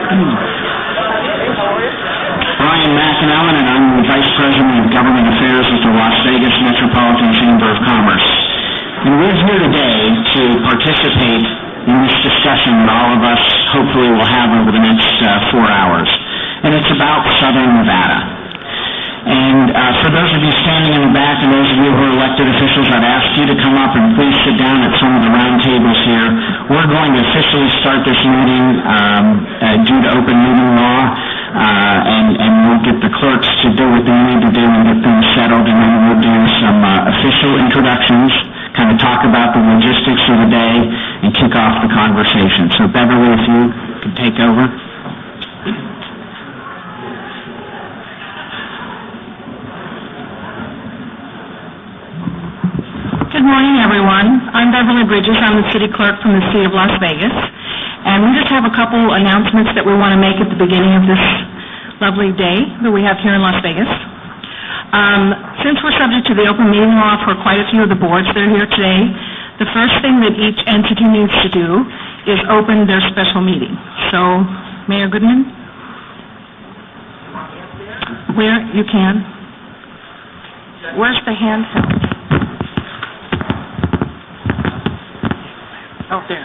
Brian McAnallen, and I'm the Vice President of Government Affairs with the Las Vegas Metropolitan Chamber of Commerce. And we're here today to participate in this discussion that all of us hopefully will have over the next 4 hours. And it's about Southern Nevada. And for those of you standing in the back and those of you who are elected officials, I'd ask you to come up and please sit down at some of the round tables here. We're going to officially start this meeting due to open meeting law, and we'll get the clerks to do what they need to do and get things settled, and then we'll do some official introductions, kind of talk about the logistics of the day, and kick off the conversation. So Beverly, if you could take over. Good morning, everyone. I'm Beverly Bridges. I'm the city clerk from the city of Las Vegas. And we just have a couple announcements that we want to make at the beginning of this lovely day that we have here in Las Vegas. Since we're subject to the open meeting law for quite a few of the boards that are here today, the first thing that each entity needs to do is open their special meeting. So, Mayor Goodman? Where you can. Where's the hand held? Oh, there.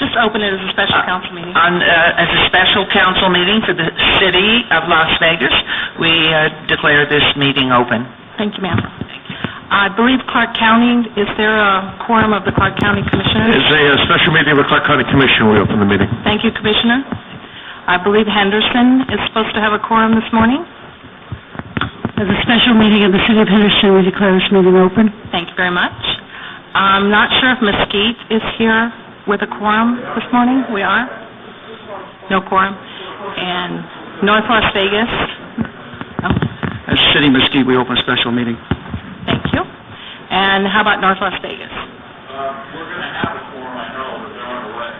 Just open it as a special council meeting. As a special council meeting for the city of Las Vegas, we declare this meeting open. Thank you, ma'am. I believe Clark County, is there a quorum of the Clark County Commissioners? It's a special meeting of the Clark County Commission. We open the meeting. Thank you, Commissioner. I believe Henderson is supposed to have a quorum this morning. As a special meeting of the city of Henderson, we declare this meeting open. Thank you very much. I'm not sure if Mesquite is here with a quorum this morning. We are? No quorum. And North Las Vegas? As City Mesquite, we open a special meeting. Thank you. And how about North Las Vegas? We're going to have a quorum, I know, but they're on the way.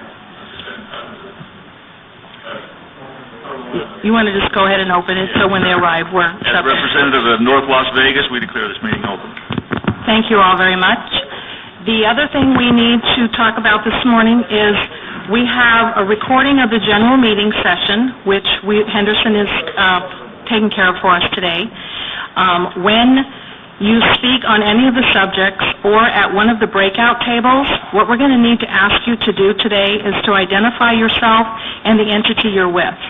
You want to just go ahead and open it so when they arrive we're... As representative of North Las Vegas, we declare this meeting open. Thank you all very much. The other thing we need to talk about this morning is we have a recording of the general meeting session, which Henderson is taking care of for us today. When you speak on any of the subjects or at one of the breakout tables, what we're going to need to ask you to do today is to identify yourself and the entity you're with.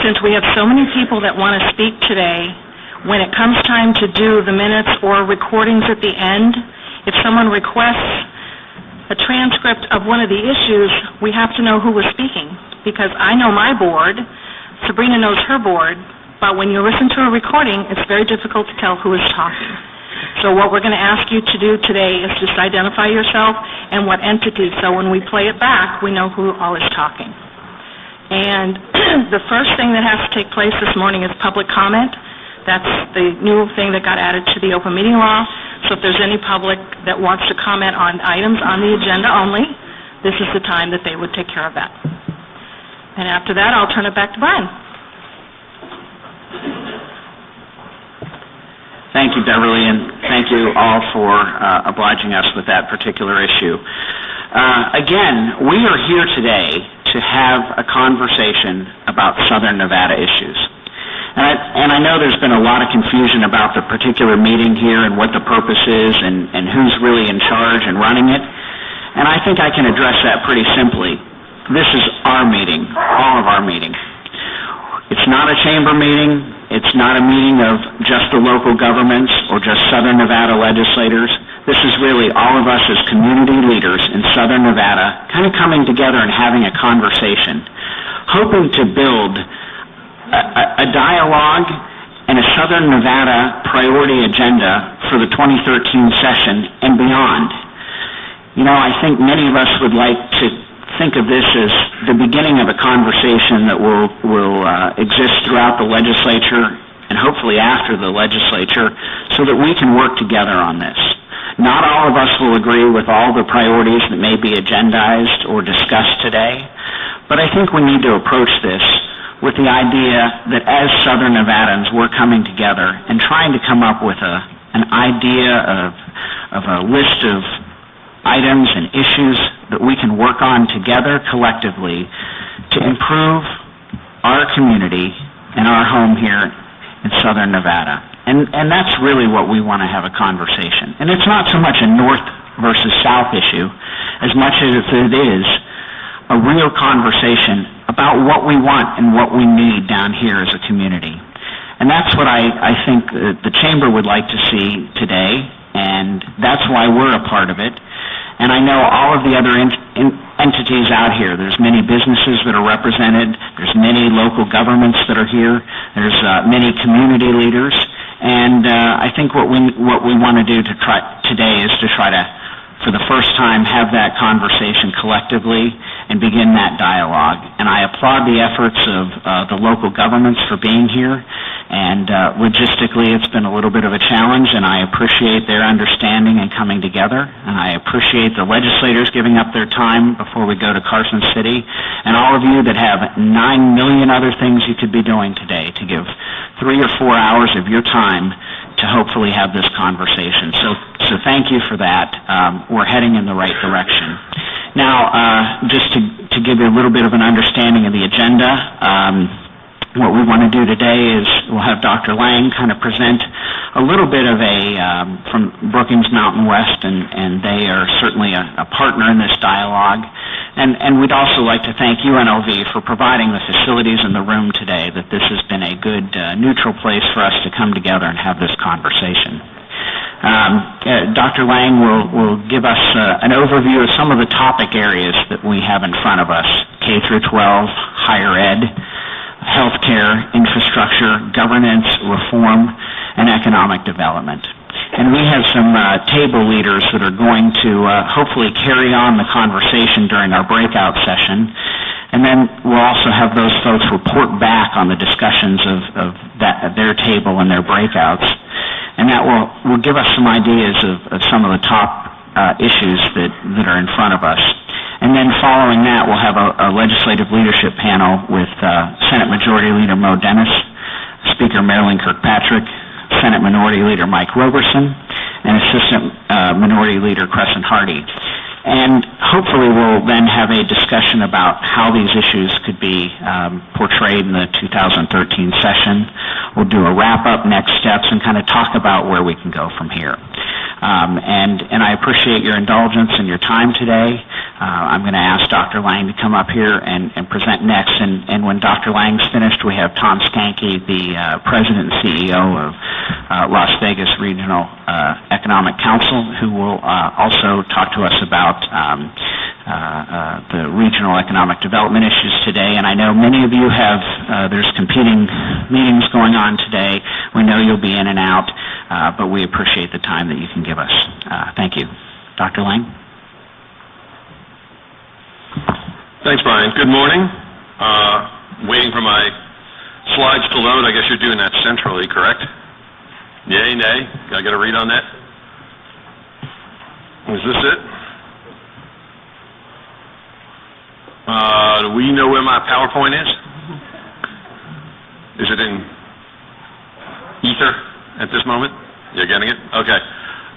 Since we have so many people that want to speak today, when it comes time to do the minutes or recordings at the end, if someone requests a transcript of one of the issues, we have to know who was speaking. Because I know my board, Sabrina knows her board, but when you listen to a recording, it's very difficult to tell who is talking. So what we're going to ask you to do today is just identify yourself and what entity, so when we play it back, we know who all is talking. And the first thing that has to take place this morning is public comment. That's the new thing that got added to the open meeting law. So if there's any public that wants to comment on items on the agenda only, this is the time that they would take care of that. And after that, I'll turn it back to Brian. Thank you, Beverly, and thank you all for obliging us with that particular issue. Again, we are here today to have a conversation about Southern Nevada issues. And I know there's been a lot of confusion about the particular meeting here and what the purpose is and who's really in charge and running it. And I think I can address that pretty simply. This is our meeting, all of our meeting. It's not a chamber meeting. It's not a meeting of just the local governments or just Southern Nevada legislators. This is really all of us as community leaders in Southern Nevada kind of coming together and having a conversation, hoping to build a dialogue and a Southern Nevada priority agenda for the 2013 session and beyond. You know, I think many of us would like to think of this as the beginning of a conversation that will exist throughout the legislature and hopefully after the legislature so that we can work together on this. Not all of us will agree with all the priorities that may be agendized or discussed today, but I think we need to approach this with the idea that as Southern Nevadans, we're coming together and trying to come up with an idea of a list of items and issues that we can work on together collectively to improve our community and our home here in southern Nevada. And that's really what we want to have a conversation. And it's not so much a north versus south issue as much as it is a real conversation about what we want and what we need down here as a community. And that's what I think the Chamber would like to see today, and that's why we're a part of it. And I know all of the other entities out here. There's many businesses that are represented. There's many local governments that are here. There's many community leaders. And I think what we want to do today is to try to, for the first time, have that conversation collectively and begin that dialogue. And I applaud the efforts of the local governments for being here. And logistically, it's been a little bit of a challenge, and I appreciate their understanding and coming together. And I appreciate the legislators giving up their time before we go to Carson City, and all of you that have 9 million other things you could be doing today to give 3 or 4 hours of your time to hopefully have this conversation. So thank you for that. We're heading in the right direction. Now, just to give you a little bit of an understanding of the agenda, what we want to do today is we'll have Dr. Lang kind of present a little bit of from Brookings Mountain West, and they are certainly a partner in this dialogue. And we'd also like to thank UNLV for providing the facilities in the room today, that this has been a good neutral place for us to come together and have this conversation. Dr. Lang will give us an overview of some of the topic areas that we have in front of us: K through 12, higher ed, healthcare, infrastructure, governance, reform, and economic development. And we have some table leaders that are going to hopefully carry on the conversation during our breakout session. And then we'll also have those folks report back on the discussions of their table and their breakouts. And that will give us some ideas of some of the top issues that are in front of us. And then following that, we'll have a legislative leadership panel with Senate Majority Leader Mo Dennis, Speaker Marilyn Kirkpatrick, Senate Minority Leader Mike Roberson, and Assistant Minority Leader Crescent Hardy. And hopefully we'll then have a discussion about how these issues could be portrayed in the 2013 session. We'll do a wrap-up, next steps, and kind of talk about where we can go from here. And I appreciate your indulgence and your time today. I'm going to ask Dr. Lang to come up here and present next. And when Dr. Lang's finished, we have Tom Stanke, the President and CEO of Las Vegas Regional Economic Council, who will also talk to us about the regional economic development issues today. And I know many of you have, there's competing meetings going on today. We know you'll be in and out, but we appreciate the time that you can give us. Thank you. Dr. Lang? Thanks, Brian. Good morning. Waiting for my slides to load. I guess you're doing that centrally, correct? Yay, nay? I get a read on that? Is this it? Do we know where my PowerPoint is? Is it in ether at this moment? You're getting it? Okay.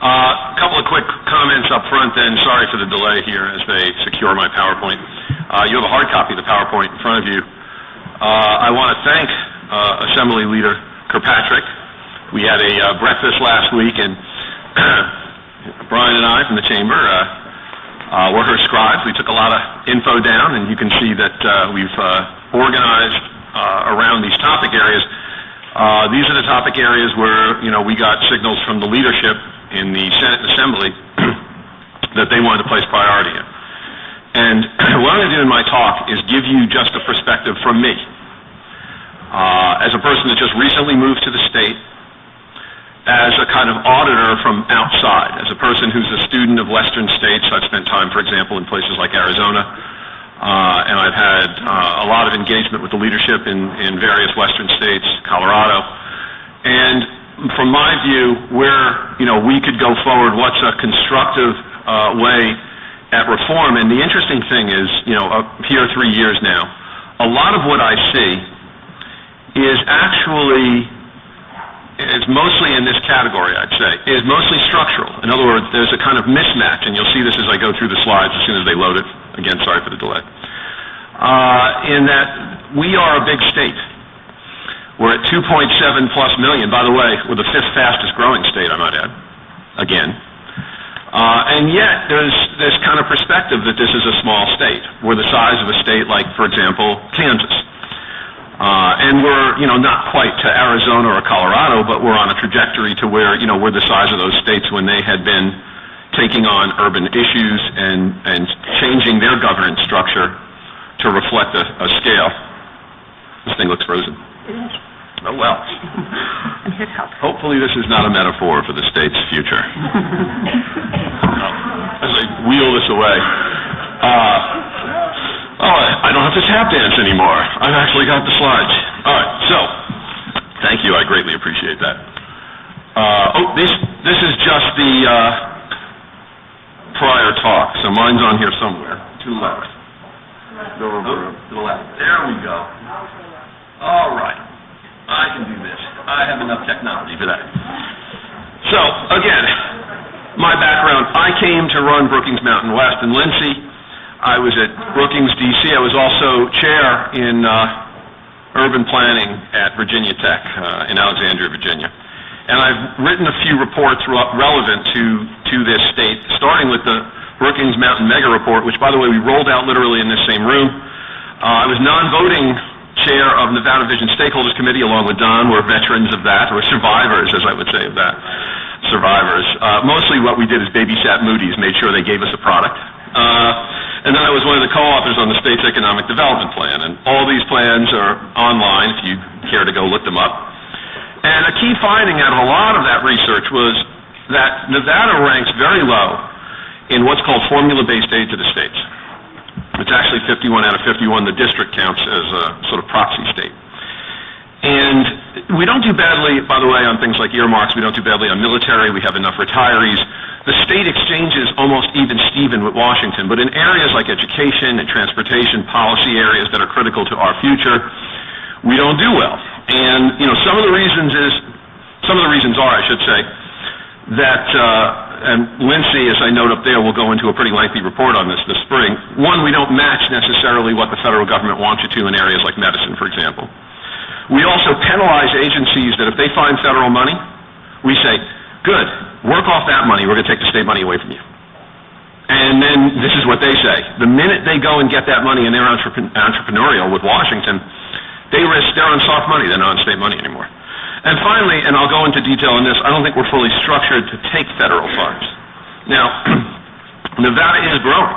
A couple of quick comments up front then. Sorry for the delay here as they secure my PowerPoint. You have a hard copy of the PowerPoint in front of you. I want to thank Assembly Leader Kirkpatrick. We had a breakfast last week, and Brian and I from the Chamber were her scribes. We took a lot of info down, and you can see that we've organized around these topic areas. These are the topic areas where, we got signals from the leadership in the Senate and Assembly that they wanted to place priority in. And what I'm going to do in my talk is give you just a perspective from me. As a person that just recently moved to the state, as a kind of auditor from outside, as a person who's a student of Western states. I've spent time, for example, in places like Arizona, and I've had a lot of engagement with the leadership in various Western states, Colorado. And from my view, where we could go forward, what's a constructive way at reform? And the interesting thing is, here 3 years now, a lot of what I see is actually is mostly in this category, I'd say, is mostly structural. In other words, there's a kind of mismatch, and you'll see this as I go through the slides as soon as they load it. Again, sorry for the delay. In that we are a big state. We're at 2.7+ million, by the way, we're the 5th fastest growing state, I might add, again. And yet, there's this kind of perspective that this is a small state. We're the size of a state like, for example, Kansas. And we're, not quite to Arizona or Colorado, but we're on a trajectory to where, we're the size of those states when they had been taking on urban issues and changing their governance structure to reflect a scale. This thing looks frozen. Oh, well. I'm here to help. Hopefully this is not a metaphor for the state's future. As I wheel this away. I don't have to tap dance anymore. I've actually got the slides. All right, so, thank you. I greatly appreciate that. This is just the prior talk, so mine's on here somewhere. To the left. Go over to the left. There we go. All right. I can do this. I have enough technology for that. So, again, my background, I came to run Brookings Mountain West in Lindsay. I was at Brookings, D.C. I was also chair in urban planning at Virginia Tech in Alexandria, Virginia. And I've written a few reports relevant to this state, starting with the Brookings Mountain Mega Report, which, by the way, we rolled out literally in this same room. I was non-voting chair of Nevada Vision Stakeholders Committee, along with Don. We're veterans of that, or survivors, as I would say of that. Survivors. Mostly what we did is babysat Moody's, made sure they gave us a product. And then I was one of the co-authors on the state's economic development plan, and all these plans are online if you care to go look them up. And a key finding out of a lot of that research was that Nevada ranks very low in what's called formula-based aid to the states. It's actually 51 out of 51. The district counts as a sort of proxy state. And we don't do badly, by the way, on things like earmarks. We don't do badly on military. We have enough retirees. The state exchanges almost even-steven with Washington, but in areas like education and transportation, policy areas that are critical to our future, we don't do well. And, some of the reasons are, I should say, that, and Lindsay, as I note up there, will go into a pretty lengthy report on this spring. One, we don't match necessarily what the federal government wants you to in areas like medicine, for example. We also penalize agencies that if they find federal money, we say, good, work off that money, we're going to take the state money away from you. And then this is what they say. The minute they go and get that money and they're entrepreneurial with Washington, they're on soft money, they're not on state money anymore. And finally, and I'll go into detail on this, I don't think we're fully structured to take federal funds. Now, Nevada is growing.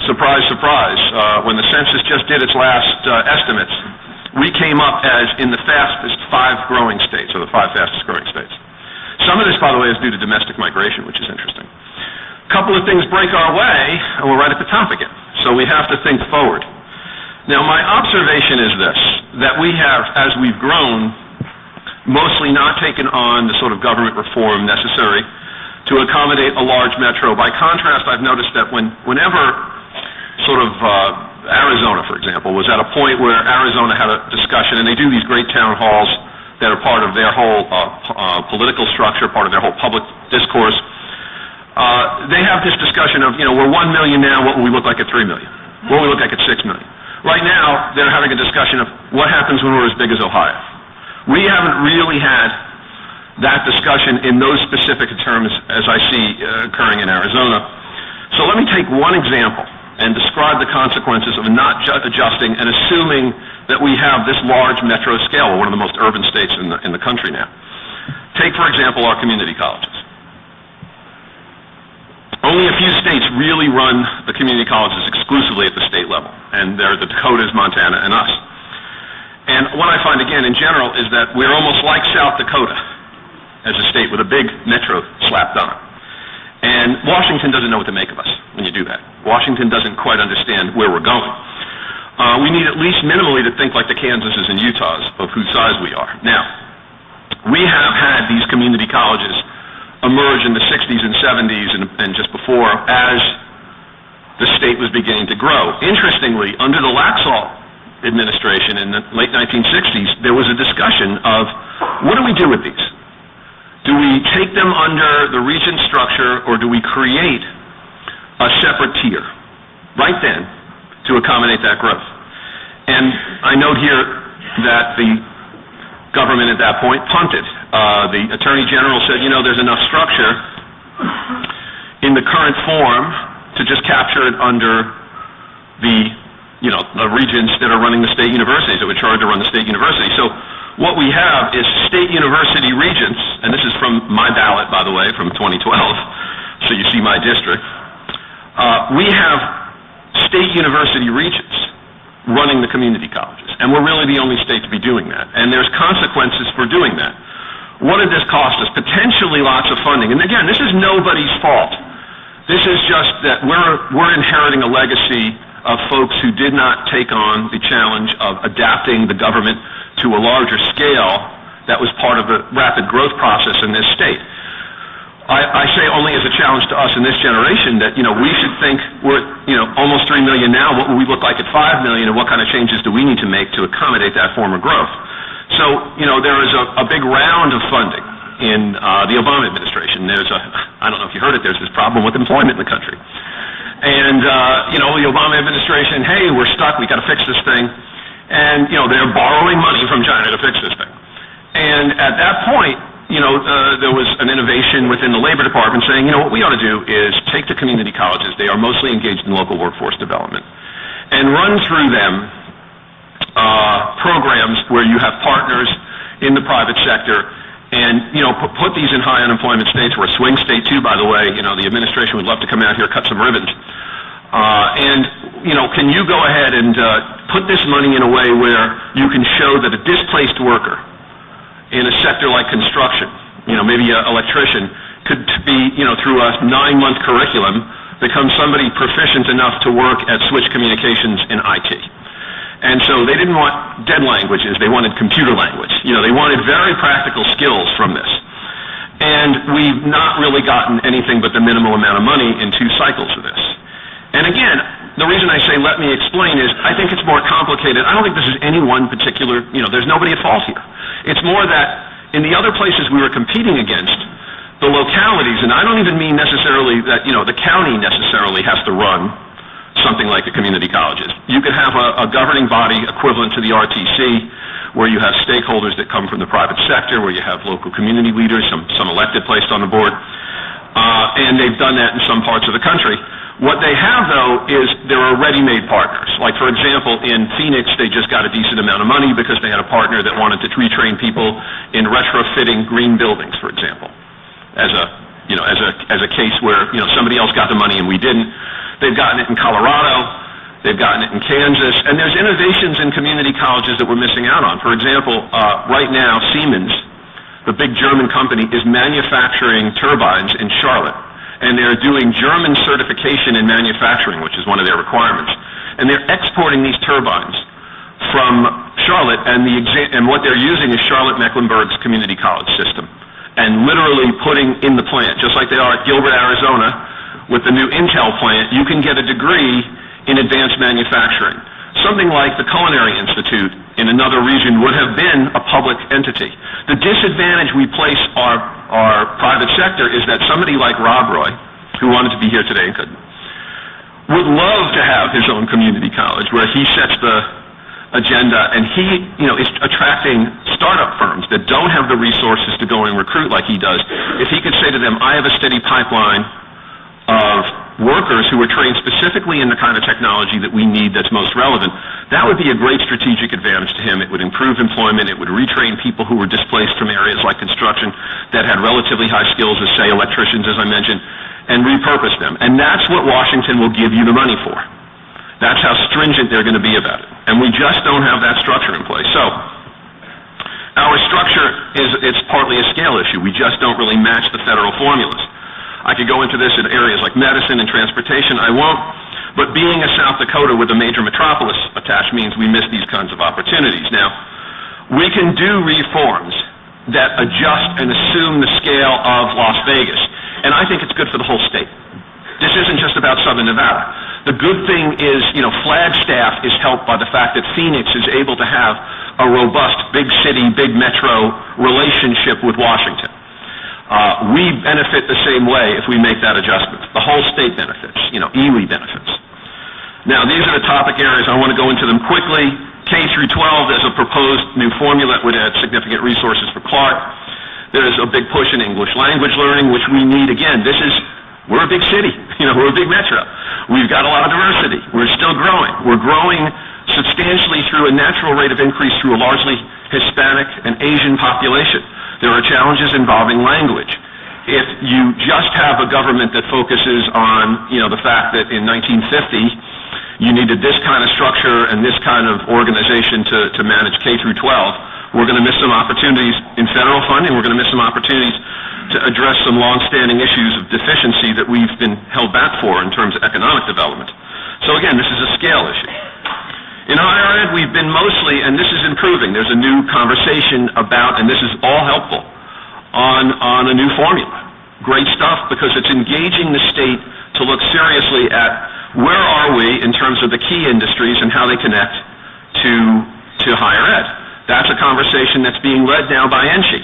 Surprise, surprise. When the census just did its last estimates, we came up as in the fastest 5 growing states, or the 5 fastest growing states. Some of this, by the way, is due to domestic migration, which is interesting. A couple of things break our way, and we're right at the top again. So we have to think forward. Now, my observation is this, that we have, as we've grown, mostly not taken on the sort of government reform necessary to accommodate a large metro. By contrast, I've noticed that whenever sort of Arizona, for example, was at a point where Arizona had a discussion, and they do these great town halls that are part of their whole political structure, part of their whole public discourse. They have this discussion of, we're 1 million now, what will we look like at 3 million? What will we look like at 6 million? Right now, they're having a discussion of what happens when we're as big as Ohio. We haven't really had that discussion in those specific terms as I see occurring in Arizona. So let me take one example and describe the consequences of not adjusting and assuming that we have this large metro scale. We're one of the most urban states in the country now. Take, for example, our community colleges. Only a few states really run the community colleges exclusively at the state level, and they're the Dakotas, Montana, and us. And what I find, again, in general, is that we're almost like South Dakota as a state with a big metro slapped on. And Washington doesn't know what to make of us when you do that. Washington doesn't quite understand where we're going. We need at least minimally to think like the Kansases and Utahs of whose size we are. Now, we have had these community colleges emerge in the 60s and 70s and just before as the state was beginning to grow. Interestingly, under the Laxalt administration in the late 1960s, there was a discussion of what do we do with these? Do we take them under the region structure, or do we create a separate tier right then to accommodate that growth? And I note here that the government at that point punted. The Attorney General said, there's enough structure in the current form to just capture it under the regions that are running the state universities that were charged to run the state university. So what we have is state university regents, and this is from my ballot, by the way, from 2012, so you see my district. We have state university regents running the community colleges, and we're really the only state to be doing that. And there's consequences for doing that. What did this cost us? Potentially lots of funding. And again, this is nobody's fault. This is just that we're inheriting a legacy of folks who did not take on the challenge of adapting the government to a larger scale that was part of the rapid growth process in this state. I say only as a challenge to us in this generation that, we should think we're, almost 3 million now, what will we look like at 5 million, and what kind of changes do we need to make to accommodate that form of growth? So, there is a big round of funding in the Obama administration. I don't know if you heard it, there's this problem with employment in the country. And, the Obama administration, hey, we're stuck, we got to fix this thing. And, they're borrowing money from China to fix this thing. And at that point, there was an innovation within the Labor Department saying, what we ought to do is take the community colleges, they are mostly engaged in local workforce development, and run through them programs where you have partners in the private sector, and, put these in high unemployment states. We're a swing state too, by the way. The administration would love to come out here, cut some ribbons. Can you go ahead and put this money in a way where you can show that a displaced worker in a sector like construction, maybe an electrician, could be, through a 9-month curriculum, become somebody proficient enough to work at Switch Communications in IT. And so they didn't want dead languages, they wanted computer language. They wanted very practical skills from this. And we've not really gotten anything but the minimal amount of money in 2 cycles of this. And again, the reason I say let me explain is I think it's more complicated. I don't think this is any one particular, there's nobody at fault here. It's more that in the other places we were competing against, the localities, and I don't even mean necessarily that, the county necessarily has to run something like the community colleges. You could have a governing body equivalent to the RTC, where you have stakeholders that come from the private sector, where you have local community leaders, some elected placed on the board, and they've done that in some parts of the country. What they have, though, is there are ready-made partners. Like, for example, in Phoenix, they just got a decent amount of money because they had a partner that wanted to retrain people in retrofitting green buildings, for example, as a case where, somebody else got the money and we didn't. They've gotten it in Colorado. They've gotten it in Kansas. And there's innovations in community colleges that we're missing out on. For example, right now, Siemens, the big German company, is manufacturing turbines in Charlotte. And they're doing German certification in manufacturing, which is one of their requirements. And they're exporting these turbines from Charlotte, and what they're using is Charlotte-Mecklenburg's community college system, and literally putting in the plant, just like they are at Gilbert, Arizona, with the new Intel plant, you can get a degree in advanced manufacturing. Something like the Culinary Institute in another region would have been a public entity. The disadvantage we place our private sector is that somebody like Rob Roy, who wanted to be here today and couldn't, would love to have his own community college where he sets the agenda, and he is attracting startup firms that don't have the resources to go and recruit like he does. If he could say to them, I have a steady pipeline of workers who are trained specifically in the kind of technology that we need that's most relevant, that would be a great strategic advantage to him. It would improve employment. It would retrain people who were displaced from areas like construction that had relatively high skills as, say, electricians, as I mentioned, and repurpose them. And that's what Washington will give you the money for. That's how stringent they're going to be about it. And we just don't have that structure in place. So our structure it's partly a scale issue. We just don't really match the federal formulas. I could go into this in areas like medicine and transportation. I won't. But being a South Dakota with a major metropolis attached means we miss these kinds of opportunities. Now, we can do reforms that adjust and assume the scale of Las Vegas. And I think it's good for the whole state. This isn't just about Southern Nevada. The good thing is, Flagstaff is helped by the fact that Phoenix is able to have a robust big city, big metro relationship with Washington. We benefit the same way if we make that adjustment. The whole state benefits, EWE benefits. Now, these are the topic areas. I want to go into them quickly. K through 12, there's a proposed new formula that would add significant resources for Clark. There's a big push in English language learning, which we need. Again, we're a big city. We're a big metro. We've got a lot of diversity. We're still growing. We're growing substantially through a natural rate of increase through a largely Hispanic and Asian population. There are challenges involving language. If you just have a government that focuses on, the fact that in 1950, you needed this kind of structure and this kind of organization to manage K through 12, we're going to miss some opportunities in federal funding. We're going to miss some opportunities to address some long-standing issues of deficiency that we've been held back for in terms of economic development. So again, this is a scale issue. In higher ed, we've been mostly, and this is improving, there's a new conversation about, and this is all helpful, on a new formula. Great stuff, because it's engaging the state to look seriously at where are we in terms of the key industries and how they connect to higher ed. That's a conversation that's being led now by NSHE.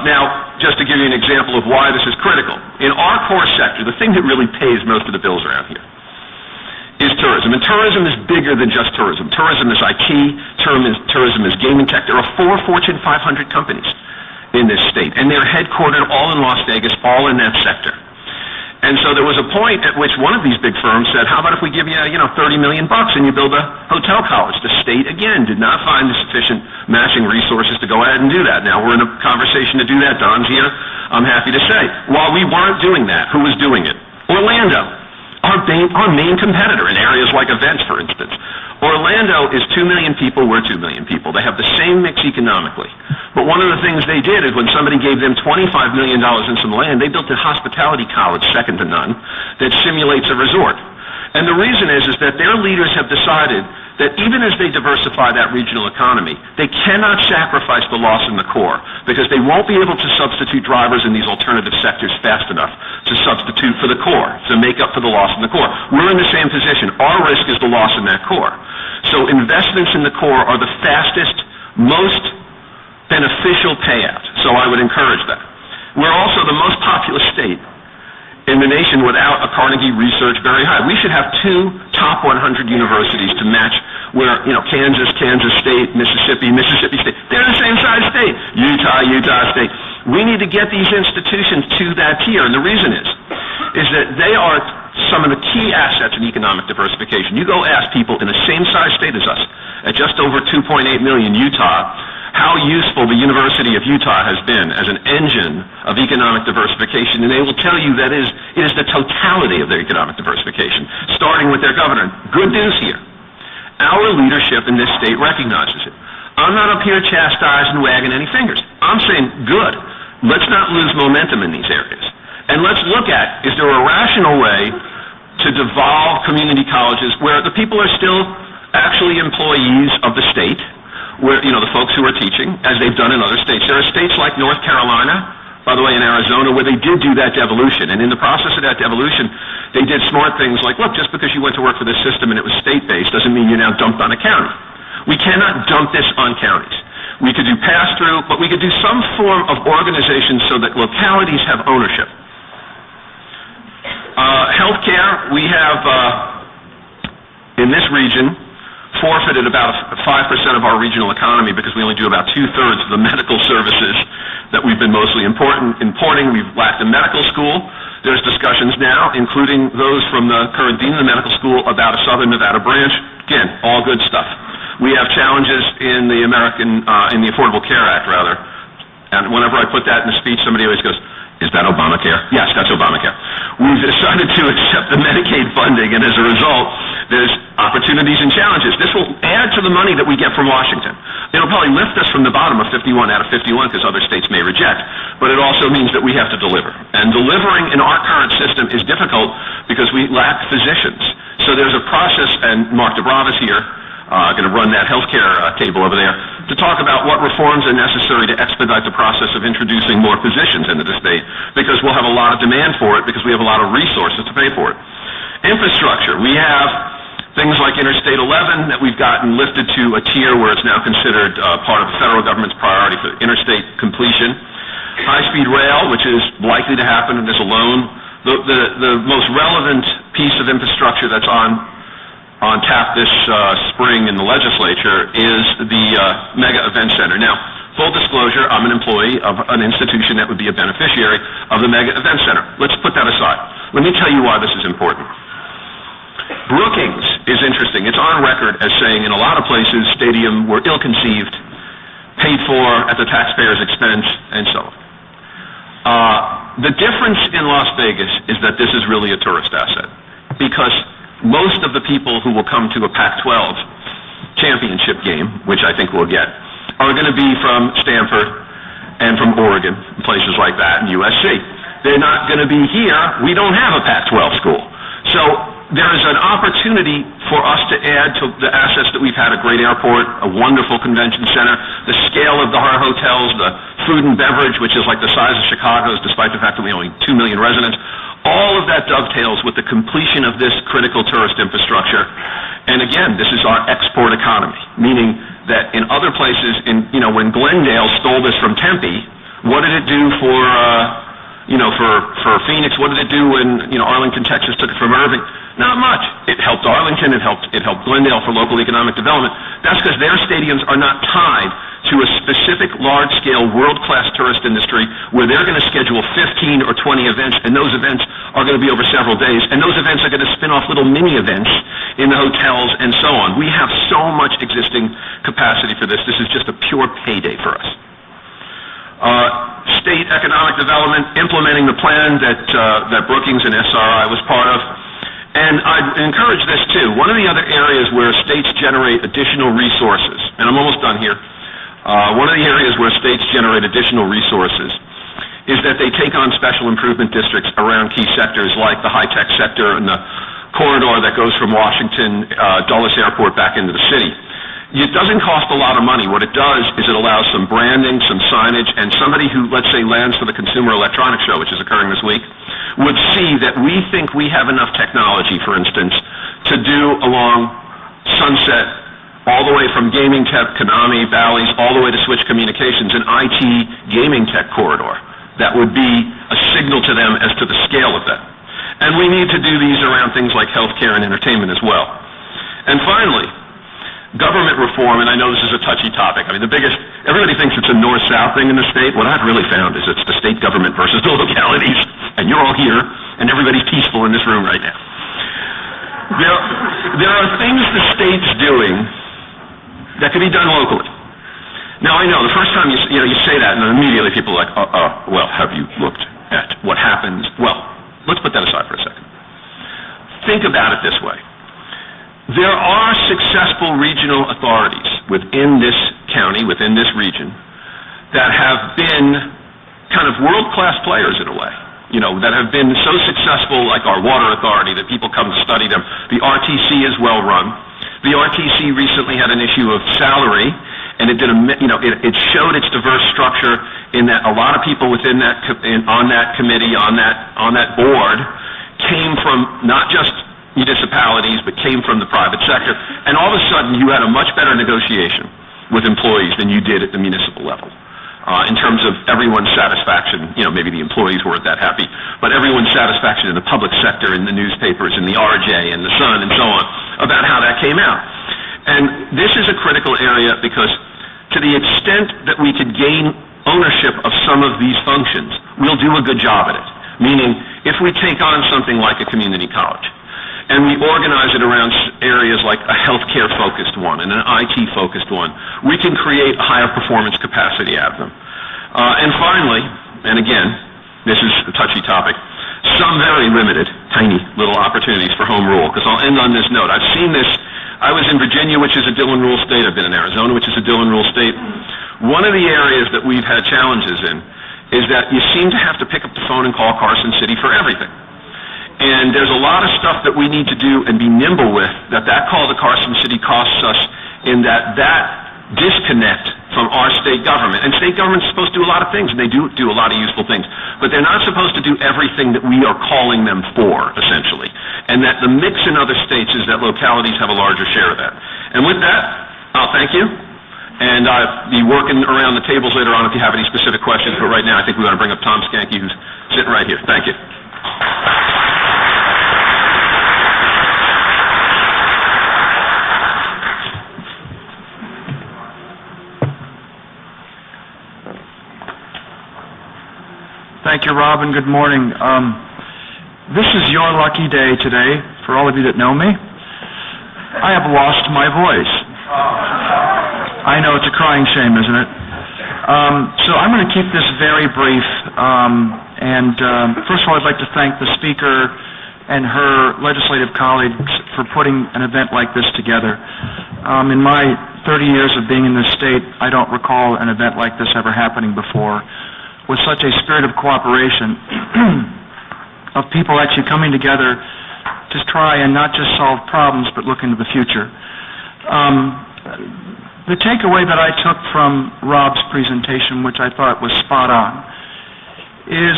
Now, just to give you an example of why this is critical, in our core sector, the thing that really pays most of the bills around here is tourism. And tourism is bigger than just tourism. Tourism is IT, tourism is gaming tech. There are 4 Fortune 500 companies in this state, and they're headquartered all in Las Vegas, all in that sector. And so there was a point at which one of these big firms said, how about if we give you, $30 million and you build a hotel college? The state, again, did not find the sufficient matching resources to go ahead and do that. Now we're in a conversation to do that. Don's here, I'm happy to say. While we weren't doing that, who was doing it? Orlando, our main competitor in areas like events, for instance. Orlando is 2 million people, we're 2 million people. They have the same mix economically. But one of the things they did is when somebody gave them $25 million in some land, they built a hospitality college, second to none, that simulates a resort. And the reason is that their leaders have decided that even as they diversify that regional economy, they cannot sacrifice the loss in the core, because they won't be able to substitute drivers in these alternative sectors fast enough to substitute for the core, to make up for the loss in the core. We're in the same position. Our risk is the loss in that core. So investments in the core are the fastest, most beneficial payout. So I would encourage that. We're also the most populous state in the nation without a Carnegie Research very high. We should have 2 top 100 universities to match where, Kansas State, Mississippi State, they're the same size state. Utah State. We need to get these institutions to that tier, and the reason is that they are some of the key assets in economic diversification. You go ask people in the same size state as us, at just over 2.8 million, Utah, how useful the University of Utah has been as an engine of economic diversification, and they will tell you that it is the totality of their economic diversification, starting with their governor. Good news here. Our leadership in this state recognizes it. I'm not up here chastising and wagging any fingers. I'm saying, good. Let's not lose momentum in these areas. And let's look at, is there a rational way to devolve community colleges where the people are still actually employees of the state, where, the folks who are teaching, as they've done in other states. There are states like North Carolina, by the way, in Arizona, where they did do that devolution. And in the process of that devolution, they did smart things like, look, just because you went to work for this system and it was state-based doesn't mean you're now dumped on a county. We cannot dump this on counties. We could do pass-through, but we could do some form of organization so that localities have ownership. Healthcare, we have, in this region, forfeited about 5% of our regional economy because we only do about 2/3 of the medical services that we've been mostly importing. We've lacked a medical school. There's discussions now, including those from the current dean of the medical school, about a Southern Nevada branch. Again, all good stuff. We have challenges in the Affordable Care Act, rather. And whenever I put that in a speech, somebody always goes, is that Obamacare? Yes, that's Obamacare. We've decided to accept the Medicaid funding, and as a result, there's opportunities and challenges. This will add to the money that we get from Washington. It'll probably lift us from the bottom of 51 out of 51 because other states may reject, but it also means that we have to deliver. And delivering in our current system is difficult because we lack physicians. So there's a process, and Mark DeBrava's here, going to run that healthcare table over there, to talk about what reforms are necessary to expedite the process of introducing more physicians into the state, because we'll have a lot of demand for it, because we have a lot of resources to pay for it. Infrastructure. We have things like Interstate 11 that we've gotten lifted to a tier where it's now considered part of the federal government's priority for interstate completion. high-speed rail, which is likely to happen in this alone. The most relevant piece of infrastructure that's on tap this spring in the legislature is the mega event center. Now, full disclosure, I'm an employee of an institution that would be a beneficiary of the mega event center. Let's put that aside. Let me tell you why this is important. Brookings is interesting. It's on record as saying in a lot of places stadium were ill-conceived, paid for at the taxpayer's expense, and so on. The difference in Las Vegas is that this is really a tourist asset because most of the people who will come to a Pac-12 championship game, which I think we'll get, are going to be from Stanford and from Oregon, and places like that, and USC. They're not going to be here. We don't have a Pac-12 school. So there is an opportunity for us to add to the assets that we've had, a great airport, a wonderful convention center, the scale of our hotels, the food and beverage, which is like the size of Chicago's, despite the fact that we only 2 million residents. All of that dovetails with the completion of this critical tourist infrastructure. And again, this is our export economy, meaning that in other places, when Glendale stole this from Tempe, what did it do for Phoenix? What did it do when Arlington, Texas took it from Irving? Not much. It helped Arlington. It helped Glendale for local economic development. That's because their stadiums are not tied to a specific large-scale world-class tourist industry where they're going to schedule 15 or 20 events, and those events are going to be over several days, and those events are going to spin off little mini-events in the hotels and so on. We have so much existing capacity for this. This is just a pure payday for us. State economic development, implementing the plan that Brookings and SRI was part of. And I'd encourage this too. One of the other areas where states generate additional resources, and I'm almost done here, one of the areas where states generate additional resources is that they take on special improvement districts around key sectors like the high-tech sector and the corridor that goes from Washington Dulles Airport back into the city. It doesn't cost a lot of money. What it does is it allows some branding, some signage, and somebody who, let's say, lands for the Consumer Electronics Show, which is occurring this week, would see that we think we have enough technology, for instance, to do along Sunset, all the way from gaming tech, Konami, Bally's, all the way to Switch Communications, an IT gaming tech corridor that would be a signal to them as to the scale of that. And we need to do these around things like healthcare and entertainment as well. And finally, government reform, and I know this is a touchy topic. I mean, everybody thinks it's a north-south thing in the state. What I've really found is it's the state government versus the localities, and you're all here, and everybody's peaceful in this room right now. There are things the state's doing that can be done locally. Now, I know, the first time you say that, and then immediately people are like, well, have you looked at what happens? Well, let's put that aside for a second. Think about it this way. There are successful regional authorities within this county, within this region, that have been kind of world-class players in a way, that have been so successful, like our water authority, that people come to study them. The RTC is well run. The RTC recently had an issue of salary, and it showed its diverse structure in that a lot of people within on that committee, on that board, came from not just municipalities, but came from the private sector, and all of a sudden you had a much better negotiation with employees than you did at the municipal level. In terms of everyone's satisfaction, maybe the employees weren't that happy, but everyone's satisfaction in the public sector, in the newspapers, in the RJ, and the Sun, and so on, about how that came out. And this is a critical area because to the extent that we could gain ownership of some of these functions, we'll do a good job at it. Meaning, if we take on something like a community college, and we organize it around areas like a healthcare-focused one and an IT-focused one, we can create a higher performance capacity out of them. And finally, and again, this is a touchy topic, some very limited, tiny little opportunities for home rule, because I'll end on this note. I've seen this. I was in Virginia, which is a Dillon Rule state. I've been in Arizona, which is a Dillon Rule state. One of the areas that we've had challenges in is that you seem to have to pick up the phone and call Carson City for everything. And there's a lot of stuff that we need to do and be nimble with that call to Carson City costs us in that disconnect from our state government. And state government's supposed to do a lot of things, and they do a lot of useful things. But they're not supposed to do everything that we are calling them for, essentially. And that the mix in other states is that localities have a larger share of that. And with that, I'll thank you. And be working around the tables later on if you have any specific questions, but right now I think we're going to bring up Tom Skanke, who's sitting right here. Thank you. Thank you, Rob, and good morning. This is your lucky day today, for all of you that know me. I have lost my voice. I know it's a crying shame, isn't it? So I'm going to keep this very brief. First of all, I'd like to thank the Speaker and her legislative colleagues for putting an event like this together. In my 30 years of being in this state, I don't recall an event like this ever happening before, with such a spirit of cooperation of people actually coming together to try and not just solve problems, but look into the future. The takeaway that I took from Rob's presentation, which I thought was spot on, is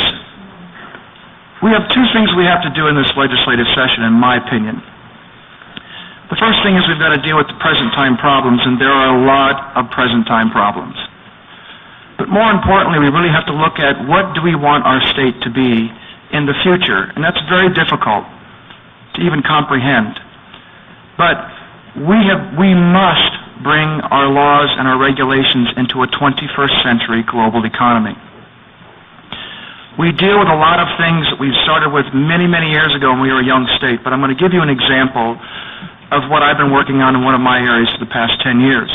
we have two things we have to do in this legislative session, in my opinion. The first thing is we've got to deal with the present time problems, and there are a lot of present time problems. But more importantly, we really have to look at what do we want our state to be in the future, and that's very difficult to even comprehend. But we must bring our laws and our regulations into a 21st century global economy. We deal with a lot of things that we started with many, many years ago when we were a young state, but I'm going to give you an example of what I've been working on in one of my areas for the past 10 years.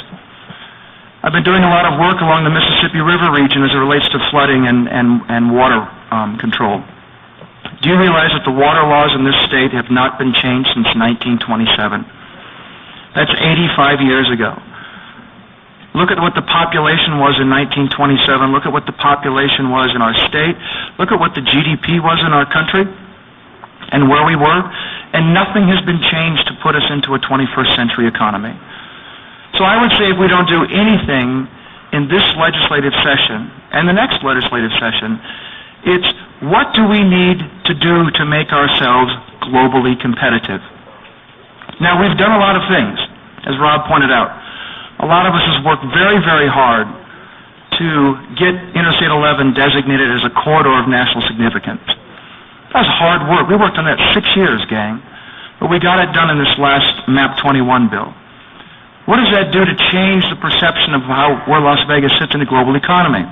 I've been doing a lot of work along the Mississippi River region as it relates to flooding and water control. Do you realize that the water laws in this state have not been changed since 1927? That's 85 years ago. Look at what the population was in 1927. Look at what the population was in our state. Look at what the GDP was in our country and where we were. And nothing has been changed to put us into a 21st century economy. So I would say if we don't do anything in this legislative session and the next legislative session, it's what do we need to do to make ourselves globally competitive? Now, we've done a lot of things, as Rob pointed out. A lot of us has worked very, very hard to get Interstate 11 designated as a corridor of national significance. That was hard work. We worked on that 6 years, gang. But we got it done in this last MAP 21 bill. What does that do to change the perception of where Las Vegas sits in the global economy?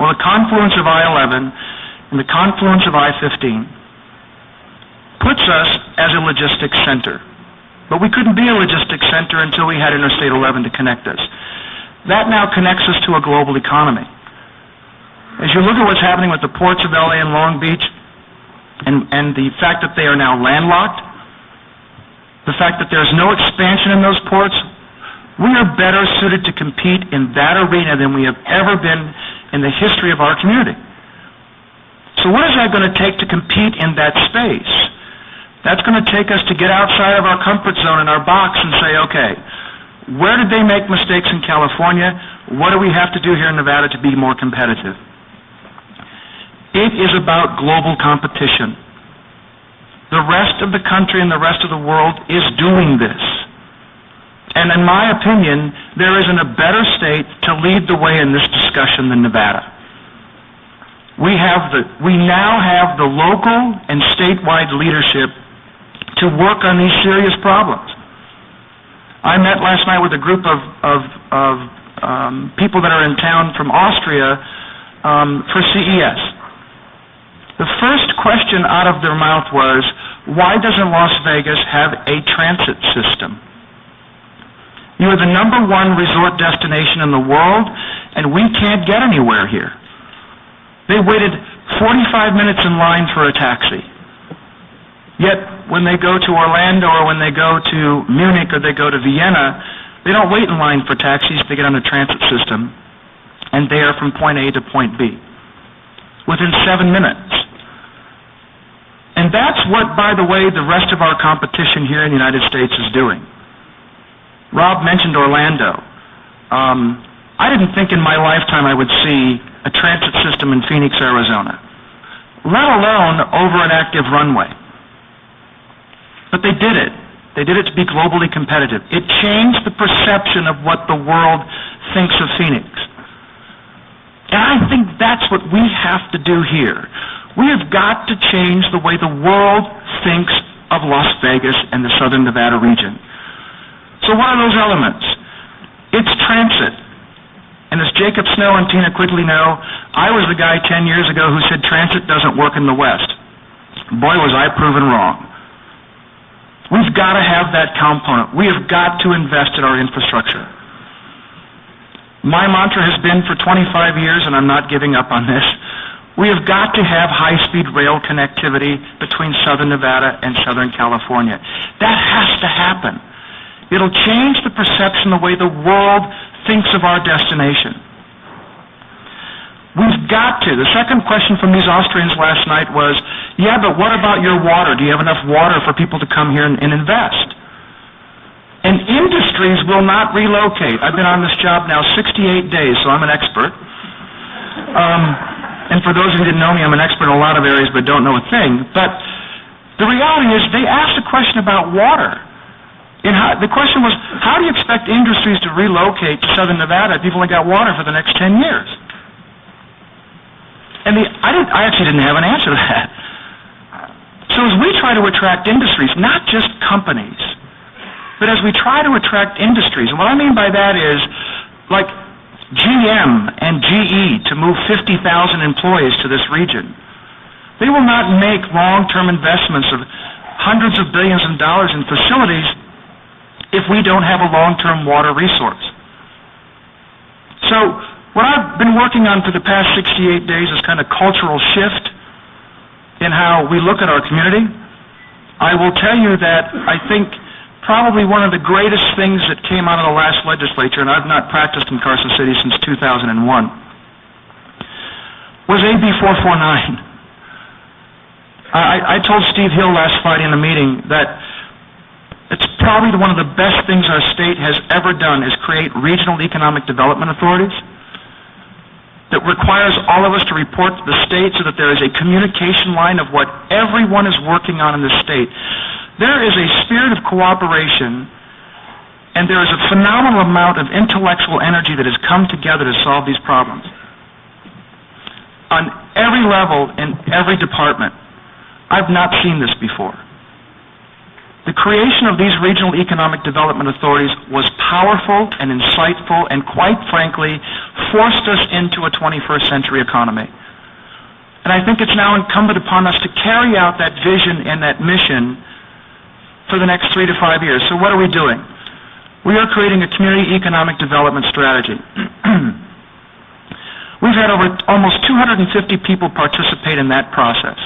Well, the confluence of I-11 and the confluence of I-15 puts us as a logistics center. But we couldn't be a logistics center until we had Interstate 11 to connect us. That now connects us to a global economy. As you look at what's happening with the ports of LA and Long Beach, and the fact that they are now landlocked, the fact that there's no expansion in those ports, we are better suited to compete in that arena than we have ever been in the history of our community. So what is that going to take to compete in that space? That's going to take us to get outside of our comfort zone and our box and say, okay, where did they make mistakes in California? What do we have to do here in Nevada to be more competitive? It is about global competition. The rest of the country and the rest of the world is doing this. And in my opinion, there isn't a better state to lead the way in this discussion than Nevada. We now have the local and statewide leadership to work on these serious problems. I met last night with a group of people that are in town from Austria for CES. The first question out of their mouth was, why doesn't Las Vegas have a transit system? You are the #1 resort destination in the world, and we can't get anywhere here. They waited 45 minutes in line for a taxi. Yet, when they go to Orlando or when they go to Munich or they go to Vienna, they don't wait in line for taxis. They get on a transit system, and they are from point A to point B within 7 minutes. And that's what, by the way, the rest of our competition here in the United States is doing. Rob mentioned Orlando. I didn't think in my lifetime I would see a transit system in Phoenix, Arizona, let alone over an active runway. But they did it. They did it to be globally competitive. It changed the perception of what the world thinks of Phoenix. And I think that's what we have to do here. We have got to change the way the world thinks of Las Vegas and the Southern Nevada region. So what are those elements? It's transit. And as Jacob Snow and Tina Quigley know, I was the guy 10 years ago who said transit doesn't work in the West. Boy, was I proven wrong. We've got to have that component. We have got to invest in our infrastructure. My mantra has been for 25 years, and I'm not giving up on this, we have got to have high-speed rail connectivity between Southern Nevada and Southern California. That has to happen. It'll change the perception, the way the world thinks of our destination. We've got to. The second question from these Austrians last night was, yeah, but what about your water? Do you have enough water for people to come here and invest? And industries will not relocate. I've been on this job now 68 days, so I'm an expert. And for those of you who didn't know me, I'm an expert in a lot of areas but don't know a thing. But the reality is they asked a question about water. The question was, how do you expect industries to relocate to Southern Nevada if you've only got water for the next 10 years? And I actually didn't have an answer to that. So as we try to attract industries, not just companies, but as we try to attract industries, and what I mean by that is, like GM and GE to move 50,000 employees to this region. They will not make long-term investments of hundreds of billions of dollars in facilities if we don't have a long-term water resource. So what I've been working on for the past 68 days is kind of cultural shift in how we look at our community. I will tell you that I think probably one of the greatest things that came out of the last legislature, and I've not practiced in Carson City since 2001, was AB 449. I told Steve Hill last Friday in a meeting that it's probably one of the best things our state has ever done is create regional economic development authorities that requires all of us to report to the state so that there is a communication line of what everyone is working on in the state. There is a spirit of cooperation, and there is a phenomenal amount of intellectual energy that has come together to solve these problems. On every level, in every department, I've not seen this before. The creation of these regional economic development authorities was powerful and insightful and, quite frankly, forced us into a 21st century economy. And I think it's now incumbent upon us to carry out that vision and that mission for the next 3 to 5 years. So what are we doing? We are creating a community economic development strategy. We've had over almost 250 people participate in that process.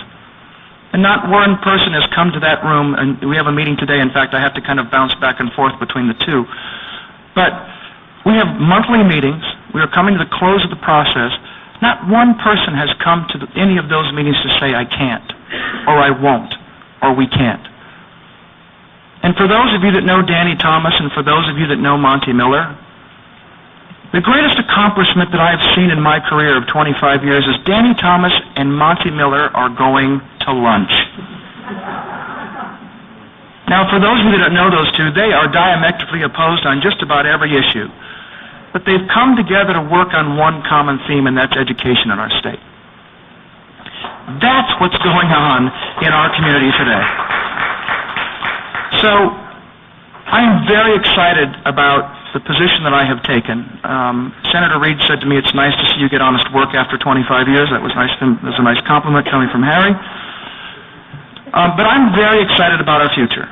And not one person has come to that room, and we have a meeting today. In fact, I have to kind of bounce back and forth between the two. But we have monthly meetings. We are coming to the close of the process. Not one person has come to any of those meetings to say, I can't, or I won't, or we can't. And for those of you that know Danny Thomas, and for those of you that know Monty Miller, the greatest accomplishment that I have seen in my career of 25 years is Danny Thomas and Monty Miller are going to lunch. Now, for those of you that don't know those two, they are diametrically opposed on just about every issue. But they've come together to work on one common theme, and that's education in our state. That's what's going on in our community today. So, I'm very excited about the position that I have taken. Senator Reid said to me, it's nice to see you get honest work after 25 years. That was nice. That was a nice compliment coming from Harry. But I'm very excited about our future.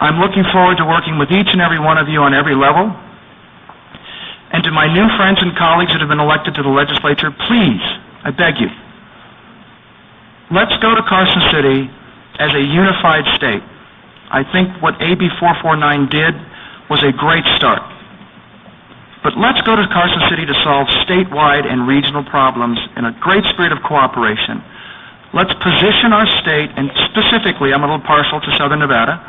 I'm looking forward to working with each and every one of you on every level. And to my new friends and colleagues that have been elected to the legislature, please, I beg you, let's go to Carson City as a unified state. I think what AB 449 did was a great start. But let's go to Carson City to solve statewide and regional problems in a great spirit of cooperation. Let's position our state, and specifically, I'm a little partial to Southern Nevada,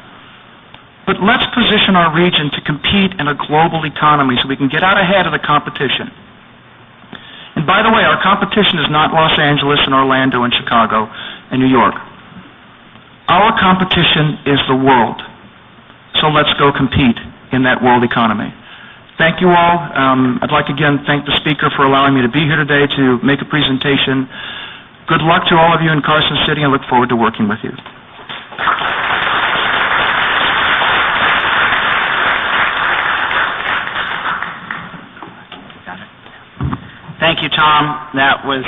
but let's position our region to compete in a global economy so we can get out ahead of the competition. And by the way, our competition is not Los Angeles and Orlando and Chicago and New York. Our competition is the world. So let's go compete in that world economy. Thank you all. I'd like to again thank the speaker for allowing me to be here today to make a presentation. Good luck to all of you in Carson City, and I look forward to working with you. Thank you, Tom. That was,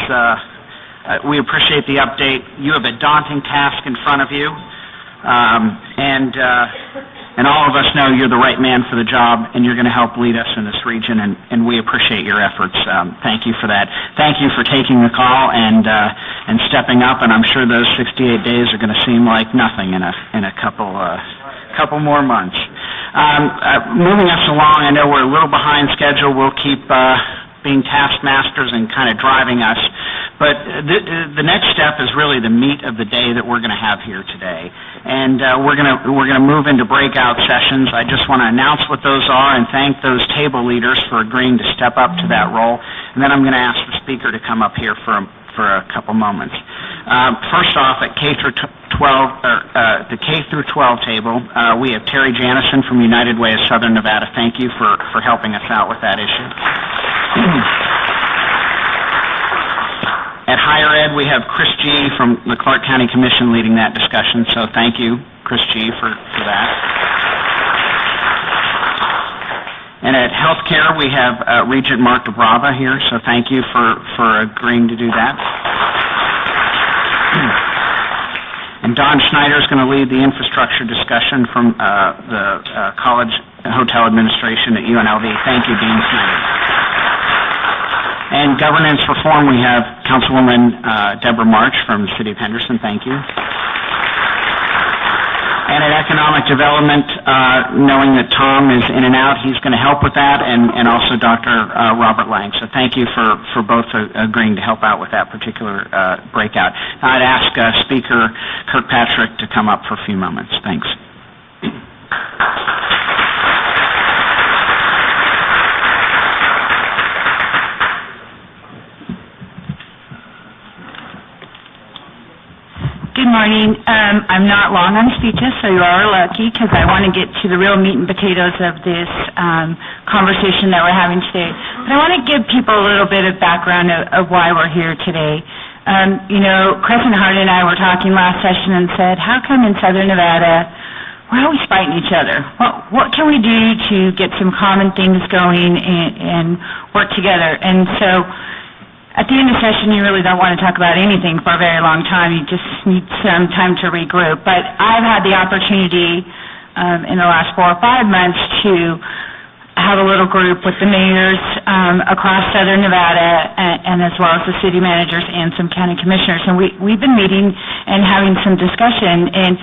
we appreciate the update. You have a daunting task in front of you, and all of us know you're the right man for the job, and you're going to help lead us in this region, and we appreciate your efforts. Thank you for that. Thank you for taking the call and stepping up, and I'm sure those 68 days are going to seem like nothing in a couple more months. Moving us along, I know we're a little behind schedule. We'll keep being taskmasters and kind of driving us. But the next step is really the meat of the day that we're going to have here today. And we're going to move into breakout sessions. I just want to announce what those are and thank those table leaders for agreeing to step up to that role. And then I'm going to ask the speaker to come up here for a couple moments. First off, at the K through 12 table, we have Terry Janison from United Way of Southern Nevada. Thank you for helping us out with that issue. At higher ed, we have Chris G. from the Clark County Commission leading that discussion, so thank you, Chris G., for that. And at healthcare, we have Regent Mark DeBrava here, so thank you for agreeing to do that. And Don Schneider is going to lead the infrastructure discussion from the College Hotel Administration at UNLV. Thank you, Dean Schneider. And governance reform, we have Councilwoman Deborah March from the City of Henderson. Thank you. And at economic development, knowing that Tom is in and out, he's going to help with that, and also Dr. Robert Lang. So thank you for both agreeing to help out with that particular breakout. Now I'd ask Speaker Kirkpatrick to come up for a few moments. Thanks. Good morning. I'm not long on speeches, so you are lucky, because I want to get to the real meat and potatoes of this conversation that we're having today. But I want to give people a little bit of background of why we're here today. Crescent Hart and I were talking last session and said, how come in Southern Nevada we're always fighting each other? What can we do to get some common things going and work together? And so at the end of the session, you really don't want to talk about anything for a very long time. You just need some time to regroup. But I've had the opportunity in the last 4 or 5 months to have a little group with the mayors across Southern Nevada and as well as the city managers and some county commissioners. And we've been meeting and having some discussion. And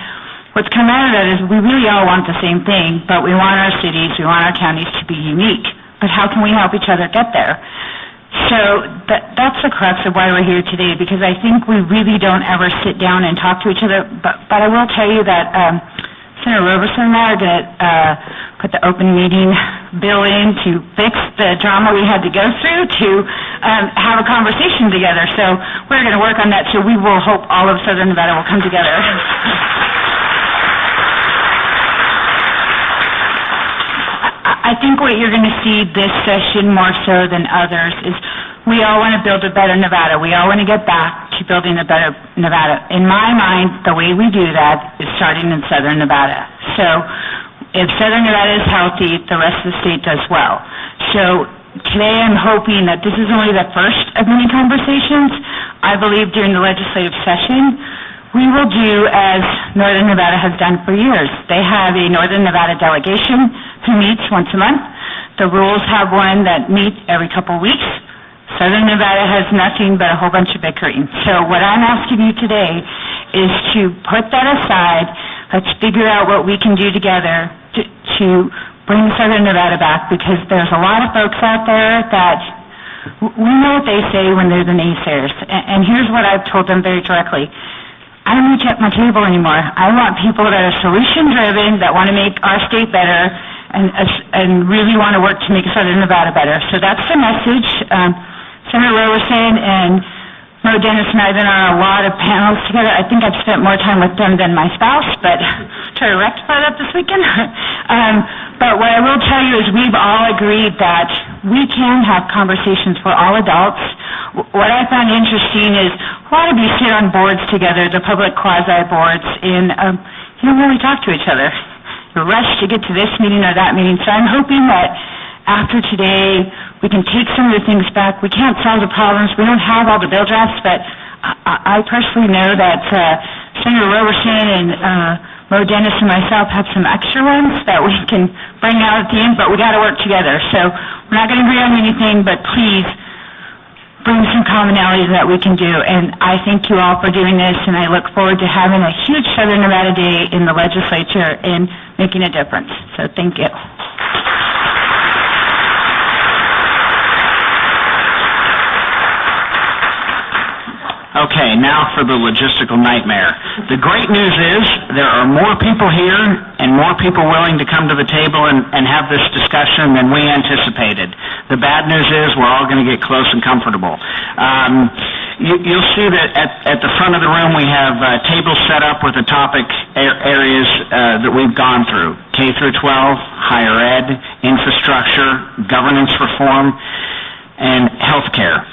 what's come out of that is we really all want the same thing, but we want our cities, we want our counties to be unique. But how can we help each other get there? So that's the crux of why we're here today, because I think we really don't ever sit down and talk to each other. But I will tell you that Senator Roberson and I are going to put the open meeting bill in to fix the drama we had to go through to have a conversation together. So we're going to work on that, so we will hope all of Southern Nevada will come together. I think what you're going to see this session more so than others is we all want to build a better Nevada. We all want to get back to building a better Nevada. In my mind, the way we do that is starting in Southern Nevada. So if Southern Nevada is healthy, the rest of the state does well. So today I'm hoping that this is only the first of many conversations. I believe during the legislative session, we will do as Northern Nevada has done for years. They have a Northern Nevada delegation who meets once a month. The rules have one that meets every couple weeks. Southern Nevada has nothing but a whole bunch of bickering. So what I'm asking you today is to put that aside. Let's figure out what we can do together to bring Southern Nevada back, because there's a lot of folks out there that we know what they say when they're the naysayers. And here's what I've told them very directly. I don't reach at my table anymore. I want people that are solution-driven, that want to make our state better, and really want to work to make Southern Nevada better. So that's the message. Senator Roberson and Mo Dennis and I have been on a lot of panels together. I think I've spent more time with them than my spouse, but try to rectify that this weekend. But what I will tell you is we've all agreed that we can have conversations for all adults. What I found interesting is a lot of you sit on boards together, the public quasi-boards, and you don't really talk to each other. You're rushed to get to this meeting or that meeting. So I'm hoping that after today we can take some of the things back. We can't solve the problems. We don't have all the bill drafts, but I personally know that Senator Roberson and Mo Dennis and myself have some extra ones that we can bring out at the end, but we got to work together. So we're not going to agree on anything, but please bring some commonalities that we can do. And I thank you all for doing this, and I look forward to having a huge Southern Nevada Day in the legislature and making a difference. So thank you. Okay, now for the logistical nightmare. The great news is there are more people here and more people willing to come to the table and have this discussion than we anticipated. The bad news is we're all going to get close and comfortable. You'll see that at the front of the room we have tables set up with the topic areas that we've gone through. K through 12, higher ed, infrastructure, governance reform, and healthcare.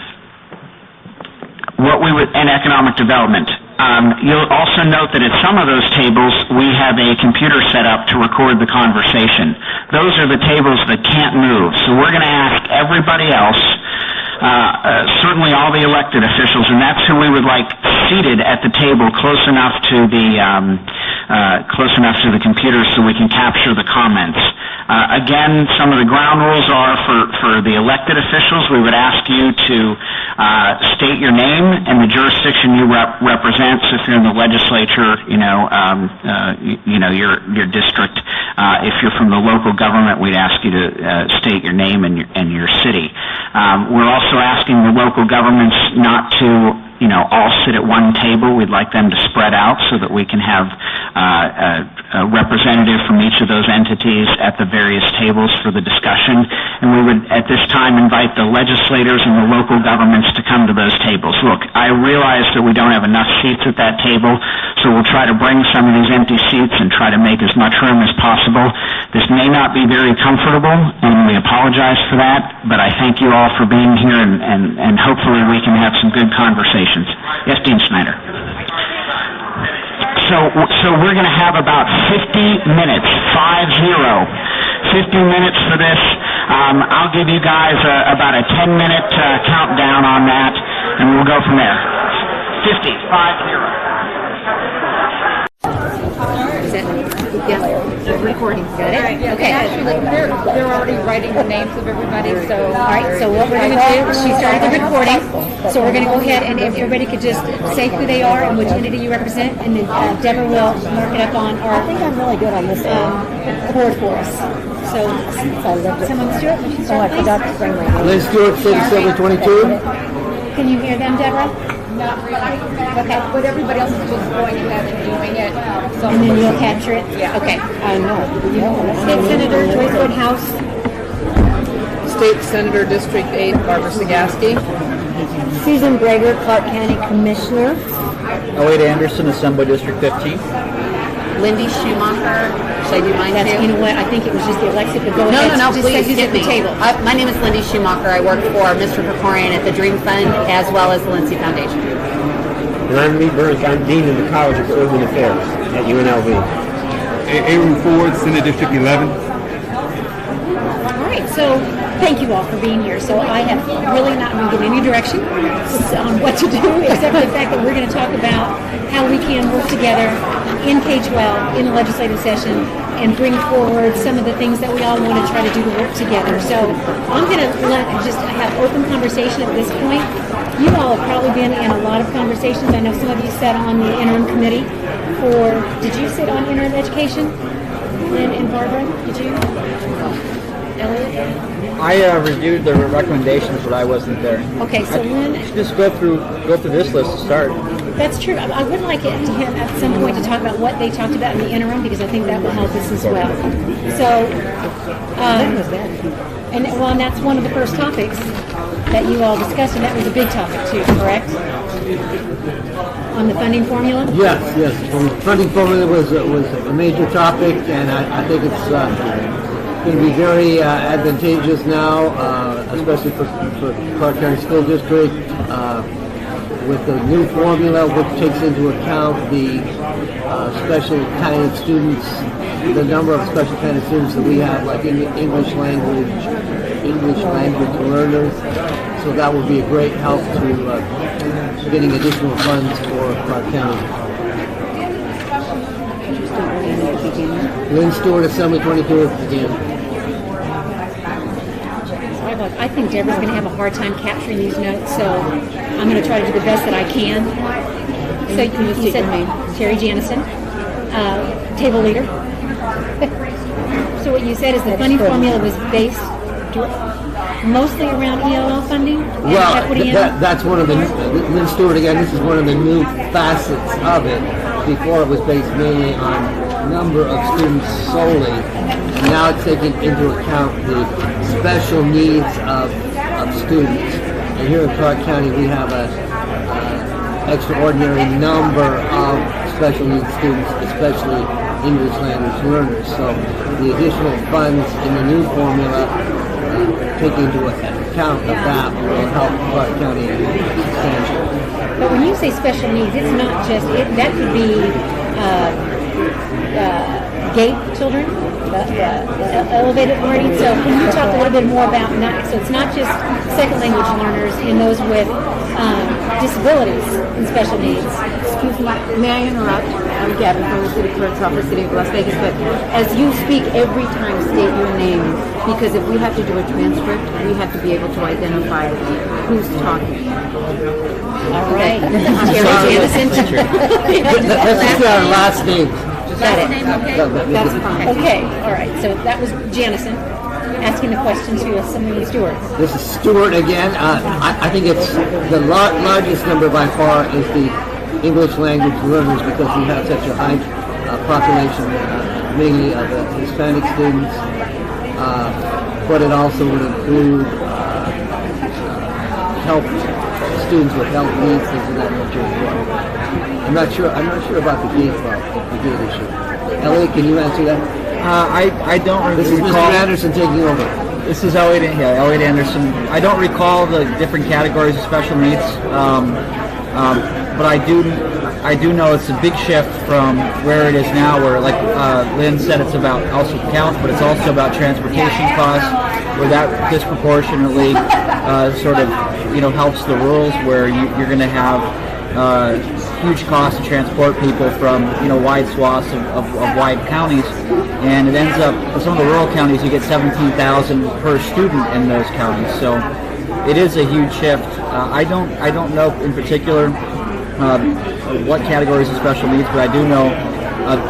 And economic development. You'll also note that at some of those tables we have a computer set up to record the conversation. Those are the tables that can't move. So we're going to ask everybody else, certainly all the elected officials, and that's who we would like seated at the table close enough to the computer so we can capture the comments. Again, some of the ground rules are for the elected officials, we would ask you to state your name and the jurisdiction you represent. So if you're in the legislature, your district. If you're from the local government, we'd ask you to state your name and your city. We're also asking the local governments not to all sit at one table. We'd like them to spread out so that we can have a representative from each of those entities at the various tables for the discussion. And we would, at this time, invite the legislators and the local governments to come to those tables. Look, I realize that we don't have enough seats at that table, so we'll try to bring some of these empty seats and try to make as much room as possible. This may not be very comfortable, and we apologize for that, but I thank you all for being here, and hopefully we can have some good conversations. Yes, Dean Snyder. So we're going to have about 50 minutes, 50 minutes for this. I'll give you guys about a 10-minute countdown on that, and we'll go from there. 50. Yes, recording. Got it? Okay. They're already writing the names of everybody, so... All right, so what we're going to do, she started the recording, so we're going to go ahead and if everybody could just say who they are and which entity you represent, and then Deborah will mark it up on our... I think I'm really good on this board for us. So, someone, Stuart, would you start, I forgot to bring my name. Lynn Stewart, City 722. Can you hear them, Deborah? Not really. Okay. But everybody else is just going ahead and doing it. So And then you'll capture it? Yeah. Okay. I know. State Senator Joyce Woodhouse. State Senator District 8, Barbara Sagaski. Susan Greger, Clark County Commissioner. Wade Anderson, Assembly District 15. Lindy Schumacher. Should I do mine too? You know what? I think it was just the Alexa, but go ahead. No, just please say who's at the table. My name is Lindy Schumacher. I work for Mr. Krikorian at the Dream Fund as well as the Lindsay Foundation. And I'm Lee Burns. I'm Dean of the College of Urban Affairs at UNLV. Aaron Ford, Senate District 11. All right, so thank you all for being here. So I have really not been given any direction on what to do, except for the fact that we're going to talk about how we can work together in K-12 in the legislative session and bring forward some of the things that we all want to try to do to work together. So I'm going to just have open conversation at this point. You all have probably been in a lot of conversations. I know some of you sat on the interim committee did you sit on interim education? Lynn and Barbara, did you? Elliot? I reviewed the recommendations, but I wasn't there. Okay, so Lynn... Just go through this list to start. That's true. I would like it to him at some point to talk about what they talked about in the interim, because I think that will help us as well. So, and that's one of the first topics that you all discussed, and that was a big topic too, correct? On the funding formula? Yes. The funding formula was a major topic, and I think it's going to be very advantageous now, especially for Clark County School District, with the new formula, which takes into account the special kind of students, the number of special kind of students that we have, like English language learners. So that will be a great help to getting additional funds for Clark County. Lynn Stewart, Assembly 22 again. I think Deborah's going to have a hard time capturing these notes, so I'm going to try to do the best that I can. So you said Terry Janison, table leader. So what you said is the funding formula was based mostly around ELL funding? Well, that's one of the, Lynn Stewart again, this is one of the new facets of it. Before it was based mainly on number of students solely, and now it's taking into account the special needs of students. And here in Clark County we have a extraordinary number of special needs students, especially English language learners. So the additional funds in the new formula taking into account of that will help Clark County substantially. But when you say special needs, it's not just, that could be gate children, the elevated learning. So can you talk a little bit more about, so it's not just second language learners and those with disabilities and special needs. Excuse me, may I interrupt? I'm Gabby from the City Clerk's Office, City of Las Vegas, but as you speak, every time state your name, because if we have to do a transcript, we have to be able to identify who's talking. All right. Terry Janison. Let's just our last name. Got it. That's fine. Okay, all right. So that was Janison asking the question to Assemblyman Stewart. This is Stewart again. I think it's the largest number by far is the English language learners, because we have such a high population, mainly of Hispanic students, but it also would include help students with health needs, things of that nature as well. I'm not sure about the gate issue. Elliot, can you answer that? I don't recall. This is Mr. Anderson taking over. This is Elliot Anderson. I don't recall the different categories of special needs, but I do know it's a big shift from where it is now, where, like Lynn said, it's about also counts, but it's also about transportation costs, where that disproportionately sort of helps the rurals, where you're going to have huge costs to transport people from wide swaths of wide counties, and it ends up in some of the rural counties you get $17,000 per student in those counties. So it is a huge shift. I don't know in particular what categories of special needs, but I do know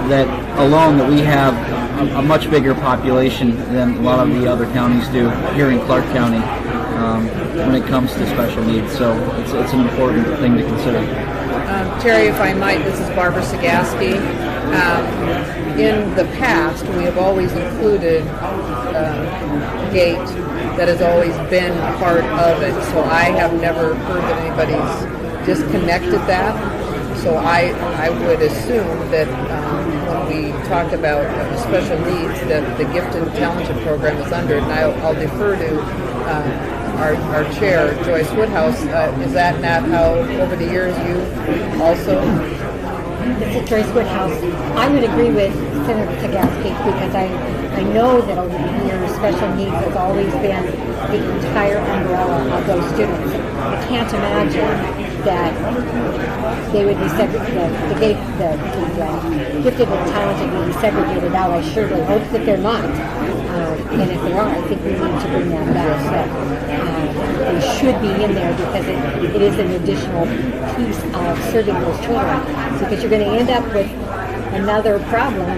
that alone that we have a much bigger population than a lot of the other counties do here in Clark County when it comes to special needs. So it's an important thing to consider. Terry, if I might, this is Barbara Sagaski. In the past, we have always included GATE. That has always been part of it. So I have never heard that anybody's disconnected that. So I would assume that when we talk about special needs, that the Gifted and Talented program is under it. And I'll defer to our chair, Joyce Woodhouse. Is that not how, over the years, you also? This is Joyce Woodhouse. I would agree with Senator Tagaski, because I know that over the years, special needs has always been the entire umbrella of those students. I can't imagine that they would be segregated, the gifted and talented would be segregated out. I surely hope that they're not. And if they are, I think we need to bring that back. So they should be in there, because it is an additional piece of serving those children. Because you're going to end up with another problem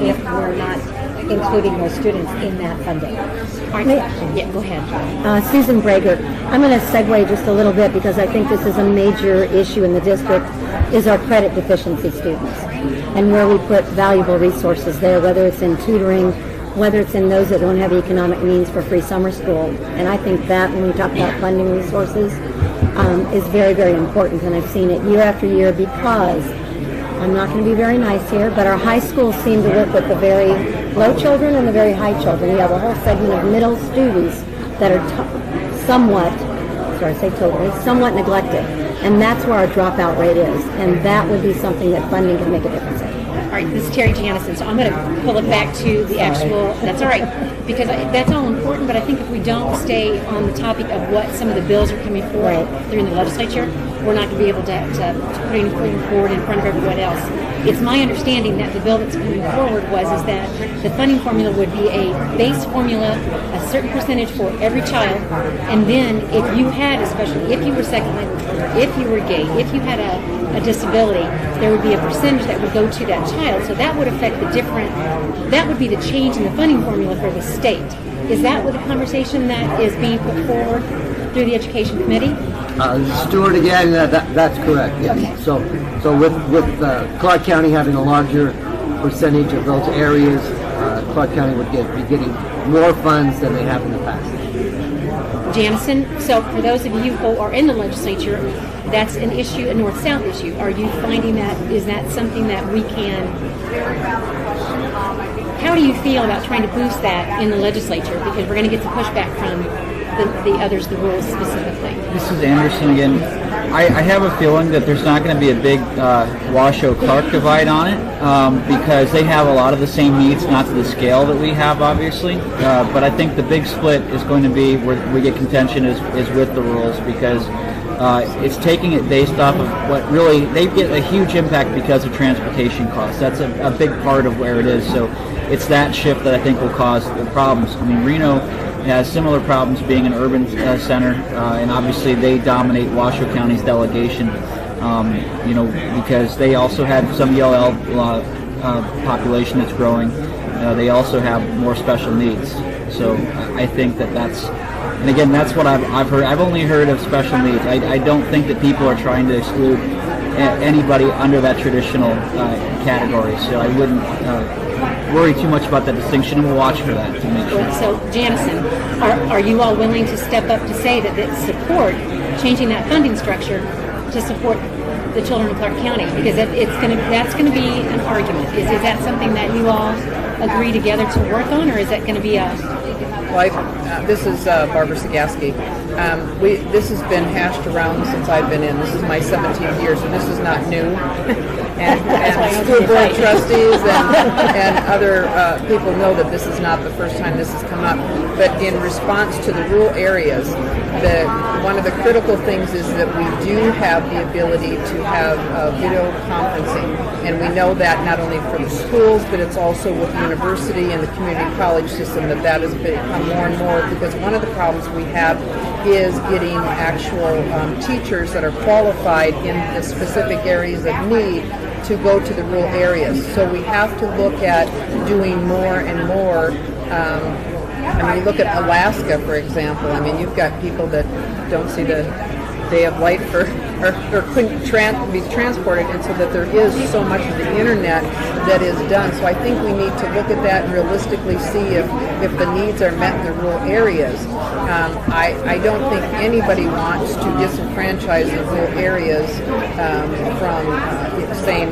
if we're not including those students in that funding. Yeah, go ahead. Susan Brager. I'm going to segue just a little bit, because I think this is a major issue in the district, is our credit deficiency students, and where we put valuable resources there, whether it's in tutoring, whether it's in those that don't have economic means for free summer school. And I think that, when we talk about funding resources, is very, very important. And I've seen it year after year, because I'm not going to be very nice here, but our high schools seem to work with the very low children and the very high children. We have a whole segment of middle students that are somewhat neglected. And that's where our dropout rate is. And that would be something that funding could make a difference in. All right, this is Terry Janison, so I'm going to pull it back to the actual, that's all right, because that's all important, but I think if we don't stay on the topic of what some of the bills are coming forward during the legislature, we're not going to be able to put anything forward in front of everyone else. It's my understanding that the bill that's coming forward is that the funding formula would be a base formula, a certain percentage for every child, and then if you had, especially if you were second language learner, if you were gay, if you had a disability, there would be a percentage that would go to that child. So that would affect that would be the change in the funding formula for the state. Is that what the conversation that is being put forward through the Education Committee? Stuart, again, that's correct, yes. Okay. So with Clark County having a larger percentage of those areas, Clark County would be getting more funds than they have in the past. Janison, so for those of you who are in the legislature, that's an issue, a north-south issue. Are you finding is that something that we can, how do you feel about trying to boost that in the legislature? Because we're going to get some pushback from the others, the rules specifically. This is Anderson again. I have a feeling that there's not going to be a big Washoe-Clark divide on it because they have a lot of the same needs, not to the scale that we have, obviously. But I think the big split is going to be where we get contention is with the rules because it's taking it based off of what really, they get a huge impact because of transportation costs. That's a big part of where it is. So it's that shift that I think will cause the problems. I mean, Reno has similar problems being an urban center, and obviously they dominate Washoe County's delegation, because they also have some ELL population that's growing. They also have more special needs. So I think that's, and again, that's what I've heard. I've only heard of special needs. I don't think that people are trying to exclude anybody under that traditional category. So I wouldn't worry too much about that distinction, and we'll watch for that to make sure. So, Janison, are you all willing to step up to say that support changing that funding structure to support the children of Clark County? Because that's going to be an argument. Is that something that you all agree together to work on, or is that going to be a... Well, this is Barbara Sagaski. This has been hashed around since I've been in. This is my 17th year, so this is not new. and school board trustees and other people know that this is not the first time this has come up. But in response to the rural areas, one of the critical things is that we do have the ability to have video conferencing, and we know that not only for the schools, but it's also with the university and the community college system that has become more and more, because one of the problems we have is getting actual teachers that are qualified in the specific areas of need to go to the rural areas. So we have to look at doing more and more. I mean, look at Alaska, for example. I mean, you've got people that don't see the day of light or couldn't be transported, and so that there is so much of the internet that is done. So I think we need to look at that and realistically see if the needs are met in the rural areas. I don't think anybody wants to disenfranchise the rural areas from saying,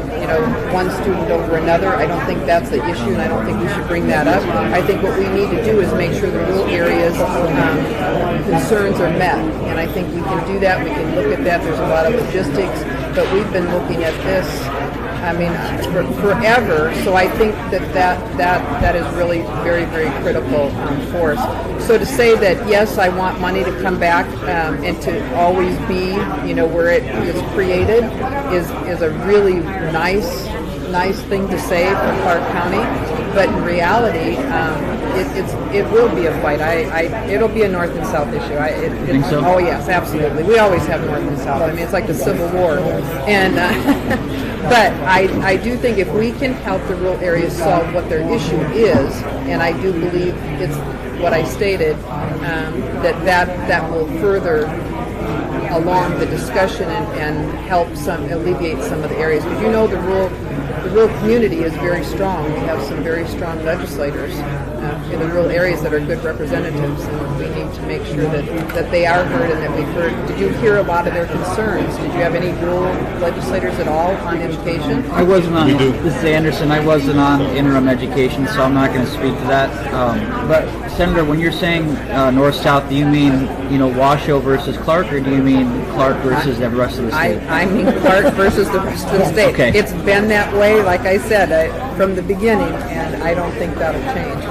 one student over another. I don't think that's the issue, and I don't think we should bring that up. I think what we need to do is make sure the rural areas concerns are met, and I think we can do that. We can look at that. There's a lot of logistics, but we've been looking at this, forever. So I think that is really very, very critical for us. So to say that, yes, I want money to come back and to always be, where it is created is a really nice thing to say for Clark County. But in reality, it will be a fight. It'll be a north and south issue. Think so? Oh yes, absolutely. We always have north and south. I mean, it's like the Civil War. And but I do think if we can help the rural areas solve what their issue is, and I do believe it's what I stated, that will further along the discussion and help alleviate some of the areas. Because the rural community is very strong. We have some very strong legislators. in the rural areas that are good representatives, and we need to make sure that they are heard and that we've heard. Did you hear a lot of their concerns? Did you have any rural legislators at all on education? I wasn't on, this is Anderson, I wasn't on interim education, so I'm not going to speak to that. But Senator, when you're saying north-south, do you mean, Washoe versus Clark, or do you mean Clark versus the rest of the state? I mean Clark versus the rest of the state. Okay. It's been that way, like I said, from the beginning, and I don't think that'll change.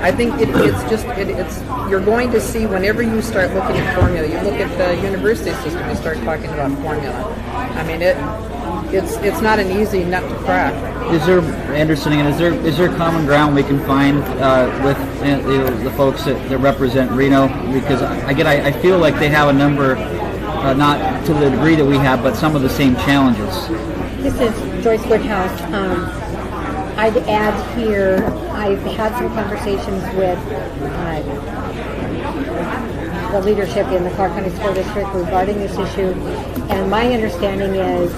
I think it's you're going to see whenever you start looking at formula, you look at the university system, you start talking about formula. I mean, it's not an easy nut to crack. Is there, Anderson, again, is there common ground we can find with the folks that represent Reno? Because I feel like they have a number, not to the degree that we have, but some of the same challenges. This is Joyce Woodhouse. I'd add here, I've had some conversations with the leadership in the Clark County School District regarding this issue, and my understanding is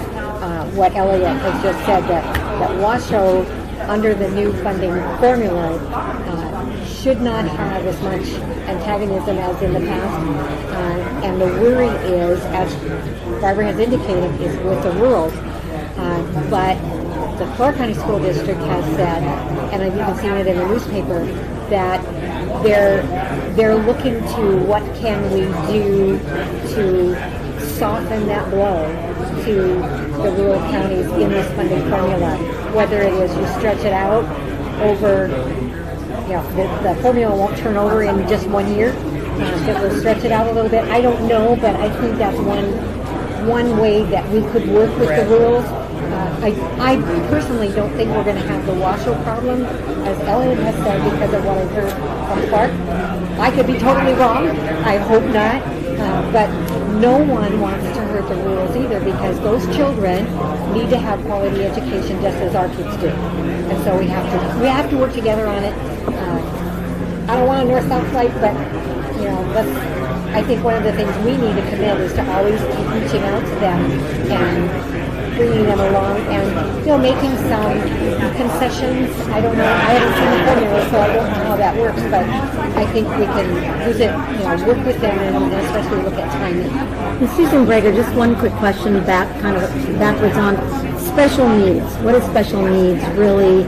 what Elliot has just said, that Washoe, under the new funding formula, should not have as much antagonism as in the past. And the worry is, as Barbara has indicated, is with the rurals. But the Clark County School District has said, and I've even seen it in the newspaper, that they're looking to what can we do to soften that blow to the rural counties in this funding formula. Whether it is you stretch it out over, the formula won't turn over in just 1 year. It will stretch it out a little bit. I don't know, but I think that's one way that we could work with the rurals. I personally don't think we're going to have the Washoe problem, as Elliot has said, because of what I've heard from Clark. I could be totally wrong. I hope not. But no one wants to hurt the rurals either, because those children need to have quality education just as our kids do. And so we have to work together on it. I don't want a north-south fight, but I think one of the things we need to commit is to always keep reaching out to them and bringing them along and making some concessions. I don't know. I haven't seen the formula, so I don't know how that works. But I think we can use it, work with them, and especially look at timing. And Susan Brager, just one quick question backwards on special needs. What does special needs really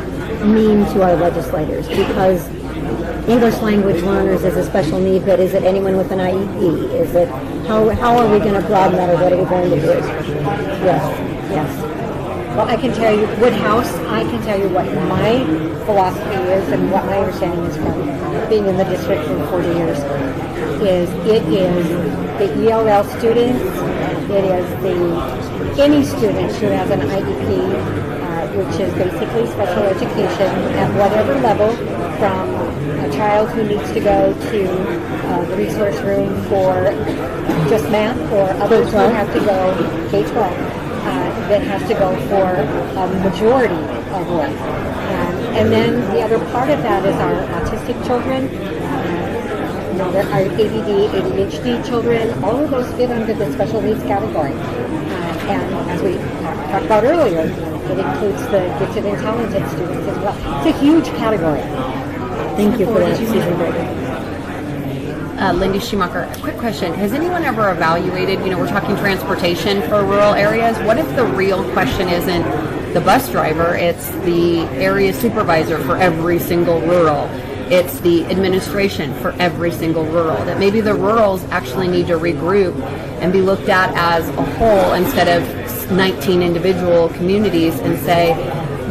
mean to our legislators? Because English language learners is a special need, but is it anyone with an IEP? Is it how are we going to broaden that, or what are we going to do? Yes. Well, I can tell you, Woodhouse, I can tell you what my philosophy is and what my understanding is from being in the district for 40 years. It is the ELL students, it is any student who has an IEP, which is basically special education at whatever level, from a child who needs to go to the resource room for just math, or others who have to go K-12. That has to go for a majority of work. And then the other part of that is our autistic children, there are ADD, ADHD children. All of those fit under the special needs category. And as we talked about earlier, it includes the gifted and talented students as well. It's a huge category. Thank you for that, Susan Brager. Lindy Schumacher, a quick question. Has anyone ever evaluated, we're talking transportation for rural areas. What if the real question isn't the bus driver, it's the area supervisor for every single rural? It's the administration for every single rural. That maybe the rurals actually need to regroup and be looked at as a whole instead of 19 individual communities, and say,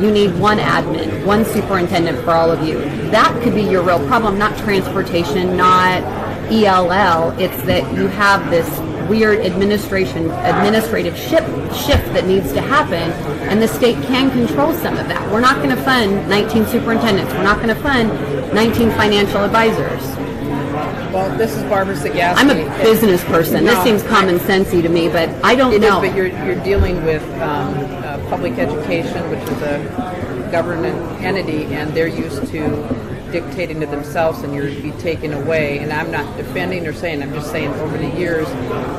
you need one admin, one superintendent for all of you. That could be your real problem, not transportation, not ELL. It's that you have this weird administrative shift that needs to happen, and the state can control some of that. We're not going to fund 19 superintendents. We're not going to fund 19 financial advisors. Well, this is Barbara Zagaski. I'm a business person. This seems common sensey to me, but I don't know. It is, but you're dealing with public education, which is a government entity, and they're used to dictating to themselves, and you're to be taken away. And I'm not defending or saying, I'm just saying over the years,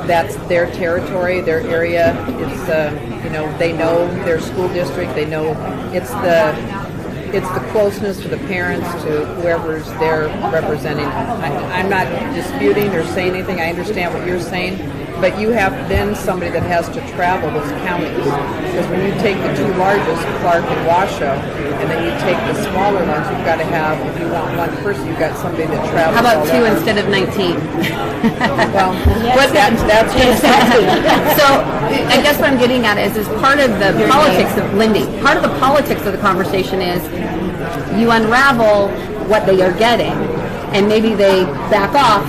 that's their territory, their area. It's, they know their school district, they know it's it's the closeness to the parents, to whoever's there representing them. I'm not disputing or saying anything. I understand what you're saying, but you have then somebody that has to travel those counties. Because when you take the two largest, Clark and Washoe, and then you take the smaller ones, you've got to have, if you want one person, you've got somebody that travels. How about all 2 over. instead of 19? Well, but that's Exactly. So I guess what I'm getting at is part of the politics of Lindy. Part of the politics of the conversation is you unravel what they are getting, and maybe they back off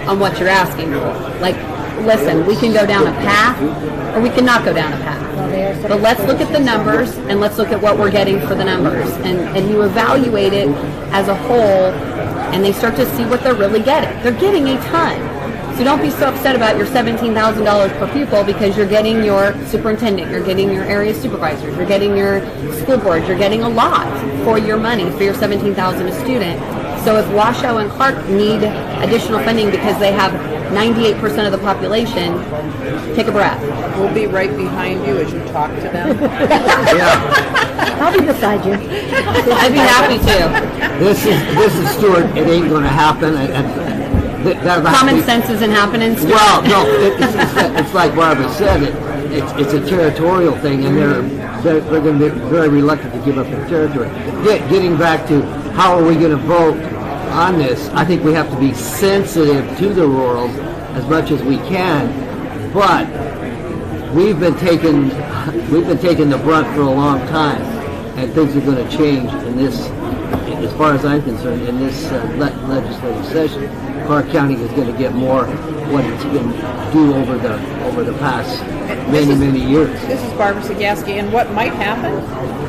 on what you're asking for. Like, listen, we can go down a path, or we cannot go down a path. But let's look at the numbers, and let's look at what we're getting for the numbers. And you evaluate it as a whole, and they start to see what they're really getting. They're getting a ton. So don't be so upset about your $17,000 per pupil, because you're getting your superintendent, you're getting your area supervisors, you're getting your school boards, you're getting a lot for your money, for your $17,000 a student. So if Washoe and Clark need additional funding because they have 98% of the population, take a breath. We'll be right behind you as you talk to them. I'll be beside you. I'd be happy to. This is Stuart. It ain't going to happen. Common sense isn't happening, Stuart. Well, no, it's like Barbara said. It's a territorial thing, and they're going to be very reluctant to give up their territory. Getting back to how are we going to vote on this, I think we have to be sensitive to the rurals as much as we can, but we've been taking the brunt for a long time, and things are going to change in this, as far as I'm concerned, in this legislative session. Clark County is going to get more what it's going to do over the past many years. This is Barbara Sagaski, and what might happen,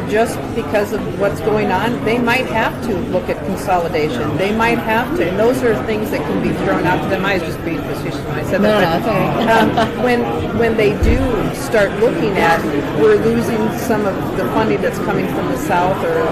just because of what's going on, they might have to look at consolidation. They might have to, and those are things that can be thrown out to them. I was just being facetious when I said that. But when they do start looking at, we're losing some of the funding that's coming from the south or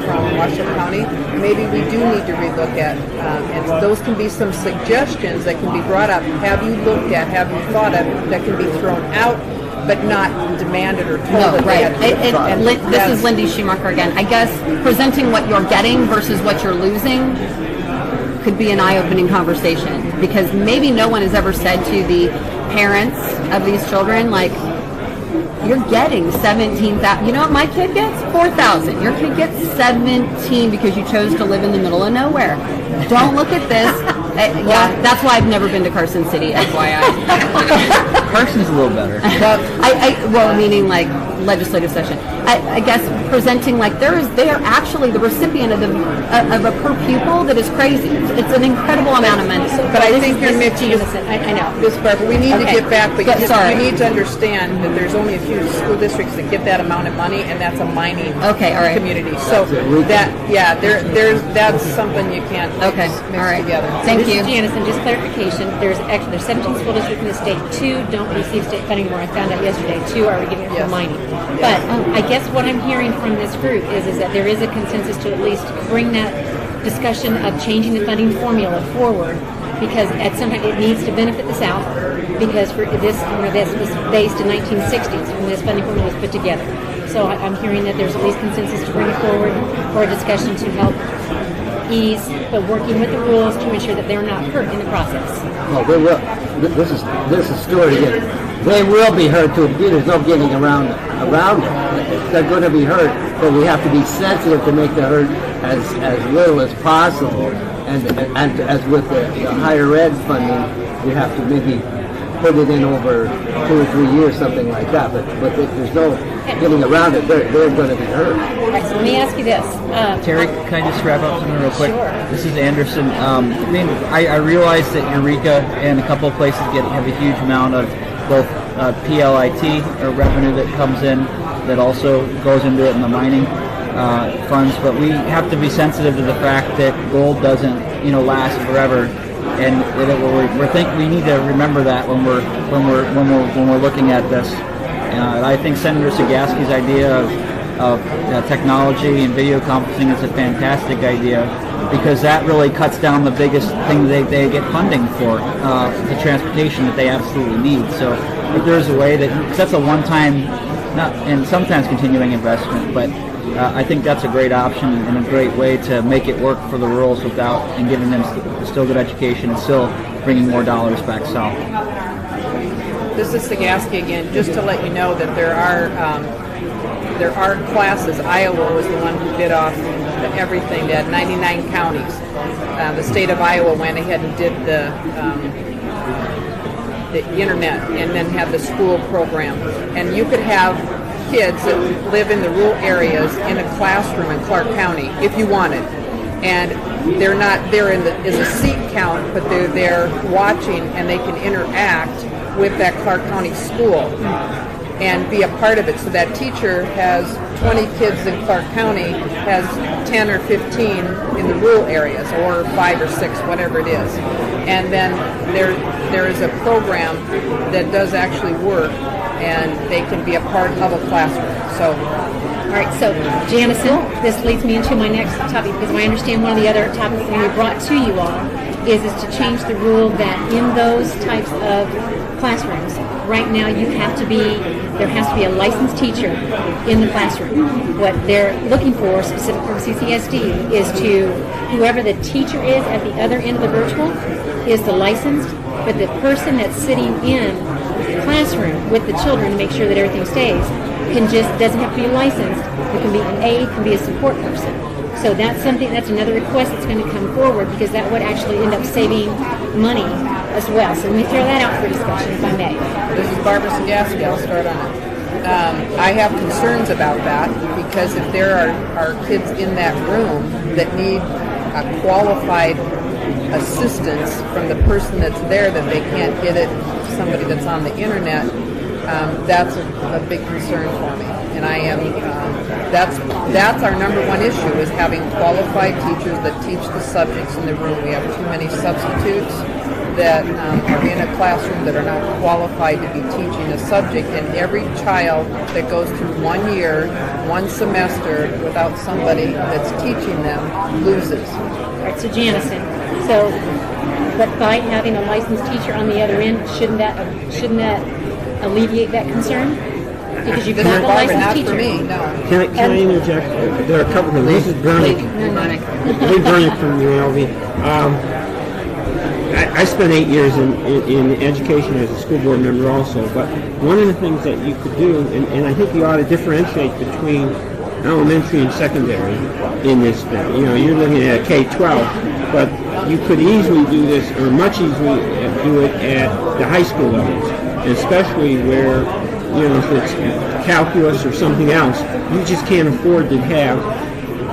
from Washoe County, maybe we do need to relook at, and those can be some suggestions that can be brought up. Have you looked at, have you thought of, that can be thrown out, but not demanded or told. No, that right. they have to This is Lindy Schumacher again. I guess presenting what you're getting versus what you're losing could be an eye-opening conversation, because maybe no one has ever said to the parents of these children, like, you're getting 17,000. You know what my kid gets? 4,000. Your kid gets 17 because you chose to live in the middle of nowhere. Don't look at this. Yeah, that's why I've never been to Carson City, FYI. Carson's a little better. Well, meaning like legislative session. I guess presenting like they are actually the recipient of a per pupil that is crazy. It's an incredible amount of money. But I think you're mixing. I know. This part, but we need to get back. But sorry. you need to understand that there's only a few school districts that get that amount of money, and that's a mining community. So that's something you can't mix together. Thank you. Janison, just clarification, there's 17 school districts in the state, 2 don't receive state funding anymore. I found out yesterday, 2 are giving it for mining. But I guess what I'm hearing from this group is that there is a consensus to at least bring that discussion of changing the funding formula forward, because at some point it needs to benefit the South, because for this was based in 1960s when this funding formula was put together. So I'm hearing that there's at least consensus to bring it forward for a discussion to help ease, but working with the rules to ensure that they're not hurt in the process. Well, they will. This is Stuart again. They will be hurt too. There's no getting around it. They're going to be hurt, but we have to be sensitive to make the hurt as little as possible. And as with the higher ed funding, we have to maybe put it in over 2 or 3 years, something like that. But there's no getting around it. They're going to be hurt. All right, so let me ask you this. Terry, can I just wrap up something real quick? Sure. This is Anderson. I realize that Eureka and a couple of places have a huge amount of both PLIT or revenue that comes in that also goes into it in the mining funds, but we have to be sensitive to the fact that gold doesn't last forever, and we need to remember that when we're looking at this. I think Senator Sagaski's idea of technology and video conferencing is a fantastic idea, because that really cuts down the biggest thing they get funding for, the transportation that they absolutely need. So if there's a way that, 'cause that's a one-time, and sometimes continuing investment, but I think that's a great option and a great way to make it work for the rurals and giving them still good education and still bringing more dollars back south. This is Sagaski again. Just to let you know that there are classes. Iowa was the one who did off everything. They had 99 counties. The state of Iowa went ahead and did the internet and then had the school program. And you could have kids that live in the rural areas in a classroom in Clark County if you wanted. And they're not there as a seat count, but they're there watching and they can interact with that Clark County school and be a part of it. So that teacher has 20 kids in Clark County, has 10 or 15 in the rural areas, or 5 or 6, whatever it is. And then there is a program that does actually work, and they can be a part of a classroom. So, all right, so Janison, this leads me into my next topic, because I understand one of the other topics that we brought to you all is to change the rule that in those types of classrooms, right now there has to be a licensed teacher in the classroom. What they're looking for, specific for CCSD, is whoever the teacher is at the other end of the virtual is the licensed, but the person that's sitting in the classroom with the children to make sure that everything stays doesn't have to be licensed. It can be an aide, can be a support person. So that's another request that's going to come forward, because that would actually end up saving money as well. So let me throw that out for discussion, if I may. This is Barbara Sagaski. I'll start on it. I have concerns about that, because if there are kids in that room that need a qualified assistance from the person that's there, that they can't get it to somebody that's on the internet, that's a big concern for me. And I am, that's our number one issue, is having qualified teachers that teach the subjects in the room. We have too many substitutes that are in a classroom that are not qualified to be teaching a subject, and every child that goes through 1 year, 1 semester without somebody that's teaching them loses. All right, so Janison, but by having a licensed teacher on the other end, shouldn't that alleviate that concern? Because you've got a licensed teacher. Not for me, no. Can I interject? There are a couple of things. This is Bernie. Lee Bernie from UNLV. I spent 8 years in education as a school board member also, but one of the things that you could do, and I think you ought to differentiate between elementary and secondary in this thing. You know, you're looking at K-12, but you could easily do this, or much easily do it at the high school levels, especially where, you know, if it's calculus or something else, you just can't afford to have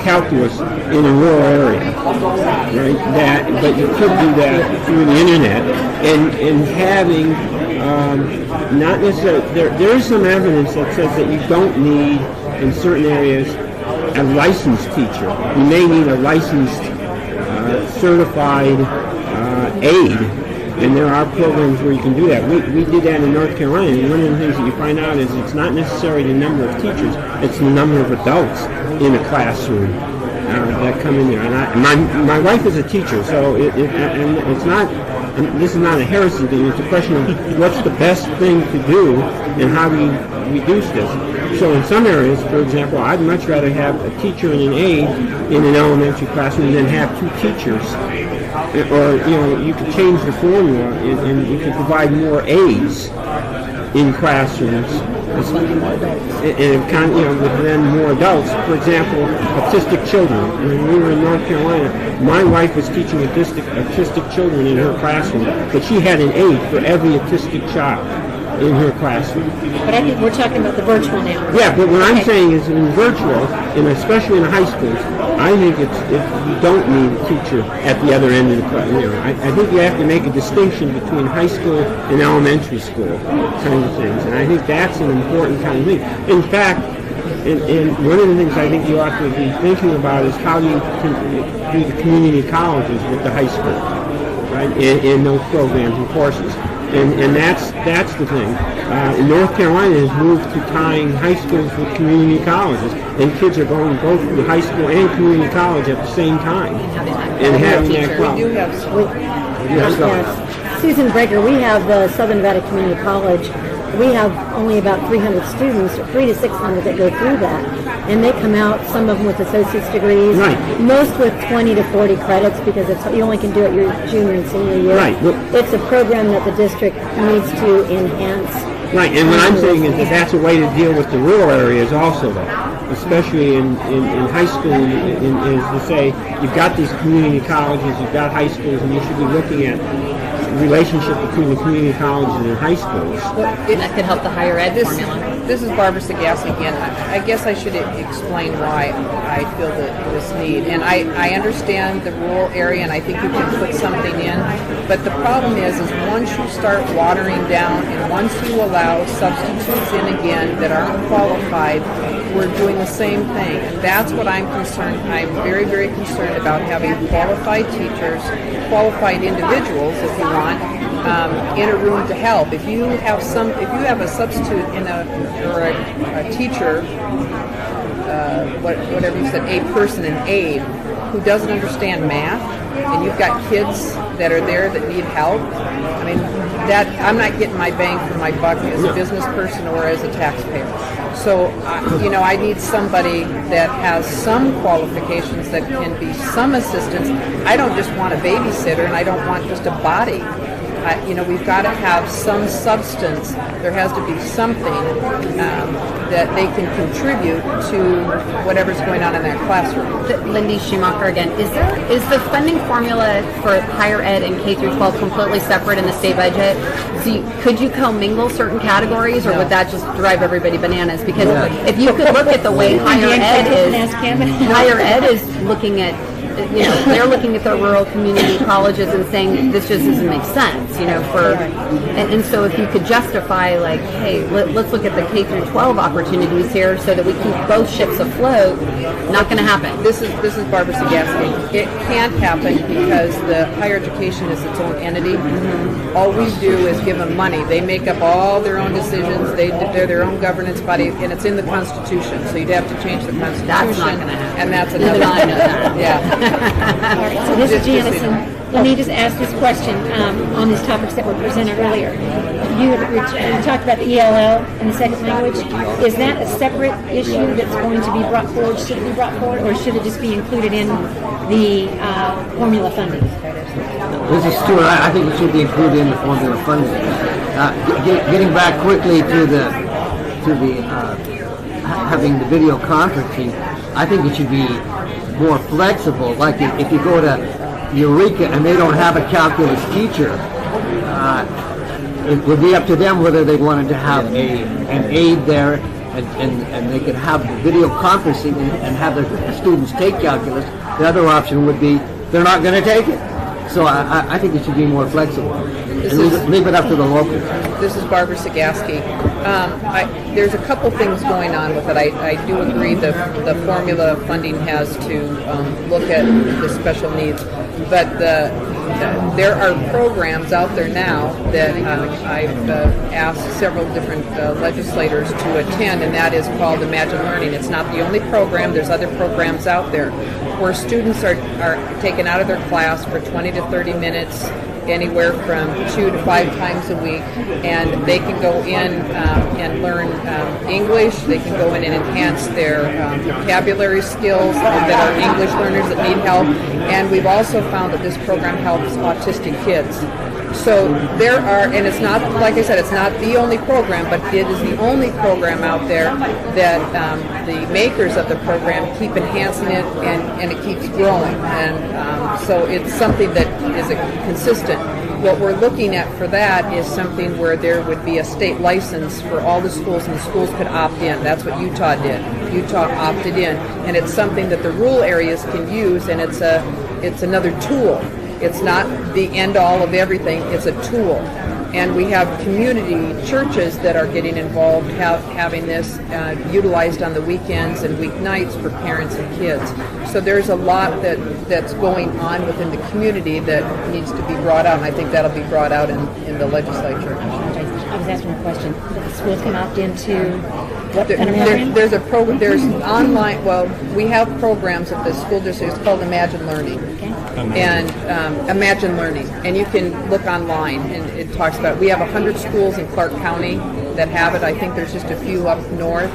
calculus in a rural area, right? But you could do that through the internet, and having not necessarily there is some evidence that says that you don't need in certain areas a licensed teacher. You may need a licensed certified aide, and there are programs where you can do that. We did that in North Carolina, and one of the things that you find out is it's not necessarily the number of teachers, it's the number of adults in a classroom that come in there. And my wife is a teacher, so it's not, this is not a heresy thing, it's a question of what's the best thing to do and how do you reduce this. So in some areas, for example, I'd much rather have a teacher and an aide in an elementary classroom than have 2 teachers. Or, you know, you could change the formula and you could provide more aides in classrooms, and kind of, you know, with then more adults. For example, autistic children. When we were in North Carolina, my wife was teaching autistic children in her classroom, but she had an aide for every autistic child in her classroom. But I think we're talking about the virtual now. Yeah, but what I'm saying is in virtual, and especially in high schools, I think if you don't need a teacher at the other end of the class. You know, I think you have to make a distinction between high school and elementary school kinds of things, and I think that's an important kind of thing. In fact, and one of the things I think you ought to be thinking about is how you can do the community colleges with the high school, right, in those programs and courses. And that's the thing. North Carolina has moved to tying high schools with community colleges, and kids are going to go through high school and community college at the same time. And having that We do have some. Susan Breaker, we have the Southern Nevada Community College. We have only about 300 students, or 300 to 600 that go through that. and they come out, some of them with associate's degrees, Right. most with 20 to 40 credits because you only can do it your junior and senior year. Right. Well, it's a program that the district needs to enhance. Right, and what I'm saying is that that's a way to deal with the rural areas also, though, especially in high school, is to say, you've got these community colleges, you've got high schools, and you should be looking at the relationship between the community colleges and high schools. And that could help the higher ed formula. This is Barbara Sagasti again. I guess I should explain why I feel this need. And I understand the rural area, and I think you can put something in. But the problem is once you start watering down, and once you allow substitutes in again that aren't qualified, we're doing the same thing. And that's what I'm concerned. I'm very, very concerned about having qualified teachers, qualified individuals, if you want, in a room to help. If you have a substitute or a teacher, whatever you said, a person, an aide, who doesn't understand math, and you've got kids that are there that need help, I mean, that I'm not getting my bang for my buck as a business person or as a taxpayer. So, I need somebody that has some qualifications that can be some assistance. I don't just want a babysitter, and I don't want just a body. We've got to have some substance. There has to be something that they can contribute to whatever's going on in that classroom. Lindy Schumacher again. Is the funding formula for higher ed and K through 12 completely separate in the state budget? Could you commingle certain categories, or would that just drive everybody bananas? Because if you could look at the way higher ed is looking at, they're looking at their rural community colleges and saying this just doesn't make sense, and so if you could justify, like, hey, let's look at the K through 12 opportunities here so that we keep both ships afloat, not going to happen. This is Barbara Sagasti. It can't happen because the higher education is its own entity. All we do is give them money. They make up all their own decisions. They're their own governance body, and it's in the Constitution. So you'd have to change the Constitution. That's not going to happen. And that's another. Even I know that. Yeah. All right, so this is Janice, and let me just ask this question on these topics that were presented earlier. You talked about the ELL and the second language. Is that a separate issue that's going to be brought forward, should it be brought forward, or should it just be included in the formula funding? This is Stuart. I think it should be included in the formula funding. Getting back quickly to the having the video conferencing, I think it should be more flexible. Like if you go to Eureka and they don't have a calculus teacher, it would be up to them whether they wanted to have an aide there, and they could have video conferencing and have the students take calculus. The other option would be they're not going to take it. So I think it should be more flexible. Leave it up to the locals. This is Barbara Sagasti. There's a couple things going on with it. I do agree the formula funding has to look at the special needs, but there are programs out there now that I've asked several different legislators to attend, and that is called Imagine Learning. It's not the only program. There's other programs out there where students are taken out of their class for 20 to 30 minutes, anywhere from 2 to 5 times a week, and they can go in and learn English. They can go in and enhance their vocabulary skills that are English learners that need help. And we've also found that this program helps autistic kids. So there are, and it's not, like I said, it's not the only program, but it is the only program out there that the makers of the program keep enhancing it, and it keeps growing. And so it's something that is consistent. What we're looking at for that is something where there would be a state license for all the schools, and the schools could opt in. That's what Utah did. Utah opted in, and it's something that the rural areas can use, and it's another tool. It's not the end-all of everything. It's a tool. And we have community churches that are getting involved, having this utilized on the weekends and weeknights for parents and kids. So there's a lot that's going on within the community that needs to be brought out, and I think that'll be brought out in the legislature. I was asking a question. The schools can opt into what kind of program? There's online, well, we have programs at the school district. It's called Imagine Learning. Okay. And Imagine Learning, and you can look online, and it talks about, we have 100 schools in Clark County that have it. I think there's just a few up north,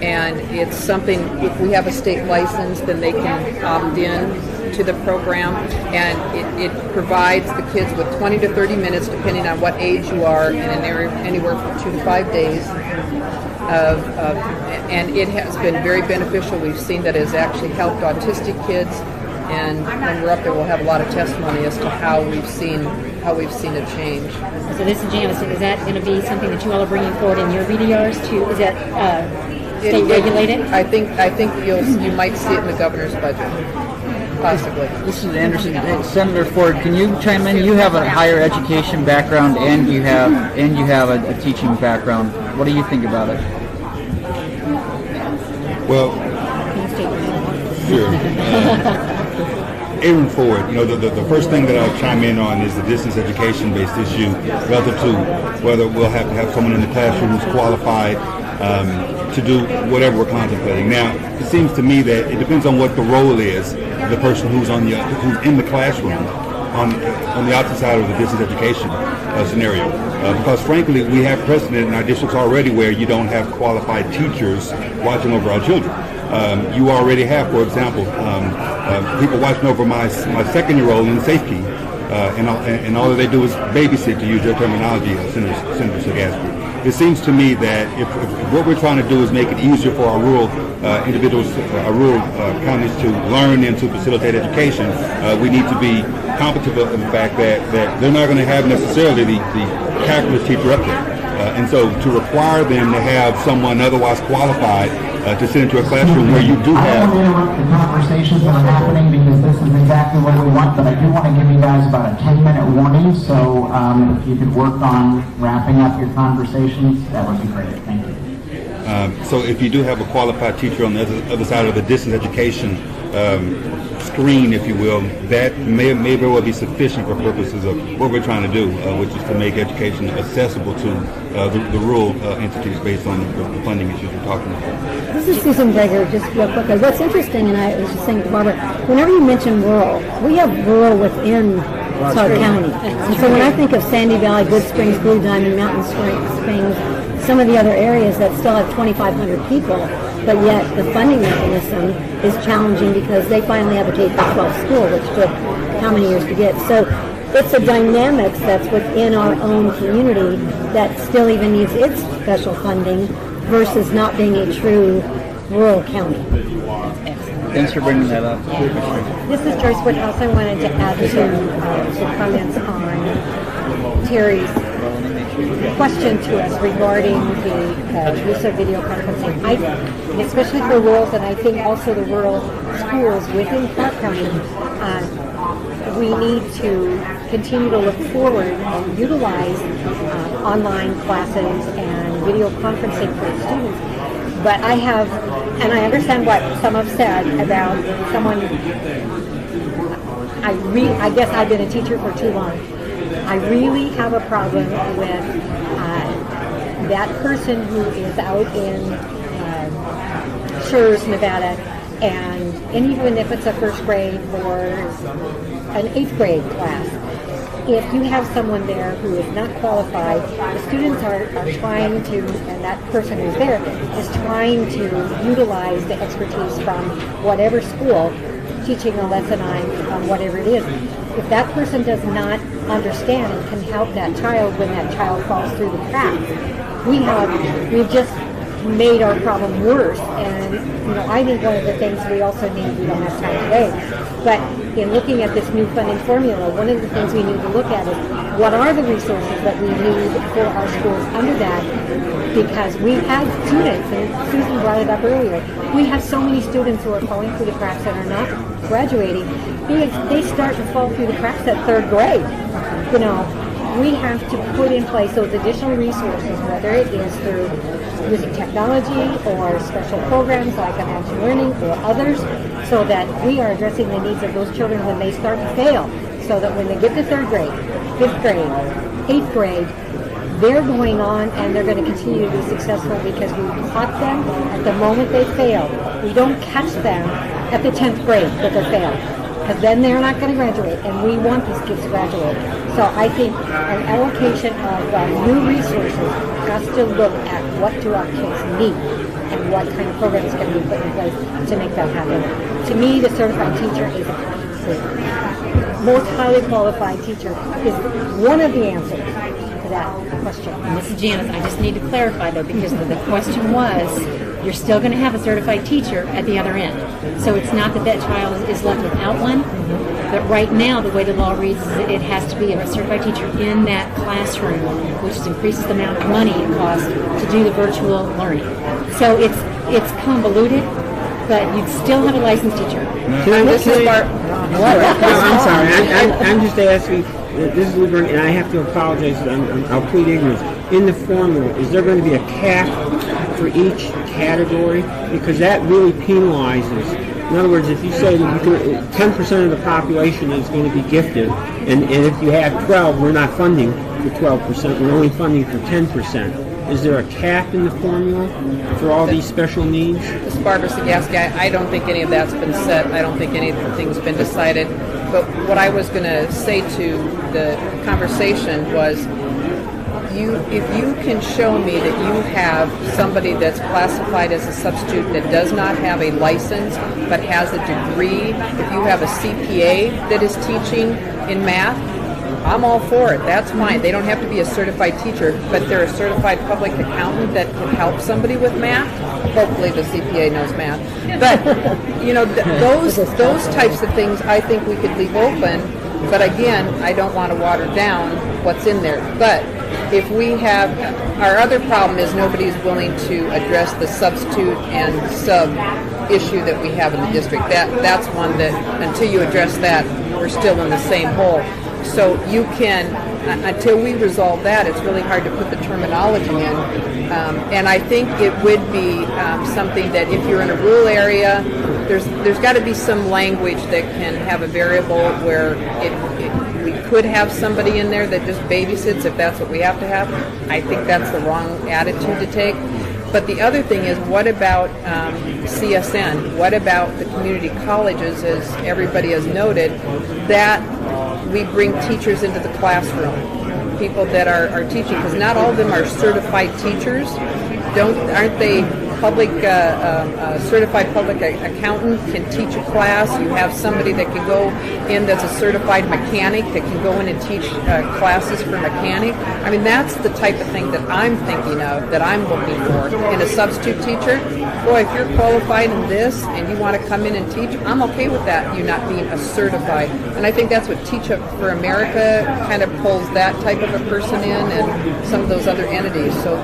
And it's something, if we have a state license, then they can opt in to the program, and it provides the kids with 20 to 30 minutes, depending on what age you are, in an area anywhere from 2 to 5 days. And it has been very beneficial. We've seen that it has actually helped autistic kids, and when we're up there, we'll have a lot of testimony as to how we've seen a change. So this is Janice. Is that going to be something that you all are bringing forward in your VDRs too? Is that state regulated? I think you might see it in the governor's budget, possibly. This is Anderson. Senator Ford, can you chime in? You have a higher education background, and you have a teaching background. What do you think about it? Well, sure. Aaron Ford, the first thing that I'll chime in on is the distance education-based issue relative to whether we'll have to have someone in the classroom who's qualified to do whatever we're contemplating. Now, it seems to me that it depends on what the role is of the person who's in the classroom on the opposite side of the distance education scenario. Because frankly, we have precedent in our districts already where you don't have qualified teachers watching over our children. You already have, for example, people watching over my second-year-old in safety, and all that they do is babysit, to use your terminology, Senator Sagaski. It seems to me that if what we're trying to do is make it easier for our rural individuals, our rural counties to learn and to facilitate education, we need to be competent in the fact that they're not going to have necessarily the calculus teacher up there. And so to require them to have someone otherwise qualified to sit into a classroom where you do have... I don't interrupt the conversations that are happening because this is exactly what we want, but I do want to give you guys about a 10-minute warning, so if you could work on wrapping up your conversations, that would be great. Thank you. So if you do have a qualified teacher on the other side of the distance education screen, if you will, that may very well be sufficient for purposes of what we're trying to do, which is to make education accessible to the rural entities based on the funding issues we're talking about. This is Susan Greger, just real quickly. What's interesting, and I was just saying to Barbara, whenever you mention rural, we have rural within Sauk County. And so when I think of Sandy Valley, Good Springs, Blue Diamond, Mountain Springs, some of the other areas that still have 2,500 people, but yet the funding mechanism is challenging because they finally have a K-12 school, which took how many years to get. So it's a dynamics that's within our own community that still even needs its special funding versus not being a true rural county. Thanks for bringing that up. This is Joyce Woodhouse. I wanted to add to some comments on Terry's question to us regarding the use of video conferencing. And especially for rural, and I think also the rural schools within Clark County, we need to continue to look forward and utilize online classes and video conferencing for the students. But I have, and I understand what some have said about someone, I guess I've been a teacher for too long. I really have a problem with that person who is out in Schurz, Nevada, and even if it's a first grade or an 8th grade class, if you have someone there who is not qualified, the students are trying to, and that person who's there is trying to utilize the expertise from whatever school, teaching a lesson on whatever it is. If that person does not understand and can help that child when that child falls through the cracks, we've just made our problem worse. And I think one of the things we also need, we don't have time today, but in looking at this new funding formula, one of the things we need to look at is what are the resources that we need for our schools under that, because we have students, and Susan brought it up earlier, we have so many students who are falling through the cracks and are not graduating. They start to fall through the cracks at 3rd grade. We have to put in place those additional resources, whether it is through using technology or special programs like Imagine Learning or others, so that we are addressing the needs of those children when they start to fail, so that when they get to 3rd grade, 5th grade, 8th grade, they're going on and they're going to continue to be successful because we caught them at the moment they fail. We don't catch them at the 10th grade that they fail, because then they're not going to graduate, and we want these kids to graduate. So I think an allocation of new resources has to look at what do our kids need. and what kind of program is going to be put in place to make that happen. To me, the certified teacher is the most highly qualified teacher is one of the answers to that question. Mrs. Janice, I just need to clarify though, because the question was, you're still going to have a certified teacher at the other end. So it's not that that child is left without one, but right now the way the law reads is that it has to be a certified teacher in that classroom, which increases the amount of money it costs to do the virtual learning. So it's convoluted, but you'd still have a licensed teacher. I'm sorry. I'm just asking. This is Lieber, and I have to apologize. I'll plead ignorance. In the formula, is there going to be a cap for each category? Because that really penalizes. In other words, if you say that 10% of the population is going to be gifted, and if you have 12, we're not funding for 12%. We're only funding for 10%. Is there a cap in the formula for all these special needs? This is Barbara Sagaski. I don't think any of that's been set. I don't think any of the things have been decided. But what I was going to say to the conversation was, if you can show me that you have somebody that's classified as a substitute that does not have a license but has a degree, if you have a CPA that is teaching in math, I'm all for it. That's fine. They don't have to be a certified teacher, but they're a certified public accountant that can help somebody with math. Hopefully the CPA knows math. But, those types of things I think we could leave open. But again, I don't want to water down what's in there. But if we have, our other problem is nobody's willing to address the substitute and sub issue that we have in the district. That's one that, until you address that, we're still in the same hole. So you can, until we resolve that, it's really hard to put the terminology in. And I think it would be something that if you're in a rural area, there's got to be some language that can have a variable where we could have somebody in there that just babysits if that's what we have to have. I think that's the wrong attitude to take. But the other thing is, what about CSN? What about the community colleges, as everybody has noted, that we bring teachers into the classroom, people that are teaching, because not all of them are certified teachers. Aren't they certified public accountant can teach a class? You have somebody that can go in that's a certified mechanic that can go in and teach classes for mechanic. I mean, that's the type of thing that I'm thinking of, that I'm looking for in a substitute teacher. Boy, if you're qualified in this and you want to come in and teach, I'm okay with that, you not being a certified. And I think that's what Teach Up for America kind of pulls that type of a person in, and some of those other entities. So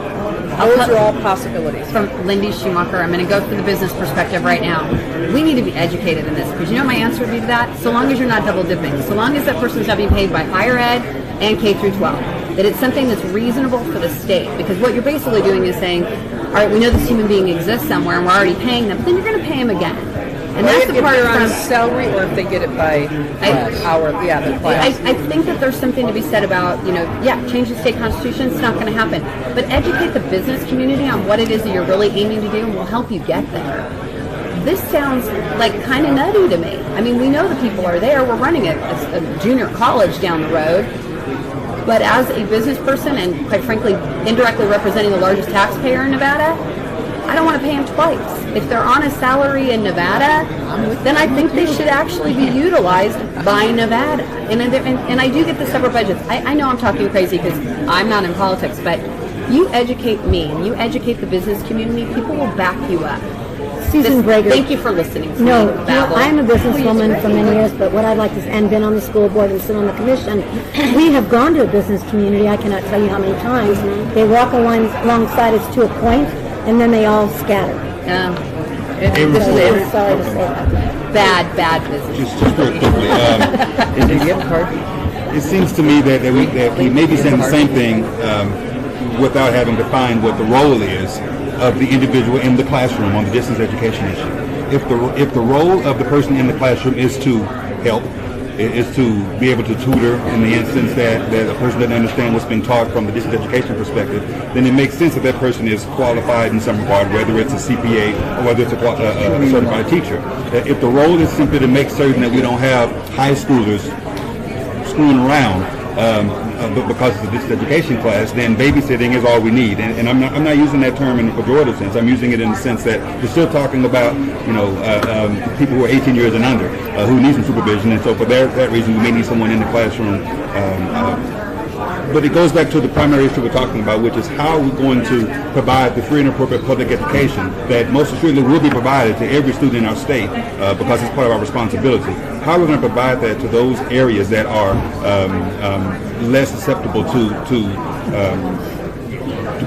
those are all possibilities. From Lindy Schumacher, I'm going to go from the business perspective right now. We need to be educated in this, because you know my answer would be to that? So long as you're not double dipping, so long as that person's not being paid by higher ed and K through 12, that it's something that's reasonable for the state. Because what you're basically doing is saying, all right, we know this human being exists somewhere and we're already paying them, but then you're going to pay them again. And that's the part if they're on from salary, or if they get it by hour, the class. I think that there's something to be said about, change the state constitution, it's not going to happen. But educate the business community on what it is that you're really aiming to do, and we'll help you get there. This sounds like kind of nutty to me. I mean, we know the people are there. We're running a junior college down the road. But as a business person, and quite frankly, indirectly representing the largest taxpayer in Nevada, I don't want to pay them twice. If they're on a salary in Nevada, then I think they should actually be utilized by Nevada. And I do get the separate budgets. I know I'm talking crazy because I'm not in politics, but you educate me and you educate the business community, people will back you up. Susan Brager. Thank you for listening to me. I'm a businesswoman for many years, but what I'd like to, and been on the school board and sit on the commission, we have gone to a business community, I cannot tell you how many times. They walk alongside us to a point, and then they all scatter. I'm sorry to say that. Bad business. Just real quickly. Did you have a card? It seems to me that we may be saying the same thing without having defined what the role is of the individual in the classroom on the distance education issue. If the role of the person in the classroom is to help, is to be able to tutor in the instance that a person doesn't understand what's being taught from the distance education perspective, then it makes sense that person is qualified in some regard, whether it's a CPA or whether it's a certified teacher. If the role is simply to make certain that we don't have high schoolers screwing around, but because it's a distance education class, then babysitting is all we need. And I'm not using that term in a pejorative sense. I'm using it in the sense that we're still talking about, people who are 18 years and under who need some supervision. And so for that reason, we may need someone in the classroom. But it goes back to the primary issue we're talking about, which is how we're going to provide the free and appropriate public education that most assuredly will be provided to every student in our state because it's part of our responsibility. How are we going to provide that to those areas that are less susceptible to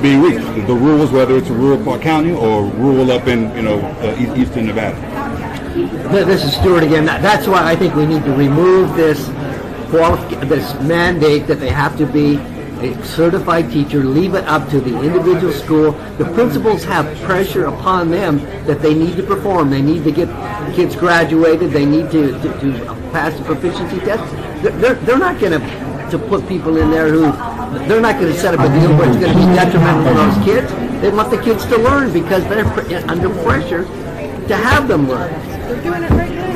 being reached? The rules, whether it's a rural Clark County or rural up in eastern Nevada. This is Stuart again. That's why I think we need to remove this mandate that they have to be a certified teacher, leave it up to the individual school. The principals have pressure upon them that they need to perform. They need to get kids graduated. They need to pass the proficiency test. They're not going to put people in there they're not going to set up a deal where it's going to be detrimental to those kids. They want the kids to learn because they're under pressure to have them learn. We're doing it right now.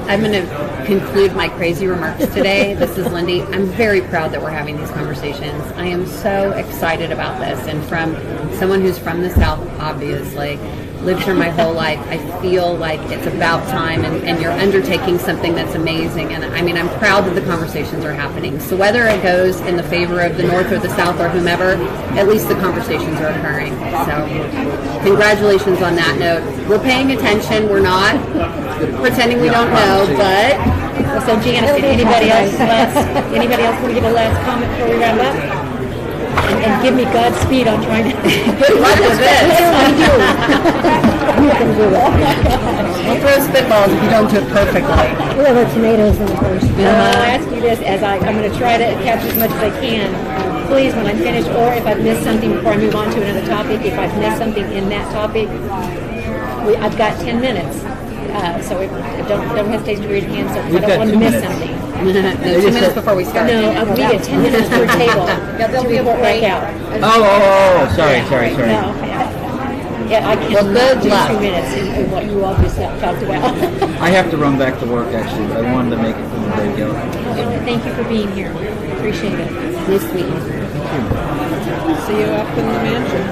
I'm going to conclude my crazy remarks today. This is Lindy. I'm very proud that we're having these conversations. I am so excited about this. And from someone who's from the South, obviously, lived here my whole life, I feel like it's about time, and you're undertaking something that's amazing. And I mean, I'm proud that the conversations are happening. So whether it goes in the favor of the North or the South or whomever, at least the conversations are occurring. So congratulations on that note. We're paying attention. We're not pretending we don't know, but... So Janice, anybody else want to give a last comment before we wrap up? And give me Godspeed on trying to... What is this? You can do it. We'll throw spitballs if you don't do it perfectly. We'll have our tomatoes in the first. I'll ask you this, as I'm going to try to capture as much as I can. Please, when I'm finished, or if I've missed something before I move on to another topic, if I've missed something in that topic, I've got 10 minutes. So don't hesitate to raise your hand, so I don't want to miss something. No, 2 minutes before we start. No, we get 10 minutes per table to report back out. Oh, sorry. No. Yeah, I can't do 2 minutes in what you all just talked about. I have to run back to work, actually. I wanted to make it from the breakout. Thank you for being here. Appreciate it. Nice to meet you. See you up in the mansion.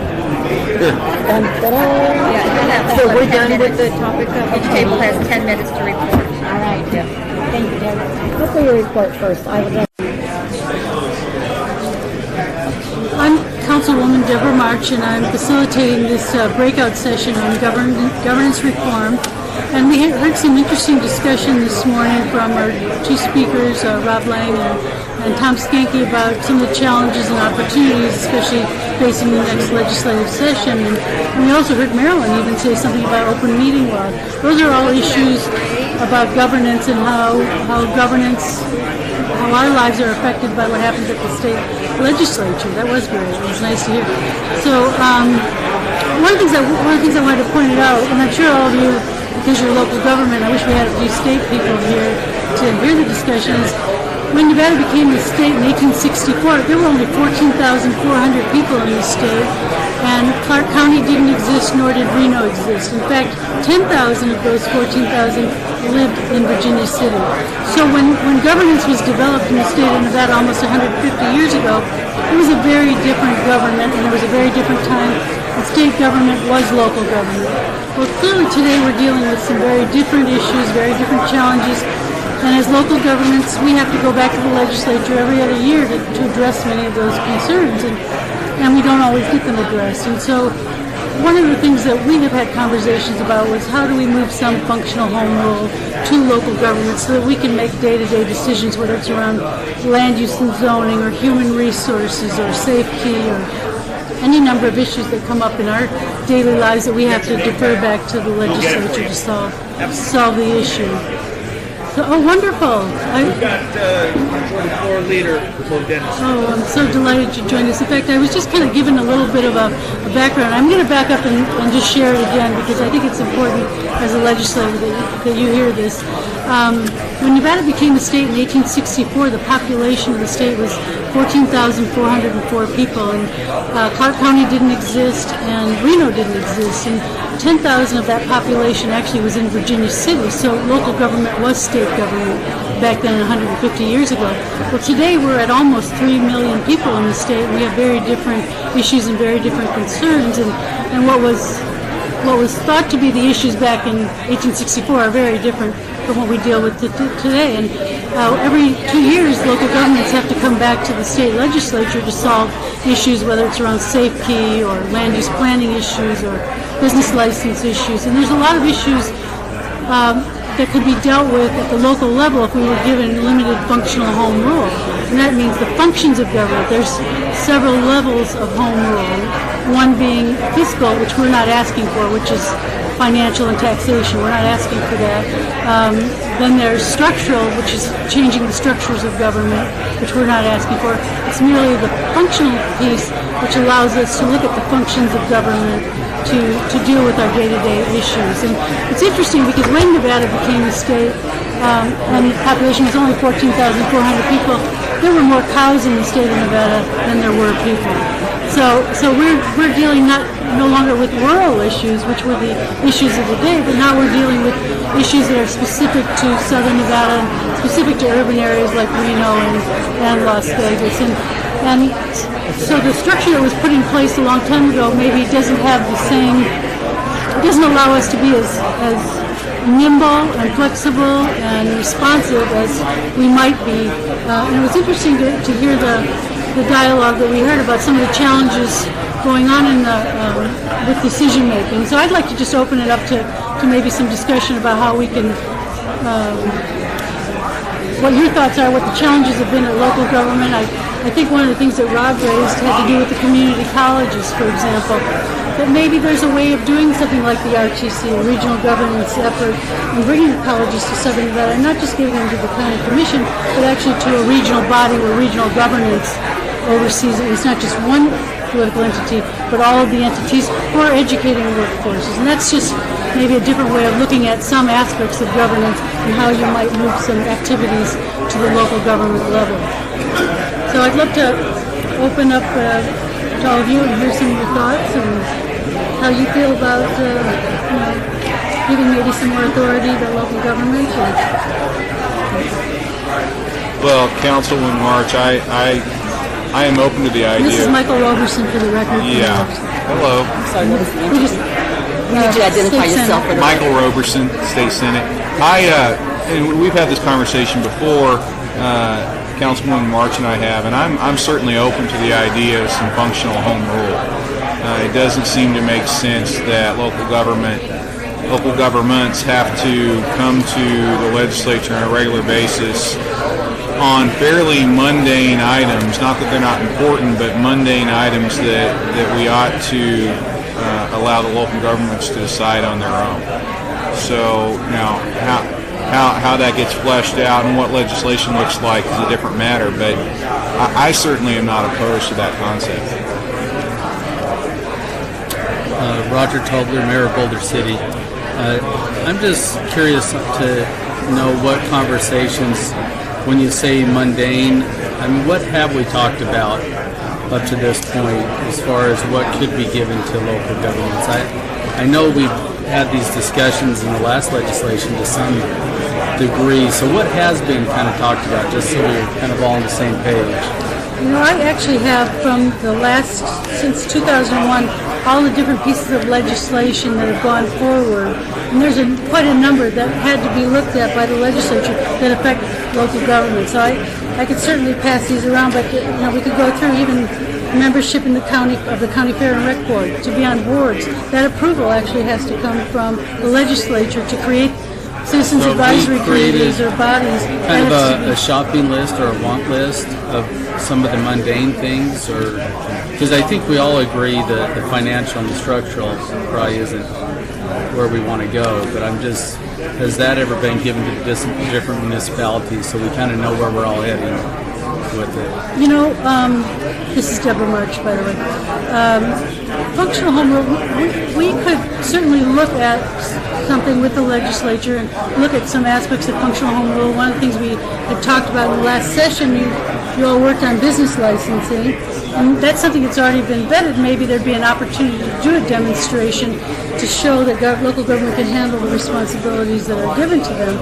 So we're done with the topic of... Each table has 10 minutes to report. All right. Yeah. Thank you, Deborah. Let's do your report first. I'm Councilwoman Deborah March, and I'm facilitating this breakout session on governance reform. And we heard some interesting discussion this morning from our two speakers, Rob Lang and Tom Skanke, about some of the challenges and opportunities, especially facing the next legislative session. And we also heard Marilyn even say something about open meeting law. Those are all issues about governance and how our lives are affected by what happens at the state legislature. That was great. It was nice to hear. So one of the things I wanted to point out, and I'm sure all of you, because you're local government, I wish we had a few state people here to hear the discussions. When Nevada became a state in 1864, there were only 14,400 people in the state, and Clark County didn't exist, nor did Reno exist. In fact, 10,000 of those 14,000 lived in Virginia City. So when governance was developed in the state of Nevada almost 150 years ago, it was a very different government, and it was a very different time. And state government was local government. Well, clearly today we're dealing with some very different issues, very different challenges. And as local governments, we have to go back to the legislature every other year to address many of those concerns, and we don't always get them addressed. And so one of the things that we have had conversations about was how do we move some functional home rule to local government so that we can make day-to-day decisions, whether it's around land use and zoning or human resources or safety or any number of issues that come up in our daily lives that we have to defer back to the legislature to solve the issue. So, wonderful. We've got floor leader, Dennis. Oh, I'm so delighted you joined us. In fact, I was just kind of given a little bit of a background. I'm going to back up and just share it again because I think it's important as a legislator that you hear this. When Nevada became a state in 1864, the population of the state was 14,404 people, and Clark County didn't exist, and Reno didn't exist, and 10,000 of that population actually was in Virginia City, so local government was state government back then 150 years ago. Well, today we're at almost 3 million people in the state, and we have very different issues and very different concerns, and what was thought to be the issues back in 1864 are very different from what we deal with today. And every 2 years, local governments have to come back to the state legislature to solve issues, whether it's around safety or land use planning issues or business license issues. And there's a lot of issues that could be dealt with at the local level if we were given limited functional home rule. And that means the functions of government. There's several levels of home rule. One being fiscal, which we're not asking for, which is financial and taxation. We're not asking for that. Then there's structural, which is changing the structures of government, which we're not asking for. It's merely the functional piece, which allows us to look at the functions of government to deal with our day-to-day issues. And it's interesting because when Nevada became a state, and the population was only 14,400 people, there were more cows in the state of Nevada than there were people. So we're dealing no longer with rural issues, which were the issues of the day, but now we're dealing with issues that are specific to southern Nevada and specific to urban areas like Reno and Las Vegas. And so the structure that was put in place a long time ago maybe doesn't allow us to be as nimble and flexible and responsive as we might be. And it was interesting to hear the dialogue that we heard about some of the challenges going on with decision making. So I'd like to just open it up to maybe some discussion about how we can, what your thoughts are, what the challenges have been at local government. I think one of the things that Rob raised had to do with the community colleges, for example, that maybe there's a way of doing something like the RTC, a regional governance effort, and bringing the colleges to Southern Nevada, and not just giving them to the county commission, but actually to a regional body where regional governance oversees it. It's not just one political entity, but all of the entities who are educating workforces. And that's just maybe a different way of looking at some aspects of governance and how you might move some activities to the local government level. So I'd love to open up to all of you and hear some of your thoughts and how you feel about giving maybe some more authority to local government. Well, Councilwoman March, I am open to the idea. This is Michael Roberson for the record. Yeah. Hello. We need to identify yourself. Michael Roberson, State Senate. And we've had this conversation before, Councilwoman March and I have, and I'm certainly open to the idea of some functional home rule. It doesn't seem to make sense that local governments have to come to the legislature on a regular basis on fairly mundane items, not that they're not important, but mundane items that we ought to allow the local governments to decide on their own. So now, how that gets fleshed out and what legislation looks like is a different matter, but I certainly am not opposed to that concept. Roger Tobler, Mayor of Boulder City. I'm just curious to know what conversations, when you say mundane, I mean, what have we talked about up to this point as far as what could be given to local governments? I know we've had these discussions in the last legislation to some degree, so what has been kind of talked about, just so we're kind of all on the same page? You know, I actually have since 2001, all the different pieces of legislation that have gone forward, and there's quite a number that had to be looked at by the legislature that affect local government. So I could certainly pass these around, but we could go through even membership in the county fair and rec board, to be on boards. That approval actually has to come from the legislature to create citizens advisory committees or bodies. Kind of a shopping list or a want list of some of the mundane things, or because I think we all agree that the financial and the structural probably isn't where we want to go, but has that ever been given to different municipalities so we kind of know where we're all heading? with it? You know, this is Deborah March, by the way. Functional home rule, we could certainly look at something with the legislature and look at some aspects of functional home rule. One of the things we had talked about in the last session, you all worked on business licensing, and that's something that's already been vetted. Maybe there'd be an opportunity to do a demonstration to show that local government can handle the responsibilities that are given to them.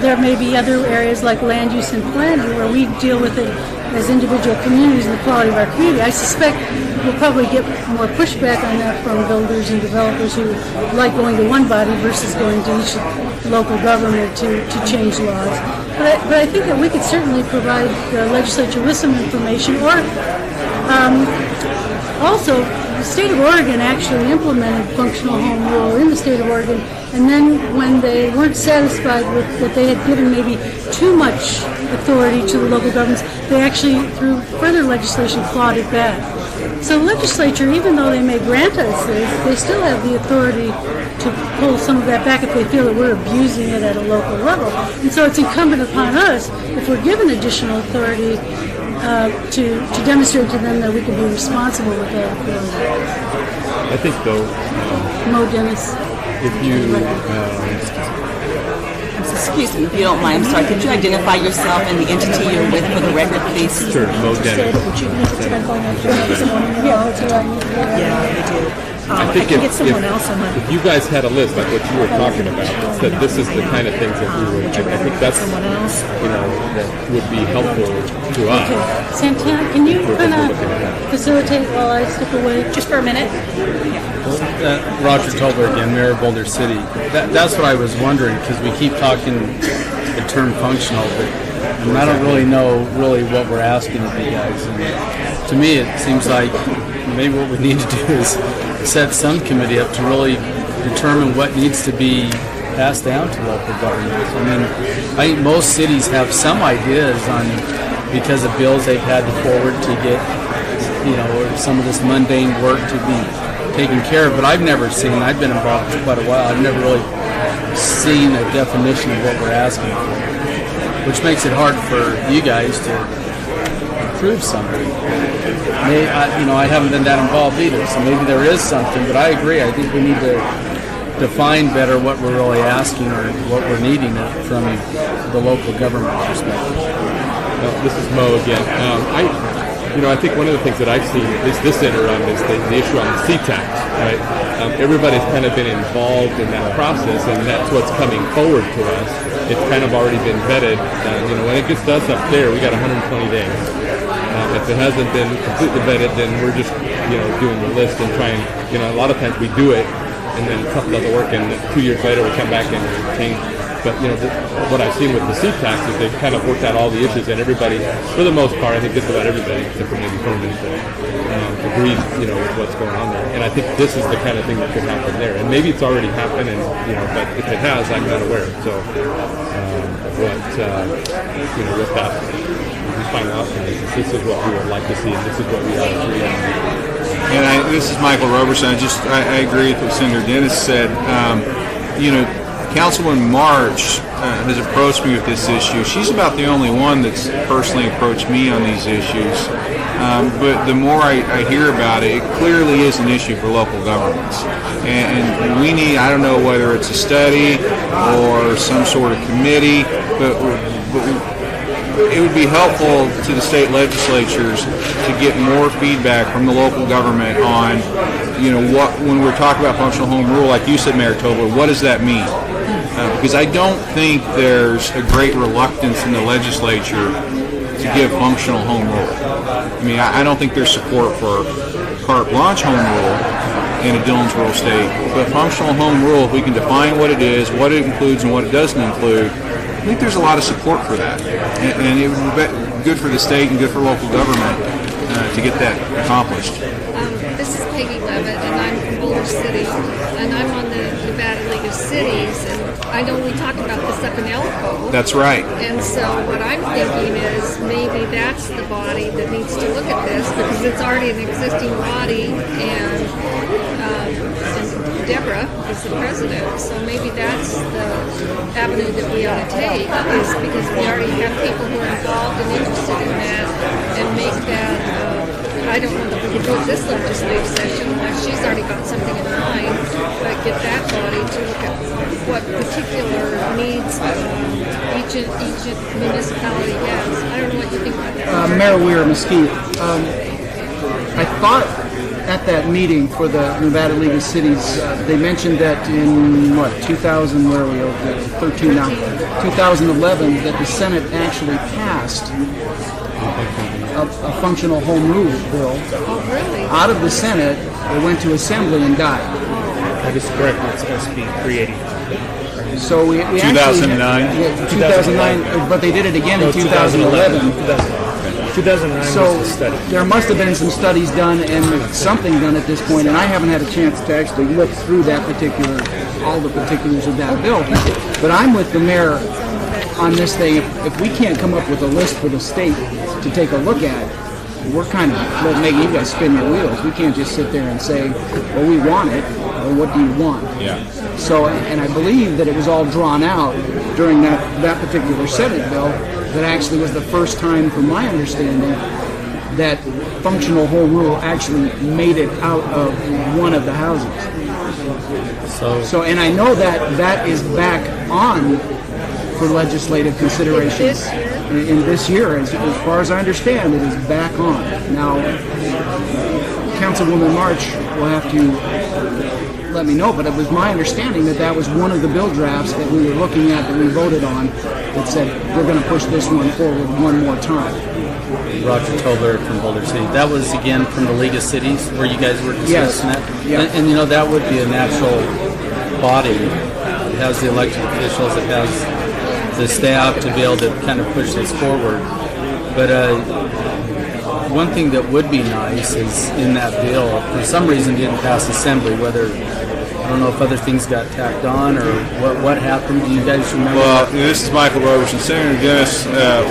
There may be other areas like land use and planning where we deal with it as individual communities and the quality of our community. I suspect we'll probably get more pushback on that from builders and developers who like going to one body versus going to each local government to change laws. But I think that we could certainly provide the legislature with some information, or also the state of Oregon actually implemented functional home rule in the state of Oregon, and then when they weren't satisfied with that they had given maybe too much authority to the local governments, they actually, through further legislation, clawed it back. So the legislature, even though they may grant us this, they still have the authority to pull some of that back if they feel that we're abusing it at a local level. And so it's incumbent upon us, if we're given additional authority, to demonstrate to them that we can be responsible with that authority. I think, though, Mo Dennis. if you... Excuse me, if you don't mind, I'm sorry. Could you identify yourself and the entity you're with for the record, please? Sure, Mo Dennis. Yeah, I do. I think if you guys had a list like what you were talking about, that this is the kind of things that we would, I think that's, that would be helpful to us. Okay. Santana, can you kind of facilitate while I step away? Just for a minute. Roger Tobler again, Mayor of Boulder City. That's what I was wondering, because we keep talking the term functional, but I don't really know what we're asking of you guys. And to me, it seems like maybe what we need to do is set some committee up to really determine what needs to be passed down to local governments. I mean, I think most cities have some ideas on, because of bills they've had to forward to get, or some of this mundane work to be taken care of, but I've never seen, I've been involved for quite a while, I've never really seen a definition of what we're asking for, which makes it hard for you guys to approve something. I haven't been that involved either, so maybe there is something, but I agree, I think we need to define better what we're really asking or what we're needing from the local government perspective. This is Mo again. I think one of the things that I've seen this interim is the issue on the CTAX, right? Everybody's kind of been involved in that process, and that's what's coming forward to us. It's kind of already been vetted. When it gets to us up there, we got 120 days. If it hasn't been completely vetted, then we're just, doing the list and trying, a lot of times we do it, and then something doesn't work, and 2 years later we come back and change. But, what I've seen with the CTAX is they've kind of worked out all the issues, and everybody, for the most part, I think just about everybody, except for maybe Herman, agrees, with what's going on there. And I think this is the kind of thing that could happen there. And maybe it's already happened, and, but if it has, I'm not aware. So, with that, we find out, and this is what we would like to see, and this is what we ought to agree on. And this is Michael Roberson. I agree with what Senator Dennis said. Councilwoman March has approached me with this issue. She's about the only one that's personally approached me on these issues. But the more I hear about it, it clearly is an issue for local governments. And we need, I don't know whether it's a study or some sort of committee, but it would be helpful to the state legislatures to get more feedback from the local government on, what, when we're talking about functional home rule, like you said, Mayor Tobler, what does that mean? Because I don't think there's a great reluctance in the legislature to give functional home rule. I mean, I don't think there's support for carte blanche home rule in a Dillon's rural state, but functional home rule, if we can define what it is, what it includes and what it doesn't include, I think there's a lot of support for that. And it would be good for the state and good for local government to get that accomplished. This is Peggy Levitt, and I'm from Boulder City, and I'm on the Nevada League of Cities, and I know we talked about this up in Elko. That's right. And so what I'm thinking is maybe that's the body that needs to look at this, because it's already an existing body, and Deborah is the president, so maybe that's the avenue that we ought to take, is because we already have people who are involved and interested in that, and make that, I don't know that we can do it this legislative session, unless she's already got something in mind, but get that body to look at what particular needs each municipality has. I don't know what you think about that. Mayor Weir, Mesquite. I thought at that meeting for the Nevada League of Cities, they mentioned that in 2000, where are we, 13 now, 2011, that the Senate actually passed a functional home rule bill. Oh, really? Out of the Senate, it went to Assembly and died. That is correct. It's supposed to be 380. So we 2009? Actually, 2009, but they did it again in 2011. 2009 so was the study. There must have been some studies done and something done at this point, and I haven't had a chance to actually look through all the particulars of that bill. But I'm with the mayor on this thing. If we can't come up with a list for the state to take a look at, we're kind of making you guys spin your wheels. We can't just sit there and say, well, we want it, or what do you want? Yeah. So, and I believe that it was all drawn out during that particular Senate bill. That actually was the first time, from my understanding, that functional home rule actually made it out of one of the houses. So, and I know that is back on for legislative considerations in this year. As far as I understand, it is back on. Now, Councilwoman March will have to let me know, but it was my understanding that was one of the bill drafts that we were looking at, that we voted on, that said we're going to push this one forward one more time. Roger Tobler from Boulder City. That was again from the League of Cities where you guys were discussing that? Yeah. And you know, that would be a natural body. It has the elected officials, it has the staff to be able to kind of push this forward. But one thing that would be nice is in that bill, for some reason didn't pass Assembly, whether, I don't know if other things got tacked on or what happened. Do you guys remember? Well, this is Michael Roberson. Senator Dennis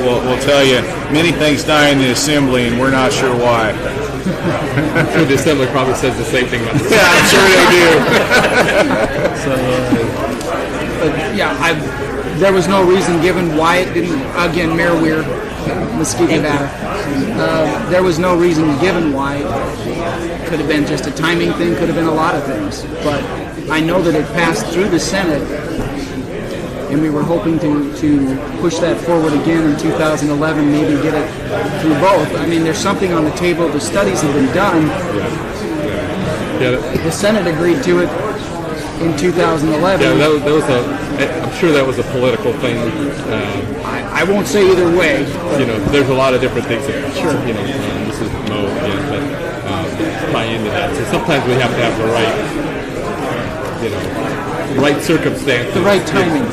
will tell you many things die in the Assembly, and we're not sure why. I'm sure the Assembly probably says the same thing about the Yeah, I'm sure they do. So, but yeah, there was no reason given why it didn't. Again, Mayor Weir, Mesquite, Nevada. There was no reason given why. Could have been just a timing thing, could have been a lot of things. But I know that it passed through the Senate, and we were hoping to push that forward again in 2011, maybe get it through both. I mean, there's something on the table. The studies have been done. Yeah. The Senate agreed to it in 2011. Yeah, that was I'm sure that was a political thing. I won't say either way. You know, there's a lot of different things that, you know, this is Mo again, but tie into that. So sometimes we have to have the right, you know, right circumstances. The right timing.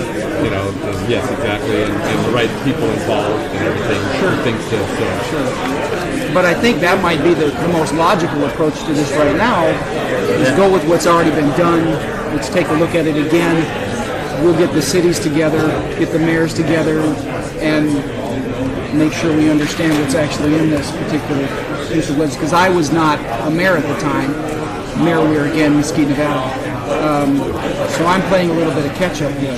You know, yes, exactly, and the right people involved and everything. Sure. Things to Sure. But I think that might be the most logical approach to this right now, is go with what's already been done. Let's take a look at it again. We'll get the cities together, get the mayors together, and make sure we understand what's actually in this particular piece of legislation. Because I was not a mayor at the time. Mayor Weir, again, Mesquite, Nevada. So I'm playing a little bit of catch-up here.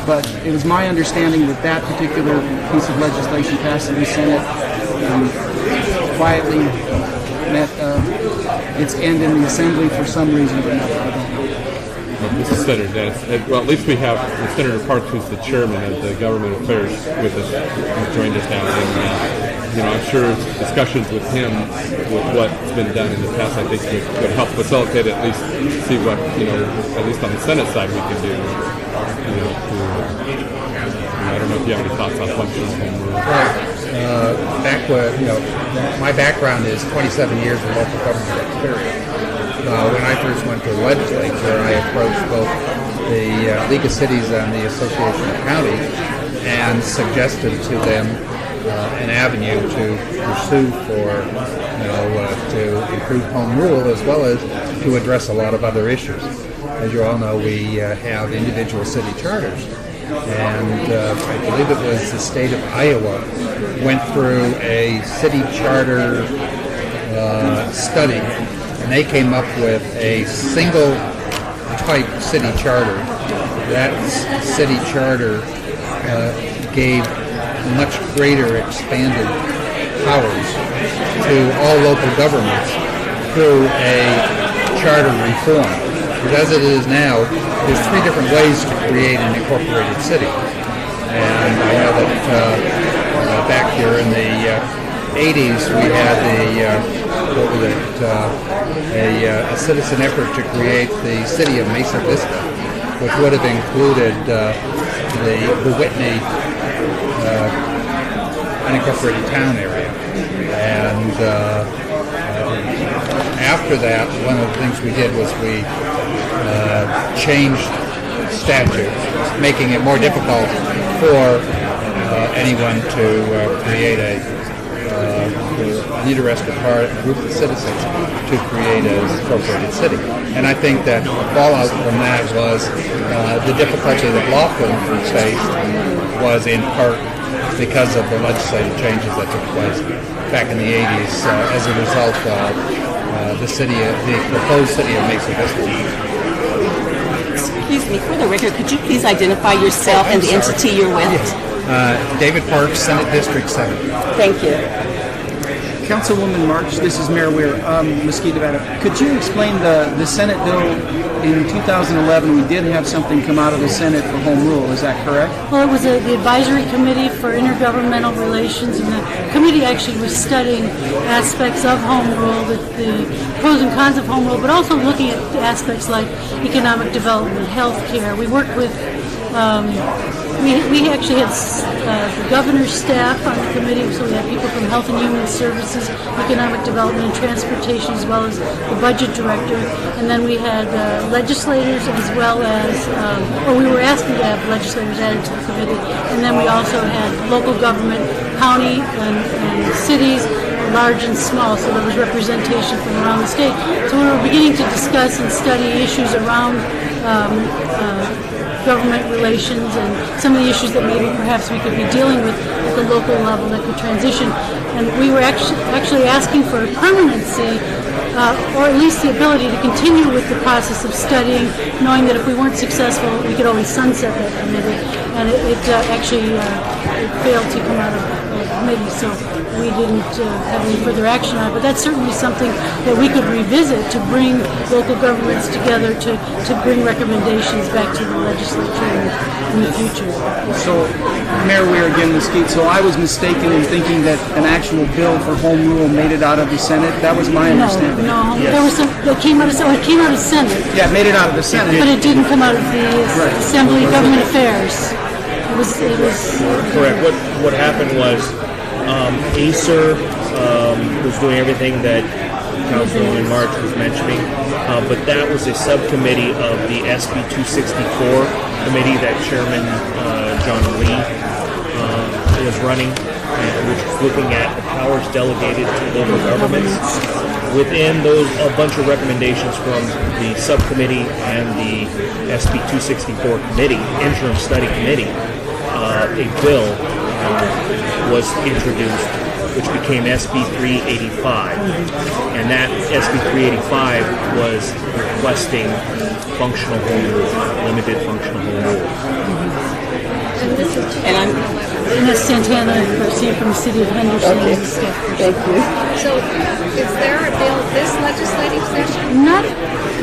But it was my understanding that particular piece of legislation passed in the Senate and quietly met its end in the Assembly for some reason or another. I don't know. This is Senator Dennis. Well, at least we have Senator Parks, who's the chairman of the Government Affairs, with us, who's joined us now. And, you know, I'm sure discussions with him, with what's been done in the past, I think would help facilitate at least see what, you know, at least on the Senate side we can do. You know, I don't know if you have any thoughts on functional home rule. My background is 27 years of local government experience. When I first went to the legislature, I approached both the League of Cities and the Association of Counties and suggested to them an avenue to pursue for, to improve home rule as well as to address a lot of other issues. As you all know, we have individual city charters. And I believe it was the state of Iowa went through a city charter study, and they came up with a single Pike city charter, that city charter gave much greater expanded powers to all local governments through a charter reform. Because as it is now, there's 3 different ways to create an incorporated city. And I know that back here in the 80s, we had a citizen effort to create the city of Mesa Vista, which would have included the Whitney unincorporated town area. And after that, one of the things we did was we changed statutes, making it more difficult for anyone to create an interested group of citizens to create an incorporated city. And I think that the fallout from that was the difficulty that law firms faced was in part because of the legislative changes that took place back in the 80s as a result of the proposed city of Mesa Vista. Excuse me, for the record, could you please identify yourself and the entity you're with? Yes. David Parks, Senate District 7. Thank you. Councilwoman March, this is Mayor Weir, Mesquite, Nevada. Could you explain the Senate bill in 2011? We did have something come out of the Senate for home rule. Is that correct? Well, it was the Advisory Committee for Intergovernmental Relations, and the committee actually was studying aspects of home rule, the pros and cons of home rule, but also looking at aspects like economic development, health care. We worked with we actually had the governor's staff on the committee, so we had people from Health and Human Services, Economic Development and Transportation, as well as the budget director. And then we had legislators as well as, we were asking to have legislators added to the committee. And then we also had local government, county and cities, large and small, so there was representation from around the state. So we were beginning to discuss and study issues around government relations and some of the issues that maybe perhaps we could be dealing with at the local level that could transition. And we were actually asking for permanency, or at least the ability to continue with the process of studying, knowing that if we weren't successful, we could always sunset that committee. And it failed to come out of the committee, so we didn't have any further action on it. But that's certainly something that we could revisit to bring local governments together to bring recommendations back to the legislature in the future. So, Mayor Weir again, Mesquite, so I was mistaken in thinking that an actual bill for home rule made it out of the Senate? That was my understanding. No, yes. There was some that came out of Senate. Yeah, it made it out of the Senate. But it didn't come out of the Assembly of Government Affairs. It was correct. What happened was ACER was doing everything that Councilwoman March was mentioning, but that was a subcommittee of the SB 264 committee that Chairman John Lee was running, which was looking at the powers delegated to local governments. Within those, a bunch of recommendations from the subcommittee and the SB 264 committee, interim study committee, a bill was introduced, which became SB 385. And that SB 385 was requesting functional home rule, limited functional home rule. And I'm Ms. Santana Garcia from the City of Henderson. Okay. Thank you. So, is there a bill this legislative session? Not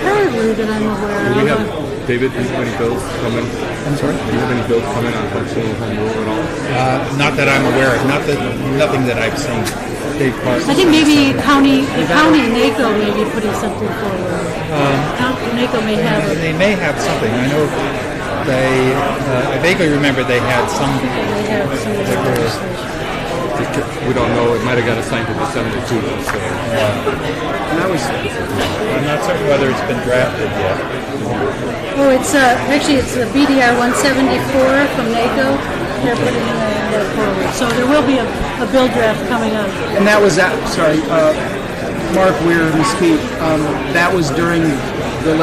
currently that I'm aware Do you of. have, David, do you have any bills coming? I'm sorry? Do you have any bills coming on functional home rule at all? Not that I'm aware of. Nothing that I've seen. Dave Parks. I think maybe the county and NACO may be putting something forward. NACO may have it. They may have something. I know I vaguely remember they had some. We don't know. It might have got assigned to December too. So. And I'm not certain whether it's been drafted yet. Oh, it's it's a BDR 174 from NACO. They're putting that forward. So there will be a bill draft coming up. And that was Mark Weir, Mesquite, that was during the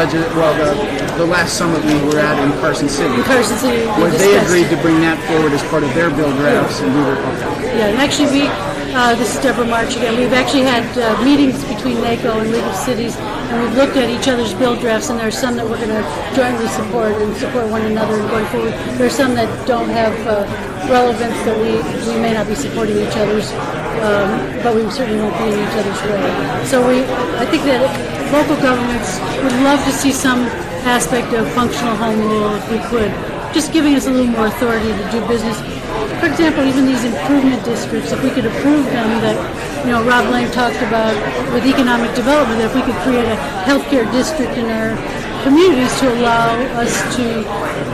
last summit we were at in Carson City. Carson City. Where they agreed to bring that forward as part of their bill drafts and do their. Yeah, and actually This is Deborah March again. We've actually had meetings between NACO and League of Cities, and we've looked at each other's bill drafts, and there are some that we're going to jointly support and support one another going forward. There are some that don't have relevance that we may not be supporting each other's, but we certainly won't be in each other's way. So I think that local governments would love to see some aspect of functional home rule if we could, just giving us a little more authority to do business. For example, even these improvement districts, if we could approve them, that, Rob Lang talked about with economic development, that if we could create a healthcare district in our communities to allow us to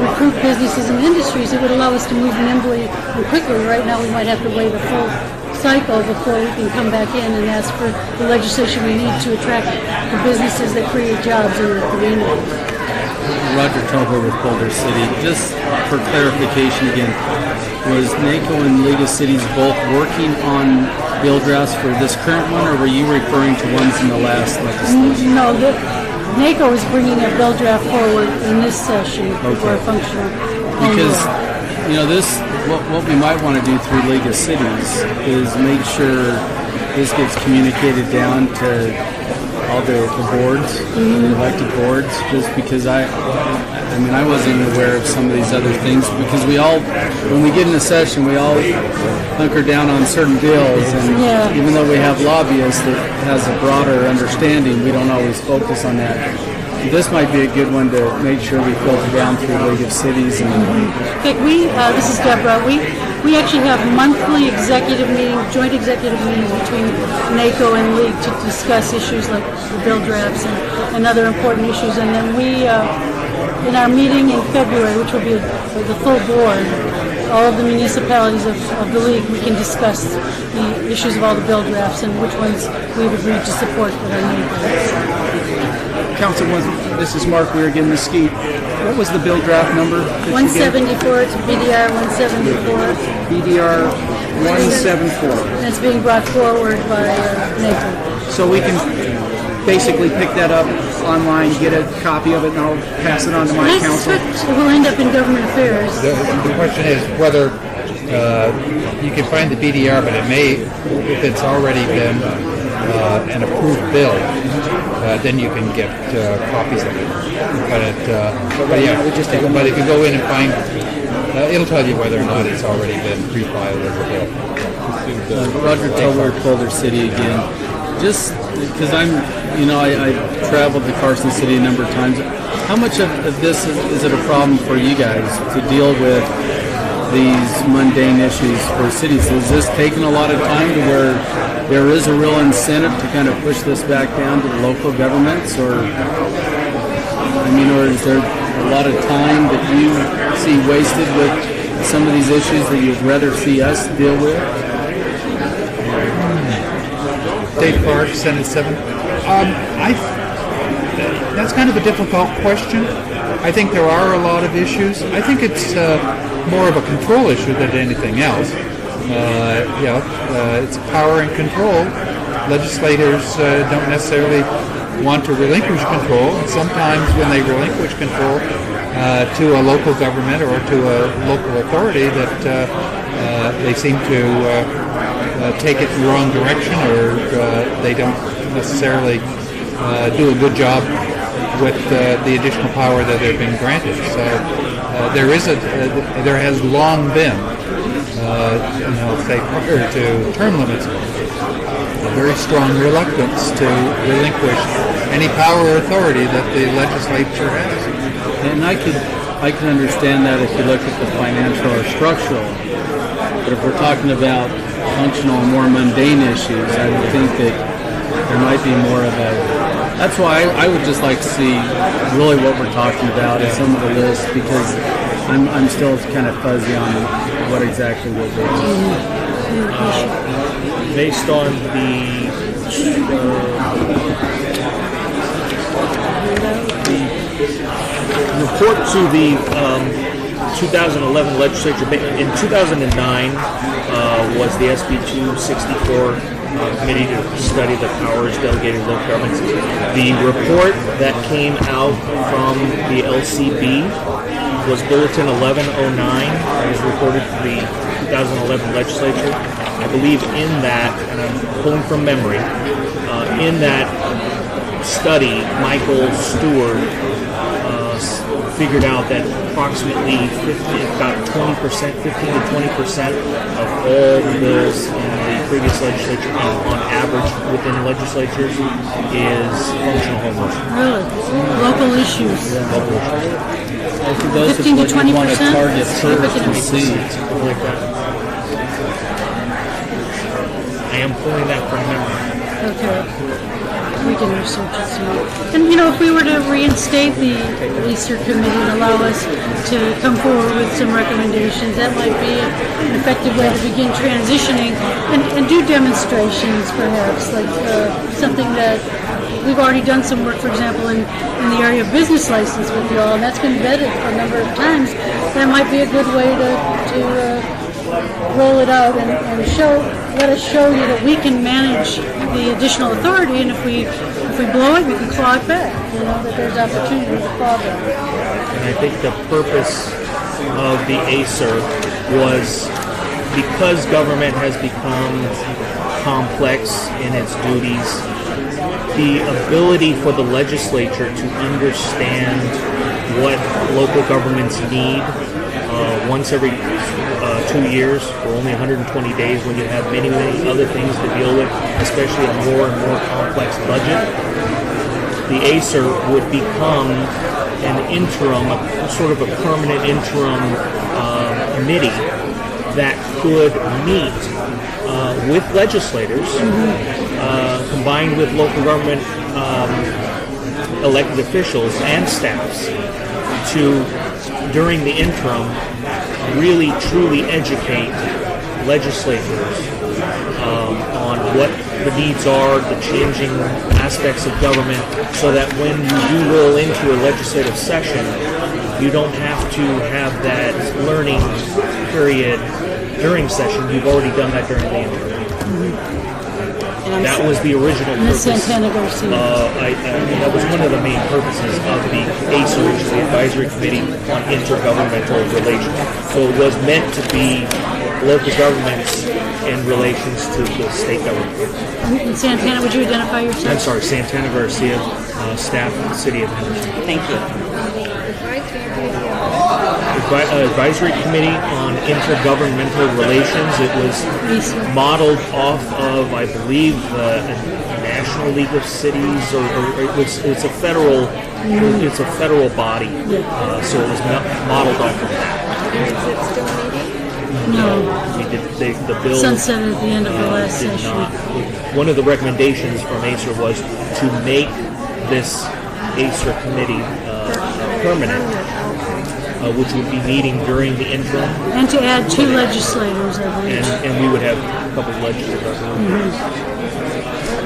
recruit businesses and industries, it would allow us to move nimbly and quickly. Right now, we might have to wait a full cycle before we can come back in and ask for the legislation we need to attract the businesses that create jobs in our communities. Roger Tobler with Boulder City. Just for clarification again, was NACO and League of Cities both working on bill drafts for this current one, or were you referring to ones in the last legislation? No, NACO is bringing a bill draft forward in this session for a functional home Because, rule. what we might want to do through League of Cities is make sure this gets communicated down to all the boards, the elected boards, just because I wasn't aware of some of these other things, because when we get in a session, we all hunker down on certain bills, and even though we have lobbyists that has a broader understanding, we don't always focus on that. This might be a good one to make sure we filter down through League of Cities. And This is Deborah. We actually have monthly joint executive meetings between NACO and League to discuss issues like the bill drafts and other important issues. And then we, in our meeting in February, which will be the full board, all of the municipalities of the League, we can discuss the issues of all the bill drafts and which ones we've agreed to support with our NACO. Councilwoman, this is Mark Weir again, Mesquite. What was the bill draft number? 174, it's BDR 174. BDR 174. And it's being brought forward by NACO. So we can basically pick that up online, get a copy of it, and I'll pass it on to my council. It will end up in government affairs. The question is whether you can find the BDR, but it may, if it's already been an approved bill, then you can get copies of it. But if you go in and find, it'll tell you whether or not it's already been pre-filed as a bill. Roger Tobler, Boulder City again. Just because I traveled to Carson City a number of times. How much of this is it a problem for you guys to deal with these mundane issues for cities? Is this taking a lot of time to where there is a real incentive to kind of push this back down to the local governments, or is there a lot of time that you see wasted with some of these issues that you'd rather see us deal with? Dave Clark, Senate 7. That's kind of a difficult question. I think there are a lot of issues. I think it's more of a control issue than anything else. It's power and control. Legislators don't necessarily want to relinquish control, and sometimes when they relinquish control to a local government or to a local authority, that they seem to take it in the wrong direction, or they don't necessarily do a good job with the additional power that they've been granted. So there has long been, say prior to term limits, a very strong reluctance to relinquish any power or authority that the legislature has. And I can understand that if you look at the financial or structural. But if we're talking about functional and more mundane issues, I would think that there might be more of a... That's why I would just like to see really what we're talking about in some of the lists, because I'm still kind of fuzzy on what exactly we'll do. Based on the report to the 2011 legislature, in 2009 was the SB 264 committee to study the powers delegated to local governments. The report that came out from the LCB was Bulletin 1109. It was reported to the 2011 legislature. I believe in that, and I'm pulling from memory, in that study, Michael Stewart figured out that approximately 15 to 20% of all the bills in the previous legislature, on average within legislatures, is functional homelessness. Really? Local issues. Local issues. I think those 15 to are what you want to 20%? target first and see. Something like that. I am pulling that from memory. Okay. We can research it too. And if we were to reinstate the Easter Committee and allow us to come forward with some recommendations, that might be an effective way to begin transitioning and do demonstrations, perhaps, like something that we've already done some work, for example, in the area of business license with you all, and that's been vetted a number of times. That might be a good way to roll it out and let us show you that we can manage the additional authority, and if we blow it, we can claw it back. That there's opportunity to claw back. And I think the purpose of the ACER was, because government has become complex in its duties, the ability for the legislature to understand what local governments need once every 2 years for only 120 days, when you have many, many other things to deal with, especially a more and more complex budget. The ACER would become an interim, sort of a permanent interim committee that could meet with legislators, combined with local government elected officials and staffs, to, during the interim, really truly educate legislators on what the needs are, the changing aspects of government, so that when you do roll into a legislative session, you don't have to have that learning period during session. You've already done that during the interim. That was the original purpose. Santana Garcia. That was one of the main purposes of the ACER, which is the Advisory Committee on Intergovernmental Relations. So it was meant to be local governments in relations to the state government. And Santana, would you identify yourself? I'm sorry, Santana Garcia, staff of the City of Henderson. Thank you. Advisory Committee on Intergovernmental Relations. It was modeled off of, I believe, the National League of Cities, or it's a federal body. So it was modeled off of that. Is it still meeting? No. We did the bill. Sunset at the end of the last session. One of the recommendations from ACER was to make this ACER committee permanent, which would be meeting during the interim. And to add 2 legislators, I believe. And we would have a couple of legislators.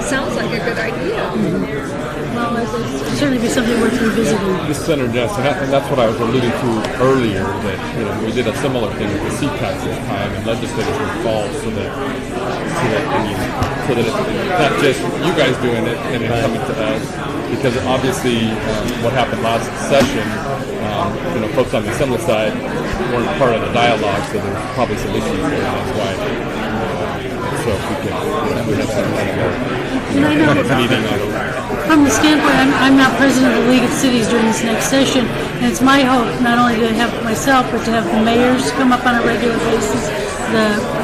Sounds like a good idea. Well, it would certainly be something worth revisiting. The Senator Jess, and that's what I was alluding to earlier, that we did a similar thing with the CTAX this time, and legislators were involved so that it's not just you guys doing it and then coming to us, because obviously what happened last session, folks on the Assembly side weren't part of the dialogue, so there's probably some issues there, and that's why. So if we have some kind of meeting on it. From the standpoint, I'm not president of the League of Cities during this next session, and it's my hope not only to have myself, but to have the mayors come up on a regular basis.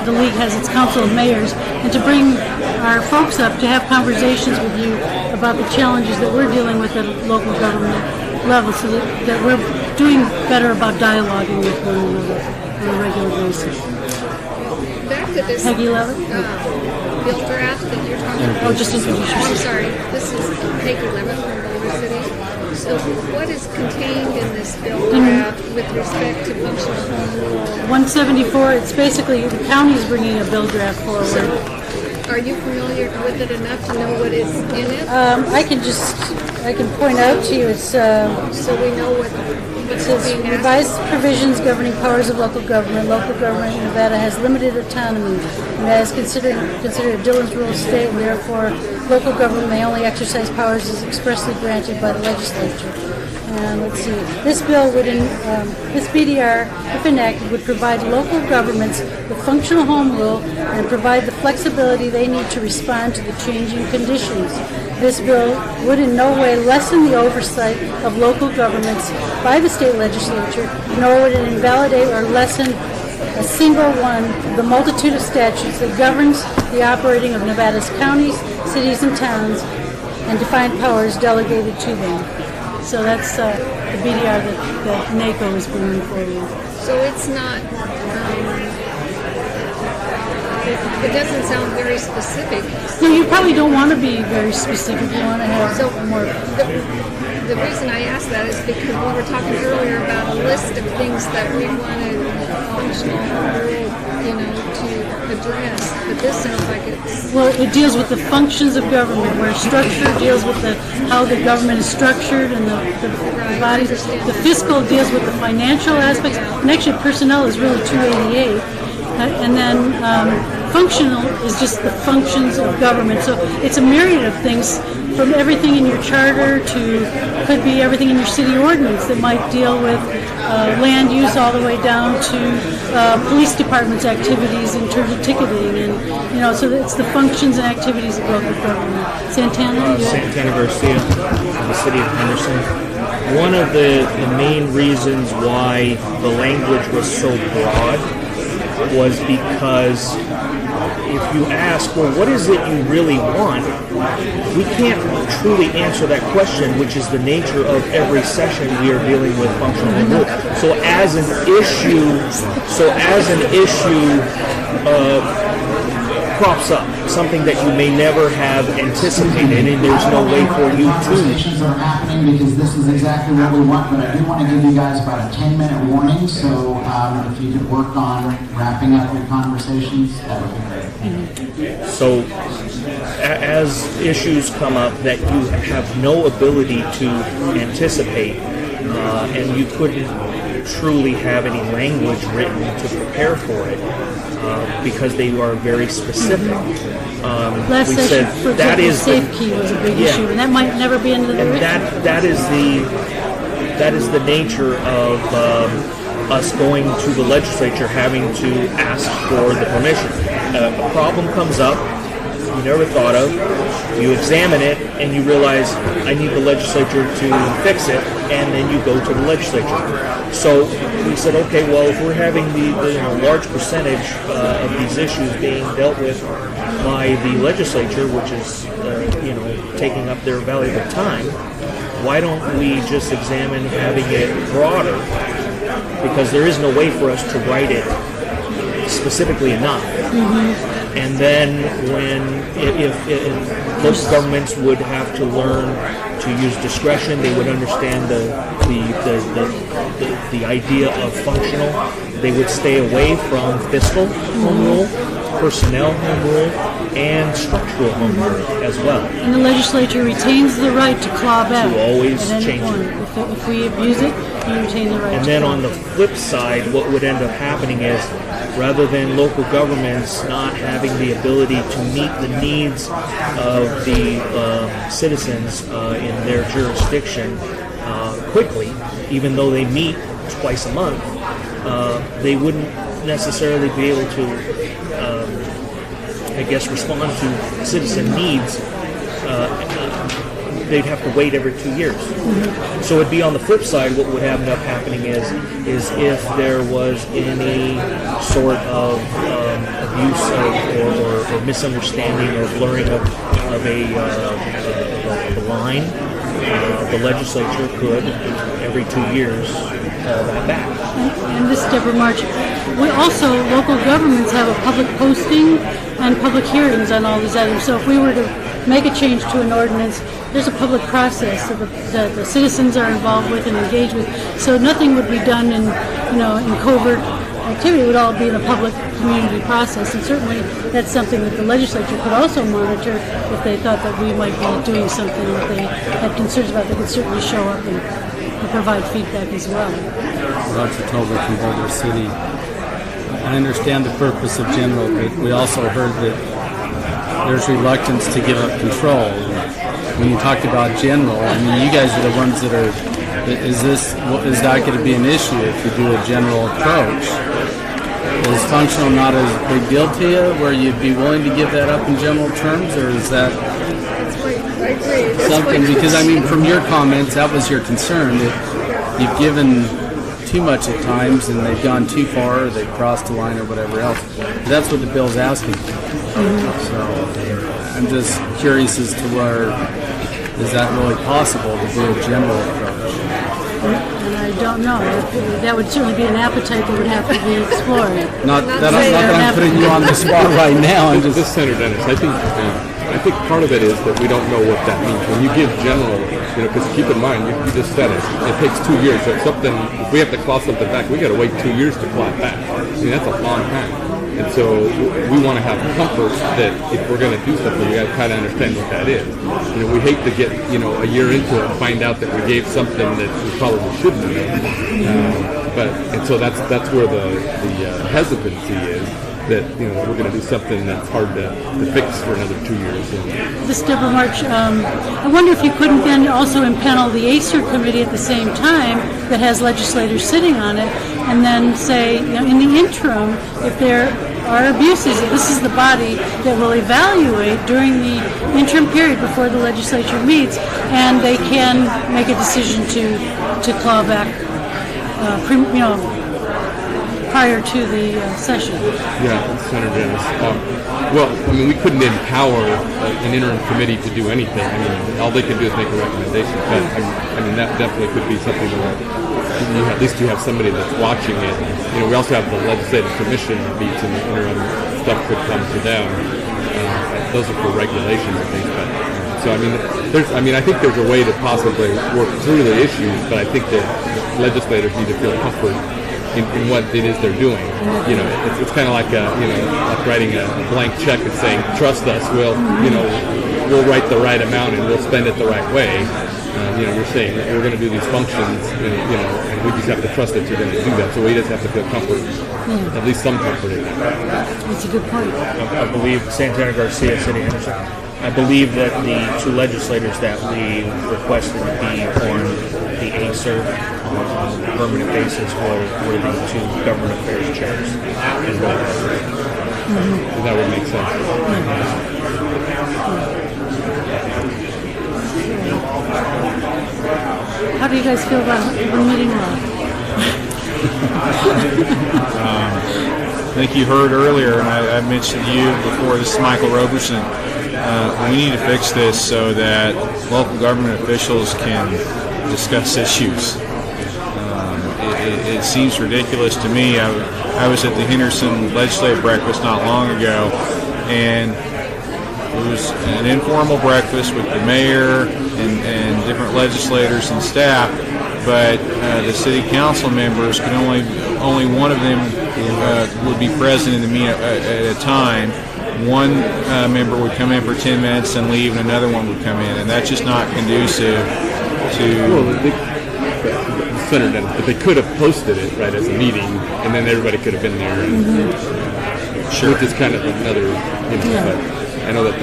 The League has its council of mayors, and to bring our folks up to have conversations with you about the challenges that we're dealing with at a local government level, so that we're doing better about dialoguing with one another on a regular basis. Back to this Peggy Levitt? bill draft that you're talking about. Oh, just introduce yourself. I'm sorry. This is Peggy Levitt from Boulder City. So what is contained in this bill draft with respect to functional home rule? 174, it's basically the county's bringing a bill draft forward. So are you familiar with it enough to know what is in it? I can point out to you, it's so we know what it says revised provisions governing powers of local government. Local government in Nevada has limited autonomy. Nevada is considered a Dillon's Rule state, and therefore local government may only exercise powers as expressly granted by the legislature. And let's see, this bill would, this BDR, if enacted, would provide local governments with functional home rule and provide the flexibility they need to respond to the changing conditions. This bill would in no way lessen the oversight of local governments by the state legislature, nor would it invalidate or lessen a single one of the multitude of statutes that governs the operating of Nevada's counties, cities, and towns, and define powers delegated to them. So that's the BDR that NACO is bringing forward. So it's not, it doesn't sound very specific. No, you probably don't want to be very specific. You want to have more. The reason I asked that is because we were talking earlier about a list of things that we wanted functional rule, to address. But this sounds like it's... Well, it deals with the functions of government, where structure deals with how the government is structured and the bodies. The fiscal deals with the financial aspects. And actually, personnel is really 288. And then functional is just the functions of government. So it's a myriad of things, from everything in your charter to could be everything in your city ordinance that might deal with land use, all the way down to police department's activities in terms of ticketing, and so it's the functions and activities of local government. Santana? Santana Garcia, of the city of Henderson. One of the main reasons why the language was so broad was because if you ask, well, what is it you really want, we can't truly answer that question, which is the nature of every session we are dealing with functional rule. So as an issue crops up, something that you may never have anticipated, and there's no way for you to. Conversations are happening because this is exactly what we want, but I do want to give you guys about a 10-minute warning, so if you could work on wrapping up your conversations, that would be great. So as issues come up that you have no ability to anticipate, and you couldn't truly have any language written to prepare for it, because they are very specific. Last we session, said for that example, is safe key was a big issue, and that might never be into the and that is the nature of us going to the legislature, having to ask for the permission. A problem comes up you never thought of, you examine it, and you realize, I need the legislature to fix it, and then you go to the legislature. So we said, okay, well, if we're having the large percentage of these issues being dealt with by the legislature, which is taking up their valuable time, why don't we just examine having it broader? Because there is no way for us to write it specifically enough. Mm-hmm. And then if most governments would have to learn to use discretion, they would understand the idea of functional. They would stay away from fiscal home rule, personnel home rule, and structural home rule as well. And the legislature retains the right to claw back. To always at any change point. it. If we abuse it, you retain the right And to then claw on the flip side, what would end up happening is, rather than local governments not having the ability to meet the needs of the citizens in their jurisdiction quickly, even though they meet twice a month, they wouldn't necessarily be able to, respond to citizen needs. They'd have to wait every 2 years. Mm-hmm. So it'd be on the flip side, what would end up happening is if there was any sort of abuse or misunderstanding or blurring of a line, the legislature could, every 2 years, call that back. And this Deborah March, local governments have a public posting and public hearings on all these items. So if we were to make a change to an ordinance, there's a public process that the citizens are involved with and engaged with. So nothing would be done in covert activity. It would all be in a public community process. And certainly that's something that the legislature could also monitor if they thought that we might be doing something that they had concerns about. They could certainly show up and provide feedback as well. Roger Tobler from Boulder City. I understand the purpose of general, but we also heard that there's reluctance to give up control. When you talked about general, I mean, you guys are the ones that are is that going to be an issue if you do a general approach? Is functional not a big deal to you, where you'd be willing to give that up in general terms, or is that something? Because I mean, from your comments, that was your concern, that you've given too much at times and they've gone too far, or they've crossed the line, or whatever else. That's what the bill's asking for. So I'm just curious as to where is that really possible to do a general approach? And I don't know. That would certainly be an appetite that would have to be explored. Not that I'm putting you on the spot right now. I'm just Senator Dennis. I think part of it is that we don't know what that means. When you give general, because keep in mind, you just said it. It takes 2 years. So if we have to claw something back, we got to wait 2 years to claw it back. I mean, that's a long time. And so we want to have comfort that if we're going to do something, we got to kind of understand what that is. We hate to get a year into it and find out that we gave something that we probably shouldn't have. And so that's where the hesitancy is. That we're going to do something that's hard to fix for another 2 years. This Deborah March, I wonder if you couldn't then also impanel the ACER committee at the same time that has legislators sitting on it, and then say, in the interim, if there are abuses, this is the body that will evaluate during the interim period before the legislature meets, and they can make a decision to claw back, prior to the session. Yeah, Senator Dennis. We couldn't empower an interim committee to do anything. All they can do is make a recommendation. But that definitely could be something where at least you have somebody that's watching it. We also have the legislative commission meets in the interim. Stuff could come to them. Those are for regulations, I think. I think there's a way to possibly work through the issues, but I think that legislators need to feel comfort in what it is they're doing. It's kind of like like writing a blank check and saying, trust us, we'll write the right amount and we'll spend it the right way. You're saying we're going to do these functions, and we just have to trust that you're going to do that. So we just have to feel comfort, at least some comfort in that. That's a good point. I believe Santana Garcia, City Henderson. I believe that the two legislators that we requested to be on the ACER on a permanent basis were the two government affairs chairs as well. That would make sense. How do you guys feel about the meeting law? I think you heard earlier, and I mentioned to you before, this is Michael Roberson. We need to fix this so that local government officials can discuss issues. It seems ridiculous to me. I was at the Henderson Legislative Breakfast not long ago, and it was an informal breakfast with the mayor and different legislators and staff, but the city council members could only one of them would be present in the meeting at a time. One member would come in for 10 minutes and leave, and another one would come in, and that's just not conducive to... Senator Dennis, but they could have posted it as a meeting, and then everybody could have been there. Sure. Which is kind of another, but I know that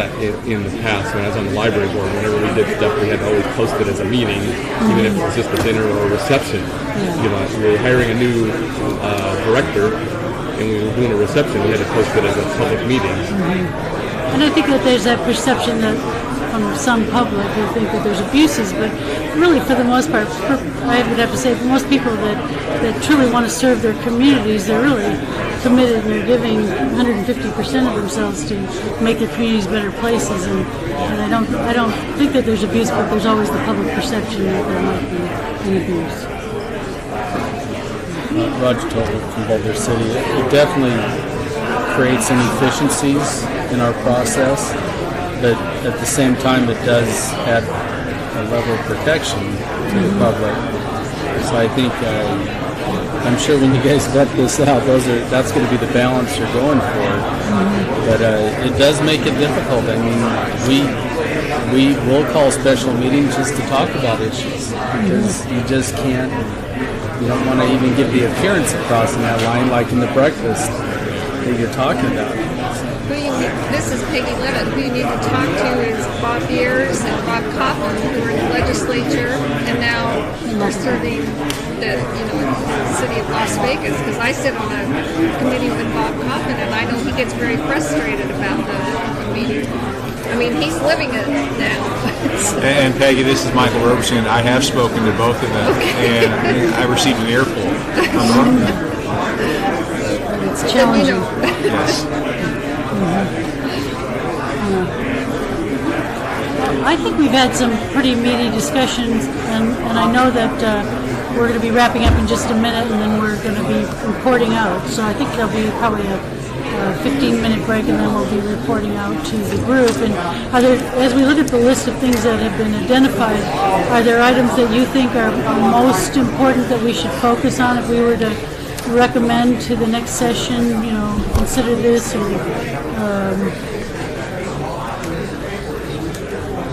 in the past, when I was on the library board, whenever we did stuff, we had to always post it as a meeting, even if it was just a dinner or a reception. We were hiring a new director, and we were doing a reception, we had to post it as a public meeting. And I think that there's that perception that from some public who think that there's abuses, but really for the most part, I would have to say for most people that truly want to serve their communities, they're really committed and they're giving 150% of themselves to make their communities better places. And I don't think that there's abuse, but there's always the public perception that there might be an abuse. Roger Tobler from Boulder City. It definitely creates inefficiencies in our process, but at the same time it does add a level of protection to the public. So I think, I'm sure when you guys vet this out, that's going to be the balance you're going for. But it does make it difficult. I mean, we will call special meetings just to talk about issues, because you just can't. You don't want to even give the appearance of crossing that line, like in the breakfast that you're talking about. Who do you this is Peggy Levitt. Who you need to talk to is Bob Beers and Bob Coffin, who are in the legislature and now are serving the city of Las Vegas. Because I sit on a committee with Bob Coffin, and I know he gets very frustrated about the meeting. I mean, he's living it now. So. And Peggy, this is Michael Roberson. I have spoken to both of them, and I received an earful. It's challenging. Yes. I think we've had some pretty meaty discussions, and I know that we're going to be wrapping up in just a minute, and then we're going to be reporting out. So I think there'll be probably a 15-minute break, and then we'll be reporting out to the group. And as we look at the list of things that have been identified, are there items that you think are most important that we should focus on if we were to recommend to the next session, consider this, or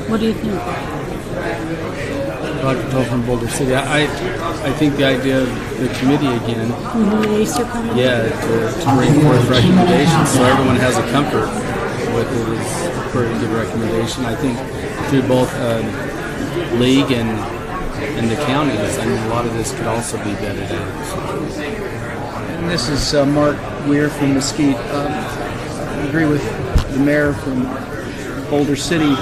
what do you think? Dr. Toll from Boulder City. I think the idea of the committee again. The ACER committee? Yeah, to bring forth recommendations so everyone has a comfort with it is a pretty good recommendation. I think through both league and the counties, I mean, a lot of this could also be vetted out. So. And this is Mark Weir from Mesquite. I agree with the mayor from Boulder City.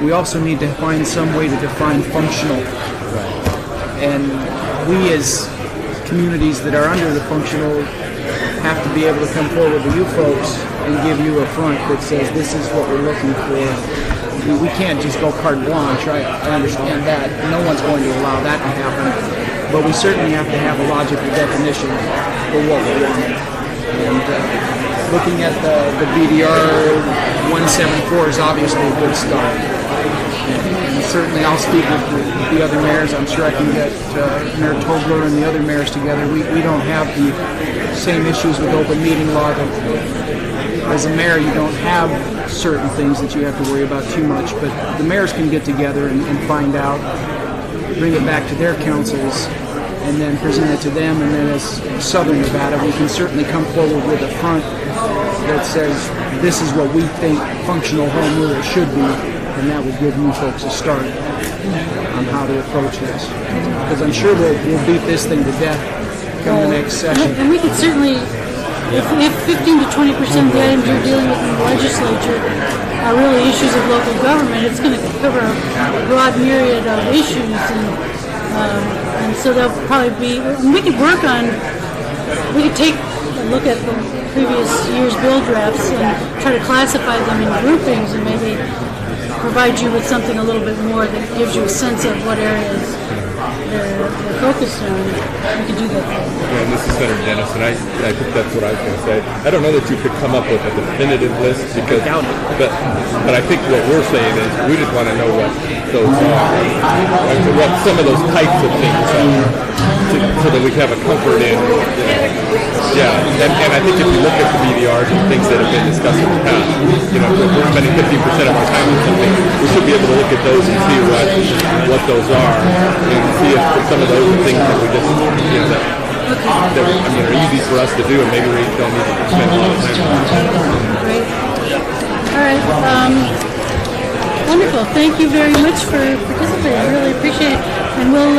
We also need to find some way to define functional. And we as communities that are under the functional have to be able to come forward to you folks and give you a front that says this is what we're looking for. We can't just go carte blanche. I understand that. No one's going to allow that to happen. But we certainly have to have a logical definition for what we want. And looking at the BDR 174 is obviously a good start. And certainly I'll speak with the other mayors. I'm sure I can get Mayor Tobler and the other mayors together. We don't have the same issues with open meeting law. As a mayor, you don't have certain things that you have to worry about too much, but the mayors can get together and find out, bring it back to their councils, and then present it to them. And then as Southern Nevada, we can certainly come forward with a front that says this is what we think functional home rule should be, and that would give you folks a start on how to approach this. Because I'm sure we'll beat this thing to death come the next session. And we could certainly, if 15 to 20% of the items you're dealing with in the legislature are really issues of local government, it's going to cover a broad myriad of issues, and so there'll probably be. We could take a look at the previous year's bill drafts and try to classify them in groupings, and maybe provide you with something a little bit more that gives you a sense of what areas they're focused on. We could do that. Yeah, and this is Senator Dennis, and I think that's what I was going to say. I don't know that you could come up with a definitive list, because, but I think what we're saying is we just want to know what those are, what some of those types of things are, so that we can have a comfort in. And I think if you look at the BDRs and things that have been discussed in the past, if we're spending 50% of our time on something, we should be able to look at those and see what those are, and see if some of those are things that we just, that are easy for us to do, and maybe we don't need to spend a lot of time on. Great. All right. Wonderful. Thank you very much for participating. I really appreciate it. And we'll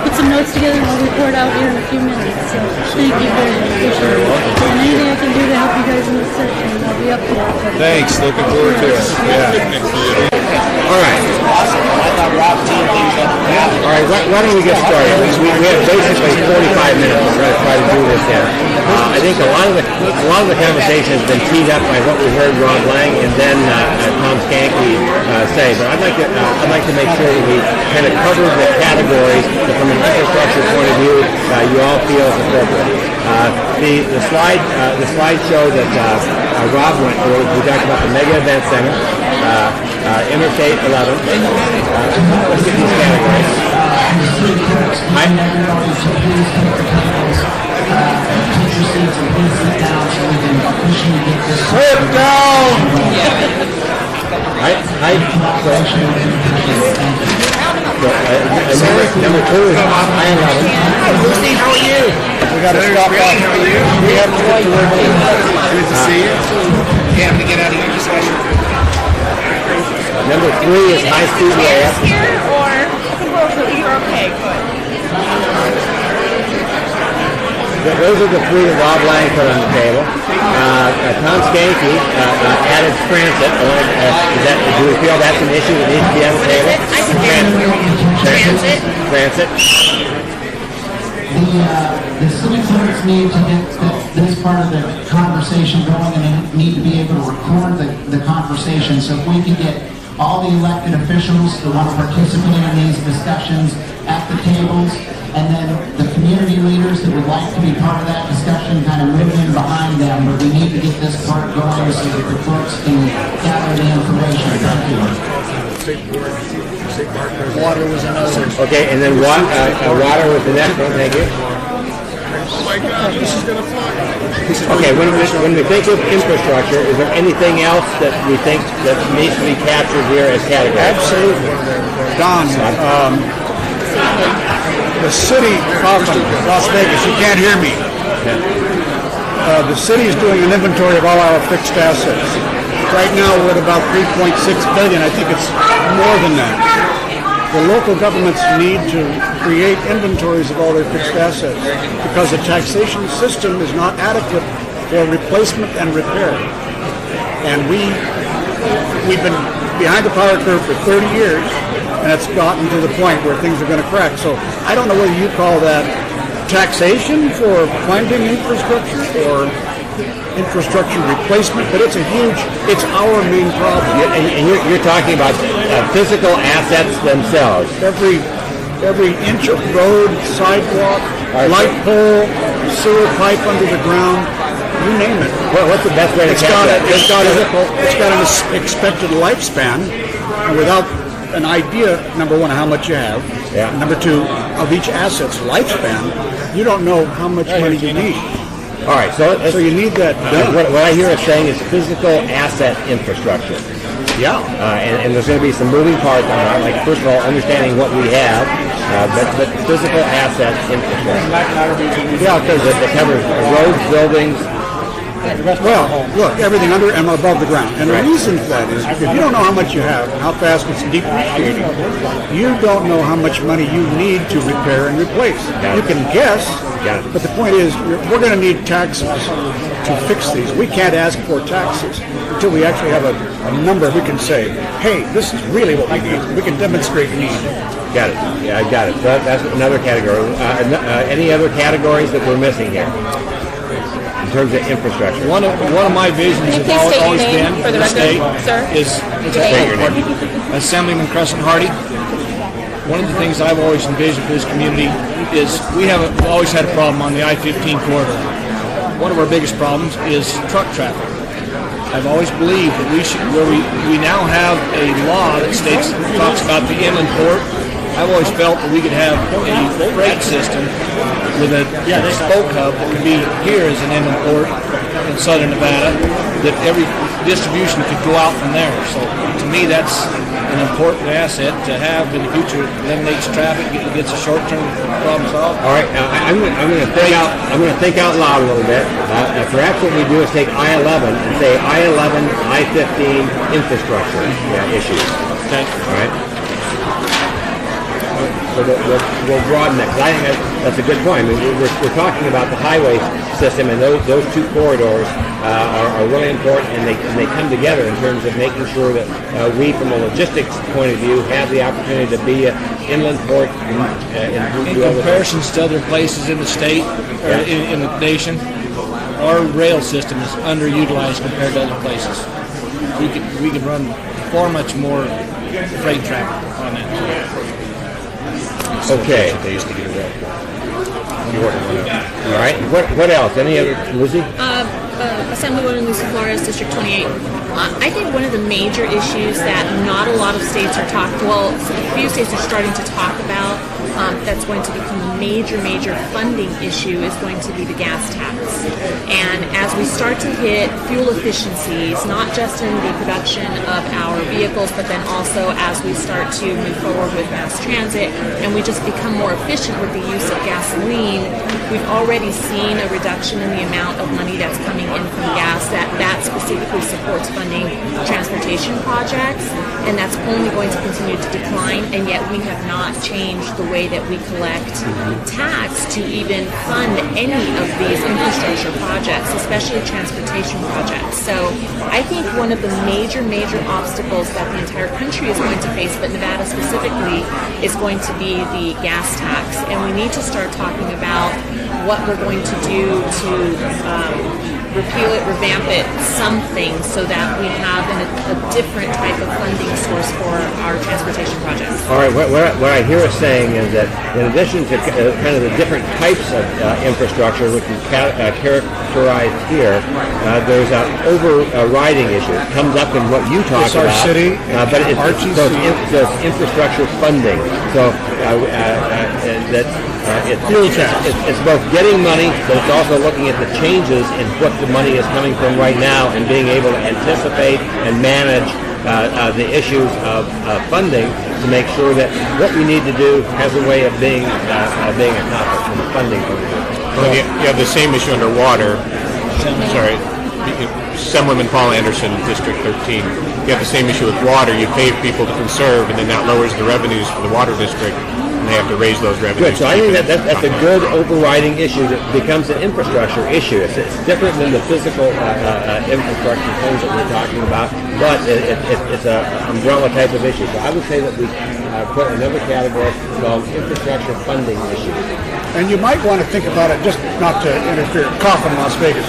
put some notes together and we'll report out here in a few minutes. So thank you very much. Appreciate it. And anything I can do to help you guys in this session, I'll be up to it. Thanks. Looking forward to it. All right. All right. Why don't we get started? We have basically 45 minutes to try to do this here. I think a lot of the conversation has been teed up by what we heard Rob Lang and then Tom Skanke say. But I'd like to make sure that we kind of cover the categories that from an infrastructure point of view you all feel is appropriate. The slide show that Rob went through, we talked about the Mega Event Center, Interstate 11. Let's get these categories. Sit down! Number 2 is I-11. Lucy, how are you? We got to stop off. How are you? We have 20. Good to see you. Okay, I'm going to get out of your discussion. Number 3 is high-speed rail. You're okay, good. Those are the 3 that Rob Lang put on the table. Tom Skanke added transit. Do we feel that's an issue that needs to be on the table? I think Transit. The city clerks need to get this part of the conversation going, and they need to be able to record the conversation. So if we can get all the elected officials who want to participate in these discussions at the tables, and then the community leaders that would like to be part of that discussion kind of move in behind them, but we need to get this part going so that the clerks can gather the information. Thank you. Water was another. Okay, and then water was the next one. Thank you. Oh my God, this is going to fly. Okay, when we think of infrastructure, is there anything else that we think that needs to be captured here as categories? Absolutely. Don, the city of Las Vegas, you can't hear me. The city is doing an inventory of all our fixed assets. Right now we're at about $3.6 billion. I think it's more than that. The local governments need to create inventories of all their fixed assets because the taxation system is not adequate for replacement and repair. And we've been behind the power curve for 30 years, and it's gotten to the point where things are going to crack. So I don't know whether you call that taxation for funding infrastructure or infrastructure replacement, but it's our main problem. And you're talking about physical assets themselves. Every inch of road, sidewalk, light pole, sewer pipe under the ground, you name it. What's the best way to capture that? It's got an expected lifespan, and without an idea, number one, of how much you have, number two, of each asset's lifespan, you don't know how much money you need. All right, so you need that done. What I hear us saying is physical asset infrastructure. Yeah. And there's going to be some moving parts on that, like first of all, understanding what we have, but physical asset infrastructure. Yeah, because it covers roads, buildings. Well, look, everything under and above the ground. And the reason for that is if you don't know how much you have and how fast it's depreciating, you don't know how much money you need to repair and replace. You can guess, but the point is we're going to need taxes to fix these. We can't ask for taxes until we actually have a number we can say, hey, this is really what we need. We can demonstrate need. Got it. Yeah, I got it. So that's another category. Any other categories that we're missing here? In terms of infrastructure. One of my visions has always been for the state is Assemblyman Crescent Hardy. One of the things I've always envisioned for this community is we've always had a problem on the I-15 corridor. One of our biggest problems is truck traffic. I've always believed that we now have a law that talks about the inland port. I've always felt that we could have a freight system with a spoke hub that could be here as an inland port in southern Nevada, that every distribution could go out from there. So to me, that's an important asset to have in the future. It eliminates traffic, gets a short-term problem solved. All right, I'm going to think out loud a little bit. Perhaps what we do is take I-11 and say I-11, I-15 infrastructure issues. Okay. All right. So we'll broaden that, because I think that's a good point. I mean, we're talking about the highway system, and those two corridors are really important, and they come together in terms of making sure that we, from a logistics point of view, have the opportunity to be an inland port. In comparisons to other places in the state, or in the nation, our rail system is underutilized compared to other places. We could run far much more freight traffic on that. Okay. All right. What else? Any other, Lizzie? Assemblywoman Lucy Flores, District 28. I think one of the major issues that not a lot of states are a few states are starting to talk about, that's going to become a major funding issue is going to be the gas tax. And as we start to hit fuel efficiencies, not just in the production of our vehicles, but then also as we start to move forward with mass transit, and we just become more efficient with the use of gasoline, we've already seen a reduction in the amount of money that's coming in from gas, that specifically supports funding transportation projects, and that's only going to continue to decline, and yet we have not changed the way that we collect tax to even fund any of these infrastructure projects, especially transportation projects. So I think one of the major obstacles that the entire country is going to face, but Nevada specifically, is going to be the gas tax, and we need to start talking about what we're going to do to repeal it, revamp it, something, so that we have a different type of funding source for our transportation projects. All right, what I hear us saying is that in addition to kind of the different types of infrastructure, which is characterized here, there's an overriding issue. It comes up in what you talk about. Our city, but it's infrastructure funding. So it's both getting money, but it's also looking at the changes in what the money is coming from right now and being able to anticipate and manage the issues of funding to make sure that what we need to do has a way of being accomplished from a funding point of view. Well, you have the same issue underwater. Sorry. Assemblyman Paul Anderson, District 13. You have the same issue with water. You pay people to conserve, and then that lowers the revenues for the water district, and they have to raise those revenues. Good. So I think that's a good overriding issue that becomes an infrastructure issue. It's different than the physical infrastructure things that we're talking about, but it's an umbrella type of issue. So I would say that we put another category called infrastructure funding issues. And you might want to think about it, just not to interfere, cough in Las Vegas.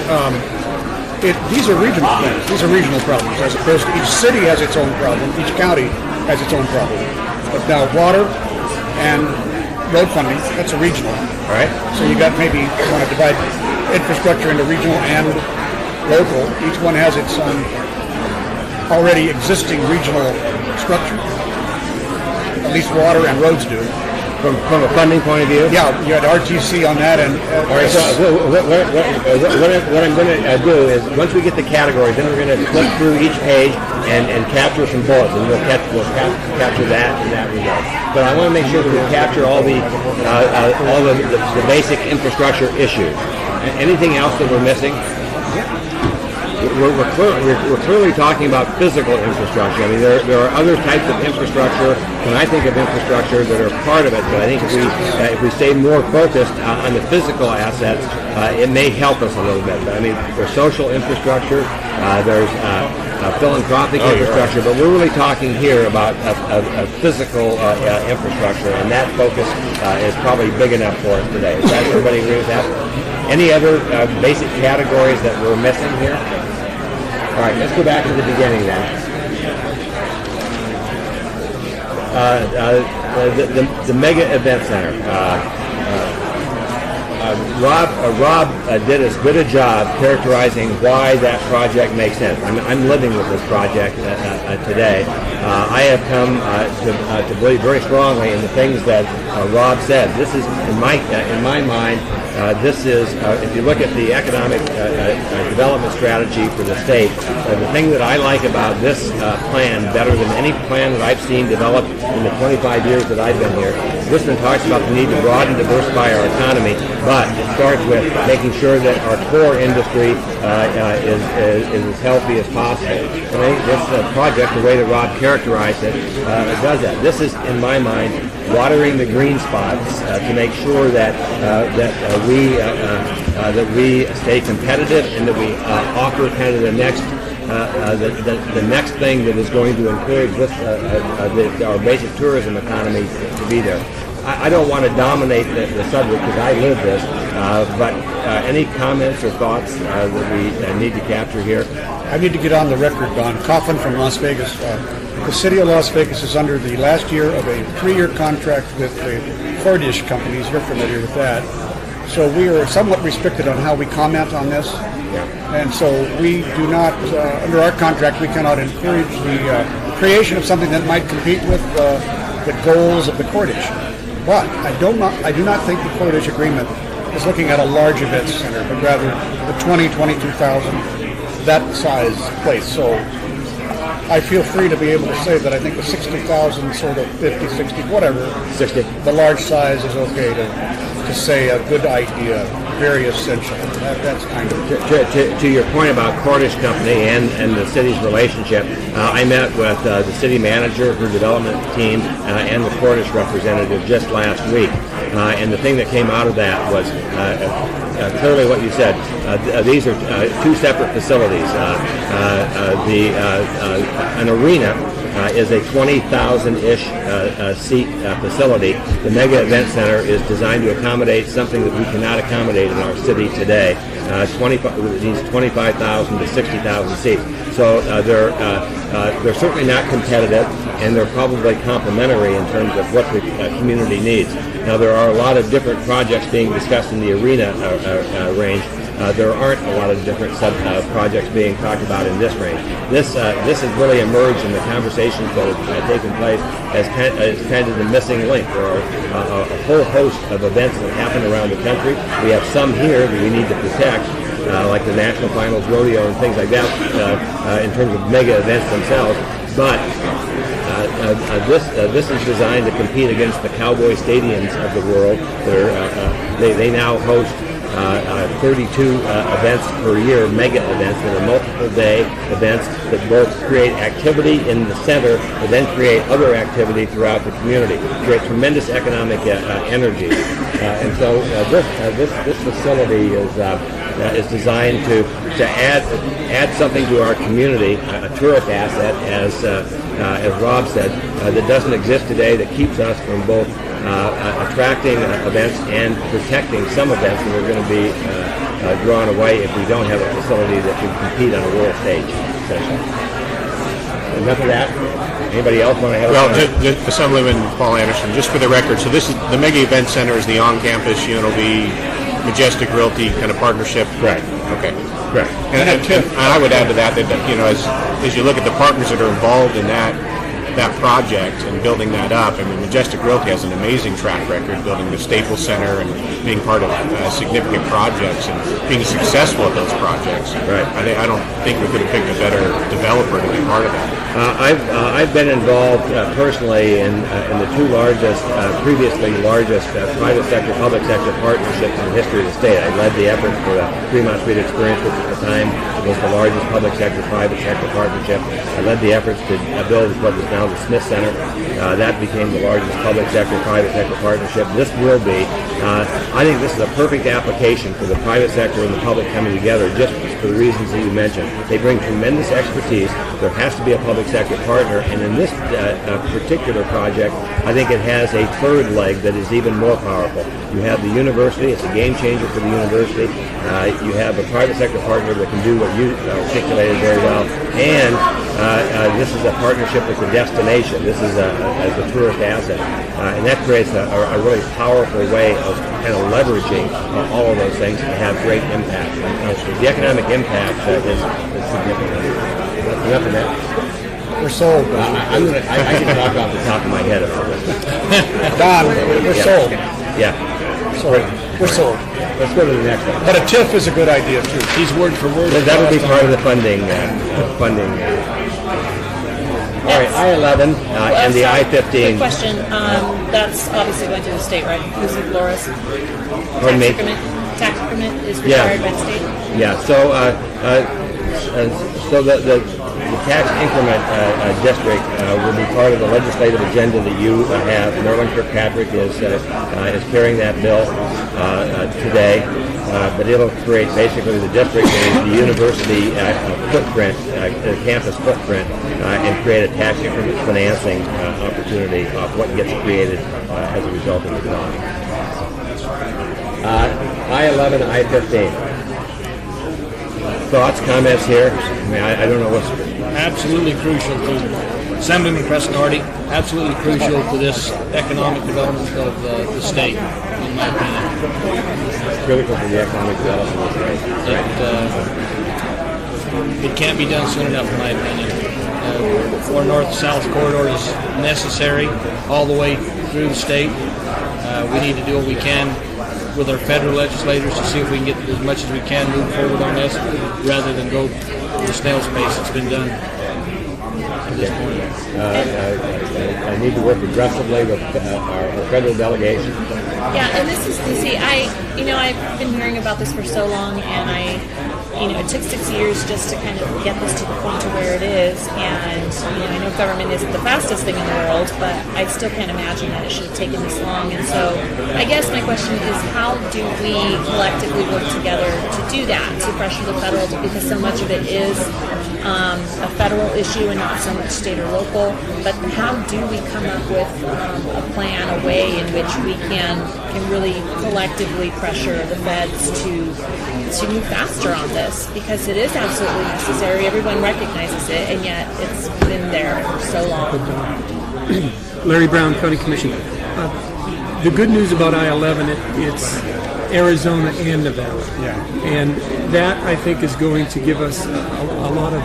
These are regional things. These are regional problems, as opposed to each city has its own problem, each county has its own problem. But now water and road funding, that's a regional. All right. So you got maybe you want to divide infrastructure into regional and local. Each one has its own already existing regional structure. At least water and roads do. From a funding point of view? Yeah, you had RTC on that, and all right. So what I'm going to do is once we get the categories, then we're going to flip through each page and capture some bullets, and we'll capture that in that regard. But I want to make sure that we capture all the basic infrastructure issues. Anything else that we're missing? We're clearly talking about physical infrastructure. I mean, there are other types of infrastructure. When I think of infrastructure that are part of it, but I think if we stay more focused on the physical assets, it may help us a little bit. But I mean, there's social infrastructure, there's philanthropic infrastructure, but we're really talking here about a physical infrastructure, and that focus is probably big enough for us today. Does everybody agree with that? Any other basic categories that we're missing here? All right, let's go back to the beginning then. The Mega Event Center. Rob did as good a job characterizing why that project makes sense. I'm living with this project today. I have come to believe very strongly in the things that Rob said. This is, in my mind, this is, if you look at the economic development strategy for the state, the thing that I like about this plan better than any plan that I've seen developed in the 25 years that I've been here, this one talks about the need to broaden and diversify our economy, but it starts with making sure that our core industry is as healthy as possible. And I think this project, the way that Rob characterized it, does that. This is, in my mind, watering the green spots to make sure that we stay competitive and that we offer kind of the next thing that is going to encourage our basic tourism economy to be there. I don't want to dominate the subject because I live this, but any comments or thoughts that we need to capture here? I need to get on the record, Don. Coughlin from Las Vegas. The city of Las Vegas is under the last year of a 3-year contract with the Cordish companies. You're familiar with that. So we are somewhat restricted on how we comment on this. And so we do not, under our contract, we cannot encourage the creation of something that might compete with the goals of the Cordish. But I do not think the Cordish agreement is looking at a large event center, but rather the 22,000, that size place. So I feel free to be able to say that I think the 60,000, sort of 50, 60, whatever, 60. the large size is okay to say a good idea, very essential. That's kind of To your point about Cordish Company and the city's relationship, I met with the city manager, her development team, and the Cordish representative just last week. And the thing that came out of that was clearly what you said. These are two separate facilities. An arena is a 20,000-ish seat facility. The Mega Event Center is designed to accommodate something that we cannot accommodate in our city today. These 25,000 to 60,000 seats. So they're certainly not competitive, and they're probably complementary in terms of what the community needs. Now, there are a lot of different projects being discussed in the arena range. There aren't a lot of different projects being talked about in this range. This has really emerged in the conversations that have taken place as kind of the missing link. There are a whole host of events that happen around the country. We have some here that we need to protect, like the National Finals Rodeo and things like that, in terms of mega events themselves. But this is designed to compete against the cowboy stadiums of the world. They now host 32 events per year, mega events that are multiple day events that both create activity in the center but then create other activity throughout the community, create tremendous economic energy. And so this facility is designed to add something to our community, a tourist asset, as Rob said, that doesn't exist today, that keeps us from both attracting events and protecting some events that are going to be drawn away if we don't have a facility that can compete on a world stage. Enough of that. Anybody else want to have? Well, to some live in Paul Anderson, just for the record. So this is the Mega Event Center is the on-campus UNLV Majestic Realty kind of partnership. Right. Okay. Correct. And I would add to that as you look at the partners that are involved in that project and building that up, I mean, Majestic Realty has an amazing track record building the Staples Center and being part of significant projects and being successful at those projects. Right. I don't think we could have picked a better developer to be part of that. I've been involved personally in the two previously largest private sector, public sector partnerships in the history of the state. I led the effort for the Fremont Street Experience, which at the time was the largest public sector, private sector partnership. I led the efforts to build what is now the Smith Center. That became the largest public sector, private sector partnership. This will be. I think this is a perfect application for the private sector and the public coming together, just for the reasons that you mentioned. They bring tremendous expertise. There has to be a public sector partner, and in this particular project, I think it has a third leg that is even more powerful. You have the university. It's a game changer for the university. You have a private sector partner that can do what you articulated very well, and this is a partnership with the destination. This is as a tourist asset, and that creates a really powerful way of kind of leveraging all of those things to have great impact. The economic impact is significant. Enough of that. We're sold. I can talk off the top of my head about this. Don, we're sold. Yeah. Sold. We're sold. Let's go to the next one. But a TIF is a good idea too. He's word for word. That would be part of the funding. All right, I-11 and the I-15. Quick question. That's obviously going to the state, right? Inclusive Flores. Pardon me? Tax increment is required by the state. Yeah. So the tax increment district will be part of the legislative agenda that you have. Marilyn Kirkpatrick is carrying that bill today, but it'll create basically the district and the university footprint, campus footprint, and create a tax increment financing opportunity of what gets created as a result of the development. I-11, I-15. Thoughts, comments here? I mean, I don't know what's... Absolutely crucial to Assemblyman Crescenardi, absolutely crucial to this economic development of the state, in my opinion. Critical to the economic development of the state. It can't be done soon enough, in my opinion. Our north-south corridor is necessary all the way through the state. We need to do what we can with our federal legislators to see if we can get as much as we can move forward on this rather than go the snail's pace it's been done. I need to work aggressively with our federal delegation. Yeah, and this is, I've been hearing about this for so long, and it took 6 years just to kind of get this to the point to where it is, and, I know government isn't the fastest thing in the world, but I still can't imagine that it should have taken this long, and so I guess my question is, how do we collectively work together to do that, to pressure the federal, because so much of it is a federal issue and not so much state or local, but how do we come up with a plan, a way in which we can really collectively pressure the feds to move faster on this, because it is absolutely necessary. Everyone recognizes it, and yet it's been there for so long. Larry Brown, County Commissioner. The good news about I-11, it's Arizona and Nevada. And that, I think, is going to give us a lot of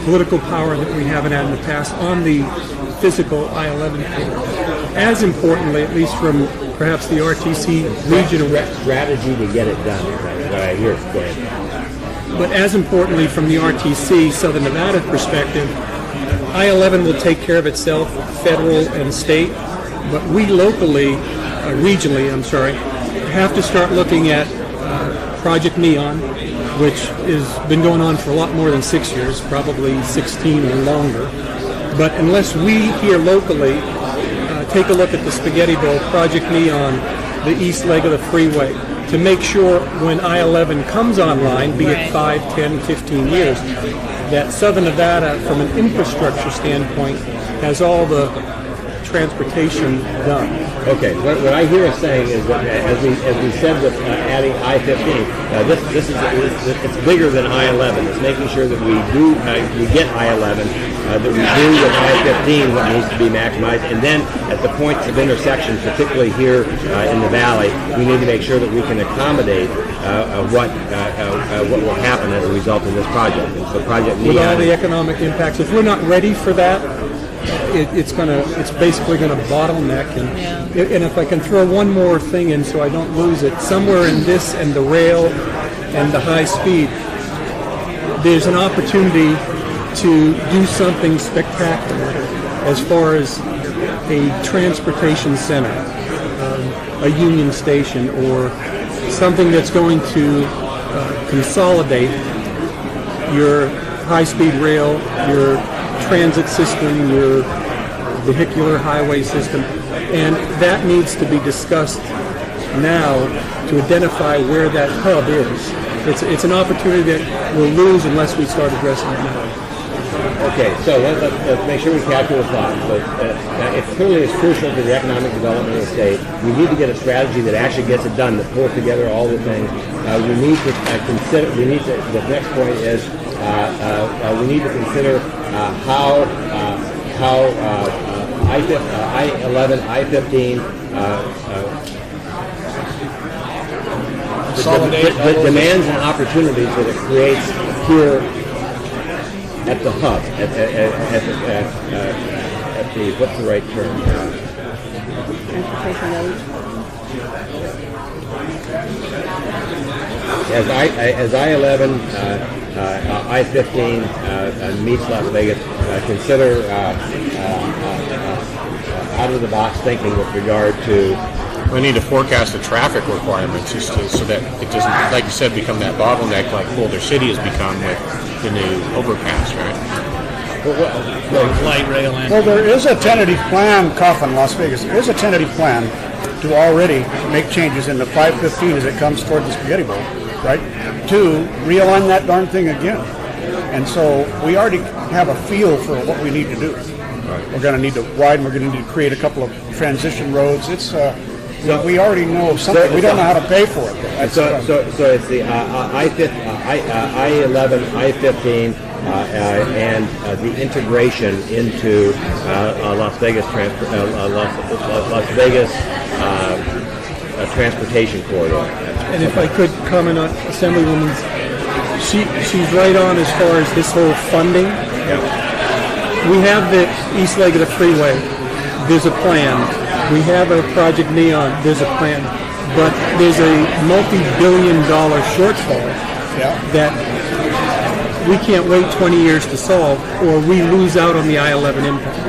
political power that we haven't had in the past on the physical I-11 corridor. As importantly, at least from perhaps the RTC regional strategy to get it done. What I hear. Go ahead. But as importantly, from the RTC Southern Nevada perspective, I-11 will take care of itself, federal and state, but we locally, regionally, have to start looking at Project Neon, which has been going on for a lot more than 6 years, probably 16 or longer. But unless we here locally take a look at the Spaghetti Bowl, Project Neon, the east leg of the freeway, to make sure when I-11 comes online, be it 5, 10, 15 years, that Southern Nevada, from an infrastructure standpoint, has all the transportation done. Okay, what I hear us saying is that, as we said with adding I-15, it's bigger than I-11. It's making sure that we get I-11, that we do with I-15 what needs to be maximized, and then at the points of intersection, particularly here in the valley, we need to make sure that we can accommodate what will happen as a result of this project. And so Project Neon, with all the economic impacts, if we're not ready for that, it's basically going to bottleneck. And if I can throw one more thing in so I don't lose it, somewhere in this and the rail and the high speed, there's an opportunity to do something spectacular as far as a transportation center, a union station, or something that's going to consolidate your high-speed rail, your transit system, your vehicular highway system, and that needs to be discussed now to identify where that hub is. It's an opportunity that we'll lose unless we start addressing it now. Okay, so let's make sure we capture the thought. It clearly is crucial to the economic development of the state. We need to get a strategy that actually gets it done, that pulls together all the things. We need to consider. The next point is we need to consider how I-11, I-15. The demands and opportunities that it creates here at the hub, at the what's the right term? Transportation node. As I-11, I-15 meets Las Vegas, consider out-of-the-box thinking with regard to. We need to forecast the traffic requirements just so that it doesn't, like you said, become that bottleneck like Boulder City has become with the new overpass, right? Light rail. Well, there is a tentative plan, Coughlin, Las Vegas. There is a tentative plan to already make changes in the 515 as it comes toward the Spaghetti Bowl, right? To realign that darn thing again. And so we already have a feel for what we need to do. Right. We're going to need to widen. We're going to need to create a couple of transition roads. It's we already know something. We don't know how to pay for it. So it's the I-11, I-15, and the integration into Las Vegas transportation corridor. And if I could comment on Assemblywoman, she's right on as far as this whole funding. Yeah. We have the east leg of the freeway. There's a plan. We have a Project Neon. There's a plan. But there's a multi-billion-dollar shortfall that we can't wait 20 years to solve, or we lose out on the I-11 impact.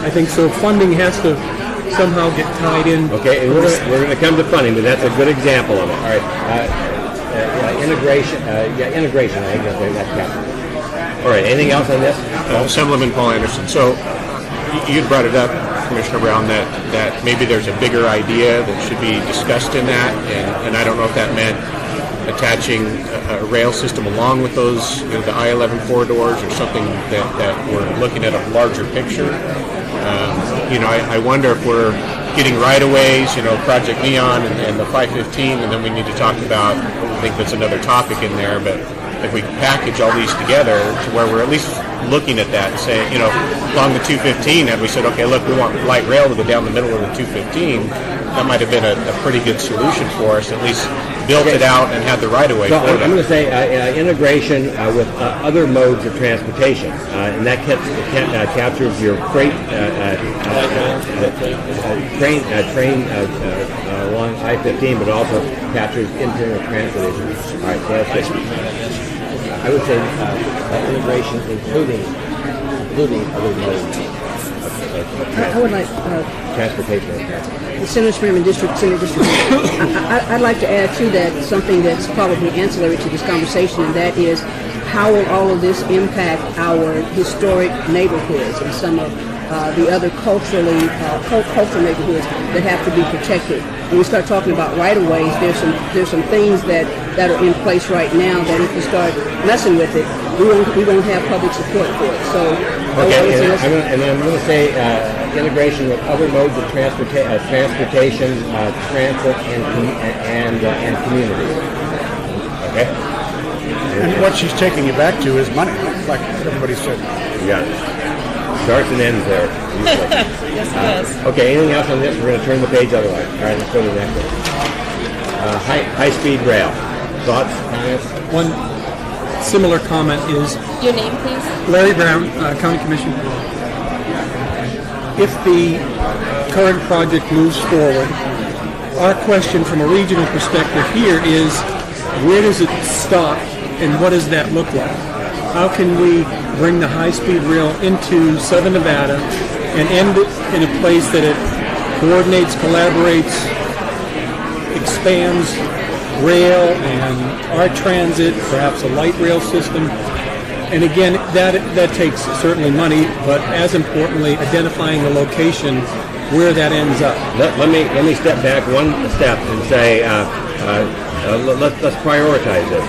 I think so. Funding has to somehow get tied in. Okay, and we're going to come to funding, but that's a good example of it. All right, integration. Integration. I think that's captured. All right, anything else on this? Assemblyman Paul Anderson. So you brought it up, Commissioner Brown, that maybe there's a bigger idea that should be discussed in that, and I don't know if that meant attaching a rail system along with those, the I-11 corridors, or something that we're looking at a larger picture. I wonder if we're getting right-of-ways, Project Neon and the 515, and then we need to talk about, I think that's another topic in there, but if we package all these together to where we're at least looking at that and saying, along the 215, and we said, okay, look, we want light rail to go down the middle of the 215, that might have been a pretty good solution for us, at least built it out and had the right-of-way so for I'm that. going to say integration with other modes of transportation, and that captures your freight train along I-15, but also captures internal transit issues. All right, so that's it. I would say integration, including other modes of I would like transportation. the Senator Spearman District, Senate District. I'd like to add to that something that's probably ancillary to this conversation, and that is how will all of this impact our historic neighborhoods and some of the other cultural neighborhoods that have to be protected. When we start talking about right-of-ways, there's some things that are in place right now that if we start messing with it, we won't have public support for it. So, okay, I'm going to say integration with other modes of transportation, transit, and community. Okay. And what she's taking you back to is money, like everybody said. You got it. Starts and ends there. Yes, it does. Okay, anything else on this? We're going to turn the page otherwise. All right, let's go to the next one. High-speed rail. Thoughts, comments? One similar comment is Your name, please? Larry Brown, County Commissioner. If the current project moves forward, our question from a regional perspective here is, where does it stop and what does that look like? How can we bring the high-speed rail into Southern Nevada and end it in a place that it coordinates, collaborates, expands rail and our transit, perhaps a light rail system. And again, that takes certainly money, but as importantly, identifying the location where that ends up. Let me step back one step and say, let's prioritize this.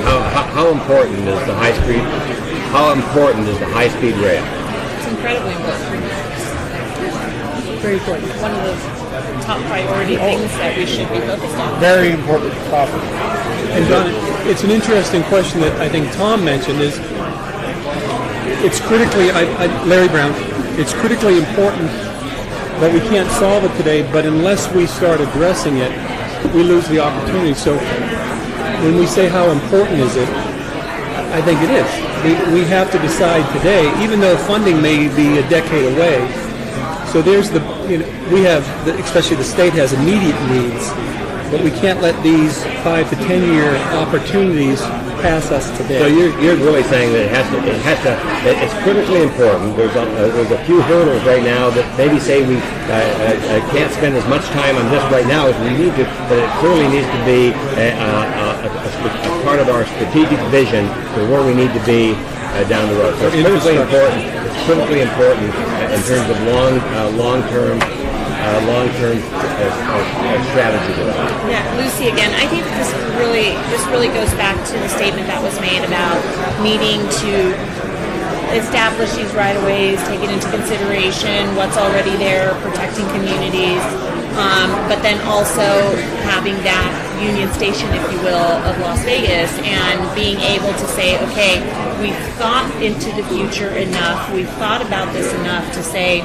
How important is the high speed? How important is the high speed rail? It's incredibly important. Very important. One of the top priority things that we should be focused on. Very important topic. And Don, it's an interesting question that I think Tom mentioned. Is it's critically, Larry Brown, it's critically important, but we can't solve it today. But unless we start addressing it, we lose the opportunity. So when we say how important is it, I think it is. We have to decide today, even though funding may be a decade away. So there's we have, especially the state has immediate needs, but we can't let these 5 to 10 year opportunities pass us today. So you're really saying that it's critically important. There's a few hurdles right now that maybe say we can't spend as much time on this right now as we need to, but it clearly needs to be a part of our strategic vision for where we need to be down the road. So it's critically important. It's critically important in terms of long-term strategy development. Yeah, Lucy again. I think this really goes back to the statement that was made about needing to establish these right-of-ways, taking into consideration what's already there, protecting communities, but then also having that Union Station, if you will, of Las Vegas, and being able to say, okay, we've thought into the future enough, we've thought about this enough to say,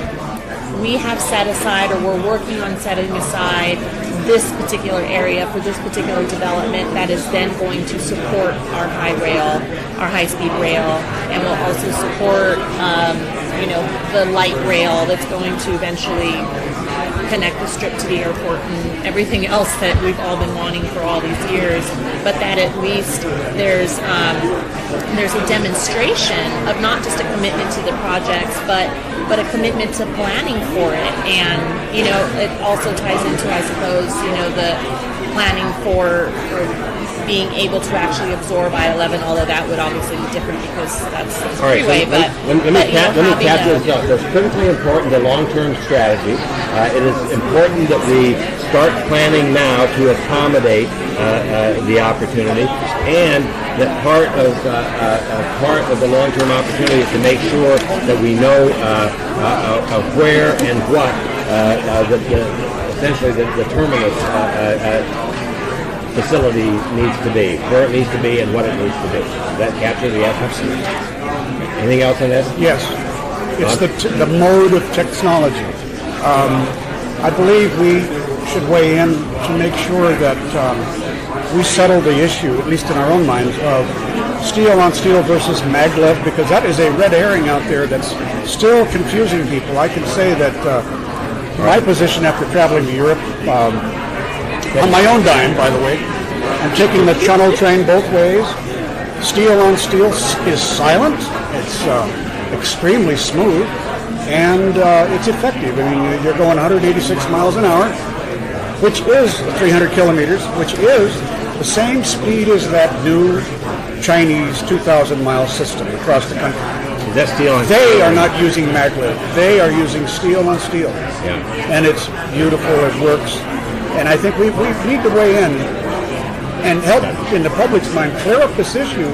we have set aside, or we're working on setting aside this particular area for this particular development that is then going to support our high-speed rail, and will also support, the light rail that's going to eventually connect the strip to the airport and everything else that we've all been wanting for all these years, but that at least there's a demonstration of not just a commitment to the projects, but a commitment to planning for it. And it also ties into, I suppose, the planning for being able to actually absorb I-11, although that would obviously be different because that's the freeway. Let me capture this up. It's critically important, the long-term strategy. It is important that we start planning now to accommodate the opportunity, and that part of the long-term opportunity is to make sure that we know where and what essentially the terminus facility needs to be, where it needs to be, and what it needs to be. Does that capture the essence? Anything else on this? Yes. It's the mode of technology. I believe we should weigh in to make sure that we settle the issue, at least in our own minds, of steel on steel versus maglev, because that is a red herring out there that's still confusing people. I can say that my position after traveling to Europe, on my own dime, by the way, I'm taking the Channel train both ways. Steel on steel is silent. It's extremely smooth, and it's effective. I mean, you're going 186 miles an hour, which is 300 kilometers, which is the same speed as that new Chinese 2,000-mile system across the country. Is that steel on They steel? are not using maglev. They are using steel on steel. Yeah. And it's beautiful. It works. And I think we need to weigh in and help, in the public's mind, clear up this issue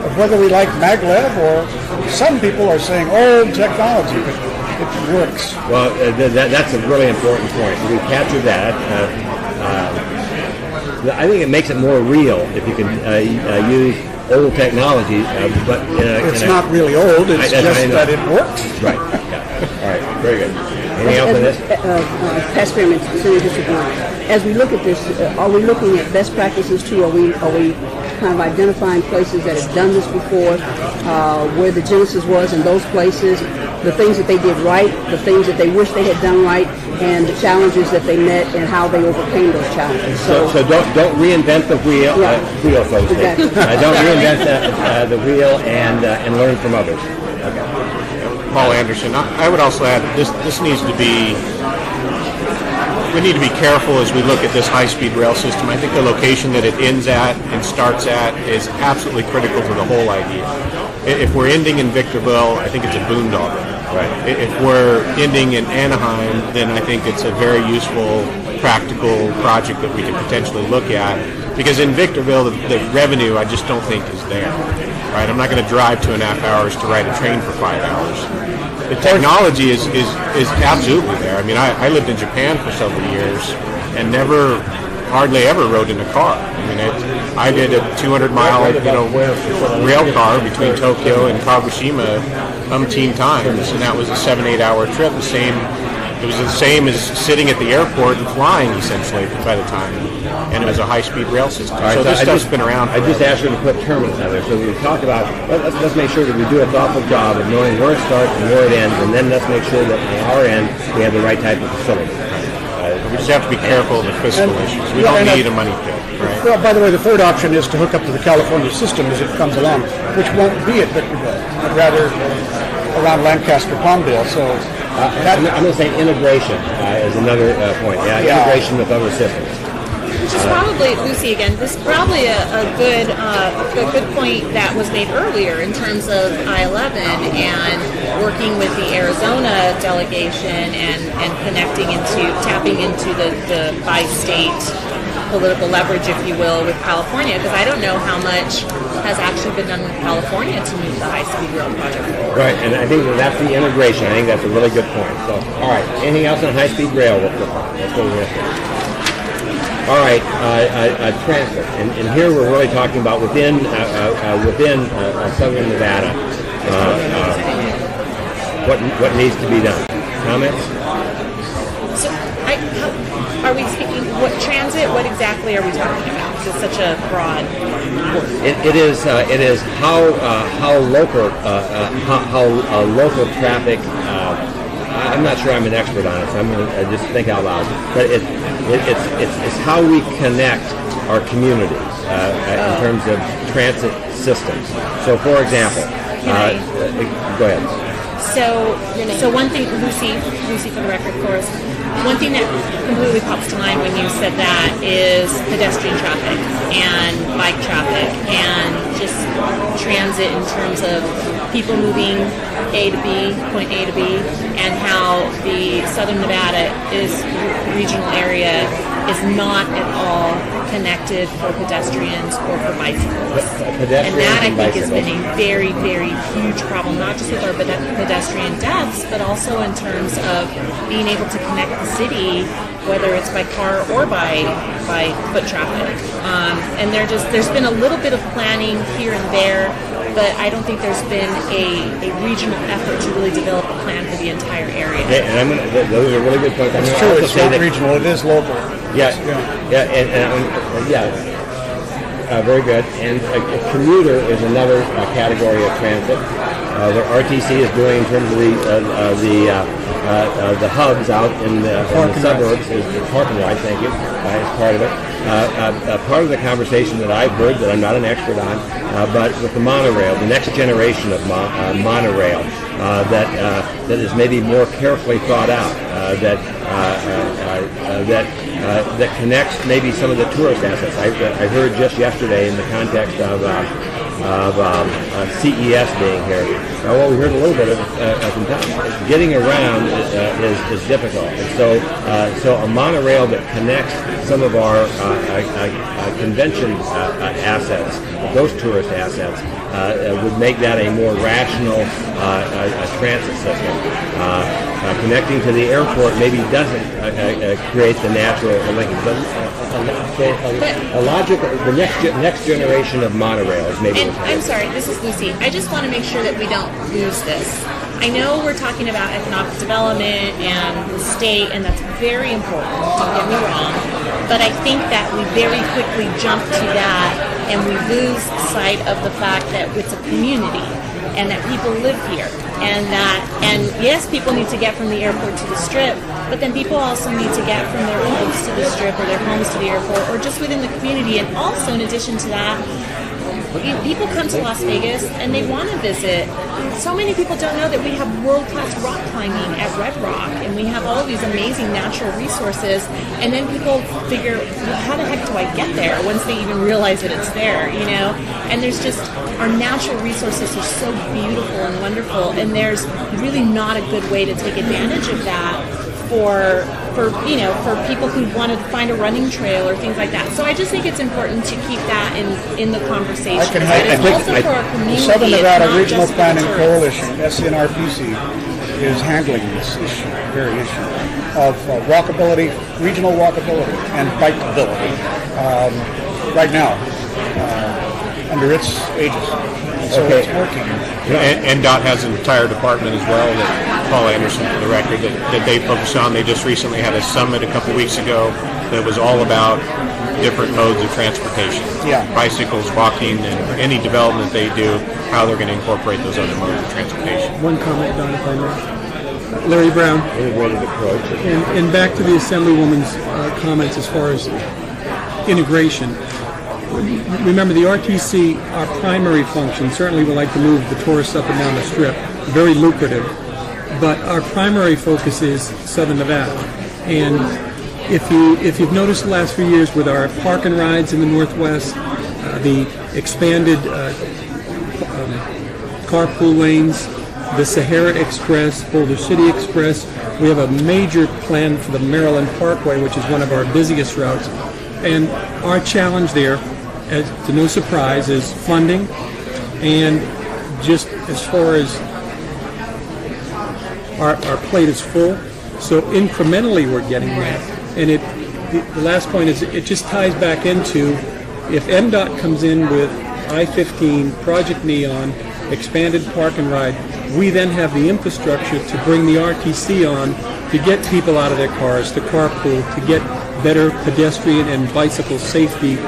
of whether we like maglev, or some people are saying old technology, but it works. Well, that's a really important point. We captured that. I think it makes it more real if you can use old technology, but it's not really old. It's just that it works. Right. Yeah. All right. Very good. Anything else on this? Past Spearman, Senior District 1. As we look at this, are we looking at best practices too? Are we kind of identifying places that have done this before, where the genesis was in those places, the things that they did right, the things that they wish they had done right, and the challenges that they met and how they overcame those challenges? So don't reinvent the wheel, folks. Exactly. Don't reinvent the wheel and learn from others. Okay. Paul Anderson. I would also add this needs to be, we need to be careful as we look at this high-speed rail system. I think the location that it ends at and starts at is absolutely critical to the whole idea. If we're ending in Victorville, I think it's a boondoggle. Right. If we're ending in Anaheim, then I think it's a very useful, practical project that we can potentially look at. Because in Victorville, the revenue I just don't think is there. Right. I'm not going to drive 2.5 hours to ride a train for 5 hours. The technology is absolutely there. I mean, I lived in Japan for several years and hardly ever rode in a car. I mean, I did a 200-mile, rail car between Tokyo and Kagoshima umpteen times, and that was a 7-8 hour trip. It was the same as sitting at the airport and flying, essentially, by the time. And it was a high-speed rail system. Right, so this stuff's been around. I just asked you to put terminals out there. So we talked about, let's make sure that we do a thoughtful job of knowing where it starts and where it ends, and then let's make sure that on our end we have the right type of facility. We just have to be careful of the fiscal issues. We don't need a money pit. Right? Well, by the way, the third option is to hook up to the California system as it comes along, which won't be at Victorville, but rather around Lancaster, Palmdale. So I'm going to say integration is another point. Yeah, integration with other systems. Which is probably, Lucy again, this is probably a good point that was made earlier in terms of I-11 and working with the Arizona delegation and tapping into the bi-state political leverage, if you will, with California, because I don't know how much has actually been done with California to move the high-speed rail project forward. Right, and I think that's the integration. I think that's a really good point. So, all right, anything else on high-speed rail? Let's go to the next one. All right, transit, and here we're really talking about within Southern Nevada, what needs to be done. Comments? So, are we speaking what transit? What exactly are we talking about? Because it's such a broad. It is how local traffic I'm not sure I'm an expert on it, so I'm going to just think out loud. But it's how we connect our communities in terms of transit systems. So, for example, go ahead. So one thing, Lucy for the record, of course, one thing that completely pops to mind when you said that is pedestrian traffic and bike traffic and just transit in terms of people moving point A to B, and how the Southern Nevada regional area is not at all connected for pedestrians or for bicycles. And that, I think, has been a very, very huge problem, not just with our pedestrian deaths, but also in terms of being able to connect the city, whether it's by car or by foot traffic. And there's been a little bit of planning here and there, but I don't think there's been a regional effort to really develop a plan for the entire area. Yeah, and those are really good points. It's true, it's not regional, it is local. Very good. And a commuter is another category of transit. The RTC is doing in terms of the hubs out in the suburbs is the parking ride. Thank you. As part of it. Part of the conversation that I've heard that I'm not an expert on, but with the monorail, the next generation of monorail that is maybe more carefully thought out, that connects maybe some of the tourist assets. I heard just yesterday in the context of CES being here. Well, we heard a little bit of from Tom. Getting around is difficult, and so a monorail that connects some of our convention assets, those tourist assets, would make that a more rational transit system. Connecting to the airport maybe doesn't create the natural linkage. A logical, the next generation of monorails maybe. And I'm sorry, this is Lucy. I just want to make sure that we don't lose this. I know we're talking about economic development and the state, and that's very important, don't get me wrong, but I think that we very quickly jump to that and we lose sight of the fact that it's a community and that people live here, and yes, people need to get from the airport to the strip, but then people also need to get from their homes to the strip or their homes to the airport or just within the community. And also, in addition to that, people come to Las Vegas and they want to visit. So many people don't know that we have world-class rock climbing at Red Rock, and we have all of these amazing natural resources, and then people figure, well, how the heck do I get there once they even realize that it's there, you know? And there's just, our natural resources are so beautiful and wonderful, and there's really not a good way to take advantage of that for people who want to find a running trail or things like that. So I just think it's important to keep that in the conversation. I think the Southern Nevada Regional Planning Coalition, SNRPC, is handling this issue, very issue of walkability, regional walkability, and bikeability right now under its aegis. So it's working. And DOT has an entire department as well that Paul Anderson, for the record, that they focus on. They just recently had a summit a couple weeks ago that was all about different modes of transportation. Yeah. Bicycles, walking, and any development they do, how they're going to incorporate those other modes of transportation. One comment, Don, if I may. Larry Brown. And back to the Assemblywoman's comments as far as integration. Remember, the RTC, our primary function, certainly we like to move the tourists up and down the strip, very lucrative, but our primary focus is Southern Nevada. And if you've noticed the last few years with our park and rides in the Northwest, the expanded carpool lanes, the Sahara Express, Boulder City Express, we have a major plan for the Maryland Parkway, which is one of our busiest routes. And our challenge there, to no surprise, is funding, and just as far as our plate is full, so incrementally we're getting that. And the last point is it just ties back into, if MDOT comes in with I-15, Project Neon, expanded park and ride, we then have the infrastructure to bring the RTC on to get people out of their cars, to carpool, to get better pedestrian and bicycle safety,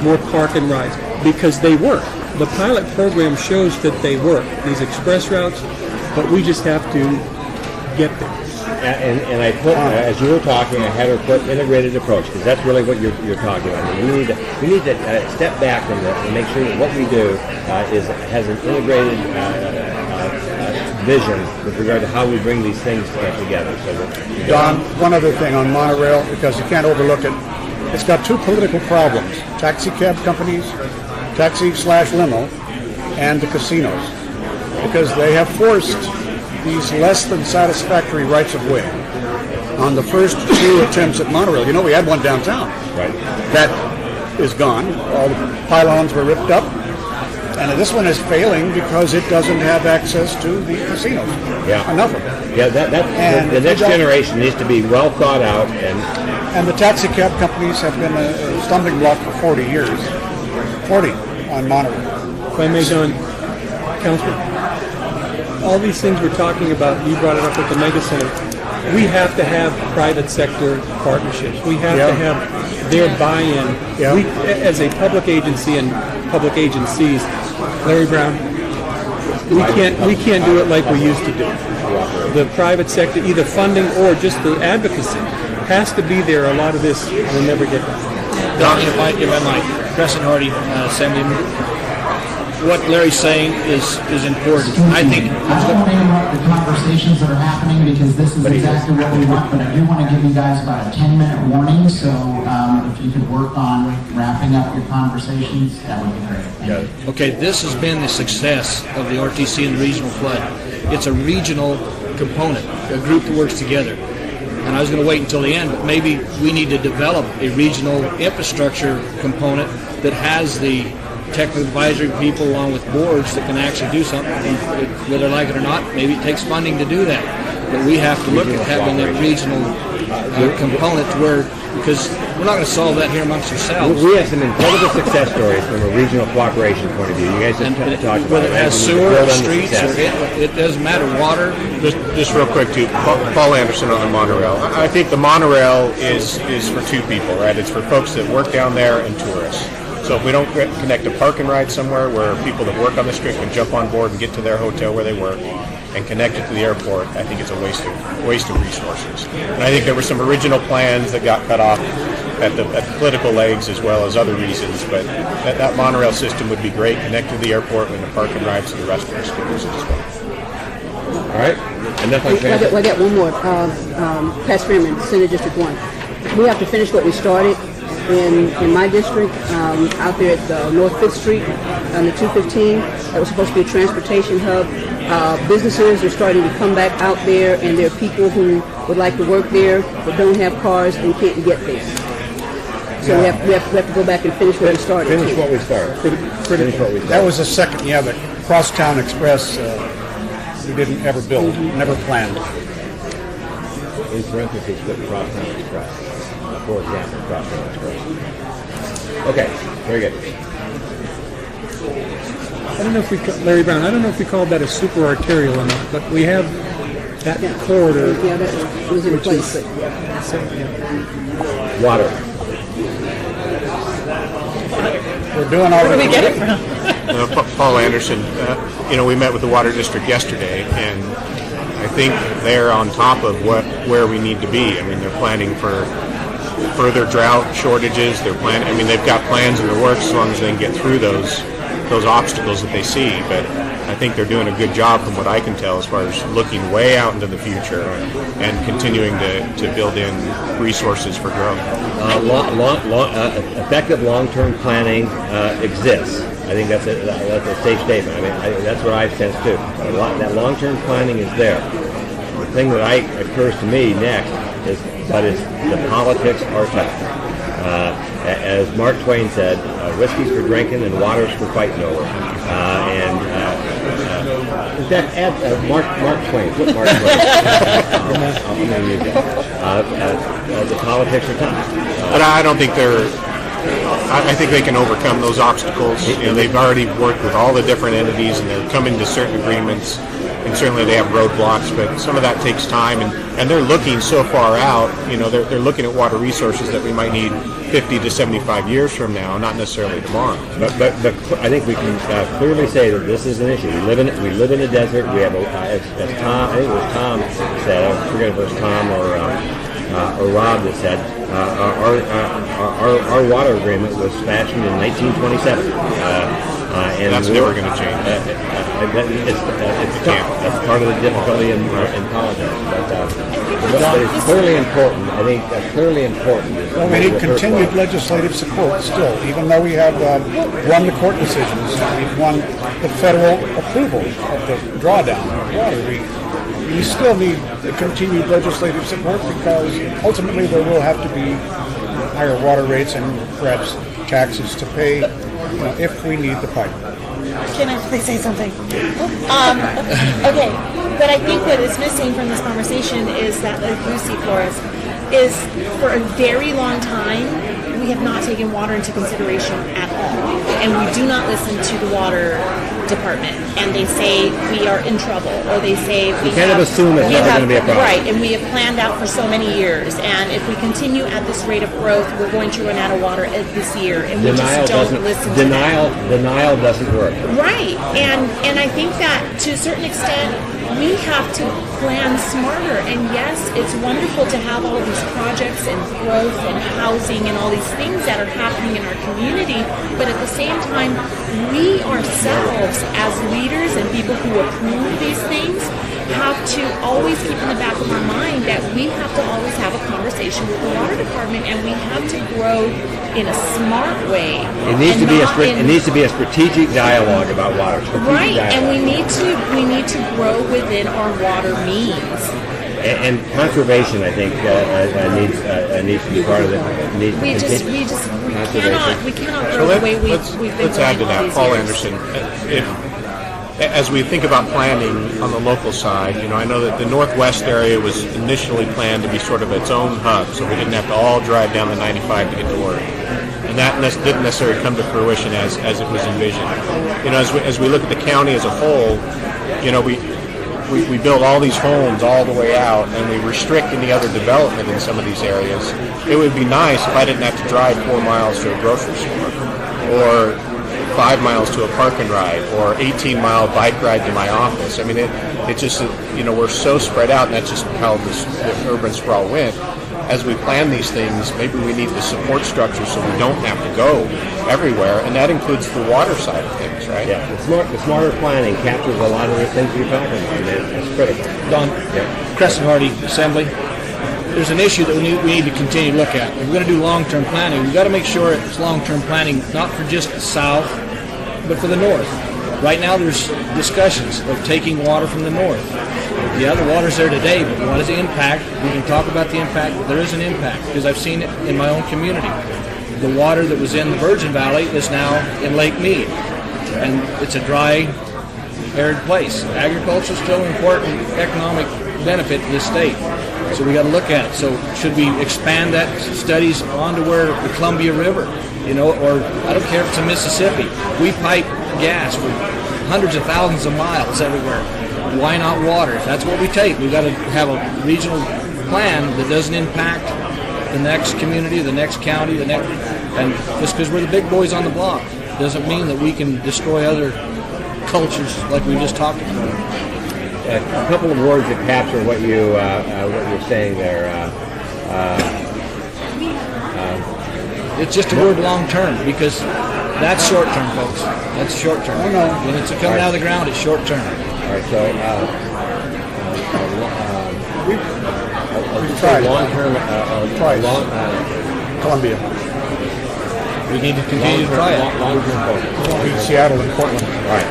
more park and rides, because they work. The pilot program shows that they work, these express routes, but we just have to get there. and I put, as you were talking, I had her put integrated approach, because that's really what you're talking about. I mean, we need to step back from this and make sure that what we do has an integrated vision with regard to how we bring these things together. So that, Don, one other thing on monorail, because you can't overlook it. It's got two political problems: taxi cab companies, taxi/limo, and the casinos, because they have forced these less than satisfactory rights of way on the first two attempts at monorail. You know, we had one downtown. Right. That is gone. All the pylons were ripped up. And this one is failing because it doesn't have access to the casinos. Yeah. Enough of it. Yeah, the next generation needs to be well thought out. And the taxi cab companies have been a stumbling block for 40 years. 40 on monorail. If I may, John, Councilman, all these things we're talking about, you brought it up at the Mega Center, we have to have private sector partnerships. We have to have their buy-in. Yeah. We, as a public agency and public agencies, Larry Brown, we can't do it like we used to do. The private sector, either funding or just the advocacy, has to be there. A lot of this will never get done. Don, if I might, President Hardy, Assemblyman, what Larry's saying is important. I think I don't want to interrupt the conversations that are happening because this is exactly what we want, but I do want to give you guys about a 10-minute warning, so if you could work on wrapping up your conversations, that would be great. Thank you. Okay, this has been the success of the RTC and the regional flood. It's a regional component, a group that works together. And I was going to wait until the end, but maybe we need to develop a regional infrastructure component that has the technical advisory people along with boards that can actually do something, whether they like it or not. Maybe it takes funding to do that. But we have to look at having that regional component to where, because we're not going to solve that here amongst ourselves. We have some incredible success stories from a regional cooperation point of view. You guys have talked about whether it has sewer or streets, or it doesn't matter, water. Just real quick too, Paul Anderson on the monorail. I think the monorail is for two people, right? It's for folks that work down there and tourists. So if we don't connect a park and ride somewhere where people that work on the strip can jump on board and get to their hotel where they work and connect it to the airport, I think it's a waste of resources. And I think there were some original plans that got cut off at the political legs as well as other reasons, but that monorail system would be great, connect to the airport and the park and rides to the restaurants could use it as well. All right. Enough on transit. I got one more. Pat Spearman, Senate District 1. We have to finish what we started in my district, out there at North 5th Street on the 215. That was supposed to be a transportation hub. Businesses are starting to come back out there, and there are people who would like to work there but don't have cars and can't get there. So we have to go back and finish what we started. Finish what we started. That was the second, the Crosstown Express we didn't ever build, never planned. In parentheses, put Crosstown Express. For example, Crosstown Express. Okay, very good. I don't know if Larry Brown, I don't know if we called that a super arterial or not, but we have that corridor. Yeah, that was in place. Water. We're doing all Where do we get it from? Paul Anderson, we met with the Water District yesterday, and I think they're on top of where we need to be. I mean, they're planning for further drought shortages. They've got plans in the works as long as they can get through those obstacles that they see. But I think they're doing a good job from what I can tell as far as looking way out into the future and continuing to build in resources for growth. Effective long-term planning exists. I think that's a safe statement. I mean, that's what I've sensed too. That long-term planning is there. The thing that occurs to me next is the politics are tough. As Mark Twain said, whiskey's for drinking and water's for fighting over. In fact, add Mark Twain. Put Mark Twain. I'm going to use that. The politics are tough. But I don't think I think they can overcome those obstacles. They've already worked with all the different entities and they're coming to certain agreements. And certainly they have roadblocks, but some of that takes time, and they're looking so far out. They're looking at water resources that we might need 50 to 75 years from now, not necessarily tomorrow. But I think we can clearly say that this is an issue. We live in a desert. We have, as Tom, I think it was Tom said, I forget if it was Tom or Rob that said, our water agreement was fashioned in 1927. And that's never going to change. It's tough. That's part of the difficulty in politics. But it's clearly important. I think that's clearly important. Well, we need continued legislative support still, even though we have won the court decisions. We've won the federal approval of the drawdown of water. We still need the continued legislative support because ultimately there will have to be higher water rates and perhaps taxes to pay if we need the pipe. Can I please say something? Okay, but I think what is missing from this conversation is that, like you see, Flores, is for a very long time we have not taken water into consideration at all, and we do not listen to the water department, and they say we are in trouble, or they say we kind of assume it's never going to be a problem. Right, and we have planned out for so many years, and if we continue at this rate of growth, we're going to run out of water this year, and we just don't listen to that. Denial doesn't work. Right, and I think that to a certain extent, we have to plan smarter, and yes, it's wonderful to have all of these projects and growth and housing and all these things that are happening in our community, but at the same time, we ourselves as leaders and people who approve these things have to always keep in the back of our mind that we have to always have a conversation with the water department, and we have to grow in a smart way. It needs to be a strategic dialogue about water. Right, and we need to grow within our water means. And conservation, I think, needs to be part of it. We cannot grow the way we've been. Let's add to that, Paul Anderson. As we think about planning on the local side, I know that the Northwest area was initially planned to be sort of its own hub, so we didn't have to all drive down the 95 to get to work. And that didn't necessarily come to fruition as it was envisioned. As we look at the county as a whole, we build all these homes all the way out, and we restrict any other development in some of these areas. It would be nice if I didn't have to drive 4 miles to a grocery store, or 5 miles to a park and ride, or 18-mile bike ride to my office. I mean, it just, we're so spread out, and that's just how the urban sprawl went. As we plan these things, maybe we need the support structure so we don't have to go everywhere, and that includes the water side of things, right? Yeah, the smarter planning captures a lot of the things you're talking about, and it's critical. Don, Crescent Hardy Assembly, there's an issue that we need to continue to look at. If we're going to do long-term planning, we've got to make sure it's long-term planning not for just the south, but for the north. Right now there's discussions of taking water from the north. Yeah, the water's there today, but what is the impact? We can talk about the impact, but there is an impact, because I've seen it in my own community. The water that was in the Virgin Valley is now in Lake Mead, and it's a dry, arid place. Agriculture is still an important economic benefit to the state, so we got to look at it. So should we expand that studies onto where the Columbia River, or I don't care if it's in Mississippi. We pipe gas for hundreds of thousands of miles everywhere. Why not water? If that's what we take, we've got to have a regional plan that doesn't impact the next community, the next county, and just because we're the big boys on the block doesn't mean that we can destroy other cultures like we just talked about. A couple of words that capture what you're saying there. It's just a word long term, because that's short term, folks. That's short term. When it's coming out of the ground, it's short term. All right, so we've tried long-term, Columbia. We need to continue to try it. Long-term focus. Seattle and Portland. All right,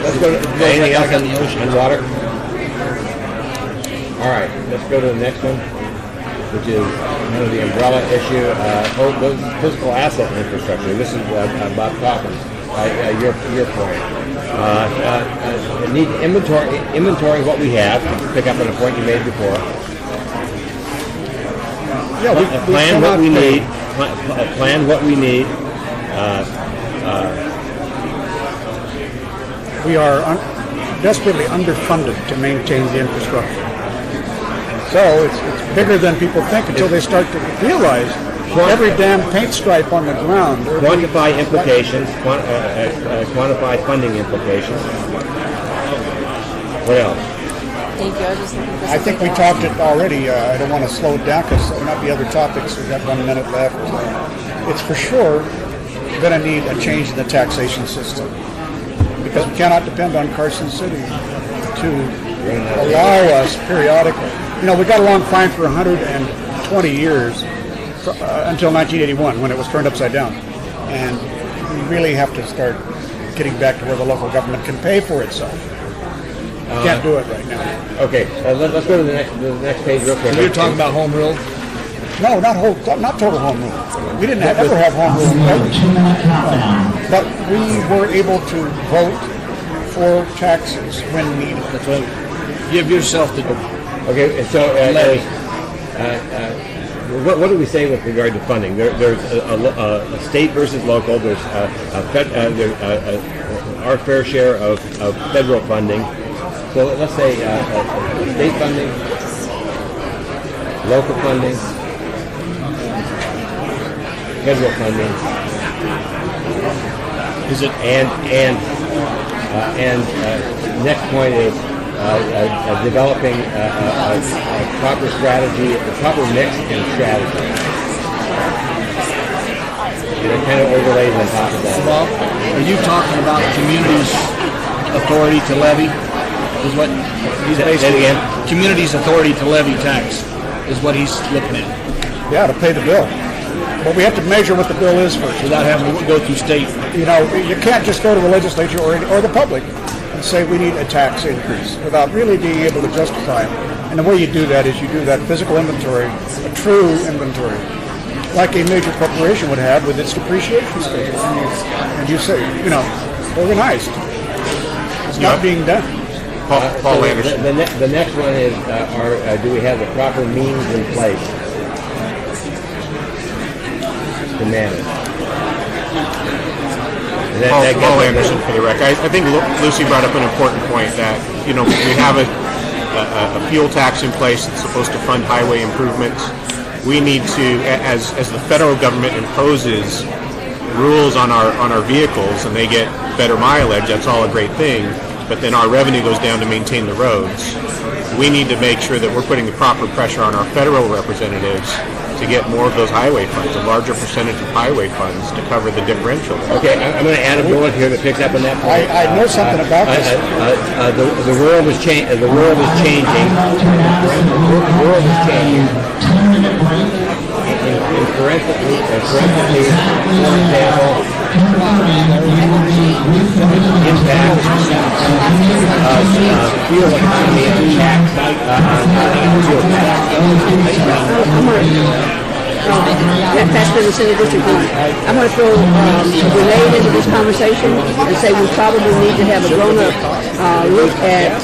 let's go to anything else on the ocean and water. All right, let's go to the next one, which is kind of the umbrella issue, physical asset infrastructure. This is Bob Coffins, your point. Need inventory what we have. Pick up on a point you made before. Yeah, plan what we need. Plan what we need. We are desperately underfunded to maintain the infrastructure. So it's bigger than people think until they start to realize every damn paint stripe on the ground. Quantify implications. Quantify funding implications. What else? Thank you. I was just looking for I think we something talked else. it already. I don't want to slow it down because there might be other topics. We've got 1 minute left. It's for sure going to need a change in the taxation system because we cannot depend on Carson City to allow us periodically. You know, we got along fine for 120 years until 1981 when it was turned upside down. And we really have to start getting back to where the local government can pay for itself. Can't do it right now. Okay, let's go to the next page real quick. So you're talking about home rule? No, not total home rule. We didn't ever have home rule, but we were able to vote for taxes when needed. That's right. Give yourself the. Okay, so what do we say with regard to funding? There's a state versus local. There's our fair share of federal funding. So let's say state funding, local funding, federal funding. Is it and next point is developing a proper strategy, a proper mix and strategy. And it kind of overlays on top of that. Well, are you talking about communities' authority to levy? Is what he's basically communities' authority to levy tax is what he's looking at. Yeah, to pay the bill. But we have to measure what the bill is first. Without having to go through state. You know, you can't just go to the legislature or the public and say we need a tax increase without really being able to justify it. And the way you do that is you do that physical inventory, a true inventory, like a major corporation would have with its depreciation schedule. And you say, you know, organized. It's not being done. Paul Anderson. The next one is, do we have the proper means in place to manage? Paul Anderson for the record. I think Lucy brought up an important point that, you know, we have a fuel tax in place that's supposed to fund highway improvements. We need to, as the federal government imposes rules on our vehicles and they get better mileage, that's all a great thing. But then our revenue goes down to maintain the roads. We need to make sure that we're putting the proper pressure on our federal representatives to get more of those highway funds, a larger percentage of highway funds to cover the differential. Okay, I'm going to add a bullet here that picks up on that point. I know something about this. The world is changing. The world is changing. In parentheses, for example, impact fuel economy and tax fuel tax. That's been the Senate District. I'm going to throw Renee into this conversation and say we probably need to have a grown-up look at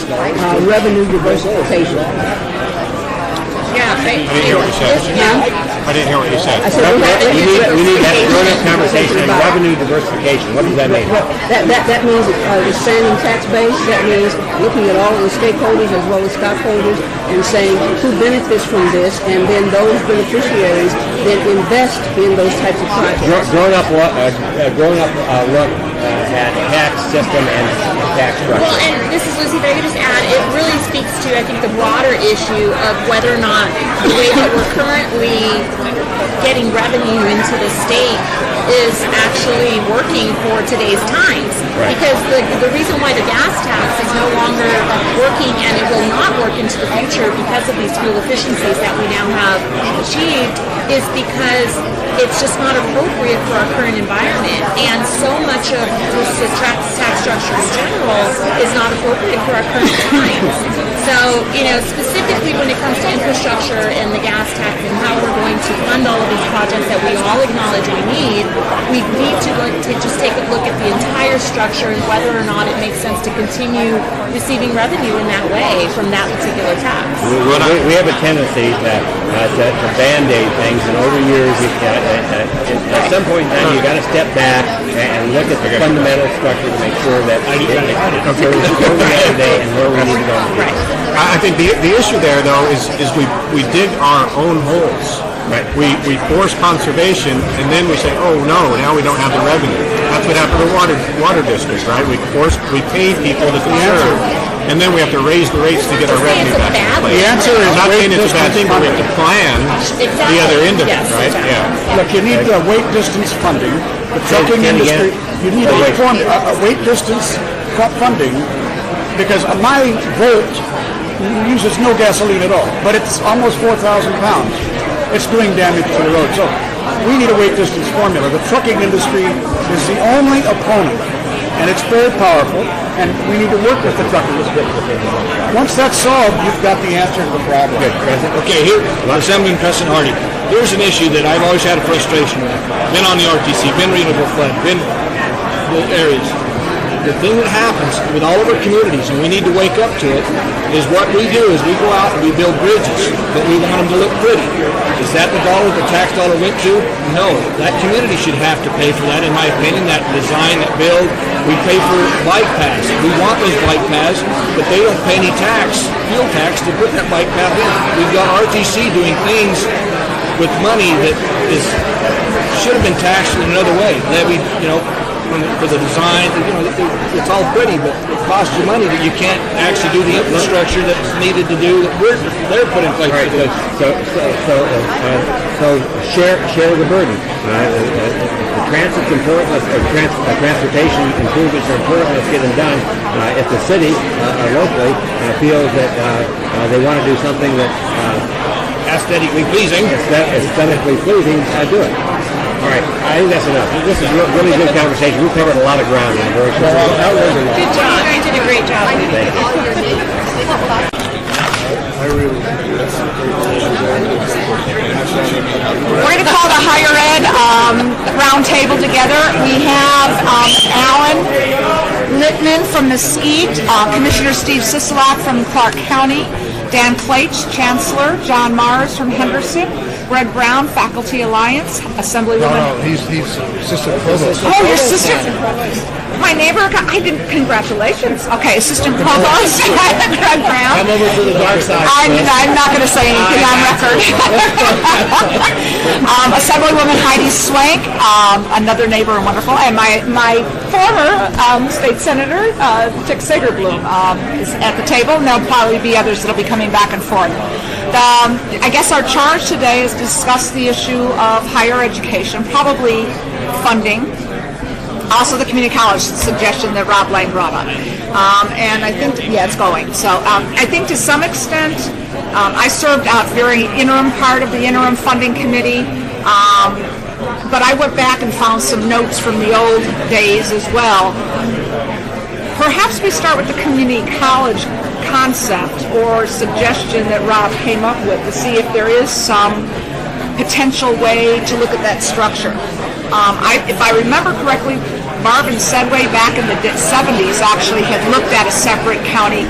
revenue diversification. I didn't hear what you said. I didn't hear what you said. We need that grown-up conversation on revenue diversification. What does that mean? That means expanding tax base. That means looking at all of the stakeholders as well as stockholders and saying who benefits from this, and then those beneficiaries then invest in those types of projects. Grown-up look at tax system and tax structure. Well, and this is Lucy, if I could just add, it really speaks to, I think, the broader issue of whether or not the way that we're currently getting revenue into the state is actually working for today's times. Right. Because the reason why the gas tax is no longer working, and it will not work into the future because of these fuel efficiencies that we now have achieved, is because it's just not appropriate for our current environment. And so much of this tax structure in general is not appropriate for our current times. So, specifically when it comes to infrastructure and the gas tax and how we're going to fund all of these projects that we all acknowledge we need to just take a look at the entire structure and whether or not it makes sense to continue receiving revenue in that way from that particular tax. We have a tendency to band-aid things, and over years, at some point in time, you got to step back and look at the fundamental structure to make sure that it covers where we are today and where we need to go. Right. I think the issue there, though, is we dig our own holes. Right. We force conservation, and then we say, oh no, now we don't have the revenue. That's what happened to water districts, right? We paid people to conserve, and then we have to raise the rates to get our revenue back in place. The answer is I'm not wait saying it's a bad thing, but we have to plan the other end of it, right? Yeah. Look, you need weight distance funding. The trucking industry, you need a weight distance funding, because my Volt uses no gasoline at all, but it's almost 4,000 pounds. It's doing damage to the road. So we need a weight distance formula. The trucking industry is the only opponent, and it's very powerful, and we need to work with the truckers. Once that's solved, you've got the answer to the problem. Okay, here, Assemblyman Preston Hardy. Here's an issue that I've always had a frustration with. Been on the RTC, been renewable flood, been the areas. The thing that happens with all of our communities, and we need to wake up to it, is what we do is we go out and we build bridges, but we want them to look pretty. Is that the dollar the tax dollar went to? No. That community should have to pay for that, in my opinion, that design, that build. We pay for bike paths. We want those bike paths, but they don't pay any tax, fuel tax, to put that bike path in. We've got RTC doing things with money that should have been taxed in another way. Levied, for the design, it's all pretty, but it costs you money that you can't actually do the infrastructure that's needed to do that they're put in place. Right. So share the burden. The transit's important. Transportation improvements are important. Let's get them done. If the city locally feels that they want to do something that aesthetically pleasing, do it. All right, I think that's enough. This is really good conversation. We covered a lot of ground in a very short time. Good job. You did a great job. Thank you. We're going to call the higher ed roundtable together. We have Alan Littman from Mesquite, Commissioner Steve Sisolak from Clark County, Dan Claich, Chancellor, John Mars from Henderson, Greg Brown, Faculty Alliance, Assemblywoman. No, he's Assistant Provost. Oh, your sister? My neighbor? Congratulations. Okay, Assistant Provost, Greg Brown. I'm over to the dark side. I'm not going to say anything on record. Assemblywoman Heidi Swank, another neighbor and wonderful, and my former state senator, Dick Sagerbloom, is at the table, and there'll probably be others that'll be coming back and forth. I guess our charge today is to discuss the issue of higher education, probably funding. Also the community college suggestion that Rob Lang brought up. And I think, it's going. So I think to some extent, I served out very interim part of the interim funding committee. But I went back and found some notes from the old days as well. Perhaps we start with the community college concept or suggestion that Rob came up with to see if there is some potential way to look at that structure. If I remember correctly, Marvin Sedway back in the 70s actually had looked at a separate county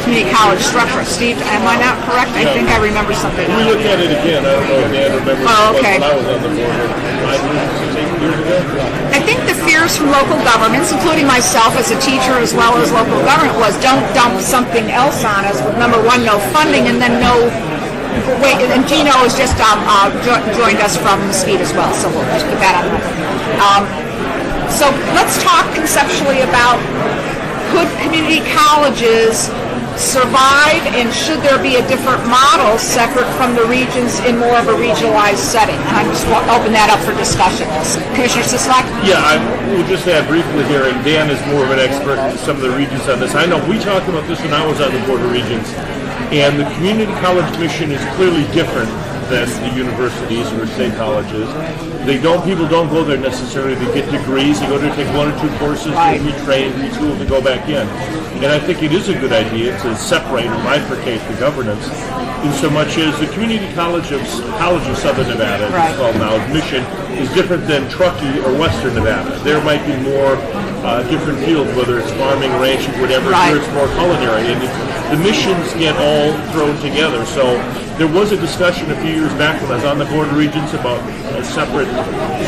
community college structure. Steve, am I not correct? I think I remember something. We looked at it again. I don't know if Dan remembers when I was on the board 5 years ago. I think the fears from local governments, including myself as a teacher as well as local government, was don't dump something else on us with number one, no funding, and then no. Wait, and Gino has just joined us from Mesquite as well, so we'll just put that on the record. So let's talk conceptually about could community colleges survive, and should there be a different model separate from the regions in more of a regionalized setting? And I just want to open that up for discussion. Commissioner Sisolak? Yeah, I will just add briefly here, and Dan is more of an expert in some of the regions on this. I know we talked about this when I was on the Board of Regents, and the community college mission is clearly different than the universities or state colleges. People don't go there necessarily to get degrees. They go there to take 1 or 2 courses, to retrain, retool, to go back in. And I think it is a good idea to separate or bifurcate the governance in so much as the community college of Southern Nevada, as it's called now, mission is different than Truckee or Western Nevada. There might be more different fields, whether it's farming, ranching, whatever. Here it's more culinary. And the missions get all thrown together. So there was a discussion a few years back when I was on the Board of Regents about a separate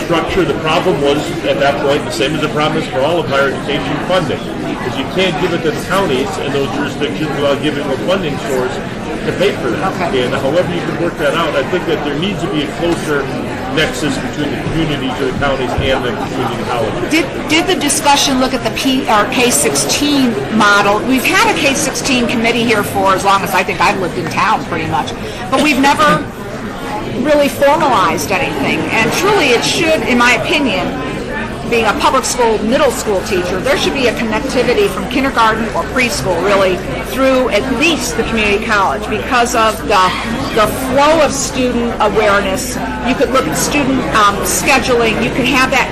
structure. The problem was, at that point, the same as the problem is for all of higher education funding, is you can't give it to the counties and those jurisdictions without giving a funding source to pay for that. And however you can work that out, I think that there needs to be a closer nexus between the communities or the counties and the community colleges. Did the discussion look at the K-16 model? We've had a K-16 committee here for as long as I think I've lived in town, pretty much, but we've never really formalized anything. And truly, it should, in my opinion, being a public school, middle school teacher, there should be a connectivity from kindergarten or preschool, really, through at least the community college because of the flow of student awareness. You could look at student scheduling. You could have that,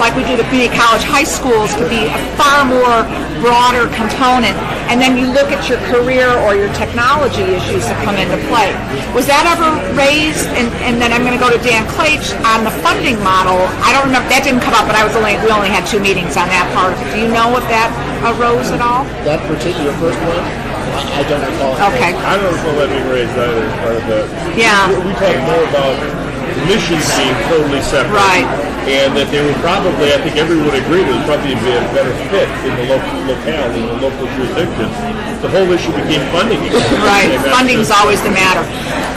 like we do the community college. High schools could be a far more broader component. And then you look at your career or your technology issues that come into play. Was that ever raised? And then I'm going to go to Dan Claich on the funding model. I don't remember, that didn't come up, but we only had 2 meetings on that part of it. Do you know if that arose at all? That particular first one, I don't recall. Okay. I don't recall that being raised either as part of that. Yeah. We talked more about missions being totally separate. Right. And that they would probably, I think everyone would agree, would probably be a better fit in the local locale, in the local jurisdiction. The whole issue became funding again. Right. Funding's always the matter.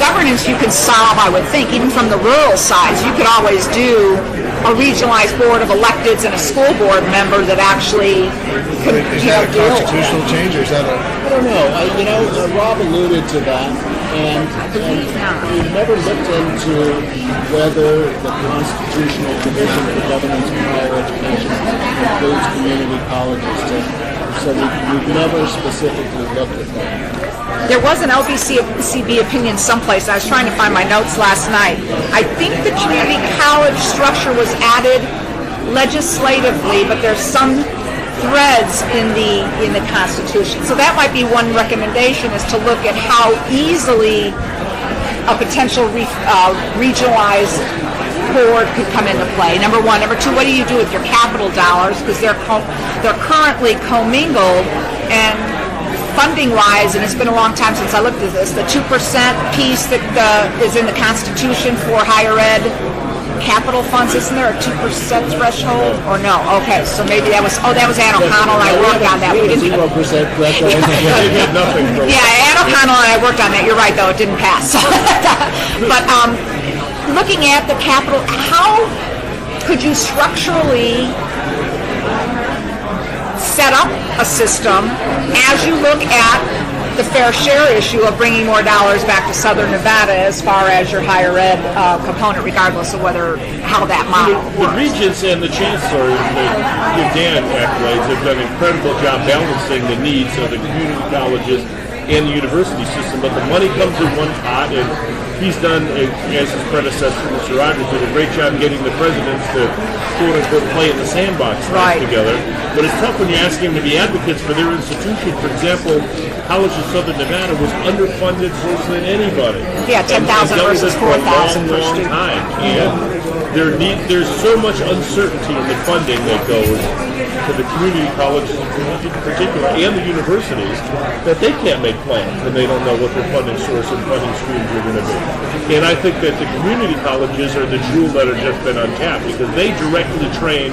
Governance you could solve, I would think, even from the rural side. You could always do a regionalized board of electeds and a school board member that actually could Is that a constitutional change, or is that a... I don't know. Rob alluded to that, and we've never looked into whether the constitutional provision for governance of higher education includes community colleges. So we've never specifically looked at that. There was an LBCB opinion someplace. I was trying to find my notes last night. I think the community college structure was added legislatively, but there's some threads in the Constitution. So that might be one recommendation, is to look at how easily a potential regionalized board could come into play. Number one. Number two, what do you do with your capital dollars? Because they're currently commingled, and funding-wise, and it's been a long time since I looked at this, the 2% piece that is in the Constitution for higher ed capital funds, isn't there a 2% threshold? Or no? Okay, so maybe that was Ann O'Connell and I worked on that. We didn't. 0% threshold. Yeah, Ann O'Connell and I worked on that. You're right, though, it didn't pass. But looking at the capital, how could you structurally set up a system as you look at the fair share issue of bringing more dollars back to Southern Nevada as far as your higher ed component, regardless of how that model works? The Regents and the Chancellor, give Dan accolades, have done an incredible job balancing the needs of the community colleges and the university system, but the money comes in one pot, and he's done, as his predecessor, Mr. Rogers, did a great job getting the presidents to quote-unquote play in the sandbox together. But it's tough when you ask them to be advocates for their institution. For example, College of Southern Nevada was underfunded worse than anybody. Yeah, 10,000 versus 4,000 per long student. time. And there's so much uncertainty in the funding that goes to the community colleges in particular and the universities that they can't make plans when they don't know what their funding source and funding streams are going to be. And I think that the community colleges are the jewel that have just been untapped because they directly train.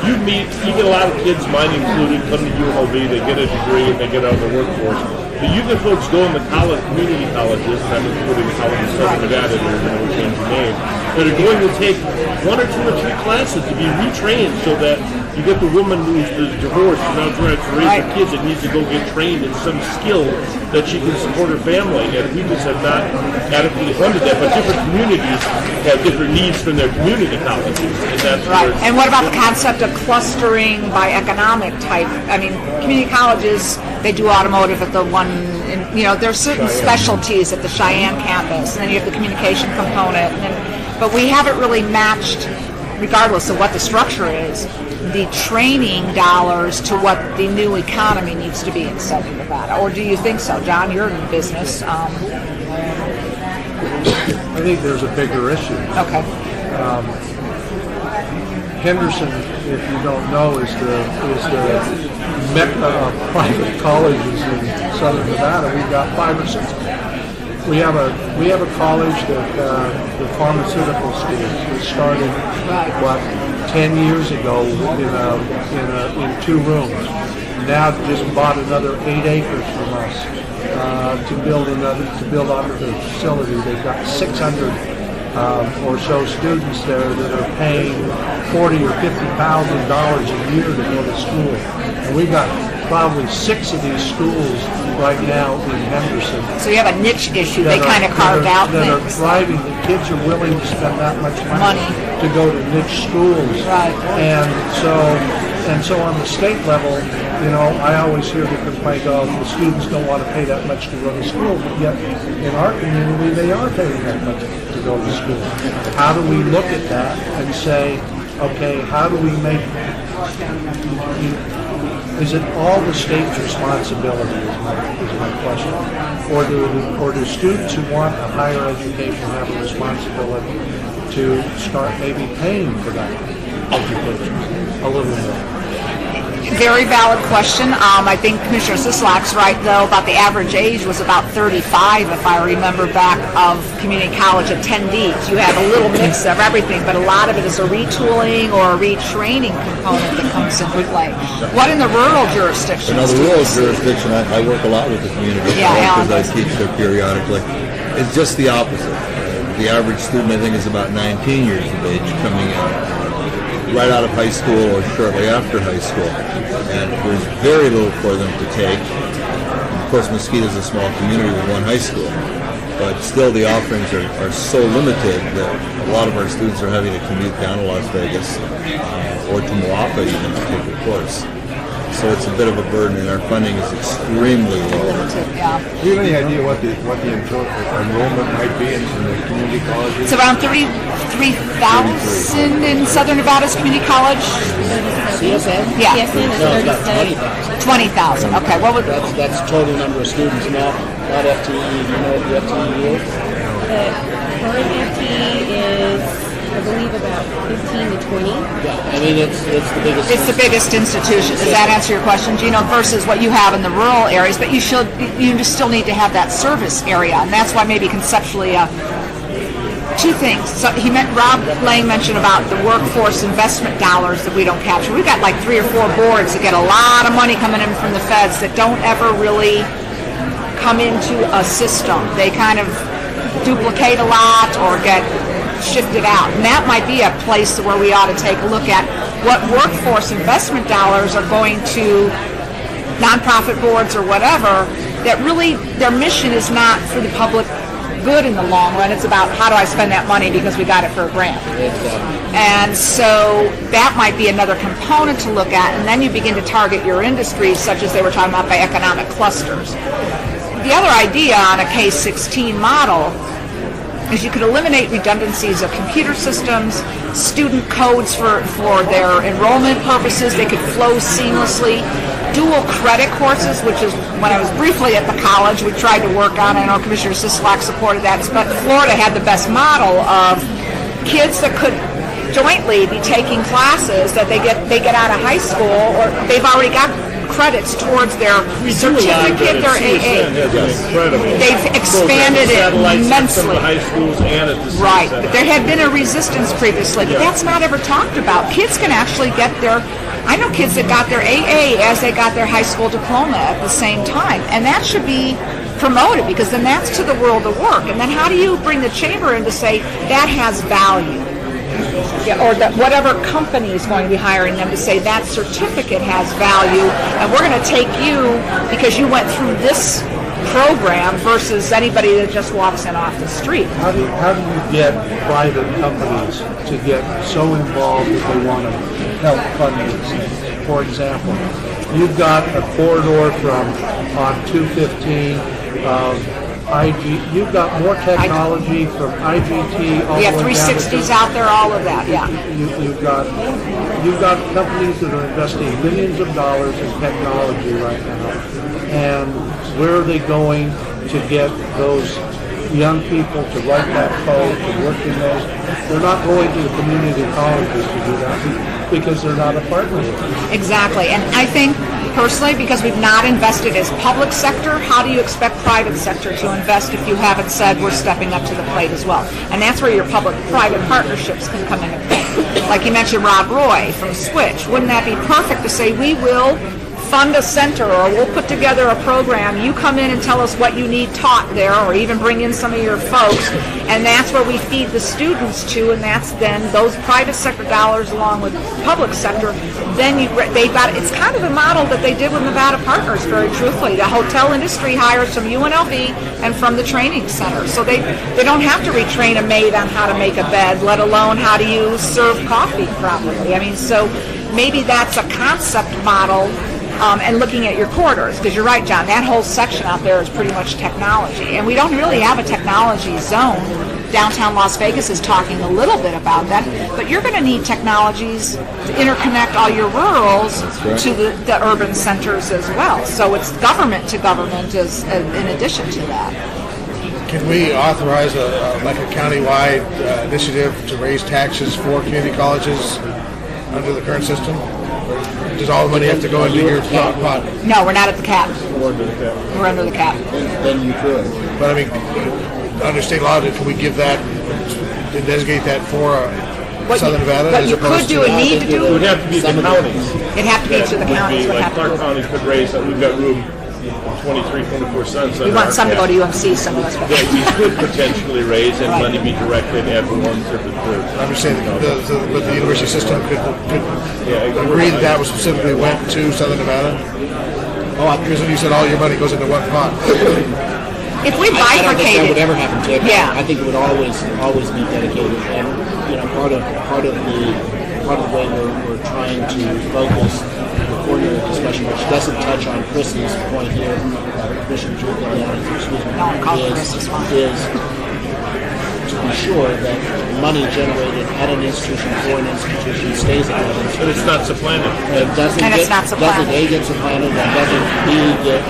You get a lot of kids, mine included, come to UNLV, they get a degree and they get out of the workforce. But you get folks go in the community colleges, and I'm including the College of Southern Nevada, they're going to change the name, that are going to take 1 or 2 or 3 classes to be retrained so that you get the woman who's divorced, who's now trying to raise her kids, and needs to go get trained in some skill that she can support her family. And we just have not adequately funded that. But different communities have different needs from their community colleges. And that's right. And what about the concept of clustering by economic type? I mean, community colleges, they do automotive at the one, there's certain specialties at the Cheyenne campus, and then you have the communication component. But we haven't really matched, regardless of what the structure is, the training dollars to what the new economy needs to be in Southern Nevada. Or do you think so? John, you're in business. I think there's a bigger issue. Okay. Henderson, if you don't know, is the mecca of private colleges in Southern Nevada. We've got 5 or 6. We have a college that the pharmaceutical school was started 10 years ago in 2 rooms. Now just bought another 8 acres from us to build onto the facility. They've got 600 or so students there that are paying $40,000 or $50,000 a year to go to school. And we've got probably 6 of these schools right now in Henderson. So you have a niche issue they kind of carved out that are things. thriving. The kids are willing to spend that much money to go to niche schools. Right. And so on the state level, you know, I always hear the complaint of the students don't want to pay that much to go to school, but yet in our community they are paying that much to go to school. How do we look at that and say, okay, how do we make, is it all the state's responsibility is my question? Or do students who want a higher education have a responsibility to start maybe paying for that education a little bit? Very valid question. I think Commissioner Sisolak's right, though, about the average age was about 35, if I remember back, of community college attendees. You have a little mix of everything, but a lot of it is a retooling or a retraining component that comes into play. What in the rural jurisdiction? In the rural jurisdiction, I work a lot with the community because I teach there periodically. It's just the opposite. The average student, I think, is about 19 years of age coming in right out of high school or shortly after high school. And there's very little for them to take. And of course, Mesquite is a small community with one high school. But still, the offerings are so limited that a lot of our students are having to commute down to Las Vegas or to Moapa even to take a course. So it's a bit of a burden, and our funding is extremely low. Do you have any idea what the enrollment might be in the community colleges? It's around 33,000 in Southern Nevada's community college. CSN? Yeah. CSN is 20,000. 20,000. Okay. What would that's total number of students, not FTE. Do you know what the FTE is? The current FTE is, I believe, about 15 to 20. Yeah, I mean it's the biggest. It's the biggest institution. Does that answer your question, Gino? Versus what you have in the rural areas, but you just still need to have that service area, and that's why maybe conceptually. Two things. So Rob Lang mentioned about the workforce investment dollars that we don't capture. We've got like 3 or 4 boards that get a lot of money coming in from the feds that don't ever really come into a system. They kind of duplicate a lot or get shifted out. And that might be a place where we ought to take a look at what workforce investment dollars are going to nonprofit boards or whatever that really their mission is not for the public good in the long run. It's about how do I spend that money because we got it for a grant. And so that might be another component to look at, and then you begin to target your industries such as they were talking about by economic clusters. The other idea on a K-16 model is you could eliminate redundancies of computer systems, student codes for their enrollment purposes. They could flow seamlessly. Dual credit courses, which is when I was briefly at the college, we tried to work on. I know Commissioner Sisolak supported that, but Florida had the best model of kids that could jointly be taking classes that they get out of high school, or they've already got credits towards their certificate, their AA. They've expanded it immensely. High schools and at the right, but there had been a resistance previously, but that's not ever talked about. Kids can actually get their, I know kids that got their AA as they got their high school diploma at the same time, and that should be promoted because then that's to the world of work. And then how do you bring the chamber in to say that has value? Yeah, or that whatever company is going to be hiring them to say that certificate has value, and we're going to take you because you went through this program versus anybody that just walks in off the street. How do you get private companies to get so involved that they want to help fund these things? For example, you've got a corridor from on 215. You've got more technology from IGT all the way down to... We have 360s out there, all of that, yeah. You've got companies that are investing millions of dollars in technology right now. And where are they going to get those young people to write that code, to work in those? They're not going to the community colleges to do that because they're not a partner with them. Exactly, and I think personally, because we've not invested as public sector, how do you expect private sector to invest if you haven't said we're stepping up to the plate as well? And that's where your public-private partnerships can come into play. Like you mentioned Rob Roy from Switch. Wouldn't that be perfect to say we will fund a center, or we'll put together a program. You come in and tell us what you need taught there, or even bring in some of your folks, and that's where we feed the students to, and that's then those private sector dollars along with public sector. Then they've got, it's kind of the model that they did with Nevada Partners, very truthfully. The hotel industry hires from UNLV and from the training center, so they don't have to retrain a maid on how to make a bed, let alone how to serve coffee properly. I mean, so maybe that's a concept model, and looking at your corridors, because you're right, John, that whole section out there is pretty much technology, and we don't really have a technology zone. Downtown Las Vegas is talking a little bit about that, but you're going to need technologies to interconnect all your rurals to the urban centers as well. So it's government to government in addition to that. Can we authorize a countywide initiative to raise taxes for community colleges under the current system? Does all the money have to go into your pot? No, we're not at the cap. We're under the cap. Then you could. But I mean, under state law, can we give that, designate that for Southern Nevada? What you could do and need to do. It would have to be the counties. It have to be to the counties. Like Clark County could raise that. We've got room 23, 24 cents. We want some to go to UMC, some of us. Yeah, we could potentially raise and money be directed at one or the third. I'm just saying, but the university system could agree that was specifically went to Southern Nevada? Because when you said all your money goes into one pot. If we bifurcated, I don't think that would ever happen, Jake. Yeah. I think it would always be dedicated, and part of the way we're trying to focus the coordinator discussion, which doesn't touch on Chris's point here, Commissioner is to be sure that money generated at an institution for an institution stays at that institution. And it's not supplanted. Doesn't A get supplanted, and doesn't B get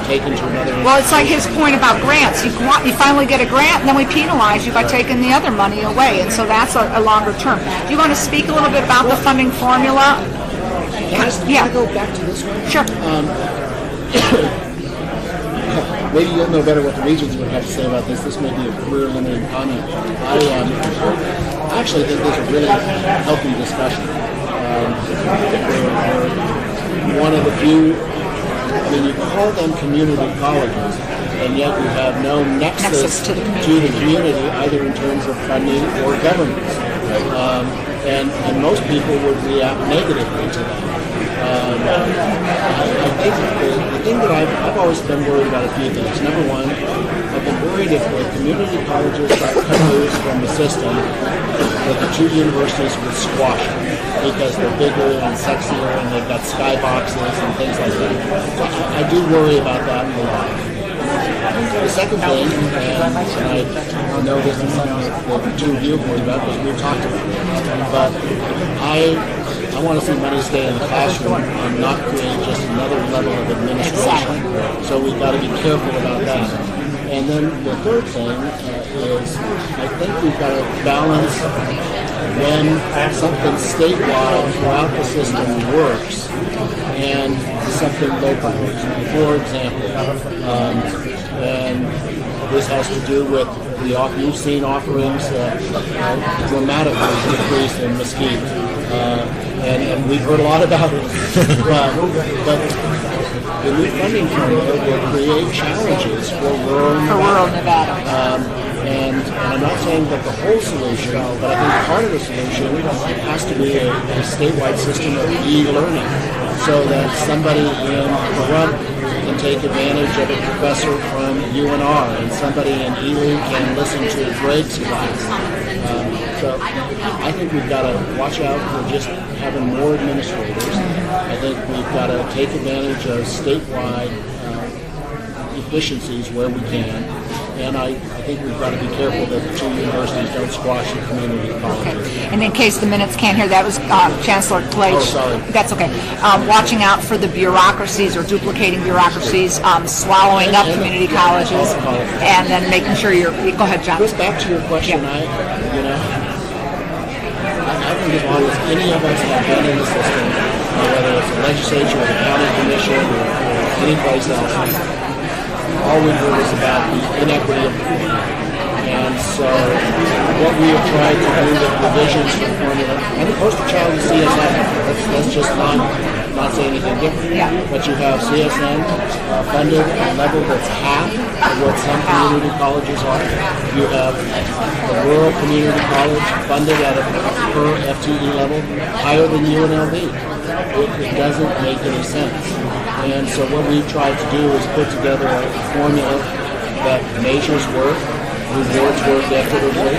taken to another institution. well, it's like his point about grants. You finally get a grant, and then we penalize you by taking the other money away, and so that's a longer term. Do you want to speak a little bit about the funding formula? Can I go back to this one? Sure. Maybe you'll know better what the regions would have to say about this. This may be a career-limiting comment. I actually think there's a really healthy discussion. We're one of the few, you call them community colleges, and yet you have no nexus to the community, either in terms of funding or governance. And most people would react negatively to that. I think the thing that I've always been worried about a few things. Number one, I've been worried if the community colleges got cut loose from the system, that the two universities would squash them because they're bigger and sexier and they've got skyboxes and things like that. So I do worry about that a lot. The second thing, and I know this is something that the two of you have worried about because we've talked about it, but I want to see money stay in the classroom and not create just another level of administration. So we've got to be careful about that. And then the third thing is I think we've got to balance when something statewide throughout the system works and something local works. For example, and this has to do with you've seen offerings dramatically decrease in Mesquite. And we've heard a lot about it. But the new funding formula will create challenges for rural Nevada. And I'm not saying that the whole solution, but I think part of the solution has to be a statewide system of e-learning, so that somebody in Pahrump can take advantage of a professor from UNR, and somebody in Ely can listen to Greg's class. So I think we've got to watch out for just having more administrators. I think we've got to take advantage of statewide efficiencies where we can. And I think we've got to be careful that the two universities don't squash the community colleges. Okay. And in case the minutes can't hear, that was Chancellor Clay. Oh, sorry. That's okay. Watching out for the bureaucracies or duplicating bureaucracies, swallowing up community colleges, and then making sure you're. Go ahead, John. Goes back to your question. I think as long as any of us have been in the system, whether it's the legislature or the county commission or any place else, all we heard is about the inequity of the formula. And so what we have tried to do with revisions to the formula, and the poster child is CSI. That's just not not saying anything different. But you have CSN funded at a level that's half of what some community colleges are. You have the rural community college funded at a per FTE level higher than UNLV. It doesn't make any sense. And so what we've tried to do is put together a formula that measures work, rewards work equitably,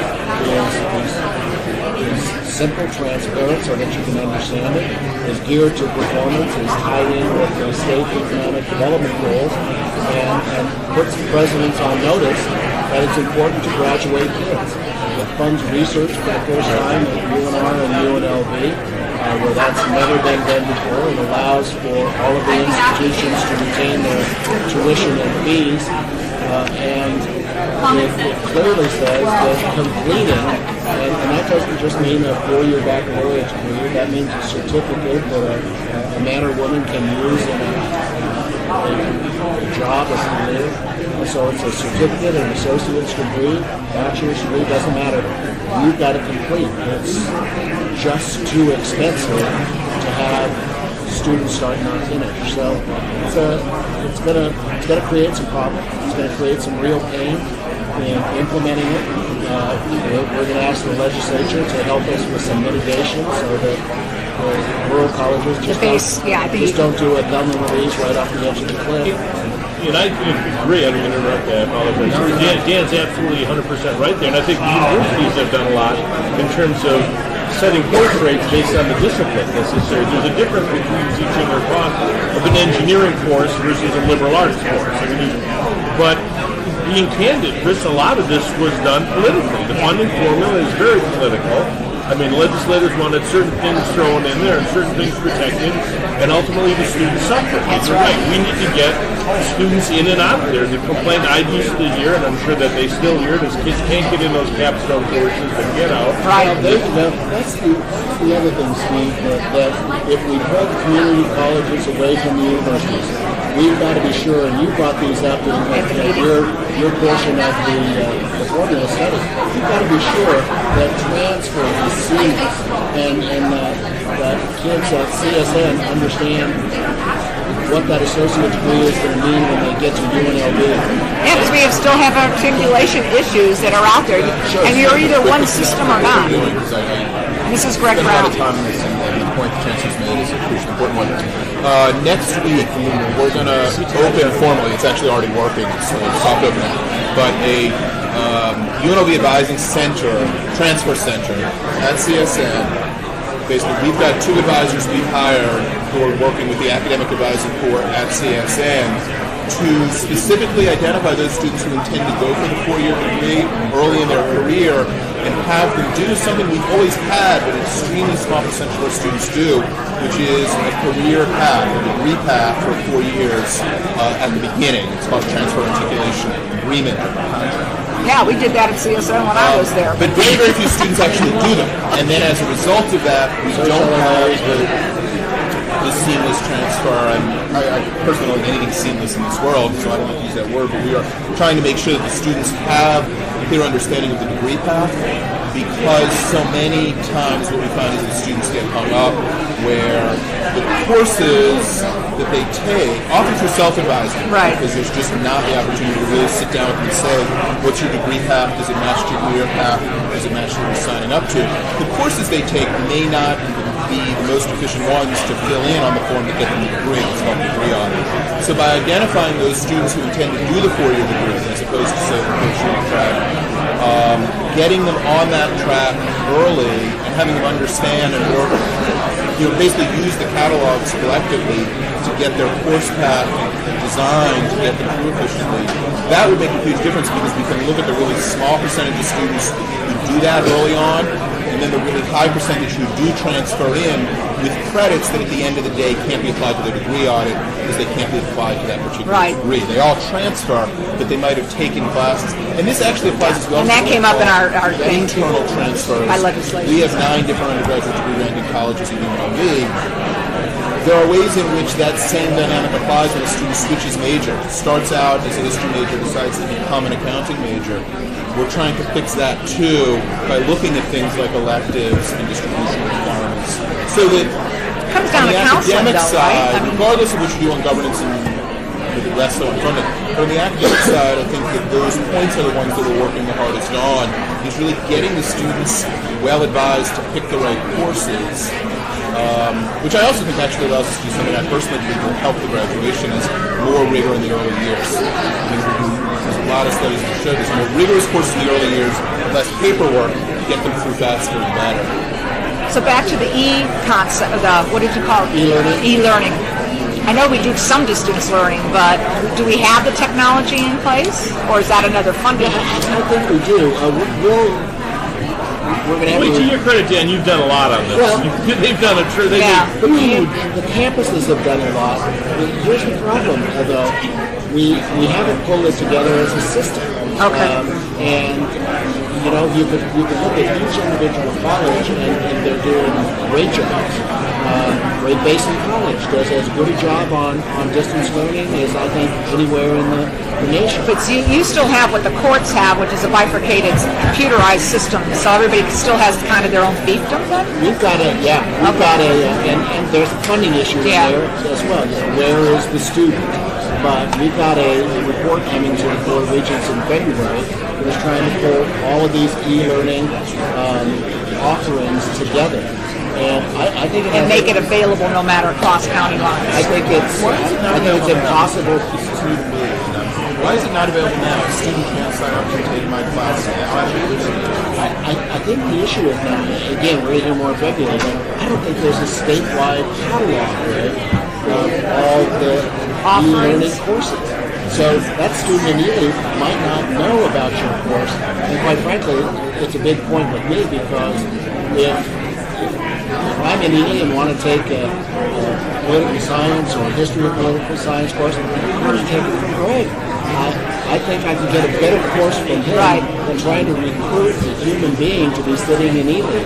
is simple, transparent so that you can understand it, is geared to performance, is tied in with the state economic development goals, and puts presidents on notice that it's important to graduate kids. It funds research for the first time at UNR and UNLV, where that's never been done before. It allows for all of the institutions to retain their tuition and fees, and it clearly says that completing, and that doesn't just mean a 4-year baccalaureate degree, that means a certificate that a man or woman can use in a job, a career. So it's a certificate, an associate's degree, bachelor's degree, doesn't matter. You've got to complete. It's just too expensive to have students start not finish. So it's gonna create some problems. It's gonna create some real pain in implementing it. We're going to ask the legislature to help us with some mitigation so that the rural colleges just don't do a dumb and release right off the edge of the cliff. And I agree. I didn't interrupt. I apologize. Dan's absolutely 100% right there. And I think the universities have done a lot in terms of setting course rates based on the discipline necessary. There's a difference between teaching or cost of an engineering course versus a liberal arts course. But being candid, Chris, a lot of this was done politically. The funding formula is very political. I mean, legislators wanted certain things thrown in there and certain things protected, and ultimately the students suffered. You're right. We need to get students in and out of there. The complaint I used to hear, and I'm sure that they still hear it, is kids can't get in those capstone courses and get out. Right. That's the other thing, Steve, that if we put community colleges away from the universities, we've got to be sure, and you brought these up in your portion of the formula study, you've got to be sure that transfer is seamless and that kids at CSN understand what that associate degree is going to mean when they get to UNLV. Yeah, because we still have articulation issues that are out there, and you're either one system or not. This is Greg Brown. The point the Chancellor's made is a crucially important one. Next week, we're going to open formally, it's actually already working, so it's soft opening, but a UNLV Advising Center, Transfer Center at CSN. Basically, we've got 2 advisors we've hired who are working with the Academic Advising Corps at CSN to specifically identify those students who intend to go for the 4-year degree early in their career and have them do something we've always had, but an extremely small percentage of our students do, which is a career path, a degree path for 4 years at the beginning. It's called transfer articulation agreement. Yeah, we did that at CSN when I was there. But very, very few students actually do them. And then as a result of that, we don't have the seamless transfer. I personally don't know anything seamless in this world, so I don't like to use that word, but we are trying to make sure that the students have a clear understanding of the degree path, because so many times what we find is that students get hung up where the courses that they take, often for self-advising, right, because there's just not the opportunity to really sit down with them and say, what's your degree path? Does it match your career path? Does it match what you're signing up to? The courses they take may not be the most efficient ones to fill in on the form to get them the degree. It's called degree audit. So by identifying those students who intend to do the 4-year degree, as opposed to say the first-year track, getting them on that track early and having them understand and work, basically use the catalogs collectively to get their course path designed to get them through efficiently. That would make a huge difference because we can look at the really small percentage of students who do that early on, and then the really high percentage who do transfer in with credits that at the end of the day can't be applied to their degree audit because they can't be applied to that particular degree. They all transfer, but they might have taken classes. And this actually applies as well. And that came up in our thing too. Internal transfers. By legislation. We have 9 different undergraduate degree ranking colleges at UNLV. There are ways in which that same dynamic applies when a student switches major. Starts out as a history major, decides to become an accounting major. We're trying to fix that too by looking at things like electives and distribution requirements, so that comes down on to the counseling, academic though, side, right? I mean, regardless of what you do on governance and the rest of it, but on the academic side, I think that those points are the ones that we're working the hardest on, is really getting the students well advised to pick the right courses, which I also think actually allows us to do something I personally believe will help the graduation, is more rigor in the early years. I think there's a lot of studies that show this. More rigorous courses in the early years, less paperwork, get them through faster and better. so back to the concept, what did you call it? E-learning. E-learning. I know we do some distance learning, but do we have the technology in place, or is that another funding? I think we do. We're going to have Wait, to your credit, Dan, you've done a lot on this. Well, They've done a the campuses have done a lot. Here's the problem, though. We haven't pulled it together as a system. Okay. And you could look at each individual college, and they're doing great jobs. Ray Basin College does as good a job on distance learning as I think anywhere in the nation. But you still have what the courts have, which is a bifurcated, computerized system, so everybody still has kind of their own fiefdom then? We've got and there's a funding issue there as well. Where is the student? But we've got a report coming to the Board of Regents in February that is trying to pull all of these e-learning offerings together. And I think make it available no matter across county lines. I think it's impossible. Why is it not available now? A student can't sign up to take my class. I think the issue is now, again, we're going to hear more in February, but I don't think there's a statewide catalog, right, of all the e-learning courses. So that student in Ely might not know about your course. And quite frankly, it's a big point with me, because if I'm in Ely and want to take a political science or a history of political science course, I'm going to take it from Greg. I think I can get a better course from him than trying to recruit a human being to be sitting in Ely.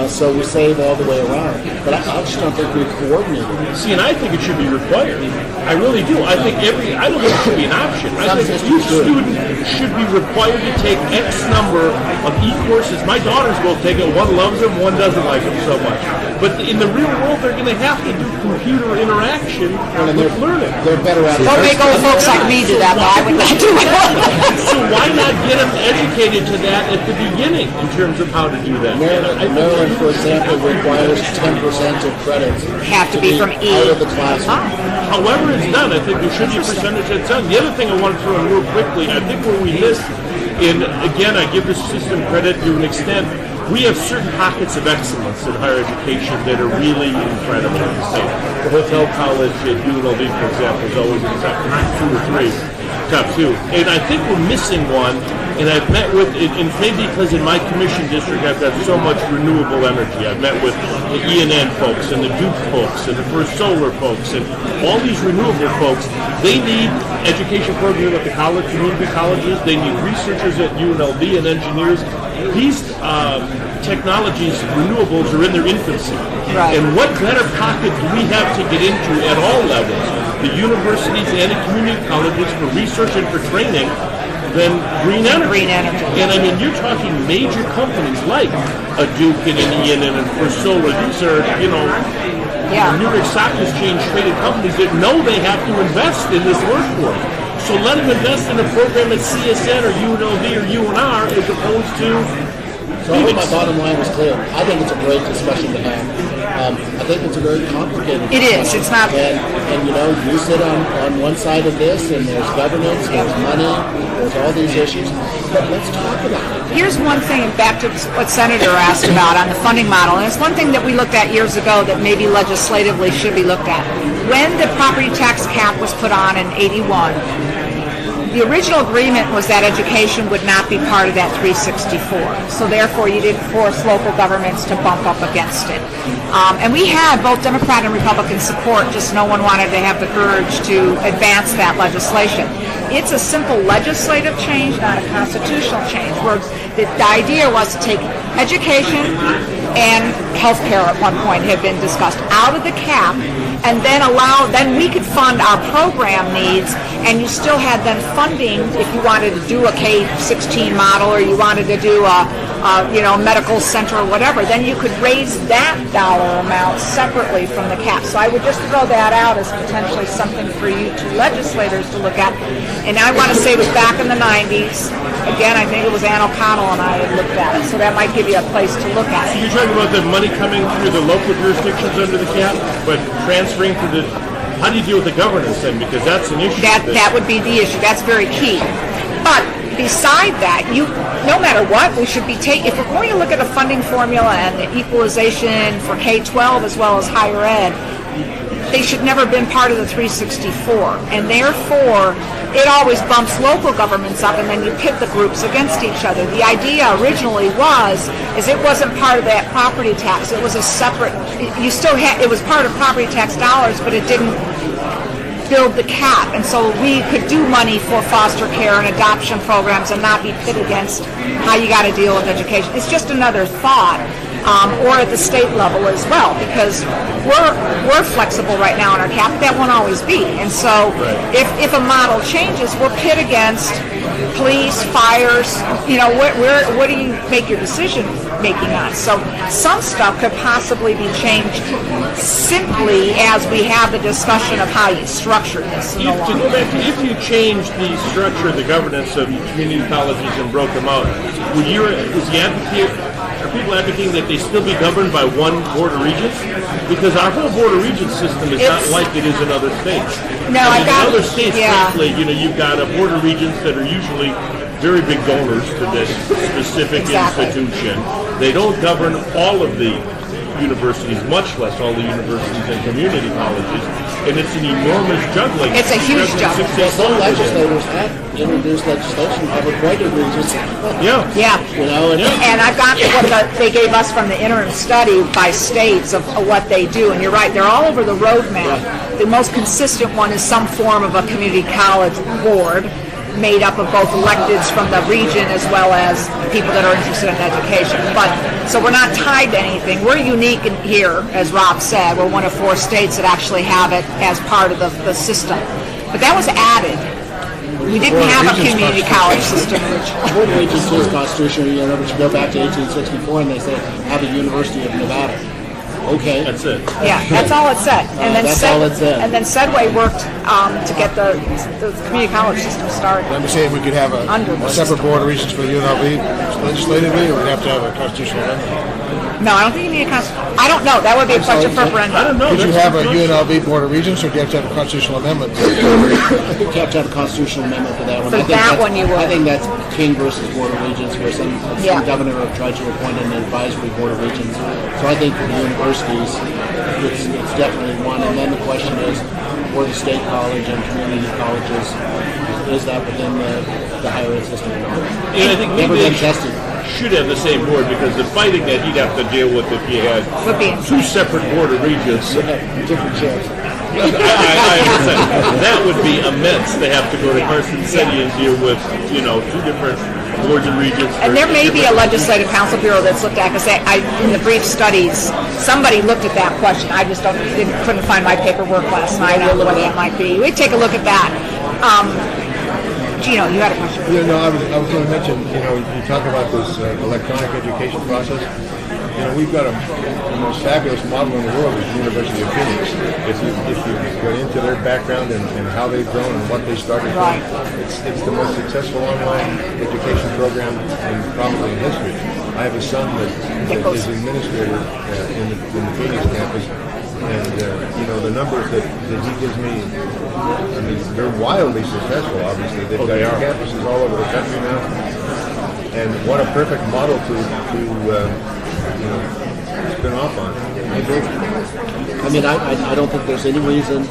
So we save all the way around. But I just don't think we've coordinated. See, and I think it should be required. I really do. I think I don't think it should be an option. I think each student should be required to take X number of e-courses. My daughters both take it. One loves them, one doesn't like them so much. But in the real world, they're going to have to do computer interaction with learning. They're better at it. Don't make old folks like me do that, but I would not do it. So why not get them educated to that at the beginning in terms of how to do that? Maryland, for example, requires 10% of credits have to be from out of the classroom. However it's done, I think there should be a percentage that's done. The other thing I want to throw in real quickly, I think where we miss, and again, I give the system credit to an extent, we have certain pockets of excellence in higher education that are really incredible in the state. The Hotel College at UNLV, for example, is always in the top 2 or 3. Top 2. And I think we're missing one, and I've met with, and maybe because in my commission district I've got so much renewable energy. I've met with the E&N folks and the Duke folks and the First Solar folks and all these renewable folks. They need education programs at the college, community colleges. They need researchers at UNLV and engineers. These technologies, renewables, are in their infancy. Right. And what better pocket do we have to get into at all levels, the universities and the community colleges, for research and for training, than green energy? Green energy. And I mean, you're talking major companies like a Duke and an E&N and First Solar. These are, New York Stock Exchange traded companies that know they have to invest in this workforce. So let them invest in a program at CSN or UNLV or UNR as opposed to. So I hope my bottom line was clear. I think it's a great discussion to have. I think it's a very complicated discussion. It is. It's not. And you sit on one side of this, and there's governance, there's money, there's all these issues. But let's talk about it. Here's one thing, back to what Senator asked about on the funding model, and it's one thing that we looked at years ago that maybe legislatively should be looked at. When the property tax cap was put on in '81, the original agreement was that education would not be part of that 364. So therefore, you didn't force local governments to bump up against it. And we had both Democrat and Republican support, just no one wanted to have the courage to advance that legislation. It's a simple legislative change, not a constitutional change, where the idea was to take education, and healthcare at one point had been discussed out of the cap, and then we could fund our program needs, and you still had then funding if you wanted to do a K-16 model or you wanted to do a medical center or whatever, then you could raise that dollar amount separately from the cap. So I would just throw that out as potentially something for you two legislators to look at. And I want to say it was back in the 90s. Again, I think it was Ann O'Connell and I had looked at it. So that might give you a place to look at So it. you're talking about the money coming through the local jurisdictions under the cap, but transferring to the... How do you deal with the governance then? Because that's an issue. That would be the issue. That's very key. But beside that, no matter what, we should be if we're going to look at a funding formula and the equalization for K-12 as well as higher ed, they should never have been part of the 364. And therefore, it always bumps local governments up, and then you pit the groups against each other. The idea originally is it wasn't part of that property tax. It was a separate, it was part of property tax dollars, but it didn't build the cap, and so we could do money for foster care and adoption programs and not be pit against how you got to deal with education. It's just another thought, or at the state level as well, because we're flexible right now in our cap, but that won't always be. And so if a model changes, we're pit against police, fires, what do you make your decision making on? So some stuff could possibly be changed simply as we have the discussion of how you structure this. To go back to, if you change the structure of the governance of community colleges and broke them out, are people advocating that they still be governed by one board of regents? Because our whole board of regents system is not like it is in other states. No, in other states, frankly, you've got a board of regents that are usually very big donors to this specific institution. They don't govern all of the universities, much less all the universities and community colleges, and it's an enormous juggling. It's a huge juggling. Well, some legislators have introduced legislation of appointed regents. Yeah. And I've got what they gave us from the interim study by states of what they do, and you're right, they're all over the roadmap. The most consistent one is some form of a community college board made up of both electeds from the region as well as people that are interested in education. So we're not tied to anything. We're unique here, as Rob said. We're one of 4 states that actually have it as part of the system. But that was added. We didn't have a community college system. Board of Regents is constitutional, but you go back to 1864 and they say, have a University of Nevada. Okay. That's it. Yeah, that's all it said. And then all it said. And then Sedway worked to get the community college system started. I'm saying we could have a separate board of regents for the UNLV legislatively, or we'd have to have a constitutional amendment. No, I don't think you need a constitutional. I don't know. That would be a question for referendum. I don't know. Could you have a UNLV board of regents, or do you have to have a constitutional amendment? I think you have to have a constitutional amendment for that one. For that one you would. I think that's King versus Board of Regents, where some governor have tried to appoint an advisory board of regents. So I think for the universities, it's definitely one. And then the question is, for the state college and community colleges, is that within the higher ed system or not? And I think never been tested. Should have the same board, because the fighting that he'd have to deal with if he had 2 separate board of regents. Different chairs. I understand. That would be immense to have to go to Carson City and deal with, 2 different boards and regents. And there may be a legislative council bureau that's looked at, because in the brief studies, somebody looked at that question. I just couldn't find my paperwork last night on what it might be. We'd take a look at that. Gino, you had a question. Yeah, no, I was going to mention, you talk about this electronic education process. We've got the most fabulous model in the world is the University of Phoenix. If you go into their background and how they've grown and what they started from, it's the most successful online education program probably in history. I have a son that is an administrator in the Phoenix campus, and the numbers that he gives me, I mean, they're wildly successful. Obviously, they've got campuses all over the country now, and what a perfect model to spin off on. I agree. I mean, I don't think there's any reason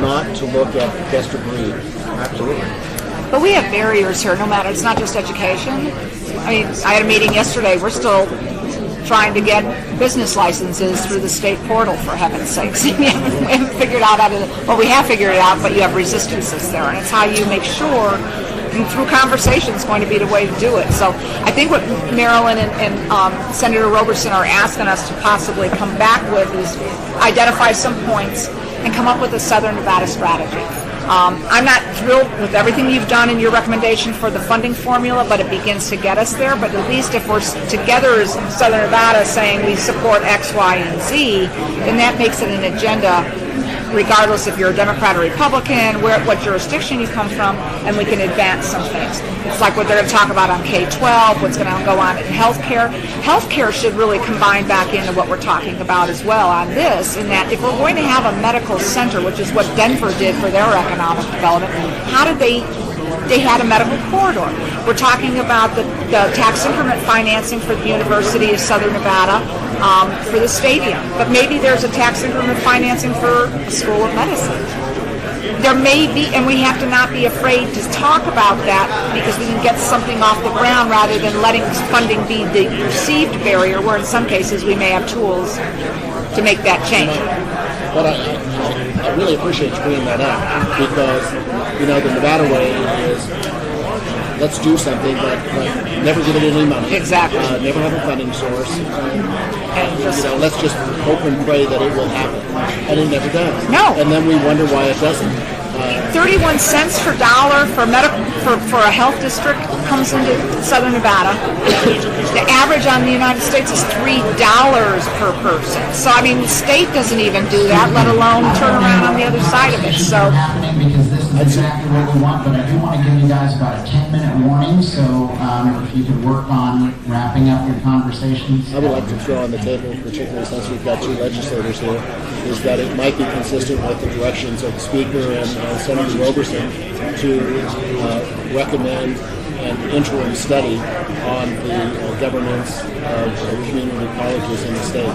not to look at best of breed. Absolutely. But we have barriers here, no matter. It's not just education. I mean, I had a meeting yesterday. We're still trying to get business licenses through the state portal, for heaven's sakes. We haven't figured out we have figured it out, but you have resistances there, and it's how you make sure And through conversation is going to be the way to do it. So I think what Marilyn and Senator Roberson are asking us to possibly come back with is identify some points and come up with a Southern Nevada strategy. I'm not thrilled with everything you've done in your recommendation for the funding formula, but it begins to get us there. But at least if we're together as Southern Nevada saying we support X, Y, and Z, then that makes it an agenda regardless if you're a Democrat or Republican, what jurisdiction you come from, and we can advance some things. It's like what they're going to talk about on K-12, what's going to go on in healthcare. Healthcare should really combine back into what we're talking about as well on this, in that if we're going to have a medical center, which is what Denver did for their economic development, how did they had a medical corridor. We're talking about the tax increment financing for the University of Southern Nevada for the stadium. But maybe there's a tax increment financing for a School of Medicine. There may be, and we have to not be afraid to talk about that because we can get something off the ground rather than letting funding be the perceived barrier, where in some cases we may have tools to make that change. But I really appreciate you bringing that up because, the Nevada way is let's do something, but never give it any money. Exactly. Never have a funding source. And let's just hope and pray that it will happen. And it never does. No. And then we wonder why it doesn't. 31 cents per dollar for a health district comes into Southern Nevada. The average on the United States is $3 per person. So the state doesn't even do that, let alone turn around on the other side of it. So because this is exactly what we want, but I do want to give you guys about a 10-minute warning. So if you could work on wrapping up your conversations. I would like to throw on the table, particularly since we've got two legislators here, is that it might be consistent with the directions of the Speaker and Senator Roberson to recommend an interim study on the governance of community colleges in the state.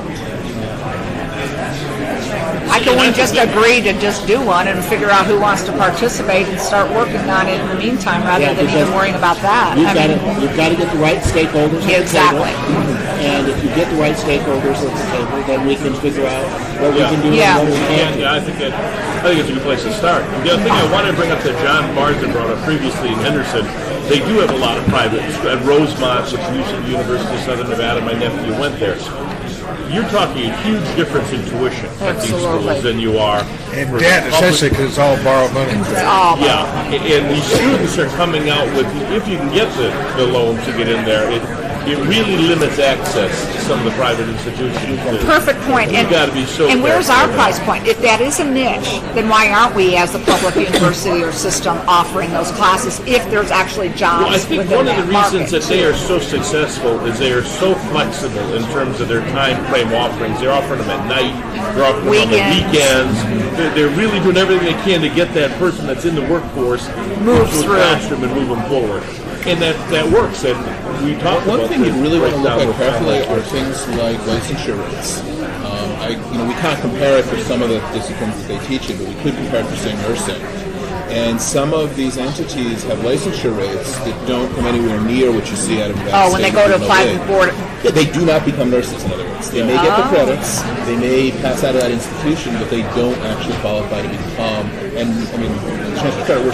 I can just agree to just do one and figure out who wants to participate and start working on it in the meantime rather than even worrying about that. You've got to get the right stakeholders at the table. Exactly. And if you get the right stakeholders at the table, then we can figure out what we can do and what we can't do. Yeah, I think it's a good place to start. The other thing I wanted to bring up that John Barton brought up previously in Henderson, they do have a lot of private. At Rosemont, which is the University of Southern Nevada, my nephew went there. You're talking a huge difference in tuition at these schools than you are. And debt, essentially, because it's all borrowed money. And these students are coming out with, if you can get the loan to get in there, it really limits access to some of the private institutions. Perfect point. You've got to be so. And where's our price point? If that is a niche, then why aren't we, as the public university or system, offering those classes if there's actually jobs? Well, I think one of the reasons that they are so successful is they are so flexible in terms of their time frame offerings. They're offering them at night. They're offering them on the weekends. They're really doing everything they can to get that person that's in the workforce move through a classroom and move them forward. And that works. And we talked about one thing you really want to look at carefully are things like licensure rates. We can't compare it for some of the disciplines that they teach in, but we could compare it for, say, nursing. And some of these entities have licensure rates that don't come anywhere near what you see out of that. When they go to apply for board. Yeah, they do not become nurses, in other words. They may get the credits, they may pass out of that institution, but they don't actually qualify to become. And we're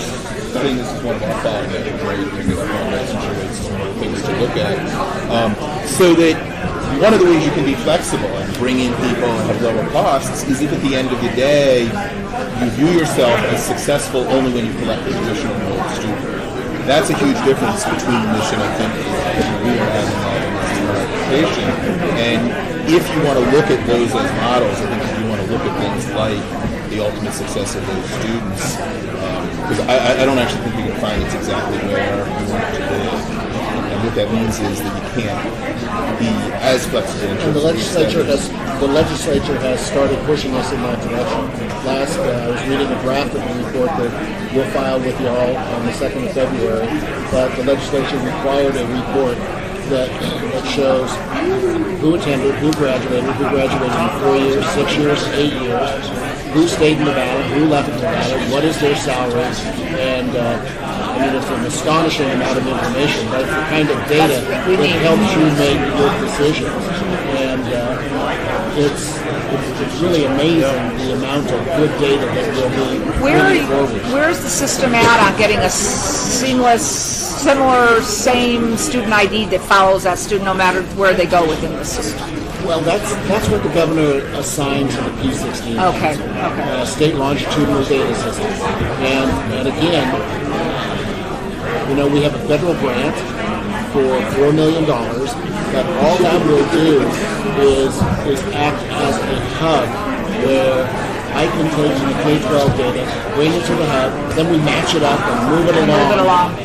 studying this as one of our following grade because licensure rates is one of the things to look at. So that one of the ways you can be flexible and bring in people and have lower costs is if at the end of the day you view yourself as successful only when you collect the tuition and enroll the student. That's a huge difference between the mission, I think, that we are having in our application. And if you want to look at those as models, I think you want to look at things like the ultimate success of those students. Because I don't actually think we can find it's exactly where we want it to be. And what that means is that you can't be as flexible. And the legislature has started pushing us in that direction. Last, I was reading a draft of the report that we'll file with you all on the 2nd of February. But the legislature required a report that shows who attended, who graduated in 4 years, 6 years, 8 years, who stayed in Nevada, who left Nevada, what is their salary, and mean, it's an astonishing amount of information. That's the kind of data that helps you make good decisions. And it's really amazing the amount of good data that will be bringing forward. Where's the system at on getting a seamless, similar, same student ID that follows that student no matter where they go within the system? Well, that's what the governor assigned to the P16. Okay. State longitudinal data system. And again, we have a federal grant for $4 million, but all that will do is act as a hub where I can take the K-12 data, bring it to the hub, then we match it up and move it along.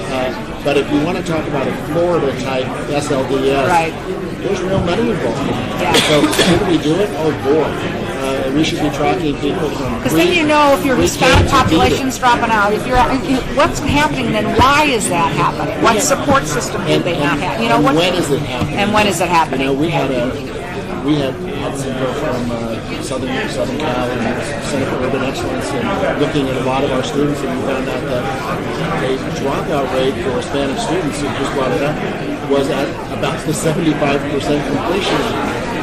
But if you want to talk about a Florida-type SLDS, there's real money involved. So how do we do it? Oh, boy. We should be tracking people from because then if your Hispanic population's dropping out, what's happening then? Why is that happening? What support system do they not have? When is it happening? And when is it happening? We had some people from Southern Cal and Center for Urban Excellence and looking at a lot of our students, and we found out that the dropout rate for Hispanic students, who just brought it up, was at about the 75% completion rate.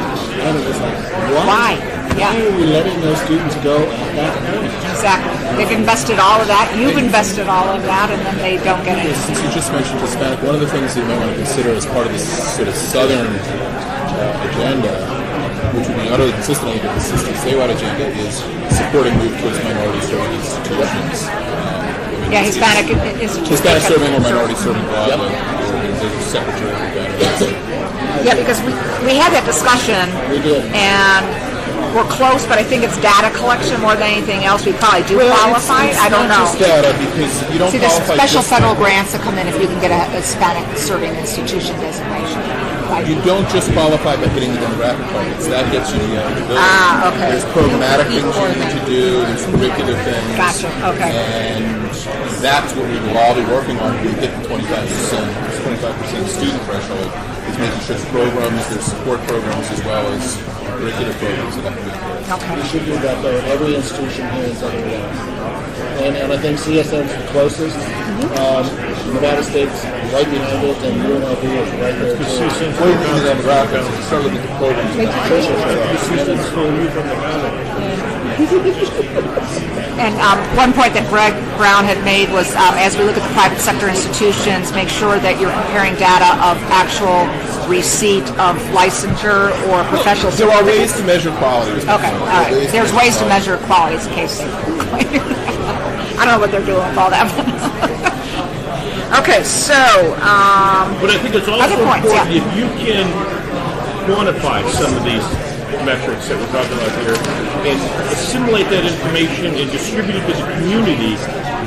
And it was like, what? Why? Why are we letting those students go at that point? Exactly. They've invested all of that. You've invested all of that, and then they don't get it. Since you just mentioned Hispanic, one of the things that you might want to consider as part of this sort of Southern agenda, which would be utterly consistent with the system statewide agenda, is supporting move towards minority-serving institutions. Hispanic institutions. Hispanic serving or minority serving broadly. There's a separate benefits. Yeah, because we had that discussion, and we're close, but I think it's data collection more than anything else. We probably do qualify. I don't know. It's not just data, because you don't there's qualify special just federal grants that come in if you can get a Hispanic serving institution designation. You don't just qualify by hitting the demographic targets. That gets you the eligibility. Okay. There's programmatic things you need to do. There's curricular things. Gotcha. Okay. And that's what we will all be working on when we hit the 25% student threshold. Is making sure there's support programs as well as curricular programs that have to be. Okay. We should do that though. Every institution here in Southern Nevada. And I think CSM is the closest. Nevada State's right behind it, and UNLV is right there. What do you think of the demographics? If you start looking at the programs. And one point that Greg Brown had made was, as we look at the private sector institutions, make sure that you're comparing data of actual receipt of licensure or professional. There are ways to measure quality. Okay, all right. There's ways to measure quality, in case they. I don't know what they're doing with all that. Okay, so. But I think it's also important if you can quantify some of these metrics that we're talking about here and assimilate that information and distribute it to the community,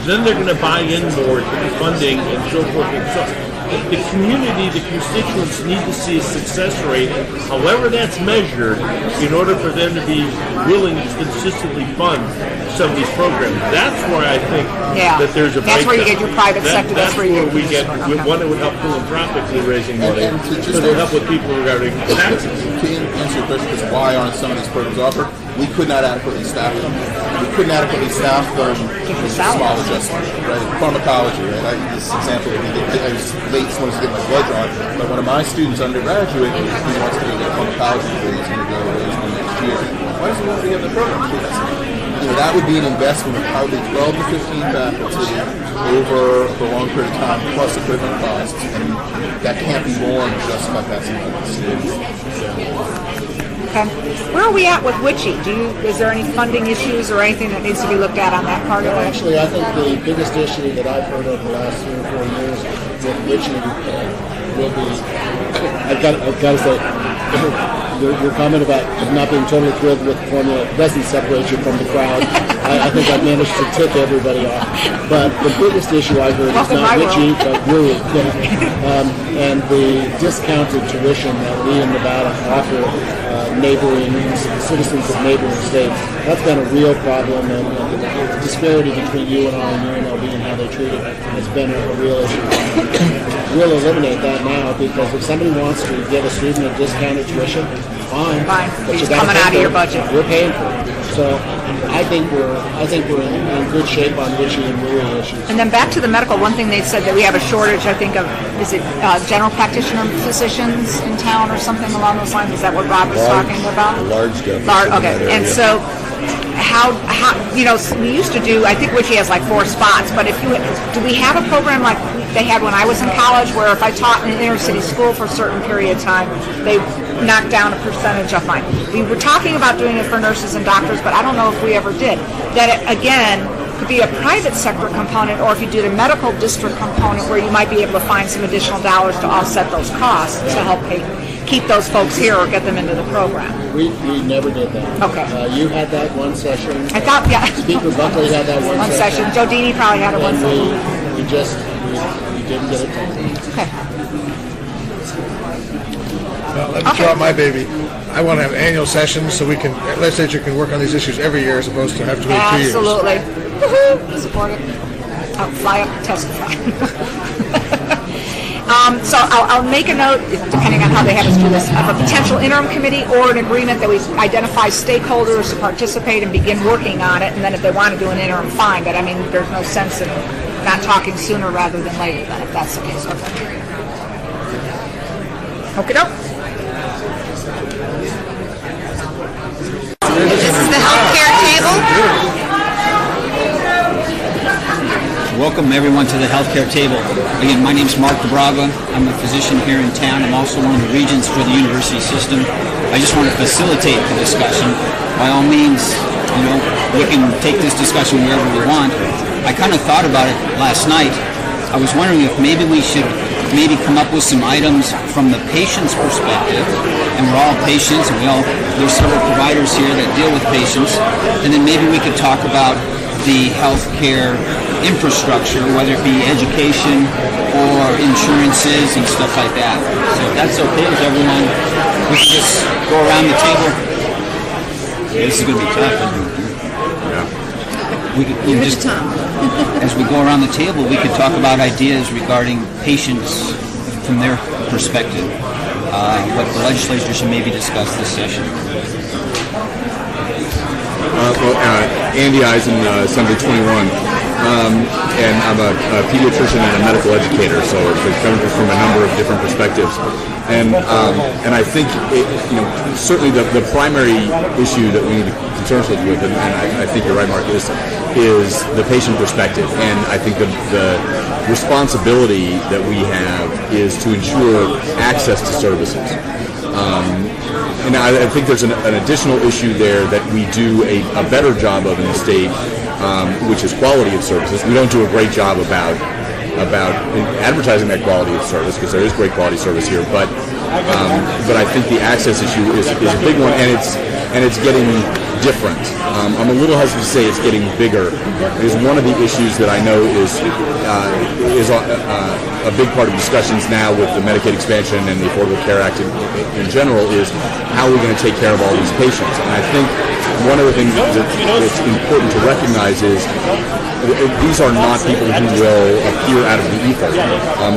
then they're going to buy in more to the funding and so forth and so on. The community, the constituents need to see a success rate, however that's measured, in order for them to be willing to consistently fund some of these programs. That's where I think that there's a breakdown. That's where you get your private sector. That's where we get one that would help philanthropically raising money. Because it would help with people regarding taxes. To answer your question, is why aren't some of these programs offered? We could not adequately staff them. We couldn't adequately staff them with a small adjustment, right? Pharmacology, right? This example, I was late supposed to get my blood drawn, but one of my students, undergraduate, he wants to go get pharmacology degree. He's going to go to Roseman next year. Why does he want to get the program? That would be an investment of probably 12 to 15 faculty over a long period of time, plus equipment costs, and that can't be borne just by passing on the students. Okay. Where are we at with WICHE? Is there any funding issues or anything that needs to be looked at on that part of it? Actually, I think the biggest issue that I've heard over the last 3 or 4 years with WICHE will be, I've got to say, your comment about not being totally thrilled with the formula doesn't separate you from the crowd. I think I've managed to tick everybody off. But the biggest issue I heard is not WICHE, but WUE. And the discounted tuition that we in Nevada offer neighboring citizens of neighboring states. That's been a real problem, and the disparity between UNR and UNLV and how they treat it has been a real issue. We'll eliminate that now, because if somebody wants to give a student a discounted tuition, fine. But it's coming out of your budget. We're paying for it. So I think we're in good shape on witchy and rural issues. And then back to the medical, one thing they said that we have a shortage, I think, of, is it general practitioner physicians in town or something along those lines? Is that what Rob was talking about? Large deficit. Okay, and so how we used to do, I think Witchy has like 4 spots, but do we have a program like they had when I was in college where if I taught in an inner city school for a certain period of time, they knocked down a percentage of mine? We were talking about doing it for nurses and doctors, but I don't know if we ever did. That, again, could be a private sector component, or if you do the medical district component where you might be able to find some additional dollars to offset those costs to help keep those folks here or get them into the program. We never did that. Okay. You had that one session. I thought, yeah. Speaker Buckley had that one session. Joe Dini probably had it one session. We didn't get it done. Okay. Well, let me throw out my baby. I want to have annual sessions so we can, legislature can work on these issues every year as opposed to have to wait 2 years. Absolutely. Woohoo! Support it. I'll fly up and testify. So I'll make a note, depending on how they have us do this, of a potential interim committee or an agreement that we identify stakeholders to participate and begin working on it, and then if they want to do an interim, fine, but I mean, there's no sense in not talking sooner rather than later then, if that's the case. Okay. Okie doke. This is the healthcare table. Welcome everyone to the healthcare table. Again, my name is Mark DeBraga. I'm a physician here in town. I'm also one of the regents for the university system. I just want to facilitate the discussion. By all means, we can take this discussion wherever we want. I kind of thought about it last night. I was wondering if maybe we should come up with some items from the patient's perspective, and we're all patients, and there's several providers here that deal with patients, and then maybe we could talk about the healthcare infrastructure, whether it be education or insurances and stuff like that. So if that's okay with everyone, we can just go around the table. This is going to be tough, isn't it? We just, as we go around the table, we could talk about ideas regarding patients from their perspective, what the legislature should maybe discuss this session. Andy Eisen, Assembly 21, and I'm a pediatrician and a medical educator, so it's coming from a number of different perspectives. And I think certainly the primary issue that we need to concern ourselves with, and I think you're right, Mark, is the patient perspective. And I think the responsibility that we have is to ensure access to services. And I think there's an additional issue there that we do a better job of in the state, which is quality of services. We don't do a great job about advertising that quality of service, because there is great quality service here. But I think the access issue is a big one, and it's getting different. I'm a little hesitant to say it's getting bigger. Because one of the issues that I know is a big part of discussions now with the Medicaid expansion and the Affordable Care Act in general is how are we going to take care of all these patients? And I think one of the things that's important to recognize is these are not people who will appear out of the ether.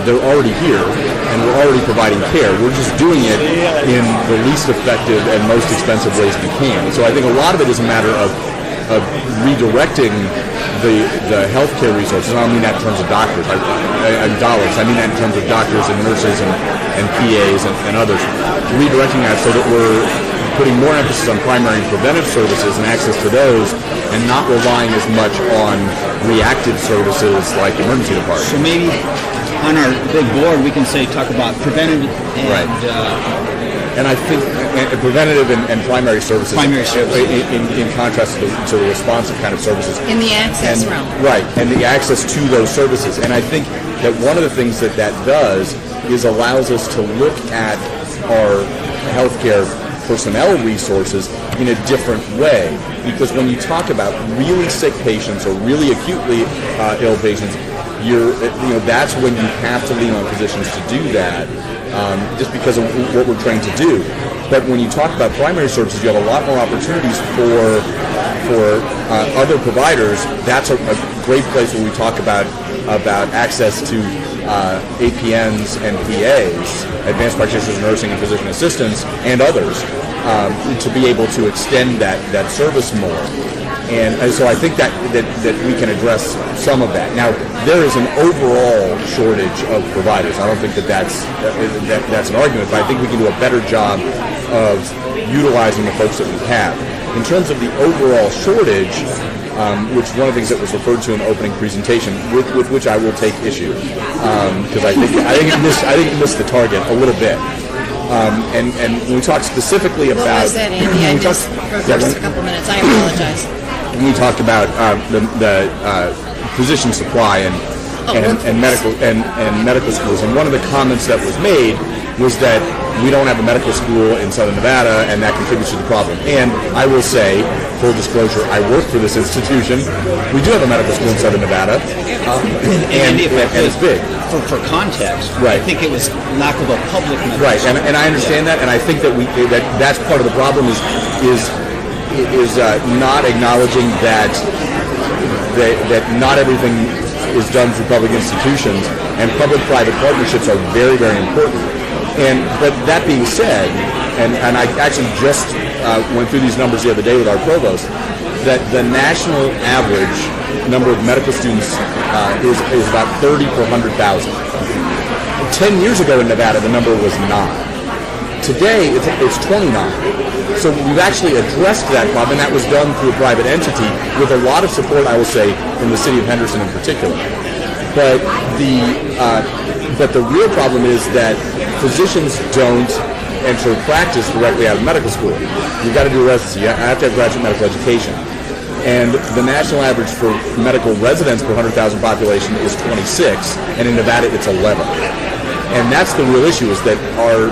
They're already here, and we're already providing care. We're just doing it in the least effective and most expensive ways we can. So I think a lot of it is a matter of redirecting the healthcare resources. I don't mean that in terms of doctors, dollars. I mean that in terms of doctors and nurses and PAs and others. Redirecting that so that we're putting more emphasis on primary and preventive services and access to those, and not relying as much on reactive services like emergency departments. So maybe on our big board we can talk about preventive and right. And I think preventative and primary services, in contrast to the responsive kind of services. In the access realm. Right, and the access to those services. And I think that one of the things that does is allows us to look at our healthcare personnel resources in a different way. Because when you talk about really sick patients or really acutely ill patients, that's when you have to lean on physicians to do that, just because of what we're trained to do. But when you talk about primary services, you have a lot more opportunities for other providers. That's a great place where we talk about about access to APNs and PAs, advanced practitioners of nursing and physician assistants, and others, to be able to extend that service more. And so I think that we can address some of that. Now, there is an overall shortage of providers. I don't think that's an argument, but I think we can do a better job of utilizing the folks that we have. In terms of the overall shortage, which one of the things that was referred to in the opening presentation, with which I will take issue, because I think it missed the target a little bit. And when we talk specifically about... What was that, Andy? I just for just a couple minutes. I apologize. When we talked about the physician supply and medical schools, and one of the comments that was made was that we don't have a medical school in Southern Nevada, and that contributes to the problem. And I will say, full disclosure, I work for this institution. We do have a medical school in Southern Nevada, and it's big. For context, right. I think it was lack of a public medical right, school. and I understand that, and I think that that's part of the problem is not acknowledging that not everything is done through public institutions, and public-private partnerships are very, very important. But that being said, and I actually just went through these numbers the other day with our provost, that the national average number of medical students is about 30 per 100,000. 10 years ago in Nevada, the number was 9. Today, it's 29. So we've actually addressed that problem, and that was done through a private entity with a lot of support, I will say, from the city of Henderson in particular. But the real problem is that physicians don't enter practice directly out of medical school. You've got to do a residency. You have to have graduate medical education. And the national average for medical residents per 100,000 population is 26, and in Nevada it's 11. And that's the real issue, is that our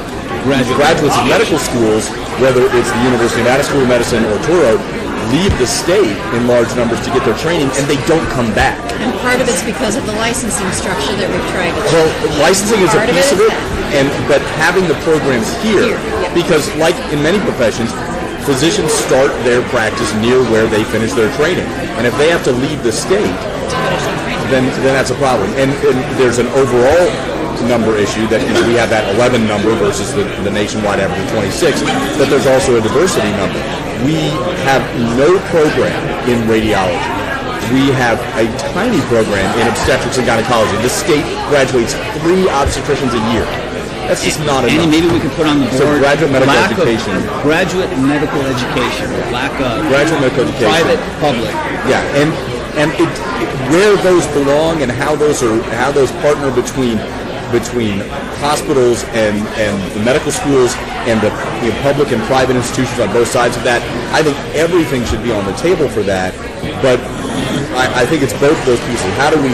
graduates of medical schools, whether it's the University of Nevada School of Medicine or Toro, leave the state in large numbers to get their training, and they don't come back. And part of it's because of the licensing structure that we've tried to Well, licensing is a piece of it, but having the programs here, because like in many professions, physicians start their practice near where they finish their training. And if they have to leave the state, then that's a problem. And there's an overall number issue that we have that 11 number versus the nationwide average of 26, but there's also a diversity number. We have no program in radiology. We have a tiny program in obstetrics and gynecology. The state graduates 3 obstetricians a year. That's just not enough. Andy, maybe we can put on the board so graduate medical education. Graduate medical education. Lack of graduate medical education. Private, public. Yeah, and where those belong and how those partner between hospitals and the medical schools and the public and private institutions on both sides of that, I think everything should be on the table for that. But I think it's both those pieces. How do we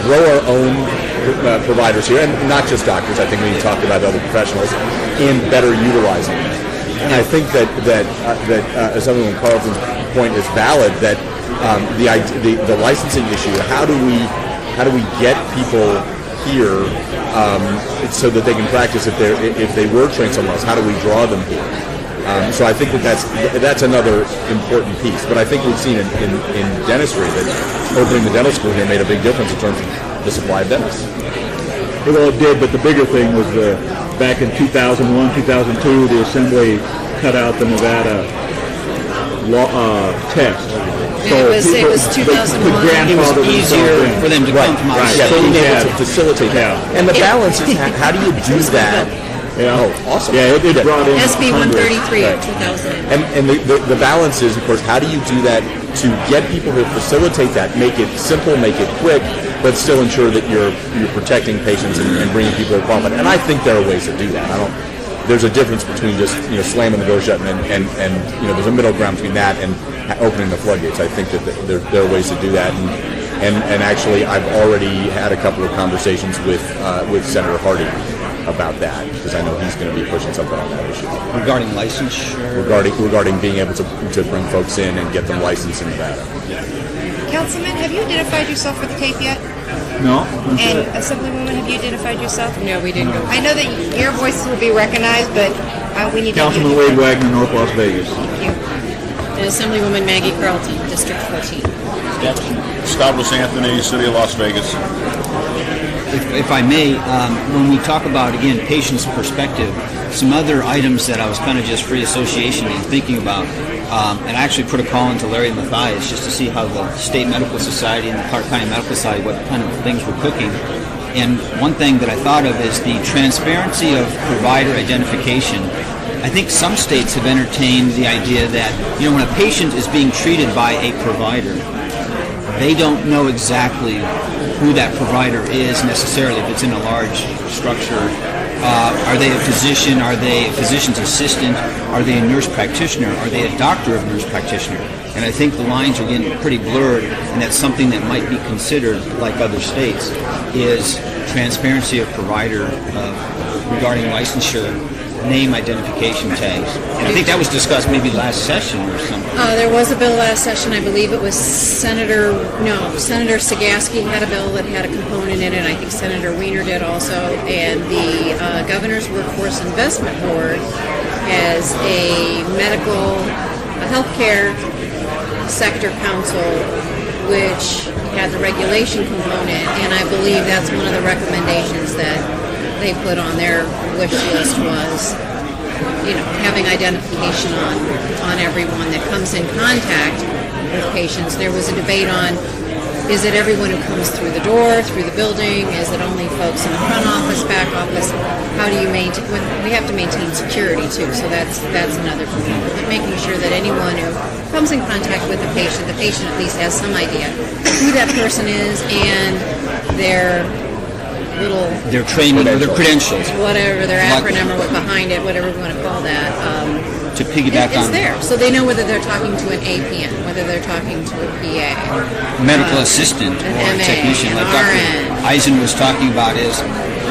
grow our own providers here, and not just doctors? I think we talked about other professionals in better utilizing them. And I think that something on Carlton's point is valid, that the licensing issue. How do we get people here so that they can practice if they were trained somewhere else? How do we draw them here? So I think that's another important piece. But I think we've seen in dentistry that opening the dental school here made a big difference in terms of the supply of dentists. Well, it did, but the bigger thing was back in 2001, 2002, the Assembly cut out the Nevada test. So it was 2001. It was easier for them to come from outside. Yeah, being able to facilitate that. And the balance is, how do you do that? Yeah. Oh, awesome. Yeah, it brought in SB 133 of 2000. And the balance is, of course, how do you do that to get people to facilitate that, make it simple, make it quick, but still ensure that you're protecting patients and bringing people to qualified. And I think there are ways to do that. There's a difference between just slamming the door shut and there's a middle ground between that and opening the floodgates. I think that there are ways to do that, and actually I've already had a couple of conversations with Senator Hardy about that, because I know he's going to be pushing something on that issue. Regarding licensure? Regarding being able to bring folks in and get them licensed in Nevada. Councilman, have you identified yourself for the tape yet? No. And Assemblywoman, have you identified yourself? No, we didn't. I know that your voices will be recognized, but we need Councilman to... Wade Wagner, North Las Vegas. Thank you. And Assemblywoman Maggie Carlton, District 14. Stavros Anthony, City of Las Vegas. If I may, when we talk about, again, patient's perspective, some other items that I was kind of just free association and thinking about, and I actually put a call into Larry Mathias just to see how the State Medical Society and the Clark County Medical Society, what kind of things we're cooking. And one thing that I thought of is the transparency of provider identification. I think some states have entertained the idea that, when a patient is being treated by a provider, they don't know exactly who that provider is necessarily if it's in a large structure. Are they a physician? Are they a physician's assistant? Are they a nurse practitioner? Are they a doctor of nurse practitioner? And I think the lines are getting pretty blurred, and that's something that might be considered, like other states, is transparency of provider regarding licensure, name identification tags. And I think that was discussed maybe last session or something. There was a bill last session. I believe it was Senator Sagaski had a bill that had a component in it. I think Senator Weiner did also. And the Governor's Workforce Investment Board has a healthcare sector council which had the regulation component. And I believe that's one of the recommendations that they put on their wish list was, having identification on everyone that comes in contact with patients. There was a debate on, is it everyone who comes through the door, through the building? Is it only folks in the front office, back office? How do you maintain? We have to maintain security too, so that's another component. But making sure that anyone who comes in contact with the patient at least has some idea who that person is and their training or their credentials, whatever their acronym or what behind it, whatever we want to call that. To piggyback it's on there, so they know whether they're talking to an APN, whether they're talking to a PA, medical assistant, or a MA, technician, like RN. Dr. Eisen was talking about, is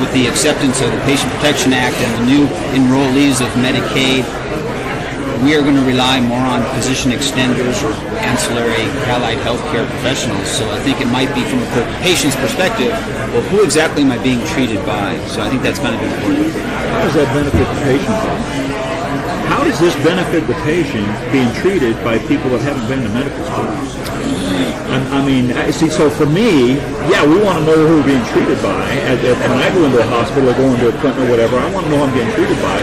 with the acceptance of the Patient Protection Act and the new enrollees of Medicaid, we are going to rely more on physician extenders or ancillary allied healthcare professionals. So I think it might be from a patient's perspective, well, who exactly am I being treated by? So I think that's kind of important. How does that benefit the patient? How does this benefit the patient being treated by people that haven't been to medical school? So for me, we want to know who we're being treated by. And when I go into a hospital or go into a clinic or whatever, I want to know who I'm getting treated by.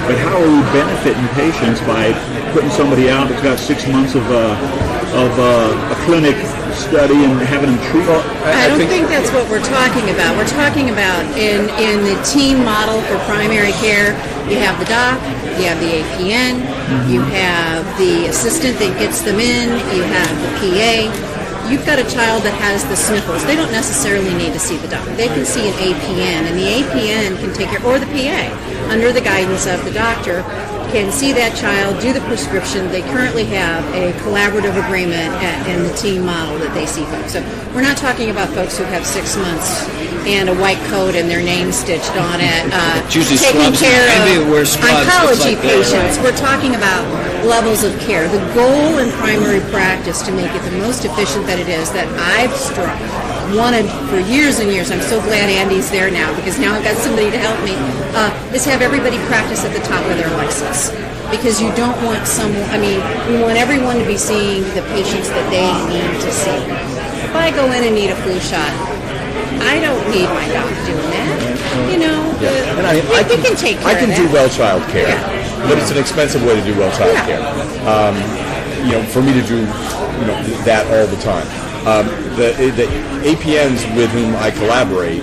But how are we benefiting patients by putting somebody out that's got 6 months of a clinic study and having them treat? I don't think that's what we're talking about. We're talking about in the team model for primary care, you have the doc, you have the APN, you have the assistant that gets them in, you have the PA. You've got a child that has the sniffles. They don't necessarily need to see the doctor. They can see an APN, and the APN can take care, or the PA, under the guidance of the doctor, can see that child, do the prescription. They currently have a collaborative agreement in the team model that they see folks. So we're not talking about folks who have 6 months and a white coat and their name stitched on it, taking care of oncology patients. We're talking about levels of care. The goal in primary practice, to make it the most efficient that it is, that I've wanted for years and years, I'm so glad Andy's there now because now I've got somebody to help me, is have everybody practice at the top of their license. Because you don't want we want everyone to be seeing the patients that they need to see. If I go in and need a flu shot, I don't need my doc doing that. We can take care of that. I can do well child care, but it's an expensive way to do well child care. For me to do that all the time. The APNs with whom I collaborate,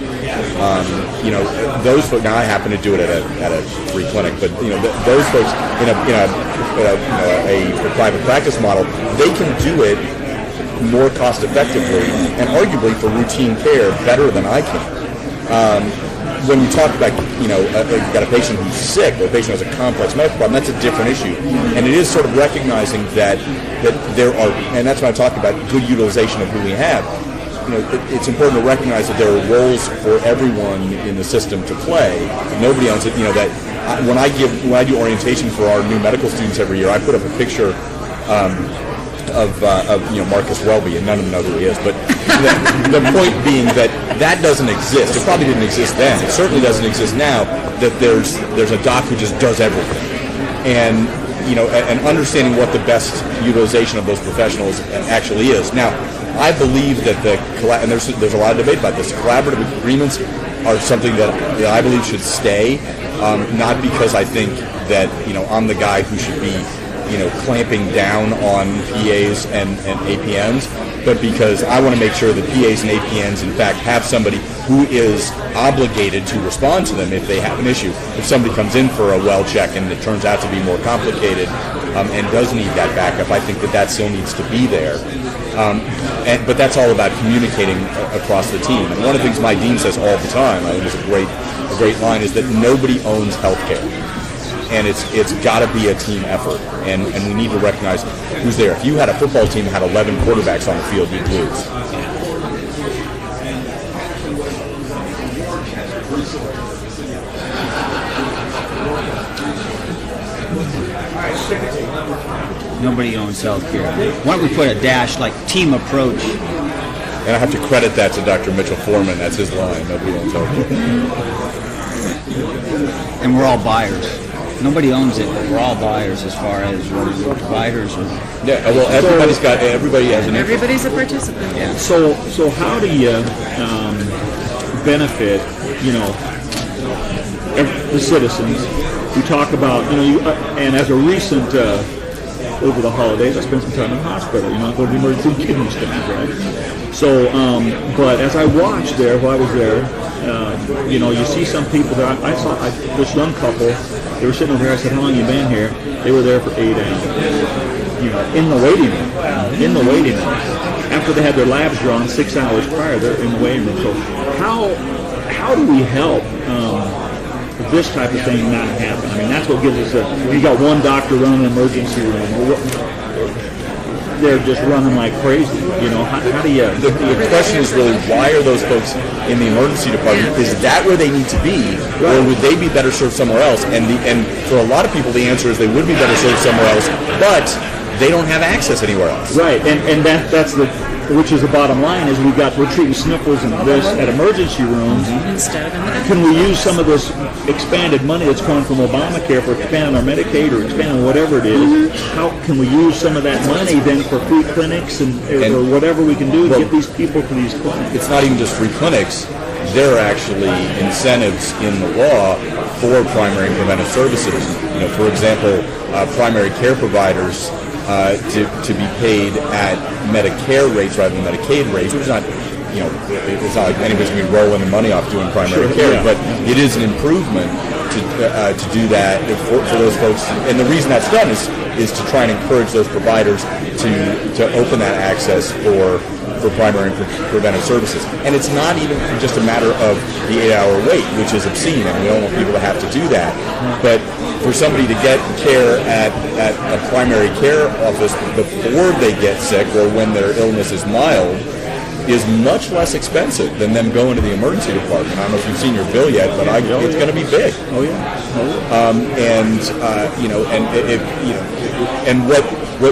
those folks. Now I happen to do it at a free clinic, but those folks in a private practice model, they can do it more cost effectively and arguably for routine care better than I can. When you talk about, you've got a patient who's sick or a patient who has a complex medical problem, that's a different issue. And it is sort of recognizing that there are, and that's what I'm talking about, good utilization of who we have. It's important to recognize that there are roles for everyone in the system to play. Nobody owns it. When I do orientation for our new medical students every year, I put up a picture of Marcus Welby, and none of them know who he is. But the point being that doesn't exist. It probably didn't exist then. It certainly doesn't exist now. That there's a doc who just does everything, and and understanding what the best utilization of those professionals actually is. Now, I believe that and there's a lot of debate about this. Collaborative agreements are something that I believe should stay, not because I think that I'm the guy who should be clamping down on PAs and APNs, but because I want to make sure that PAs and APNs in fact have somebody who is obligated to respond to them if they have an issue. If somebody comes in for a well check and it turns out to be more complicated and does need that backup, I think that still needs to be there. But that's all about communicating across the team. And one of the things my dean says all the time, I think is a great line, is that nobody owns healthcare. And it's got to be a team effort, and we need to recognize who's there. If you had a football team that had 11 quarterbacks on the field, you'd lose. Nobody owns healthcare. Why don't we put a dash like team approach? And I have to credit that to Dr. Mitchell Foreman. That's his line. Nobody owns healthcare. And we're all buyers. Nobody owns it, but we're all buyers as far as whether we're providers or... Yeah, well, everybody has an interest. Everybody's a participant. Yeah. So how do you benefit, the citizens? We talk about, and as a recent, over the holidays, I spent some time in the hospital, I go to the emergency kidney scans, right? So, but as I watched there, while I was there, you see some people that I saw, this young couple, they were sitting over here, I said, how long you been here? They were there for 8 hours, in the waiting room, After they had their labs drawn 6 hours prior, they're in the waiting room. So how do we help this type of thing not happen? I mean, that's what gives us you got one doctor running an emergency room. They're just running like crazy. How do you... The question is really, why are those folks in the emergency department? Is that where they need to be? Or would they be better served somewhere else? And for a lot of people, the answer is they would be better served somewhere else, but they don't have access anywhere else. Right, and that's which is the bottom line, is we're treating sniffles and this at emergency rooms. Instead of in the Can we use some of this expanded money that's coming from Obamacare for expanding our Medicaid or expanding whatever it is? How can we use some of that money then for free clinics and or whatever we can do to get these people to these clinics? It's not even just free clinics. There are actually incentives in the law for primary and preventive services. For example, primary care providers to be paid at Medicare rates rather than Medicaid rates, which is not, it's not like anybody's going to be rolling the money off doing primary care, but it is an improvement to do that for those folks. And the reason that's done is to try and encourage those providers to open that access for primary and preventive services. And it's not even just a matter of the 8-hour wait, which is obscene, and we don't want people to have to do that. But for somebody to get care at a primary care office before they get sick or when their illness is mild is much less expensive than them going to the emergency department. I don't know if you've seen your bill yet, but it's going to be big. Oh yeah. And what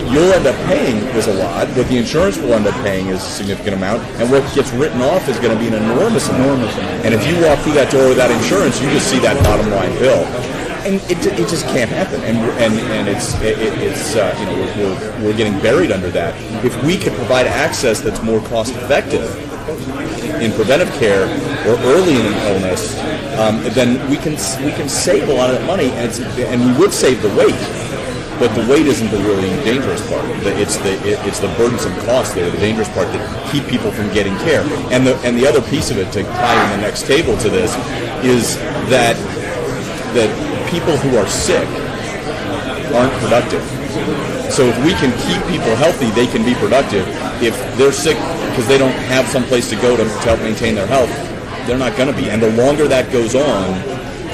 you'll end up paying is a lot. What the insurance will end up paying is a significant amount, and what gets written off is going to be an enormous amount. And if you walk through that door without insurance, you just see that bottom line bill. And it just can't happen, and we're getting buried under that. If we could provide access that's more cost effective in preventive care or early in an illness, then we can save a lot of that money, and we would save the wait. But the wait isn't the really dangerous part. It's the burdensome cost there, the dangerous part that keep people from getting care. And the other piece of it, to tie in the next table to this, is that people who are sick aren't productive. So if we can keep people healthy, they can be productive. If they're sick because they don't have some place to go to help maintain their health, they're not going to be. And the longer that goes on,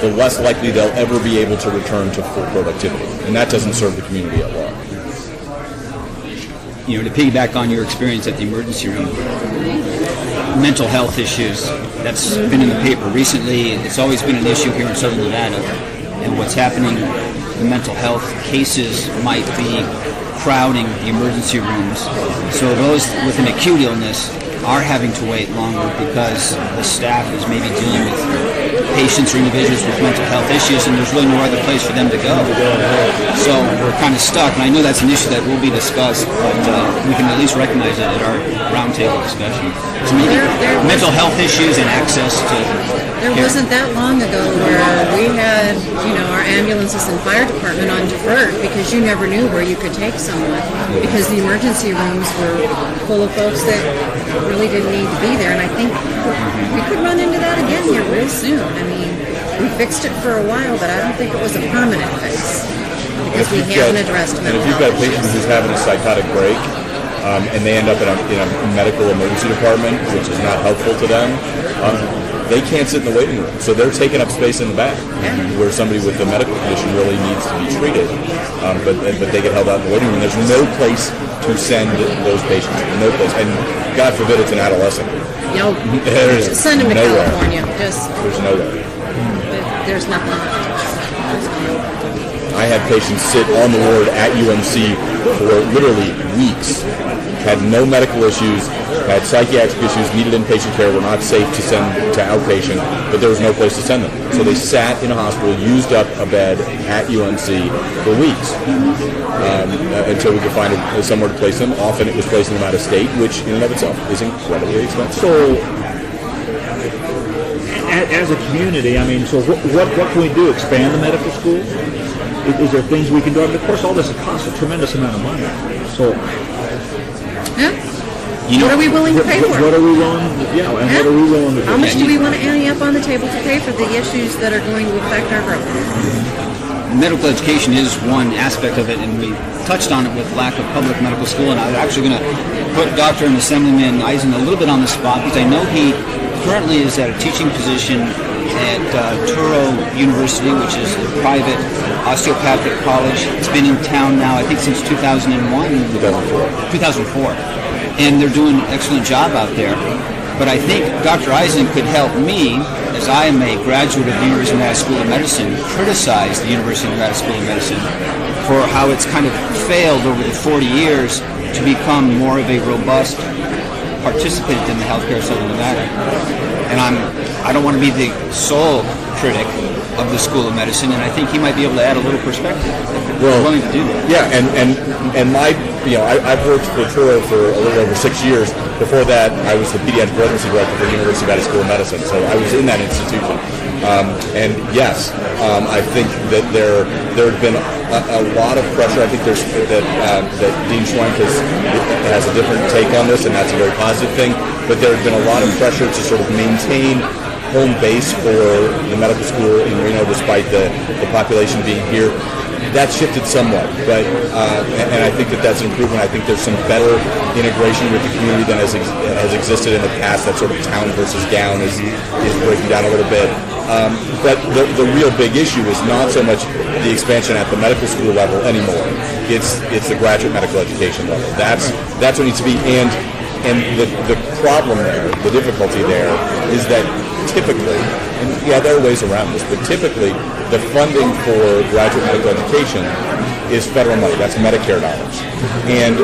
the less likely they'll ever be able to return to full productivity. And that doesn't serve the community at large. To piggyback on your experience at the emergency room, mental health issues, that's been in the paper recently. It's always been an issue here in Southern Nevada. And what's happening, the mental health cases might be crowding the emergency rooms. So those with an acute illness are having to wait longer because the staff is maybe dealing with patients or individuals with mental health issues, and there's really no other place for them to go. So we're kind of stuck, and I know that's an issue that will be discussed, but we can at least recognize it at our roundtable discussion. So maybe mental health issues and access to There care. wasn't that long ago where we had, our ambulances and fire department on divert because you never knew where you could take someone because the emergency rooms were full of folks that really didn't need to be there. And I think we could run into that again here real soon. I mean, we fixed it for a while, but I don't think it was a permanent fix because we haven't addressed mental health. If you've got a patient who's having a psychotic break and they end up in a medical emergency department, which is not helpful to them, they can't sit in the waiting room, so they're taking up space in the back, where somebody with a medical condition really needs to be treated. But they get held out in the waiting room. There's no place to send those patients. No place, and God forbid it's an adolescent. There's send them to nowhere. California. There's nowhere. There's nothing. I had patients sit on the ward at UMC for literally weeks, had no medical issues, had psychiatric issues, needed inpatient care, were not safe to send to outpatient, but there was no place to send them. So they sat in a hospital, used up a bed at UMC for weeks until we could find somewhere to place them. Often it was placing them out of state, which in and of itself is incredibly expensive. So, as a community, I mean, so what can we do? Expand the medical school? Is there things we can do? I mean, of course, all this costs a tremendous amount of money. So, what are we willing to pay for? What are we willing? Yeah, and what are we willing to do? How much do we want to ante up on the table to pay for the issues that are going to affect our growth? Medical education is one aspect of it, and we touched on it with lack of public medical school. And I'm actually going to put Dr. and Assemblyman Eisen a little bit on the spot because I know he currently is at a teaching position at Touro University, which is a private osteopathic college. It's been in town now, I think, since 2004. And they're doing an excellent job out there. But I think Dr. Eisen could help me, as I am a graduate of the University of Nevada School of Medicine, criticize the University of Nevada School of Medicine for how it's kind of failed over the 40 years to become more of a robust participant in the healthcare of Southern Nevada. And I don't want to be the sole critic of the School of Medicine, and I think he might be able to add a little perspective. Well, willing to do that. Yeah, and my, I've worked for Touro for a little over 6 years. Before that, I was the pediatric residency director for the University of Nevada School of Medicine, so I was in that institution. And yes, I think that there had been a lot of pressure. I think that Dean Schwenk has a different take on this, and that's a very positive thing. But there had been a lot of pressure to sort of maintain home base for the medical school in Reno, despite the population being here. That shifted somewhat, but and I think that's an improvement. I think there's some better integration with the community than has existed in the past. That sort of town versus gown is breaking down a little bit. But the real big issue is not so much the expansion at the medical school level anymore. It's the graduate medical education level. That's what needs to be. And the problem there, the difficulty there, is that typically, and yeah, there are ways around this, but typically the funding for graduate medical education is federal money. That's Medicare dollars. And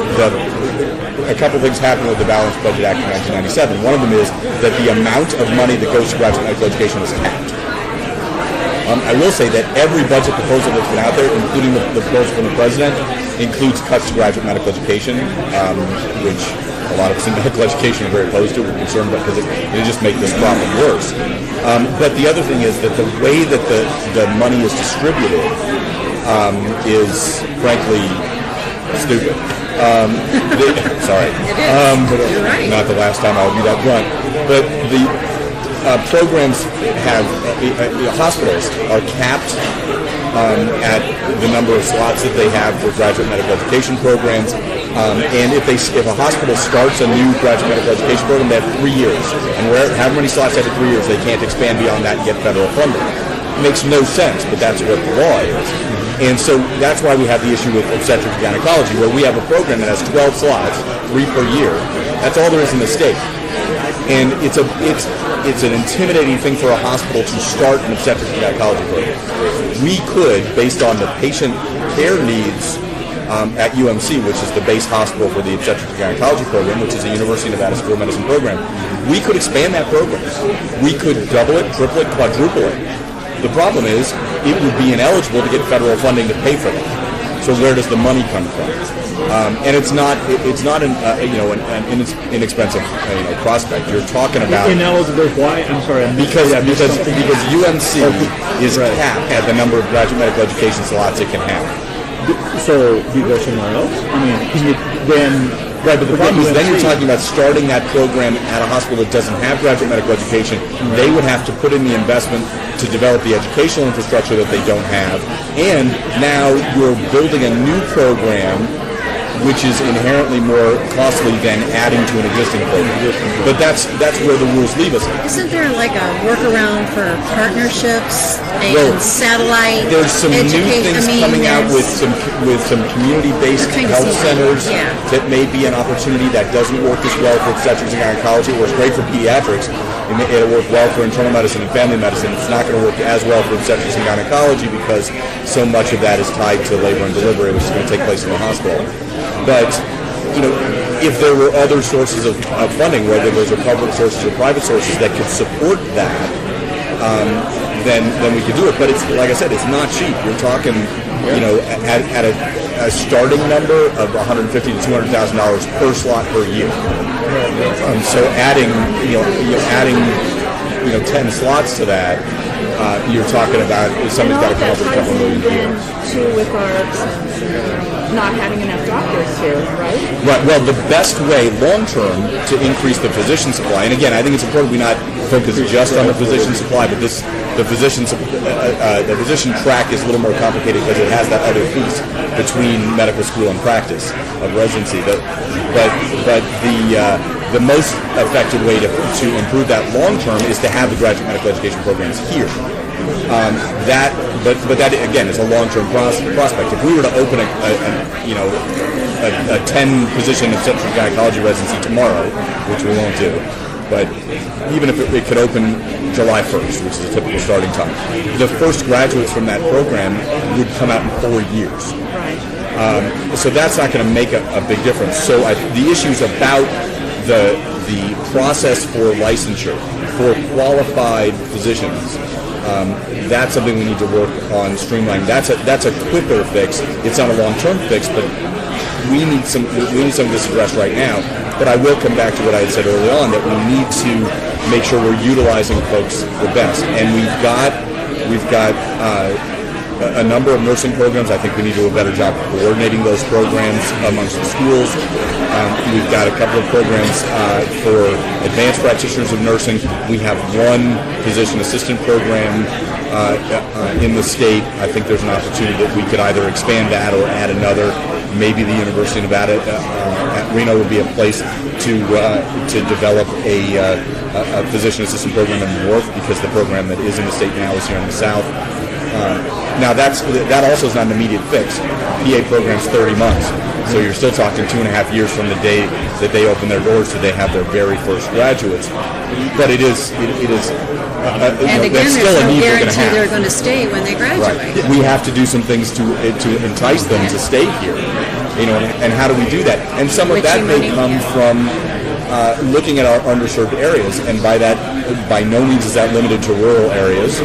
a couple things happened with the Balanced Budget Act of 1997. One of them is that the amount of money that goes to graduate medical education is capped. I will say that every budget proposal that's been out there, including the proposal from the president, includes cuts to graduate medical education, which a lot of us in medical education are very opposed to. We're concerned about because it just makes this problem worse. But the other thing is that the way that the money is distributed is frankly stupid. Sorry. You're right. Not the last time I'll be that blunt. But the programs have hospitals are capped at the number of slots that they have for graduate medical education programs. And if a hospital starts a new graduate medical education program, they have 3 years. And however many slots they have for 3 years, they can't expand beyond that and get federal funding. It makes no sense, but that's what the law is. And so that's why we have the issue with obstetrics and gynecology, where we have a program that has 12 slots, 3 per year. That's all there is in the state. And it's an intimidating thing for a hospital to start an obstetrics and gynecology program. We could, based on the patient care needs at UMC, which is the base hospital for the obstetrics and gynecology program, which is a University of Nevada School of Medicine program. We could expand that program. We could double it, triple it, quadruple it. The problem is it would be ineligible to get federal funding to pay for that. So where does the money come from? And it's not an inexpensive prospect. You're talking about ineligible. Why? I'm sorry. Because UMC is capped at the number of graduate medical education slots it can have. So do you go somewhere else? I mean, can you then? Right, but the problem is then you're talking about starting that program at a hospital that doesn't have graduate medical education. They would have to put in the investment to develop the educational infrastructure that they don't have. And now you're building a new program which is inherently more costly than adding to an existing program. But that's where the rules leave us. Isn't there like a workaround for partnerships and satellite There's some new things coming out with some community-based health centers that may be an opportunity that doesn't work as well for obstetrics and gynecology. It works great for pediatrics. It'll work well for internal medicine and family medicine. It's not going to work as well for obstetrics and gynecology because so much of that is tied to labor and delivery, which is going to take place in the hospital. But, if there were other sources of funding, whether those are public sources or private sources that could support that, then we could do it. But it's, like I said, it's not cheap. You're talking, at a starting number of $150,000 to $200,000 per slot per year. So adding 10 slots to that, you're talking about somebody's got to come up with a couple million here. Too, with our not having enough doctors here, right? Right. Well, the best way, long term, to increase the physician supply, and again, I think it's important we not focus just on the physician supply, but the physician track is a little more complicated because it has that other piece between medical school and practice of residency. But the most effective way to improve that long term is to have the graduate medical education programs here. But that again is a long-term prospect. If we were to open a 10-position obstetric gynecology residency tomorrow, which we won't do, but even if it could open July 1st, which is a typical starting time, the first graduates from that program would come out in 4 years. So that's not going to make a big difference. So the issues about the process for licensure for qualified physicians. That's something we need to work on streamlining. That's a quicker fix. It's not a long-term fix, but we need some of this addressed right now. But I will come back to what I had said early on, that we need to make sure we're utilizing folks the best. And we've got a number of nursing programs. I think we need to do a better job coordinating those programs amongst the schools. We've got a couple of programs for advanced practitioners of nursing. We have one physician assistant program in the state. I think there's an opportunity that we could either expand that or add another. Maybe the University of Nevada at Reno would be a place to develop a physician assistant program in the north, because the program that is in the state now is here in the south. Now that also is not an immediate fix. PA program's 30 months, so you're still talking 2.5 years from the day that they open their doors to they have their very first graduates. But it is and again, that's still there's a no need guarantee they're going to stay when they graduate. Right. We have to do some things to entice them to stay here. And how do we do that? And some of that may come from looking at our underserved areas, and by no means is that limited to rural areas.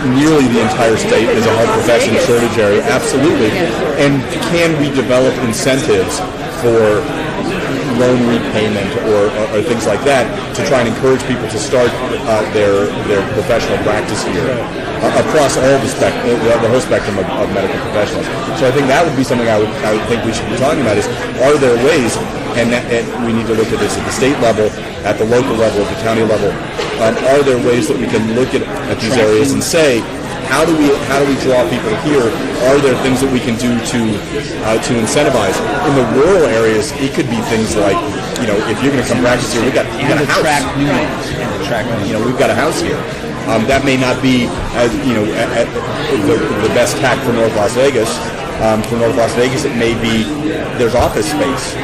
Nearly the entire state is a health profession shortage area, absolutely. And can we develop incentives for loan repayment or things like that to try and encourage people to start their professional practice here across all the whole spectrum of medical professionals. So I think that would be something I would think we should be talking about is, are there ways, and we need to look at this at the state level, at the local level, at the county level, are there ways that we can look at these areas and say, how do we draw people here? Are there things that we can do to incentivize? In the rural areas, it could be things like, if you're going to come practice here, we've got a house. We've got a house here. That may not be the best tack for North Las Vegas. For North Las Vegas, it may be there's office space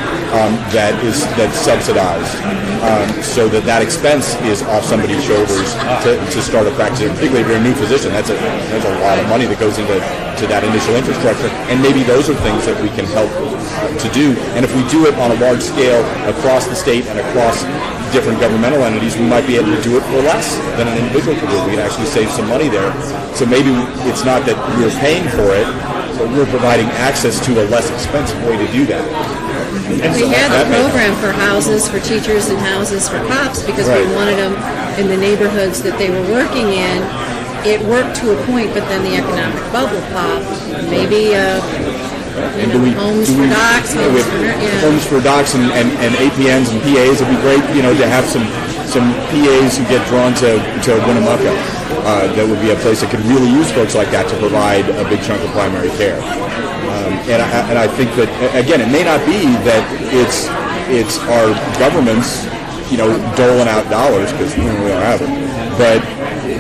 that's subsidized, so that expense is off somebody's shoulders to start a practice. Particularly if you're a new physician, that's a lot of money that goes into to that initial infrastructure, and maybe those are things that we can help to do. And if we do it on a large scale across the state and across different governmental entities, we might be able to do it for less than an individual could do. We can actually save some money there. So maybe it's not that we're paying for it, but we're providing access to a less expensive way to do that. And we had a program for houses for teachers and houses for cops because we wanted them in the neighborhoods that they were working in. It worked to a point, but then the economic bubble popped. Maybe homes for docs, homes for docs and APNs and PAs would be great. To have some PAs who get drawn to Winnemucca. That would be a place that could really use folks like that to provide a big chunk of primary care. And I think that, again, it may not be that it's our governments, doling out dollars, because we don't have it,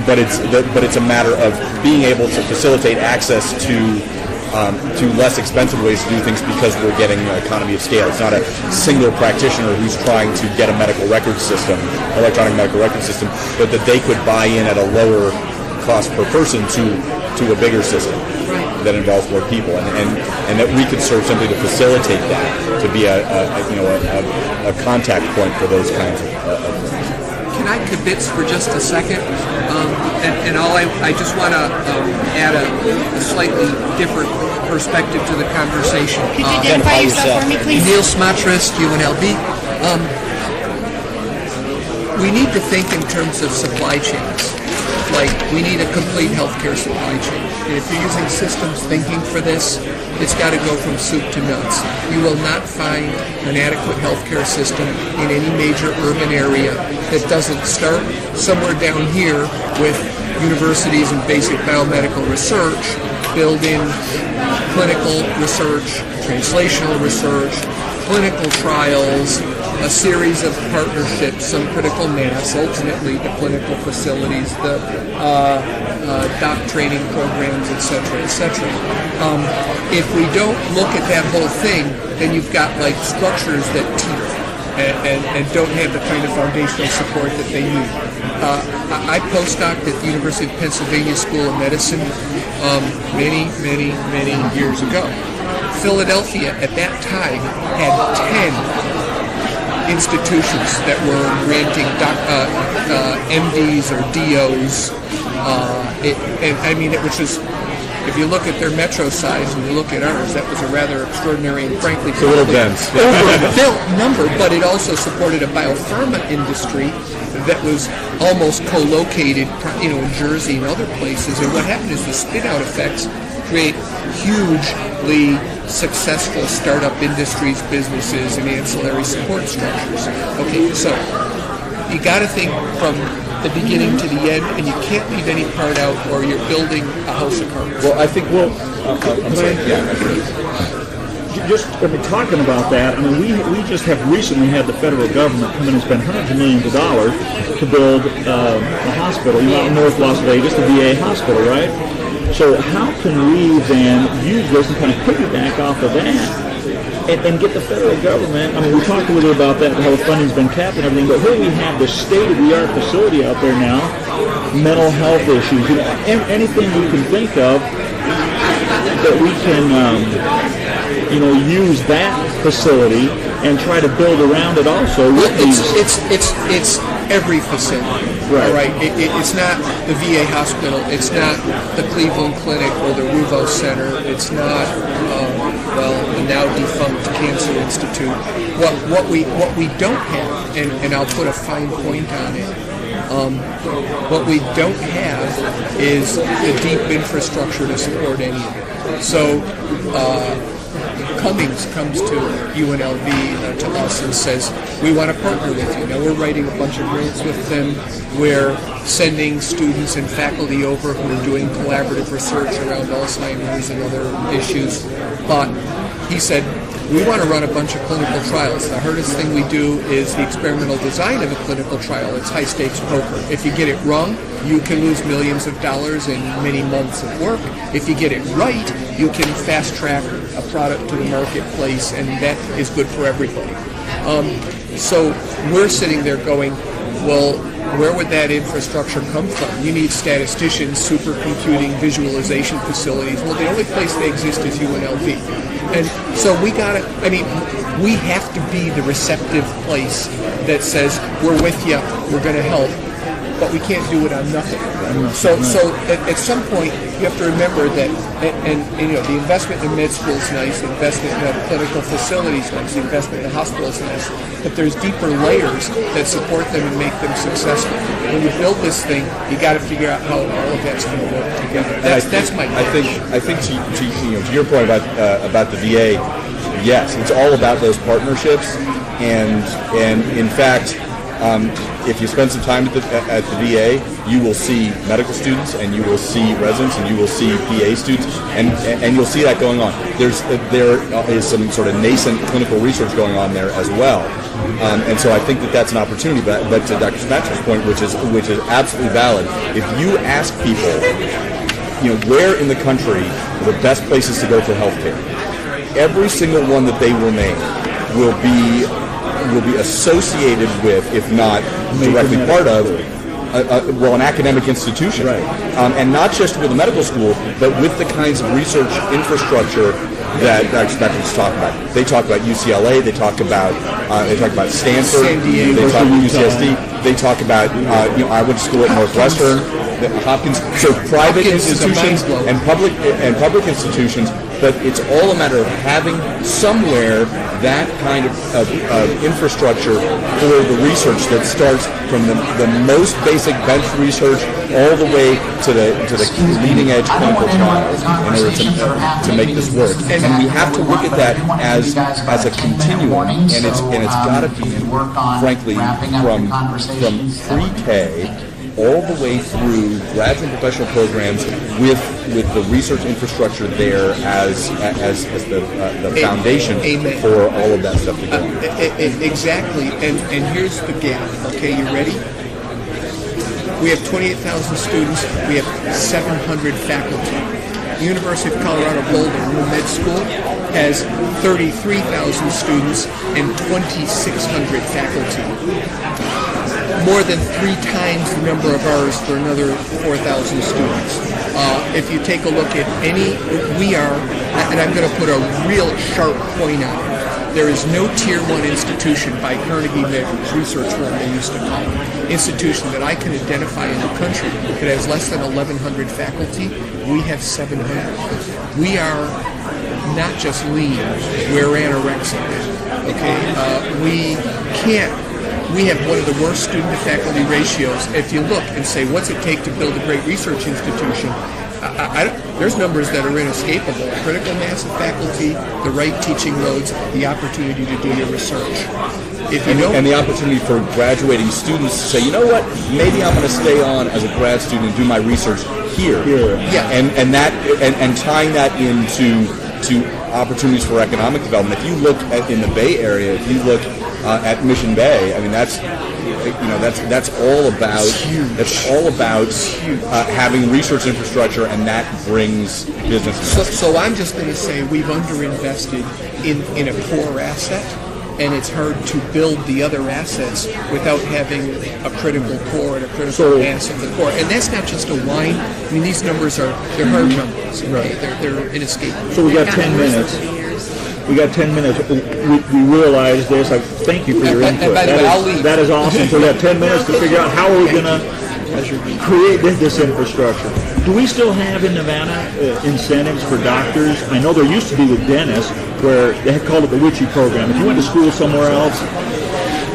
but it's a matter of being able to facilitate access to less expensive ways to do things because we're getting an economy of scale. It's not a single practitioner who's trying to get a medical record system, electronic medical record system, but that they could buy in at a lower cost per person to a bigger system that involves more people, and that we could serve simply to facilitate that, to be a contact point for those kinds of things. Can I kibitz for just a second? I just want to add a slightly different perspective to the conversation. Could you identify yourself for me, please? Neil Smatras, UNLV. We need to think in terms of supply chains. Like, we need a complete healthcare supply chain. And if you're using systems thinking for this, it's got to go from soup to nuts. You will not find an adequate healthcare system in any major urban area that doesn't start somewhere down here with universities and basic biomedical research, build in clinical research, translational research, clinical trials, a series of partnerships, some critical mass, ultimately the clinical facilities, the doc training programs, etc., etc. If we don't look at that whole thing, then you've got like structures that teeter and don't have the kind of foundational support that they need. I postdoced at the University of Pennsylvania School of Medicine many years ago. Philadelphia at that time had 10 institutions that were granting MDs or DOs, which is, if you look at their metro size and you look at ours, that was a rather extraordinary and frankly it's a little dense, overbuilt number. But it also supported a biopharma industry that was almost co-located, in Jersey and other places. And what happened is the spin-out effects create hugely successful startup industries, businesses, and ancillary support structures. Okay, so you got to think from the beginning to the end, and you can't leave any part out, or you're building a house of cards. Well, I think I'm sorry. Just talking about that, we just have recently had the federal government come in and spend hundreds of millions of dollars to build a hospital, out in North Las Vegas, the VA hospital, right? So how can we then use this and kind of piggyback off of that and get the federal government? We talked a little about that, how the funding's been capped and everything, but here we have this state-of-the-art facility out there now, mental health issues, anything we can think of that we can, use that facility and try to build around it also. It's every facility. Right. All right. It's not the VA hospital. It's not the Cleveland Clinic or the Ruvo Center. It's not the now defunct Cancer Institute. What we don't have, and I'll put a fine point on it. What we don't have is the deep infrastructure to support any of it. So Cummings comes to UNLV, to us, and says, we want to partner with you. Now, we're writing a bunch of grants with them. We're sending students and faculty over who are doing collaborative research around Alzheimer's and other issues. But he said, we want to run a bunch of clinical trials. The hardest thing we do is the experimental design of a clinical trial. It's high-stakes poker. If you get it wrong, you can lose millions of dollars and many months of work. If you get it right, you can fast-track a product to the marketplace, and that is good for everybody. So we're sitting there going, Well, where would that infrastructure come from? You need statisticians, supercomputing, visualization facilities. Well, the only place they exist is UNLV. And so we have to be the receptive place that says, we're with you, we're going to help, but we can't do it on nothing. So at some point, you have to remember that, and the investment in med school is nice, the investment in clinical facilities is nice, the investment in the hospital is nice, but there's deeper layers that support them and make them successful. When you build this thing, you got to figure out how all of that's going to work together. That's my question. I think to your point about the VA, yes, it's all about those partnerships, and in fact. If you spend some time at the VA, you will see medical students, and you will see residents, and you will see PA students, and you'll see that going on. There is some sort of nascent clinical research going on there as well, and so I think that's an opportunity. But to Dr. Smatcher's point, which is absolutely valid, if you ask people, where in the country are the best places to go for healthcare, every single one that they will name will be associated with, if not directly part of, an academic institution. Right. And not just with a medical school, but with the kinds of research infrastructure that Dr. Spencer's talking about. They talk about UCLA, they talk about Stanford, they talk about UCSD, they talk about, I went to school at Northwestern, Hopkins, so private institutions and public institutions, but it's all a matter of having somewhere that kind of infrastructure for the research that starts from the most basic bench research all the way to the leading edge clinical trials in order to make this work. And we have to look at that as a continuum, and it's got to be, frankly, from pre-K all the way through graduate and professional programs with the research infrastructure there as the foundation for all of that stuff to go on. Exactly, and here's the gap. Okay, you ready? We have 28,000 students. We have 700 faculty. The University of Colorado Boulder Med School has 33,000 students and 2,600 faculty. More than 3 times the number of ours for another 4,000 students. If you take a look at we are, and I'm going to put a real sharp point on it, there is no Tier 1 institution by Carnegie Mellon's research firm, they used to call it, institution that I can identify in the country that has less than 1,100 faculty. We have 700. We are not just lean, we're anorexic. Okay, we have one of the worst student-to-faculty ratios. If you look and say, what's it take to build a great research institution, there's numbers that are inescapable. Critical mass of faculty, the right teaching loads, the opportunity to do your research. And the opportunity for graduating students to say, you know what, maybe I'm going to stay on as a grad student and do my research here. Yeah. And tying that into opportunities for economic development. If you look in the Bay Area, if you look at Mission Bay, I mean that's all about having research infrastructure, and that brings business. So I'm just going to say we've underinvested in a core asset, and it's hard to build the other assets without having a critical core and a critical mass of the core. And that's not just a whine. I mean, these numbers they're hard numbers. Right? They're inescapable. So we got 10 minutes. We got 10 minutes. We realize this. I thank you for your input. That is awesome. So we got 10 minutes to figure out how are we going to create this infrastructure. Do we still have in Nevada incentives for doctors? I know there used to be with dentists where they had called it the Witchy program. If you went to school somewhere else,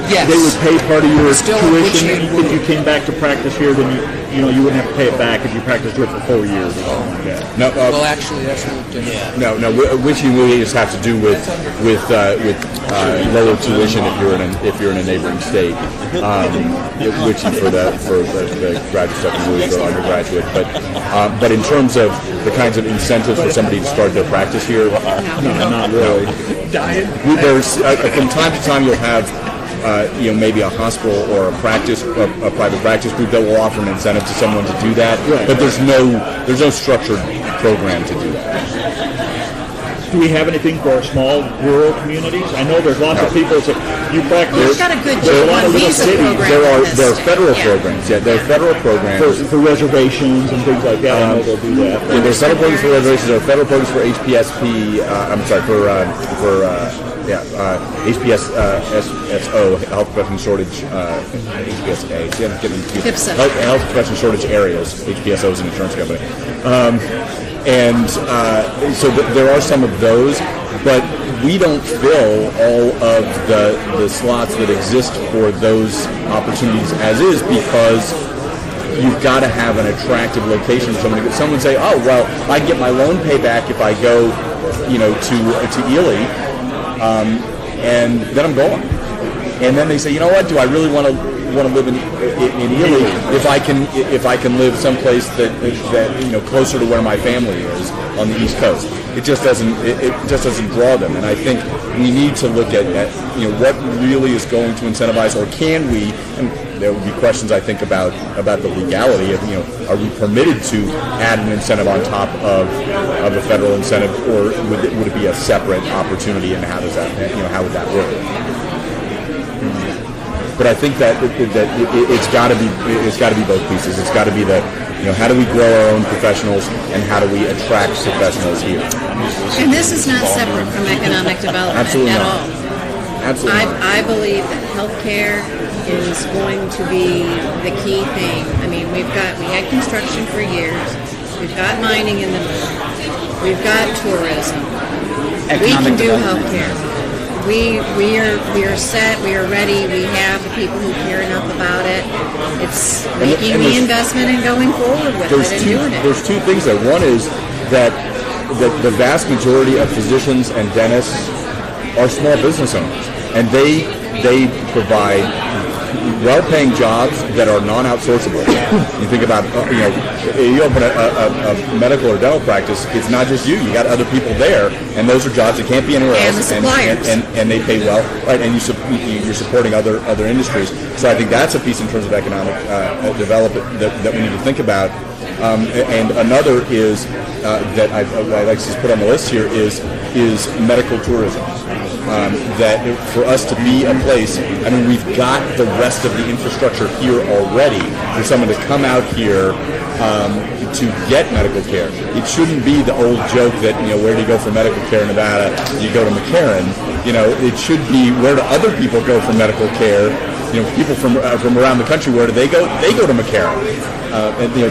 yes, they would pay part of your tuition. If you came back to practice here, then you wouldn't have to pay it back if you practiced here for 4 years or something like that. No, well, actually, that's a little different. No, Witchy really just have to do with lower tuition if you're in a neighboring state. Witchy for the graduate stuff and really for undergraduate. But in terms of the kinds of incentives for somebody to start their practice here, no, not really. There's from time to time you'll have. Maybe a hospital or a private practice group that will offer an incentive to someone to do that, but there's no structured program to do that. Do we have anything for our small rural communities? I know there's lots of people that you practice. Well, we've got a good there are a lot of little visa cities. program. There are federal programs. Yeah, there are federal programs For reservations and things like that. I know they'll do that. Yeah, there's federal programs for reservations. There are federal programs for HPSP. I'm sorry HPSO, Health Professional Shortage. HPSA. See, I'm getting confused. Health Professional Shortage Areas. HPSO is an insurance company. So there are some of those, but we don't fill all of the slots that exist for those opportunities as is, because you've got to have an attractive location for someone. Someone say, "Oh, well, I get my loan payback if I go, to Ely, and then I'm gone." And then they say, "You know what? Do I really want to live in Ely if I can live someplace that closer to where my family is on the East Coast?" It just doesn't draw them. And I think we need to look at what really is going to incentivize, or can we? And there would be questions, I think, about the legality of are we permitted to add an incentive on top of a federal incentive, or would it be a separate opportunity, and how does that how would that work? But I think that it's got to be both pieces. It's got to be how do we grow our own professionals, and how do we attract professionals here? And this is not separate from economic development at all. Absolutely. I believe that healthcare is going to be the key thing. I mean, we had construction for years. We've got mining in the north. We've got tourism. We can do healthcare. We are set. We are ready. We have the people who care enough about it. It's making the investment and going forward with it and doing it. There's two things there. One is that the vast majority of physicians and dentists are small business owners, and they provide well-paying jobs that are non-outsourceable. You think about, you open a medical or dental practice, it's not just you got other people there, and those are jobs that can't be anywhere else. And the suppliers. And they pay well, right, and you're supporting other industries. So I think that's a piece in terms of economic development that we need to think about. And another is, that I'd like to just put on the list here, is medical tourism. That for us to be a place, I mean, we've got the rest of the infrastructure here already for someone to come out here to get medical care. It shouldn't be the old joke that, where do you go for medical care in Nevada? You go to McCarran. It should be, where do other people go for medical care? People from around the country, where do they go? They go to McCarran.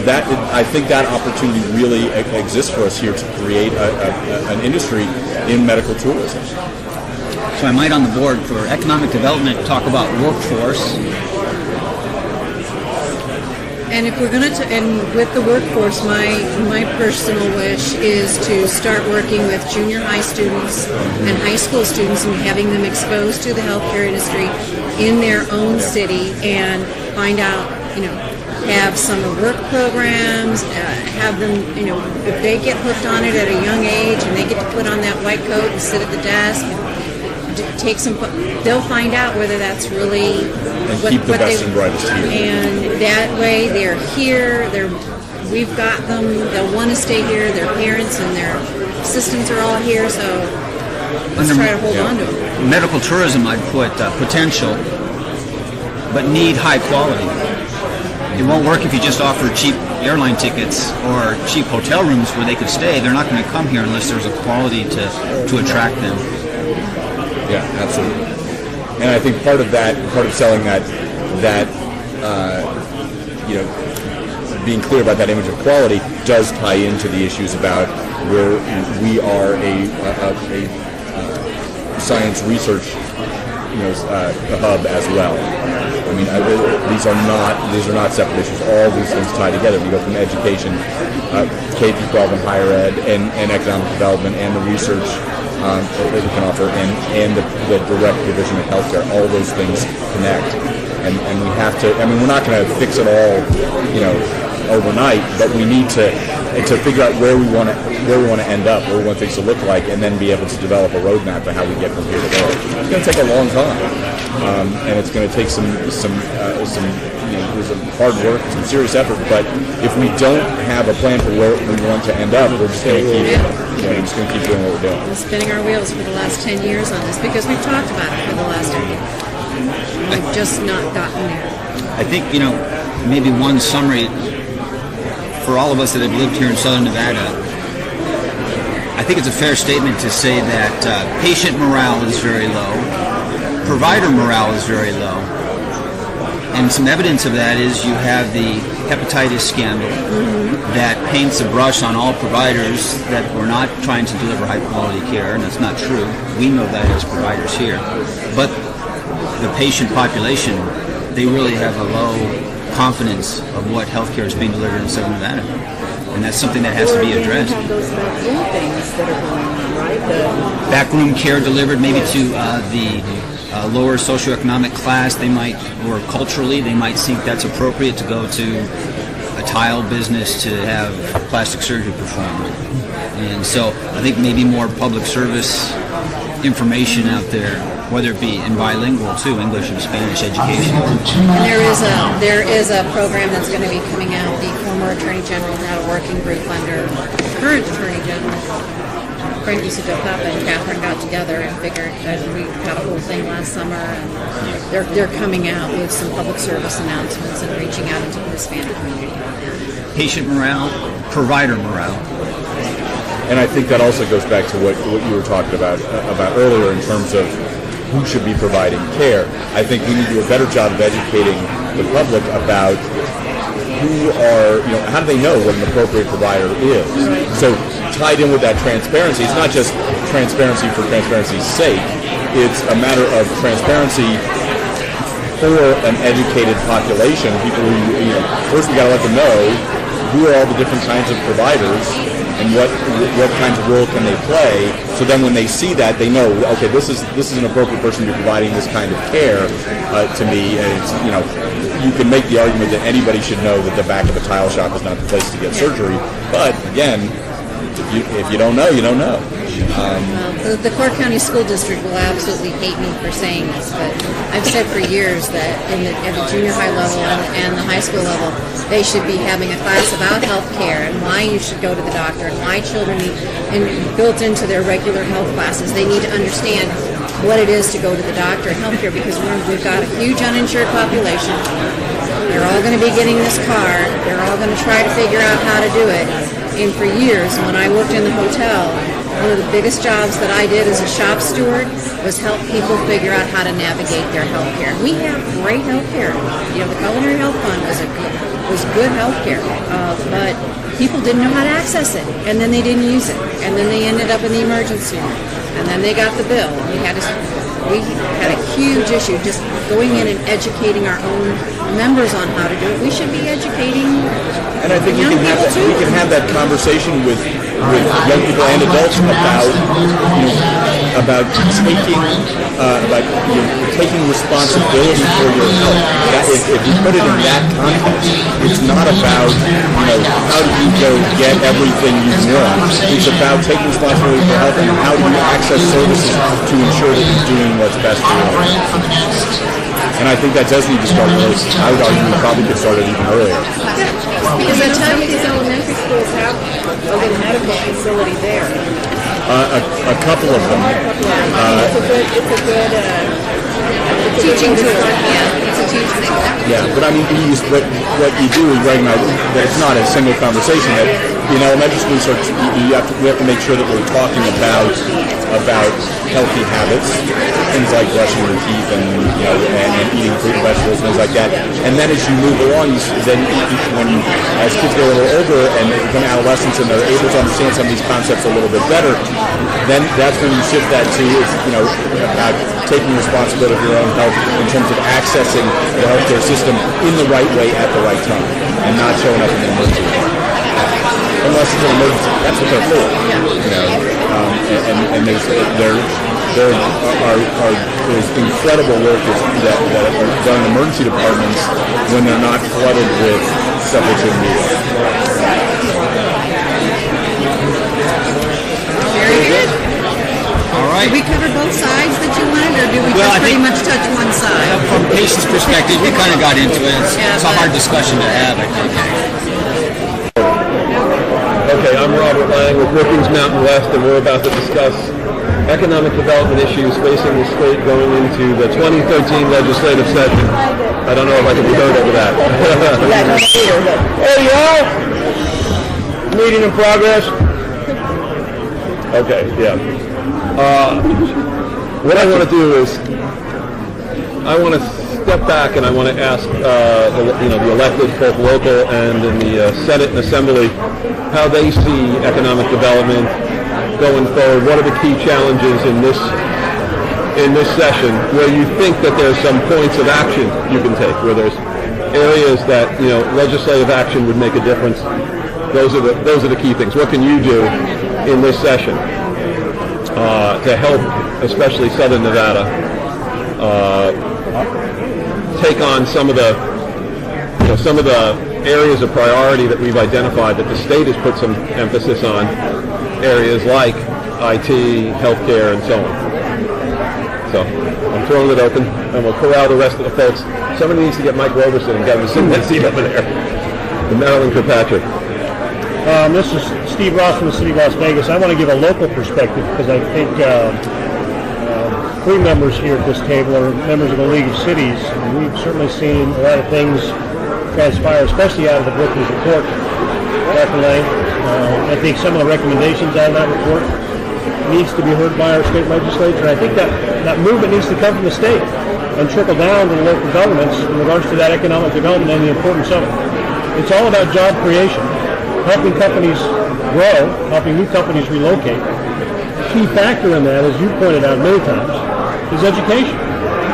That I think that opportunity really exists for us here to create an industry in medical tourism. So I might, on the board for economic development, talk about workforce. And if we're going to, and with the workforce, my personal wish is to start working with junior high students and high school students and having them exposed to the healthcare industry in their own city, and find out, have summer work programs, have them, if they get hooked on it at a young age and they get to put on that white coat and sit at the desk, take some, they'll find out whether that's really and keep the best and brightest here. And that way they're here, we've got them, they'll want to stay here, their parents and their assistants are all here, so let's try to hold on to them. Medical tourism, I'd put potential, but need high quality. It won't work if you just offer cheap airline tickets or cheap hotel rooms where they could stay. They're not going to come here unless there's a quality to attract them. Yeah, absolutely. And I think part of selling that being clear about that image of quality does tie into the issues about where we are a science research hub as well. I mean, these are not separate issues. All these things tie together. We go from education, K-12 and higher ed, and economic development, and the research that we can offer, and the direct provision of healthcare. All those things connect, and we have to. I mean, we're not going to fix it all, overnight, but we need to figure out where we want to end up, where we want things to look like, and then be able to develop a roadmap for how we get from here to there. It's going to take a long time. and it's going to take some there's some hard work, some serious effort. But if we don't have a plan for where we want to end up, we're just going to keep doing what we're doing. We're spinning our wheels for the last 10 years on this because we've talked about it for the last decade. We've just not gotten there. I think, maybe one summary for all of us that have lived here in Southern Nevada. I think it's a fair statement to say that patient morale is very low, provider morale is very low, and some evidence of that is you have the hepatitis scandal that paints a brush on all providers that we're not trying to deliver high quality care, and that's not true. We know that as providers here. But the patient population, they really have a low confidence of what healthcare is being delivered in Southern Nevada. And that's something that has to be addressed. Those backroom things that are going on, right? Backroom care delivered maybe to the lower socioeconomic class, they might, or culturally, they might think that's appropriate to go to a tile business to have plastic surgery performed. And so I think maybe more public service information out there, whether it be in bilingual too, English and Spanish education. And there is a program that's going to be coming out. The former Attorney General had a working group under current Attorney General Frank Papa and Catherine got together and figured that we had a whole thing last summer, and they're coming out with some public service announcements and reaching out into the Hispanic community. Patient morale, provider morale. And I think that also goes back to what you were talking about earlier in terms of who should be providing care. I think we need to do a better job of educating the public about who are, how do they know what an appropriate provider is? So tied in with that transparency, it's not just transparency for transparency's sake. It's a matter of transparency for an educated population. People who, first we got to let them know who are all the different kinds of providers and what kinds of role can they play. So then when they see that, they know, okay, this is an appropriate person to be providing this kind of care to me. And it's, you can make the argument that anybody should know that the back of a tile shop is not the place to get surgery. But again, if you don't know, you don't know. The Cork County School District will absolutely hate me for saying this, but I've said for years that at the junior high level and the high school level, they should be having a class about health care and why you should go to the doctor and why children need, and built into their regular health classes, they need to understand what it is to go to the doctor and health care, because we've got a huge uninsured population. They're all going to be getting this card. They're all going to try to figure out how to do it. And for years, when I worked in the hotel, one of the biggest jobs that I did as a shop steward was help people figure out how to navigate their health care. We have great health care. The Culinary Health Fund was good health care, but people didn't know how to access it, and then they didn't use it, and then they ended up in the emergency room, and then they got the bill. We had a huge issue just going in and educating our own members on how to do it. We should be educating. And I think we can have that conversation with young people and adults about taking responsibility for your health. If you put it in that context, it's not about how do you go get everything you want. It's about taking responsibility for your health and how do you access services to ensure that you're doing what's best for you. And I think that does need to start early. I would argue we probably could start it even earlier. Because I tell you, these elementary schools have a little medical facility there. A couple of them. It's a good teaching tool. Yeah, it's a teaching tool. Yeah, but I mean, what you do is recognize that it's not a single conversation. That in elementary school research, we have to make sure that we're talking about healthy habits, things like brushing your teeth and eating fruit and vegetables, things like that. And then as you move along, as kids get a little older and they become adolescents and they're able to understand some of these concepts a little bit better, then that's when you shift that to about taking responsibility for your own health in terms of accessing the healthcare system in the right way at the right time and not showing up in an emergency room. Unless it's an emergency, that's what they're for. And there's incredible work that are done in emergency departments when they're not flooded with stuff that shouldn't be there. Very good. All right. Did we cover both sides that you wanted, or did we Well, just I pretty think- much touch one side? From a patient's perspective, we kind of got into it. It's a hard discussion to have, I think. Okay, I'm Robert Lang with Brookings Mountain West, and we're about to discuss economic development issues facing the state going into the 2013 legislative session. I don't know if I can be heard over that. Hey, y'all! Meeting in progress. Okay, yeah. What I want to do is I want to step back and I want to ask the elected, both local and in the Senate and Assembly, how they see economic development going forward. What are the key challenges in this session where you think that there's some points of action you can take, where there's areas that legislative action would make a difference? Those are the key things. What can you do in this session to help, especially Southern Nevada, take on some of the areas of priority that we've identified that the state has put some emphasis on, areas like IT, healthcare, and so on. So I'm throwing it open, and we'll corral the rest of the folks. Somebody needs to get Mike Roberson and get him to sit in that seat over there. And Marilyn Kirkpatrick. This is Steve Ross from the City of Las Vegas. I want to give a local perspective because I think three members here at this table are members of the League of Cities. And we've certainly seen a lot of things transpire, especially out of the Brookings report, Dr. Lang. I think some of the recommendations out of that report needs to be heard by our state legislature. I think that movement needs to come from the state and trickle down to the local governments in regards to that economic development and the importance of it. It's all about job creation, helping companies grow, helping new companies relocate. A key factor in that, as you pointed out many times, is education.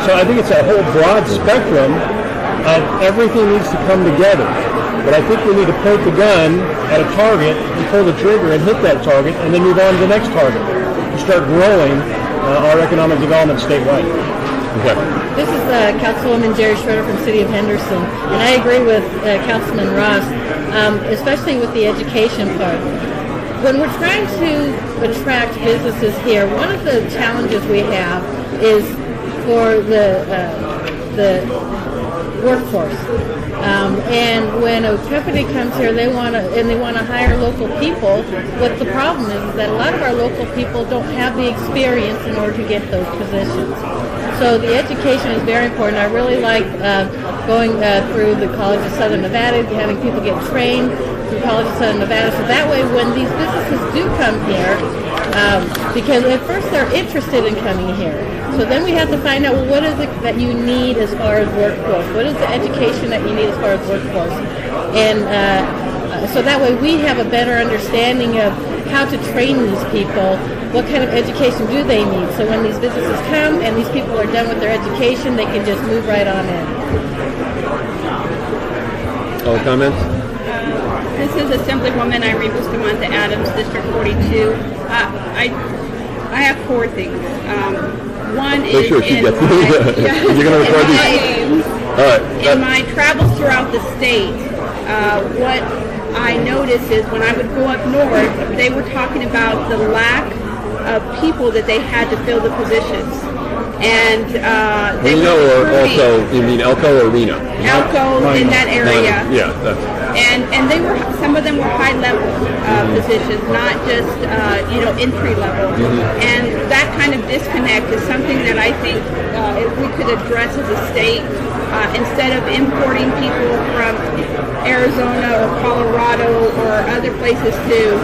So I think it's a whole broad spectrum of everything needs to come together. But I think we need to point the gun at a target and pull the trigger and hit that target and then move on to the next target and start growing our economic development statewide. Okay. This is Councilwoman Jerry Schroeder from City of Henderson, and I agree with Councilman Ross, especially with the education part. When we're trying to attract businesses here, one of the challenges we have is for the workforce. And when a company comes here, they want to hire local people. What the problem is that a lot of our local people don't have the experience in order to get those positions. So the education is very important. I really like going through the College of Southern Nevada, having people get trained through College of Southern Nevada. So that way, when these businesses do come here, because at first they're interested in coming here. So then we have to find out, well, what is it that you need as far as workforce? What is the education that you need as far as workforce? And so that way we have a better understanding of how to train these people. What kind of education do they need? So when these businesses come and these people are done with their education, they can just move right on in. All comments? This is Assemblywoman Irene Bustamante Adams, District 42. I have four things. One Make is sure she in gets my, You're going to record these? All right. in my travels throughout the state, what I noticed is when I would go up north, they were talking about the lack of people that they had to fill the positions. And they Reno, were or also, you mean Elko or Reno? Elko in that area. Yeah, that's... And they were, some of them were high level positions, not just entry level. And that kind of disconnect is something that I think if we could address as a state, instead of importing people from Arizona or Colorado or other places to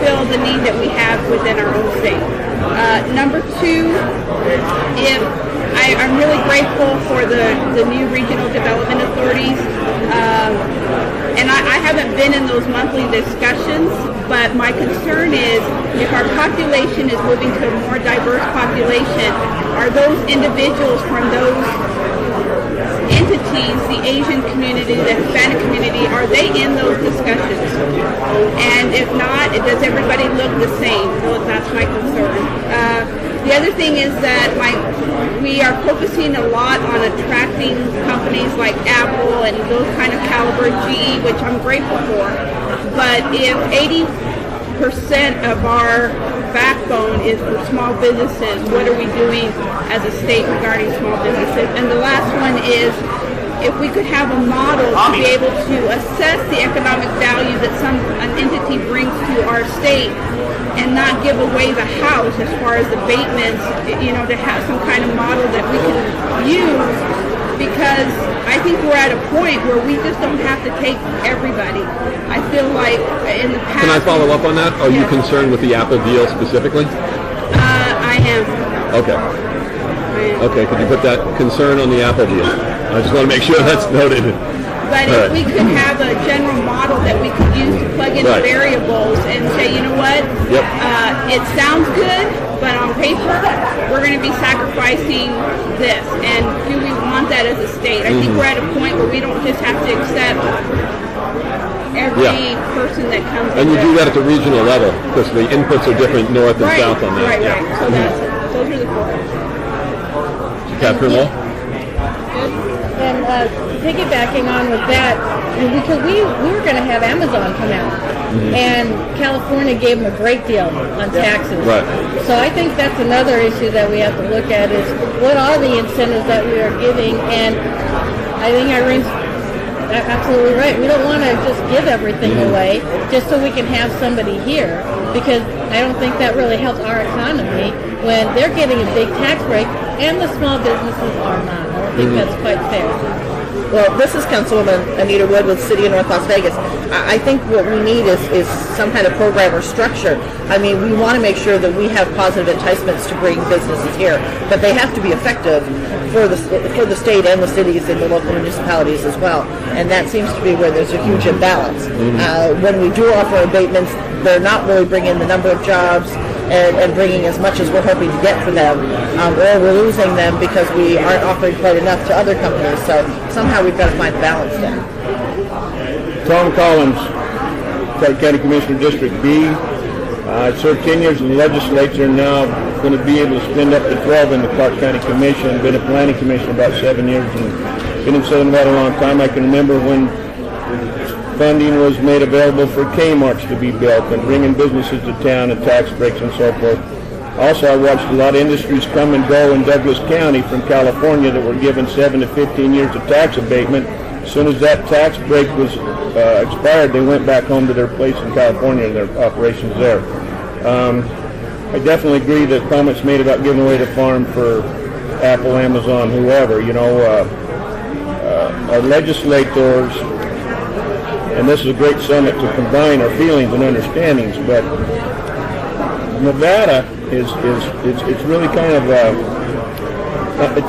fill the need that we have within our own state. Number two, I'm really grateful for the new regional development authorities. And I haven't been in those monthly discussions, but my concern is if our population is moving to a more diverse population, are those individuals from those entities, the Asian community, the Hispanic community, are they in those discussions? And if not, does everybody look the same? So that's my concern. The other thing is that we are focusing a lot on attracting companies like Apple and those kind of caliber, GE, which I'm grateful for. But if 80% of our backbone is for small businesses. What are we doing as a state regarding small businesses? And the last one is if we could have a model to be able to assess the economic value that an entity brings to our state and not give away the house as far as abatements, to have some kind of model that we can use, because I think we're at a point where we just don't have to take everybody. I feel like in the past... Can I follow up on that? Are you concerned with the Apple deal specifically? I am. Okay. Okay, could you put that concern on the Apple deal? I just want to make sure that's noted. But if we could have a general model that we could use to plug in variables and say, you know what, it sounds good, but on paper, we're going to be sacrificing this. And do we want that as a state? I think we're at a point where we don't just have to accept every person that comes in. And you do that at the regional level, because the inputs are different north and south on that. Right. So those are the four. Catherine Wall? And piggybacking on with that, because we were going to have Amazon come out, and California gave them a great deal on taxes. Right. So I think that's another issue that we have to look at is what are the incentives that we are giving, and I think Irene's absolutely right. We don't want to just give everything away just so we can have somebody here, because I don't think that really helps our economy when they're getting a big tax break and the small businesses are not. I don't think that's quite fair. Well, this is Councilwoman Anita Wood with City of North Las Vegas. I think what we need is some kind of program or structure. I mean, we want to make sure that we have positive enticements to bring businesses here, but they have to be effective for the state and the cities and the local municipalities as well. And that seems to be where there's a huge imbalance. When we do offer abatements, they're not really bringing the number of jobs and bringing as much as we're hoping to get for them, or we're losing them because we aren't offering quite enough to other companies. So somehow we've got to find balance there. Tom Collins, Clark County Commissioner, District B. I served 10 years in the legislature, and now going to be able to spend up to 12 in the Clark County Commission. Been a planning commissioner about 7 years, and been in Southern Nevada a long time. I can remember when funding was made available for Kmarts to be built and bringing businesses to town and tax breaks and so forth. Also, I watched a lot of industries come and go in Douglas County from California that were given 7 to 15 years of tax abatement. As soon as that tax break was expired, they went back home to their place in California and their operations there. I definitely agree that comments made about giving away the farm for Apple, Amazon, whoever. Our legislators, and this is a great summit to combine our feelings and understandings, but Nevada it's really kind of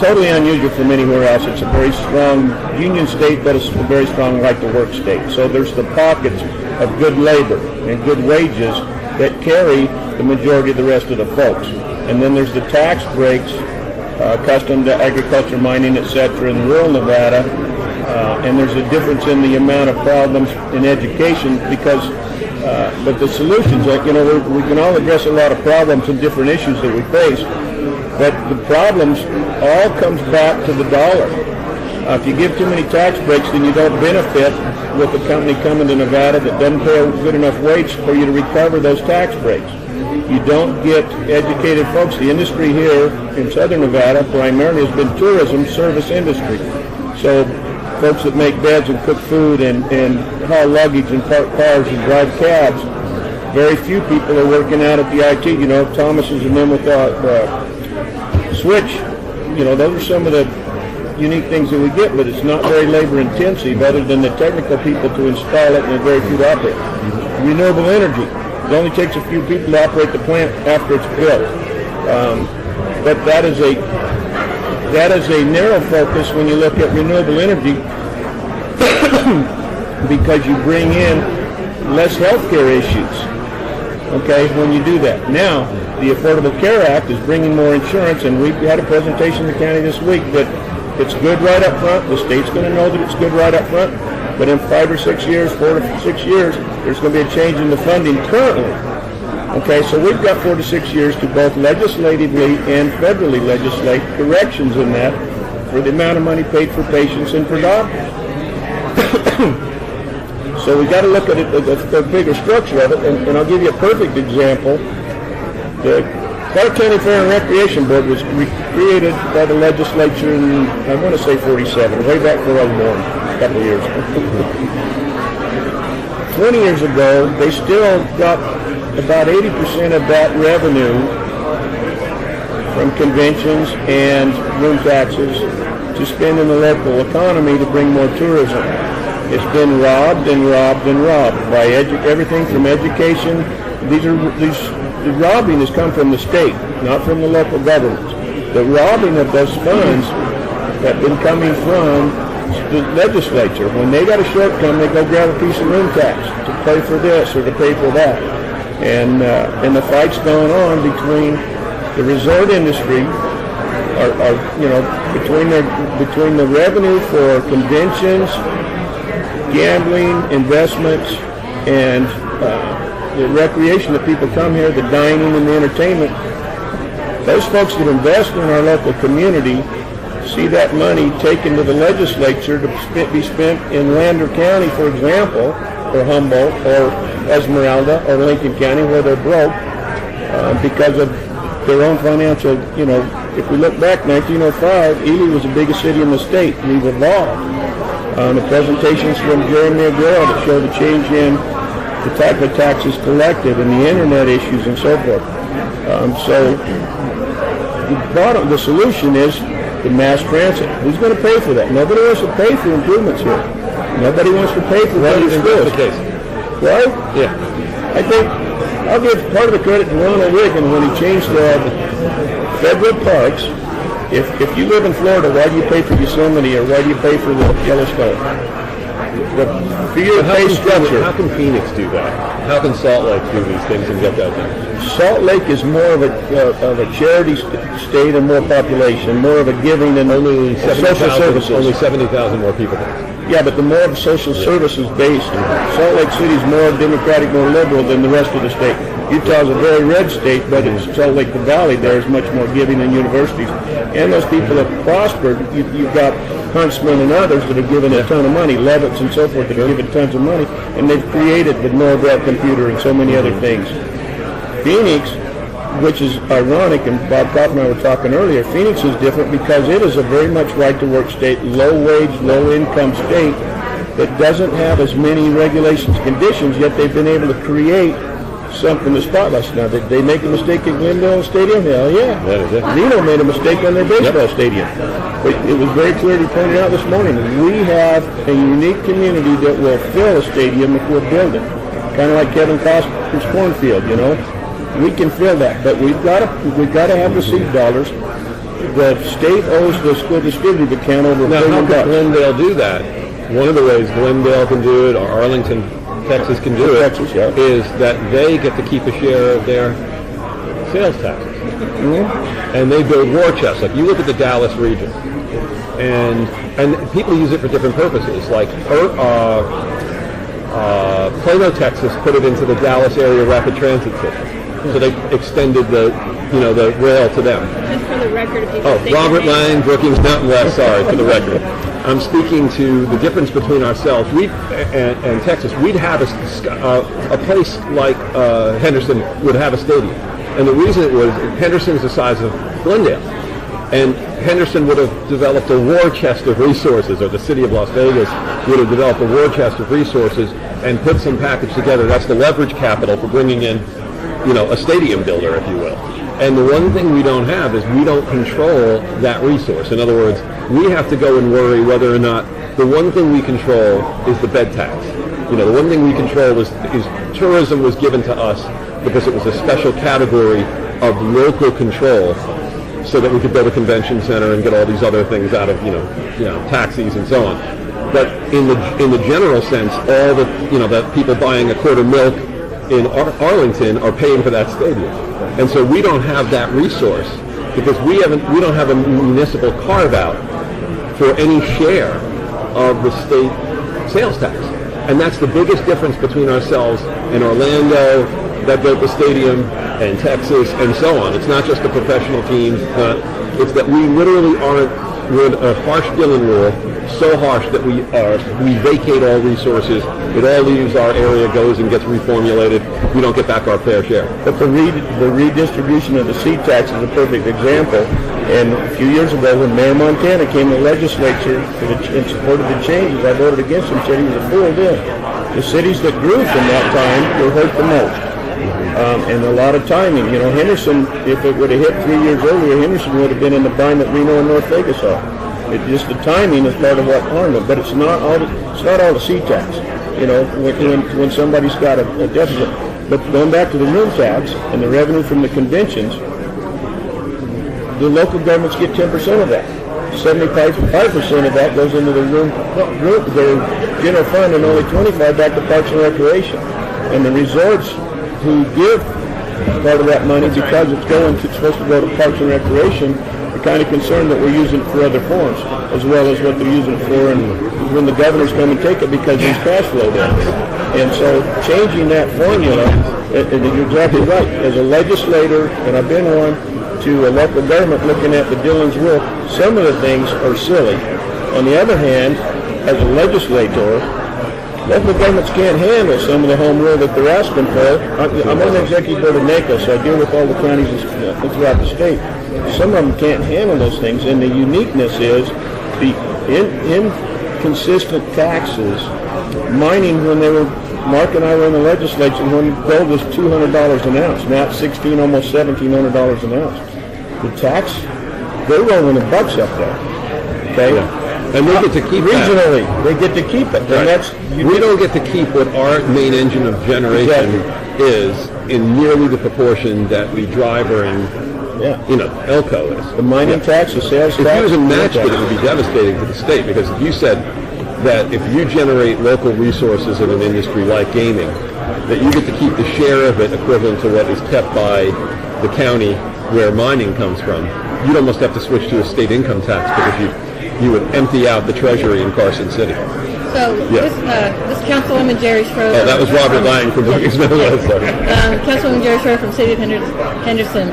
totally unusual from anywhere else. It's a very strong union state, but it's a very strong right-to-work state. So there's the pockets of good labor and good wages that carry the majority of the rest of the folks. And then there's the tax breaks, custom to agriculture, mining, etc. in rural Nevada. And there's a difference in the amount of problems in education because, but the solutions, we can all address a lot of problems and different issues that we face, but the problems all comes back to the dollar. If you give too many tax breaks, then you don't benefit with a company coming to Nevada that doesn't pay a good enough wage for you to recover those tax breaks. You don't get educated folks. The industry here in Southern Nevada primarily has been tourism service industry. So folks that make beds and cook food and haul luggage and park cars and drive cabs, very few people are working out at the IT. Thomas's and them with the switch. Those are some of the unique things that we get, but it's not very labor intensive other than the technical people to install it and very few to operate. Renewable energy. It only takes a few people to operate the plant after it's built. But that is a narrow focus when you look at renewable energy because you bring in less healthcare issues, okay, when you do that. Now, the Affordable Care Act is bringing more insurance, and we had a presentation in the county this week that it's good right up front. The state's going to know that it's good right up front, but in 4 to 6 years, there's going to be a change in the funding currently. Okay, so we've got 4 to 6 years to both legislatively and federally legislate corrections in that for the amount of money paid for patients and for doctors. So we got to look at it, the bigger structure of it, and I'll give you a perfect example. The Clark County Fair and Recreation Board was created by the legislature in, I want to say 47, way back before I was born, a couple of years ago. 20 years ago, they still got about 80% of that revenue from conventions and room taxes to spend in the local economy to bring more tourism. It's been robbed and robbed and robbed by everything from education. The robbing has come from the state, not from the local governments. The robbing of those funds have been coming from the legislature. When they got a shortcome, they go grab a piece of room tax to pay for this or to pay for that. And the fight's going on between the resort industry, between the revenue for conventions, gambling, investments, and the recreation that people come here, the dining and the entertainment. Those folks that invest in our local community see that money taken to the legislature to be spent in Lander County, for example, or Humboldt, or Esmeralda, or Lincoln County, where they're broke because of their own financial, if we look back, 1905, Ely was the biggest city in the state. We've evolved. The presentations from Jeremy Aguero that show the change in the type of taxes collected and the internet issues and so forth. So the solution is the mass transit. Who's going to pay for that? Nobody wants to pay for improvements here. Nobody wants to pay for better schools. Right? Yeah. I think I'll give part of the credit to Ronald Reagan when he changed the federal parks. If you live in Florida, why do you pay for Yosemite or why do you pay for the Yellowstone? The pay structure. How can Phoenix do that? How can Salt Lake do these things and get that done? Salt Lake is more of a charity state and more population, more of a giving than only social services. Only 70,000 more people. Yeah, but the more of social services based, Salt Lake City is more democratic, more liberal than the rest of the state. Utah's a very red state, but in Salt Lake Valley there is much more giving than universities. And those people have prospered. You've got Huntsman and others that have given a ton of money, Levitts and so forth that have given tons of money, and they've created the Norvell computer and so many other things. Phoenix, which is ironic, and Bob Kopp and I were talking earlier, Phoenix is different because it is a very much right-to-work state, low-wage, low-income state that doesn't have as many regulations, conditions, yet they've been able to create something to spotlight. Now, did they make a mistake at Glendale Stadium? Hell yeah. Reno made a mistake on their baseball stadium. But it was very clearly pointed out this morning that we have a unique community that will fill a stadium if we're building. Kind of like Kevin Costner's cornfield, We can fill that, but we've got to have the seed dollars. The state owes the school distributive account over $1 billion. Now, how can Glendale do that? One of the ways Glendale can do it, or Arlington, Texas can do it, is that they get to keep a share of their sales taxes. Mm-hmm. And they build war chests. Like you look at the Dallas region, and people use it for different purposes. Like Plano, Texas put it into the Dallas area rapid transit system. So they extended the rail to them. Just for the record, if you Robert Lang, Brookings Mountain West, sorry, for the record. I'm speaking to the difference between ourselves and Texas. We'd have a place like Henderson would have a stadium. And the reason it was, Henderson's the size of Glendale. And Henderson would have developed a war chest of resources, or the city of Las Vegas would have developed a war chest of resources and put some package together. That's the leverage capital for bringing in, a stadium builder, if you will. And the one thing we don't have is we don't control that resource. In other words, we have to go and worry whether or not the one thing we control is the bed tax. The one thing we control is tourism was given to us because it was a special category of local control, so that we could build a convention center and get all these other things out of taxis and so on. But in the general sense, all the people buying a quart of milk in Arlington are paying for that stadium, and so we don't have that resource because we don't have a municipal carve out for any share of the state sales tax, and that's the biggest difference between ourselves and Orlando that built the stadium and Texas and so on. It's not just the professional teams, it's that we literally aren't would a harsh Dillon rule, so harsh that we vacate all resources, it all leaves our area, goes and gets reformulated, we don't get back our fair share. But the redistribution of the seed tax is a perfect example. And a few years ago, when Mayor Montana came to the legislature in support of the changes, I voted against him, said he was a fool then. The cities that grew from that time were hurt the most. And a lot of timing. You know, Henderson, if it would have hit 3 years earlier, Henderson would have been in the bind that Reno and North Vegas are. It just the timing is part of what harmed them. But it's not all the seed tax. You know, when somebody's got a deficit. But going back to the room tax and the revenue from the conventions, the local governments get 10% of that. 75% of that goes into the their general fund, and only 25% back to Parks and Recreation. And the resorts who give part of that money because it's supposed to go to Parks and Recreation are kind of concerned that we're using it for other forms as well as what they're using it for, and when the governors come and take it because there's cash flow there. And so changing that formula, and you're exactly right, as a legislator, and I've been one, to a local government looking at the Dillon's rule, some of the things are silly. On the other hand, as a legislator, local governments can't handle some of the home rule that they're asking for. I'm on the executive board of NACO, so I deal with all the counties throughout the state. Some of them can't handle those things, and the uniqueness is the inconsistent taxes. Mining, when Mark and I were in the legislature, when gold was $200 an ounce, now it's almost $1,700 an ounce. The tax, they're rolling the bucks up there. Okay? Yeah. And they get to keep regionally, they get to keep it. Right. And we don't get to keep what our main engine of generation is in nearly the proportion that the driver and Elko is. The mining tax, the sales tax. If you was a match it would be devastating to the state, because if you said that if you generate local resources in an industry like gaming, that you get to keep the share of it equivalent to what is kept by the county where mining comes from, you'd almost have to switch to a state income tax, because you would empty out the treasury in Carson City. So this Councilwoman Jerry Schroeder. Oh, that was Robert Lang from Wilkinsville. Councilwoman Jerry Schroeder from City of Henderson.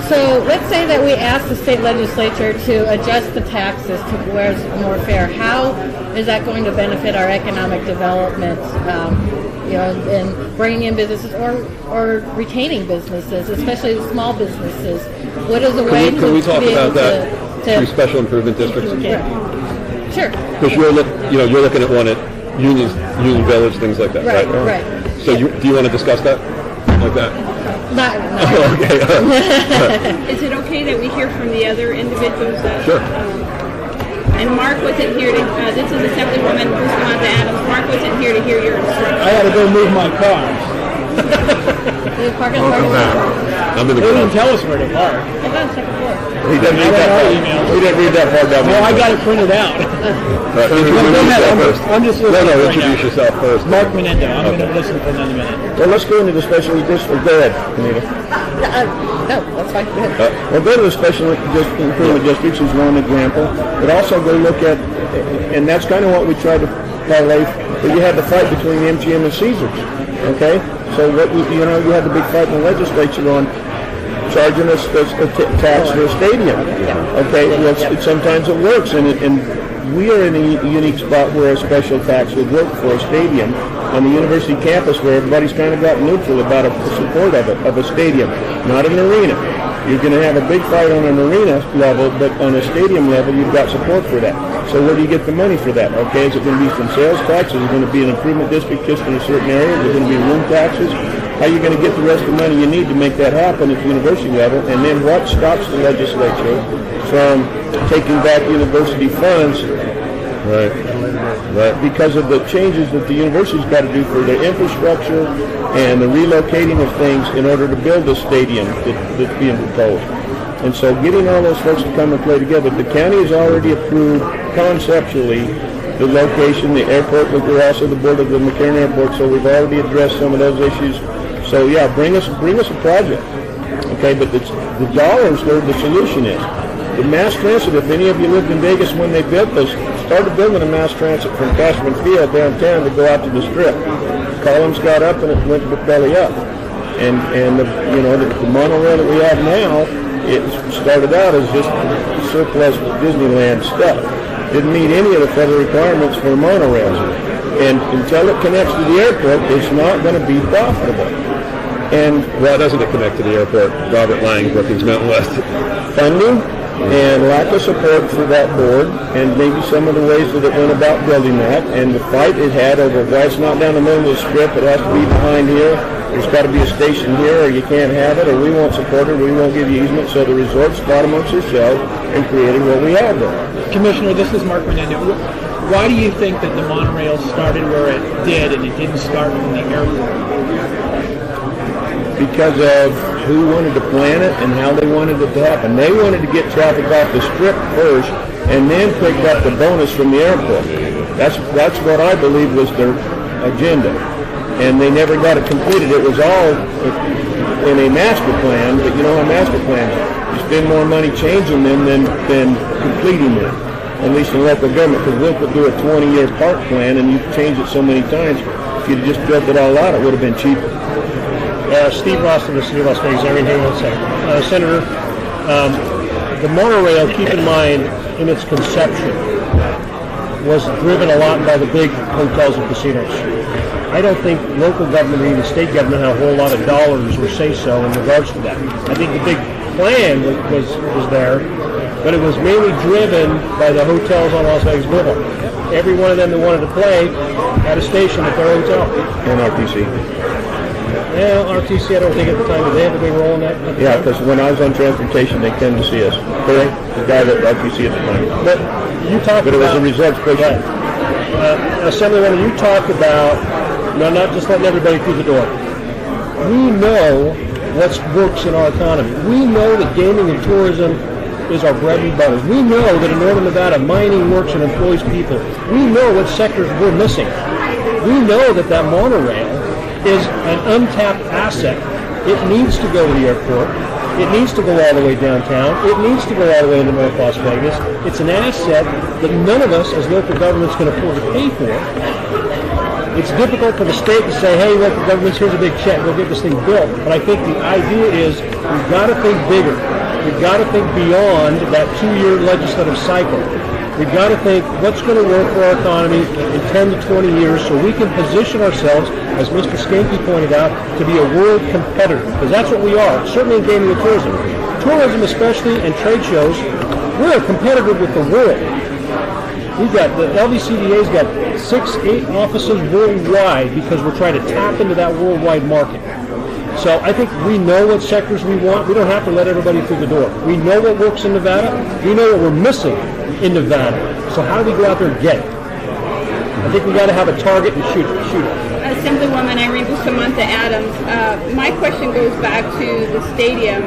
So let's say that we ask the state legislature to adjust the taxes to where it's more fair. How is that going to benefit our economic development? And bringing in businesses or retaining businesses, especially the small businesses. What is the way to Can we talk be about able that through special improvement districts? Sure. Because you're looking at one at Union Village, things like that, right? Right. So do you want to discuss that like that? Not. Okay. Is it okay that we hear from the other individuals? Sure. And Mark wasn't here to. This is Assemblywoman Bustamante Adams. Mark wasn't here to hear your instructions. I had to go move my car. I'm in the They didn't tell us where to park. He didn't read that part down. No, I got it printed out. I'm just listening. No, introduce yourself first. Mark Menendo. I'm going to listen for another minute. Well, let's go into the special district. Go ahead, Anita. No, that's fine. Go ahead. Well, go to the special improvement districts is one example, but also go look at, and that's kind of what we try to parlay. But you had the fight between MGM and Caesars. Okay, so what you had the big fight in the legislature on charging us a tax for a stadium. Okay, well, sometimes it works, and we are in a unique spot where a special tax would work for a stadium on the university campus, where everybody's kind of got neutral about the support of a stadium, not an arena. You're going to have a big fight on an arena level, but on a stadium level, you've got support for that. So where do you get the money for that? Okay, is it going to be from sales tax? Is it going to be an improvement district just in a certain area? Is it going to be room taxes? How are you going to get the rest of the money you need to make that happen at the university level? And then what stops the legislature from taking back university funds? Right. Because of the changes that the university's got to do for their infrastructure and the relocating of things in order to build a stadium that's being proposed. And so getting all those folks to come and play together, the county has already approved conceptually the location, the airport, but we're also the board of the McCarran Airport, so we've already addressed some of those issues. So yeah, bring us a project. Okay, but the dollars where the solution is. The mass transit, if any of you lived in Vegas when they built this, started building a mass transit from Cashman Field downtown to go out to the Strip. Columns got up and it went belly up. And the monorail that we have now it started out as just surplus Disneyland stuff. Didn't meet any of the federal requirements for monorails. And until it connects to the airport, it's not going to be profitable. And why doesn't it connect to the airport? Robert Lang, Brookings Mountain West. Funding and lack of support for that board, and maybe some of the ways that it went about building that, and the fight it had over why it's not down the middle of the strip, it has to be behind here, there's got to be a station here, or you can't have it, or we won't support it, or we won't give you easement. So the resorts fought amongst themselves and created what we have there. Commissioner, this is Mark Menendez. Why do you think that the monorail started where it did and it didn't start from the airport? Because of who wanted to plan it and how they wanted it to happen. They wanted to get traffic off the strip first and then pick up the bonus from the airport. That's what I believe was their agenda. And they never got it completed. It was all in a master plan, but you know how master plans, you spend more money changing them than completing them. At least in local government, because we'll do a 20-year park plan and you change it so many times. If you'd just built it all out, it would have been cheaper. Steve Ross of the City of Las Vegas, everything else. Senator, the monorail, keep in mind, in its conception, was driven a lot by the big hotels and casinos. I don't think local government or even state government had a whole lot of dollars or say-so in regards to that. I think the big plan was there, but it was mainly driven by the hotels on Las Vegas Boulevard. Every one of them that wanted to play had a station at their hotel. And RTC. Well, RTC, I don't think at the time, did they have a big role in that? Yeah, because when I was on transportation, they came to see us. The guy at RTC at the time. But you talked about... But it was a results question. Assemblywoman, you talked about not just letting everybody through the door. We know what works in our economy. We know that gaming and tourism is our bread and butter. We know that in Northern Nevada, mining works and employs people. We know what sectors we're missing. We know that monorail is an untapped asset. It needs to go to the airport. It needs to go all the way downtown. It needs to go all the way into North Las Vegas. It's an asset that none of us as local governments can afford to pay for. It's difficult for the state to say, hey, local governments, here's a big check, we'll get this thing built. But I think the idea is we've got to think bigger. We've got to think beyond that 2-year legislative cycle. We've got to think what's going to work for our economy in 10 to 20 years so we can position ourselves, as Mr. Skanke pointed out, to be a world competitor. Because that's what we are, certainly in gaming and tourism. Tourism especially, and trade shows, we're a competitor with the world. We've got, the LVCVA's got 6-8 offices worldwide because we're trying to tap into that worldwide market. So I think we know what sectors we want. We don't have to let everybody through the door. We know what works in Nevada. We know what we're missing in Nevada. So how do we go out there and get it? I think we got to have a target and shoot it. Assemblywoman Irene Bustamante Adams. My question goes back to the stadium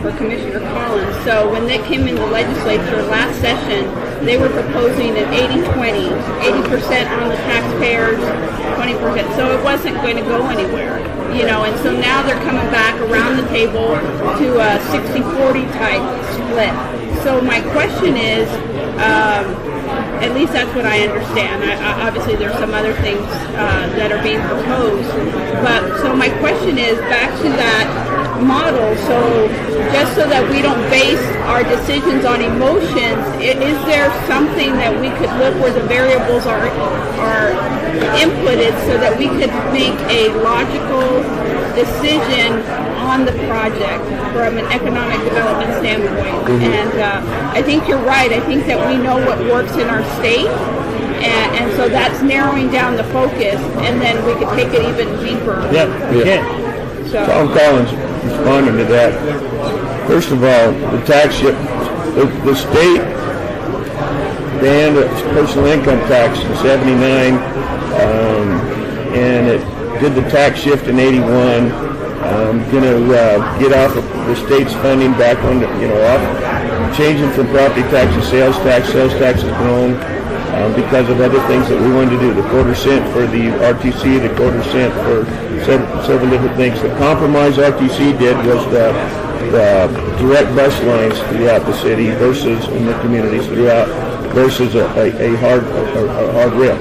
for Commissioner Collins. So when they came in the legislature last session, they were proposing an 80-20, 80% on the taxpayers, 20%. So it wasn't going to go anywhere, you know. And so now they're coming back around the table to a 60-40 type split. So my question is, at least that's what I understand. Obviously, there's some other things that are being proposed. But so my question is back to that model. So just so that we don't base our decisions on emotions, is there something that we could look where the variables are inputted so that we could make a logical decision on the project from an economic development standpoint? Mm-hmm. And I think you're right. I think that we know what works in our state, and so that's narrowing down the focus, and then we could take it even deeper. Yeah, we can. So, Tom Collins responding to that. First of all, the tax shift, the state banned personal income tax in '79, and it did the tax shift in '81. Going to get off of the state's funding back on, off, changing from property tax to sales tax. Sales tax has grown because of other things that we wanted to do. The $0.25 for the RTC, the $0.25 for several different things. The compromise RTC did was the direct bus lines throughout the city versus in the communities throughout versus a hard rail.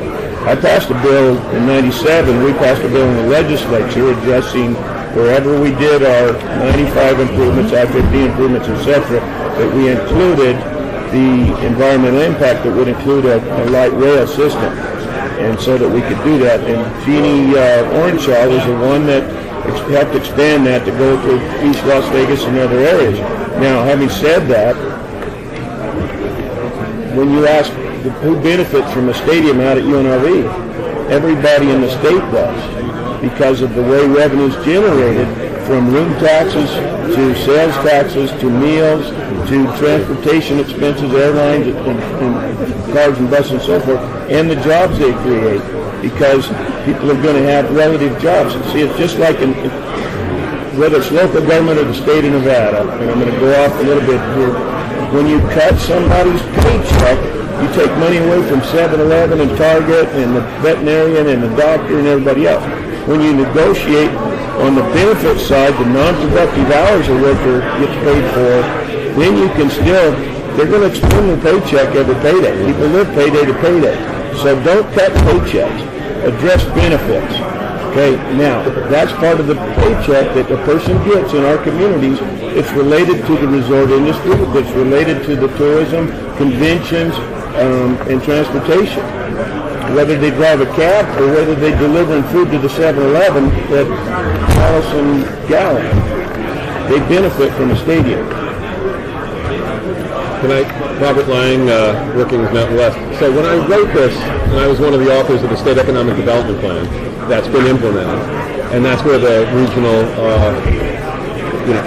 I passed a bill in '97. We passed a bill in the legislature addressing wherever we did our 95 improvements, I-50 improvements, etc., that we included the environmental impact that would include a light rail system, and so that we could do that. And Jeannie Orenshaw was the one that helped expand that to go to East Las Vegas and other areas. Now, having said that, when you ask who benefits from a stadium out at UNLV, everybody in the state does, because of the way revenue's generated, from room taxes to sales taxes to meals to transportation expenses, airlines and cars and buses and so forth, and the jobs they create, because people are going to have relative jobs. And see, it's just like whether it's local government or the state of Nevada, and I'm going to go off a little bit here, when you cut somebody's paycheck, you take money away from 7-Eleven and Target and the veterinarian and the doctor and everybody else. When you negotiate on the benefit side, the non-productive hours a worker gets paid for, then you can still, they're going to expend their paycheck every payday. People live payday to payday. So don't cut paychecks. Address benefits. Okay, now, that's part of the paycheck that a person gets in our communities. It's related to the resort industry. It's related to the tourism, conventions, and transportation. Whether they drive a cab or whether they deliver food to the 7-Eleven at Allison Gallon, they benefit from the stadium. Tonight, Robert Lang, working with Mountain West. So when I wrote this, and I was one of the authors of the State Economic Development Plan that's been implemented, and that's where the regional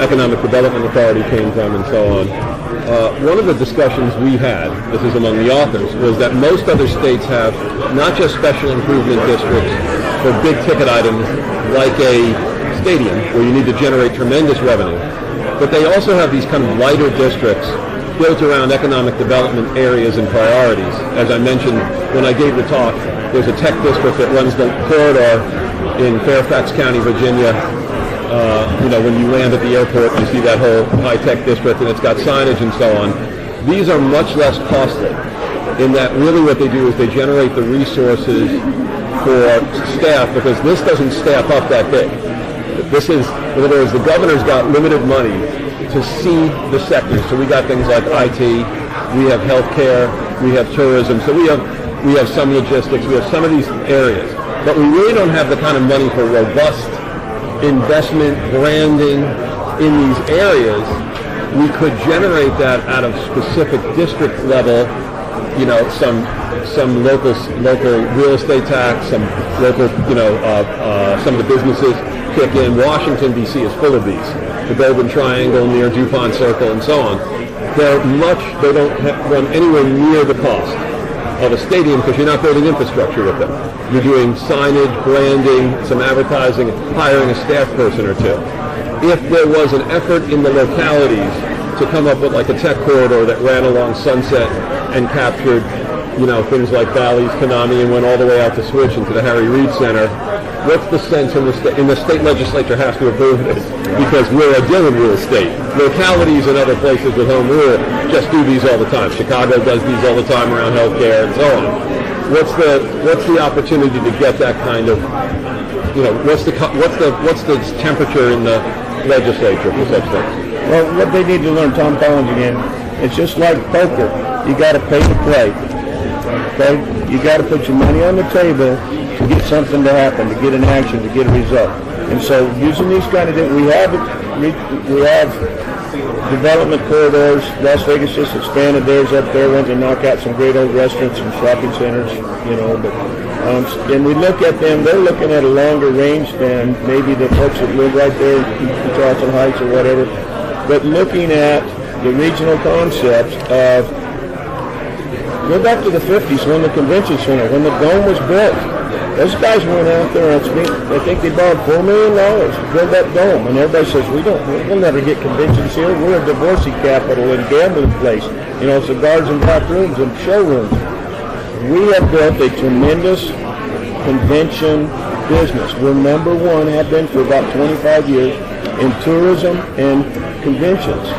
Economic Development Authority came from and so on. One of the discussions we had, this is among the authors, was that most other states have not just special improvement districts for big ticket items like a stadium where you need to generate tremendous revenue, but they also have these kind of lighter districts built around economic development areas and priorities. As I mentioned when I gave the talk, there's a tech district that runs the corridor in Fairfax County, Virginia. When you land at the airport, you see that whole high-tech district, and it's got signage and so on. These are much less costly in that really what they do is they generate the resources for staff, because this doesn't staff up that big. This is, in other words, the governor's got limited money to seed the sectors. So we got things like IT, we have healthcare, we have tourism, so we have some logistics, we have some of these areas. But we really don't have the kind of money for robust investment, branding in these areas. We could generate that out of specific district level, some local real estate tax, some local, some of the businesses kick in. Washington, D.C. is full of these. The Golden Triangle near DuPont Circle and so on. They don't run anywhere near the cost of a stadium because you're not building infrastructure with them. You're doing signage, branding, some advertising, hiring a staff person or two. If there was an effort in the localities to come up with like a tech corridor that ran along Sunset and captured, things like Bally's, Konami, and went all the way out to Switch into the Harry Reid Center, what's the sense in the state legislature has to approve this because we're a Dillon rule state. Localities and other places with home rule just do these all the time. Chicago does these all the time around healthcare and so on. What's the opportunity to get that kind of, what's the temperature in the legislature for such things? Well, what they need to learn, Tom Collins again, it's just like poker. You got to pay to play. Okay? You got to put your money on the table to get something to happen, to get an action, to get a result. And so using these kind of things, we have development corridors. Las Vegas just expanded theirs up there, wanted to knock out some great old restaurants and shopping centers, and we look at them, they're looking at a longer range than maybe the folks that live right there in Charleston Heights or whatever, but looking at the regional concepts of, go back to the 50s when the convention center, when the dome was built. Those guys went out there and I think they borrowed $4 million to build that dome. And everybody says, we'll never get conventions here. We're a divorcee capital and gambling place. Cigars and back rooms and showrooms. We have built a tremendous convention business. We're number one, have been for about 25 years, in tourism and conventions.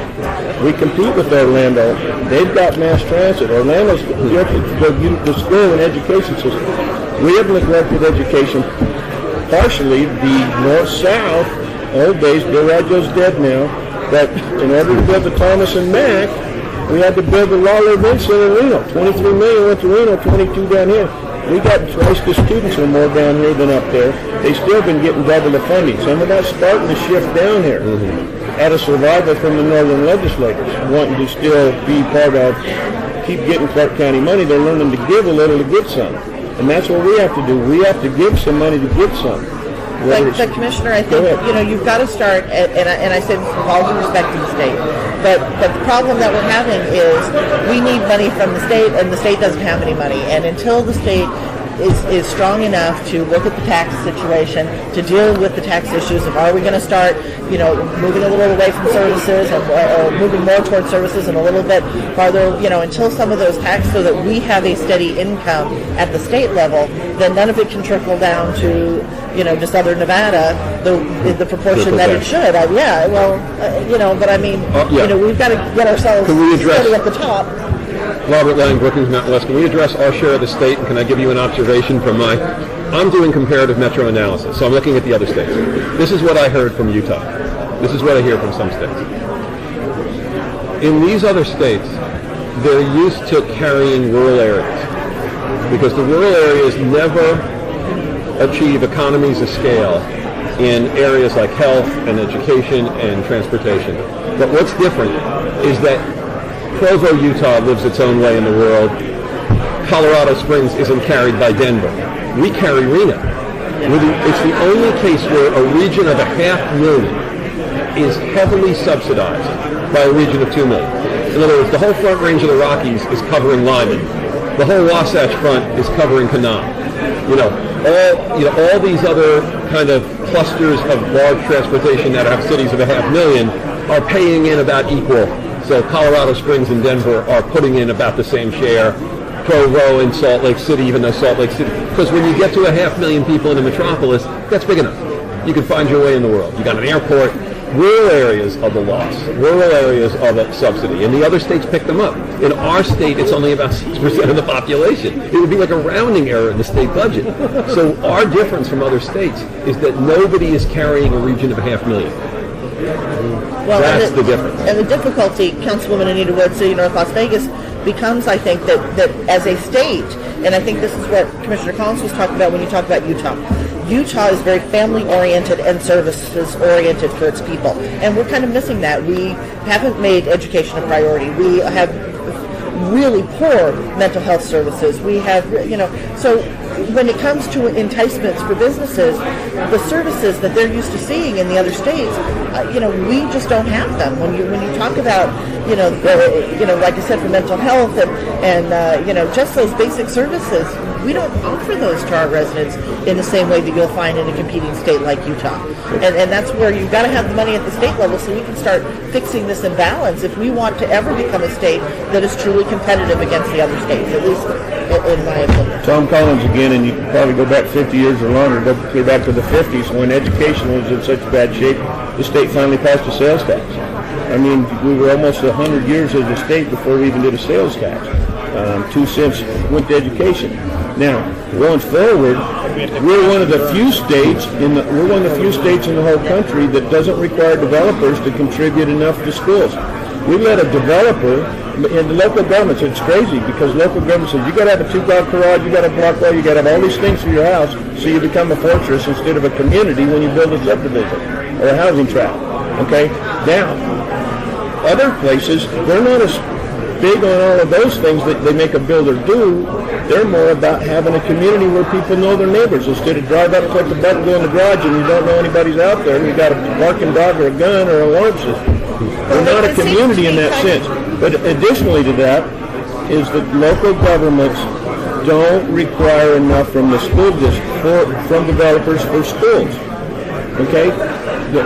We compete with Orlando. They've got mass transit. Orlando's the school and education system. We have neglected education. Partially, the north-south old days, Bill Radjo's dead now, but in order to build the Thomas and Mack, we had to build the Lawler Event Center in Reno. 23 million went to Reno, 22 down here. We got twice the students or more down here than up there. They still been getting double the funding. Some of that's starting to shift down here. Out of survival from the northern legislators, wanting to still be part of, keep getting Clark County money. They're learning to give a little to get some. And that's what we have to do. We have to give some money to get some. But Commissioner, I think you've got to start, and I say this with all due respect to the state, but the problem that we're having is we need money from the state, and the state doesn't have any money. And until the state is strong enough to look at the tax situation, to deal with the tax issues of are we going to start, moving a little away from services or moving more towards services and a little bit farther, until some of those tax so that we have a steady income at the state level, then none of it can trickle down to, just other Nevada, the proportion that it should. But I mean, we've got to get ourselves steady at the top. Robert Lang, Brookings, Mountain West, can we address our share of the state, and can I give you an observation from I'm doing comparative metro analysis, so I'm looking at the other states. This is what I heard from Utah. This is what I hear from some states. In these other states, they're used to carrying rural areas, because the rural areas never achieve economies of scale in areas like health and education and transportation. But what's different is that Provo, Utah lives its own way in the world. Colorado Springs isn't carried by Denver. We carry Reno. It's the only case where a region of 500,000 is heavily subsidized by a region of 2 million. In other words, the whole Front Range of the Rockies is covering Lyman. The whole Wasatch Front is covering Kanab. All these other kind of clusters of large transportation that have cities of 500,000 are paying in about equal. So Colorado Springs and Denver are putting in about the same share. Provo and Salt Lake City, even though Salt Lake City, because when you get to 500,000 people in a metropolis, that's big enough. You can find your way in the world. You got an airport. Rural areas are the loss. Rural areas are the subsidy, and the other states pick them up. In our state, it's only about 6% of the population. It would be like a rounding error in the state budget. So our difference from other states is that nobody is carrying a region of 500,000. Well, that's the difference. And the difficulty, Councilwoman Anita Wood, City of North Las Vegas, becomes, I think, that as a state, and I think this is what Commissioner Collins was talking about when you talk about Utah. Utah is very family-oriented and services-oriented for its people. And we're kind of missing that. We haven't made education a priority. We have really poor mental health services. We have, so when it comes to enticements for businesses, the services that they're used to seeing in the other states, we just don't have them. When you talk about, like I said, for mental health and just those basic services, we don't offer those to our residents in the same way that you'll find in a competing state like Utah. And that's where you've got to have the money at the state level so we can start fixing this imbalance if we want to ever become a state that is truly competitive against the other states, at least in my opinion. Tom Collins again, and you can probably go back 50 years or longer, go clear back to the 50s when education was in such bad shape, the state finally passed a sales tax. I mean, we were almost 100 years as a state before we even did a sales tax. 2 cents went to education. Now, going forward, we're one of the few states in the whole country that doesn't require developers to contribute enough to schools. We let a developer, and the local governments, it's crazy because local government says you got to have a 2-car garage, you got to block wall, you got to have all these things for your house, so you become a fortress instead of a community when you build a subdivision or a housing tract. Okay, now other places they're not as big on all of those things that they make a builder do. They're more about having a community where people know their neighbors instead of drive up, click the button, go in the garage, and you don't know anybody's out there, and you got a barking dog or a gun or an alarm system. We're not a community in that sense. But additionally to that is that local governments don't require enough from the school district from developers for schools. Okay, the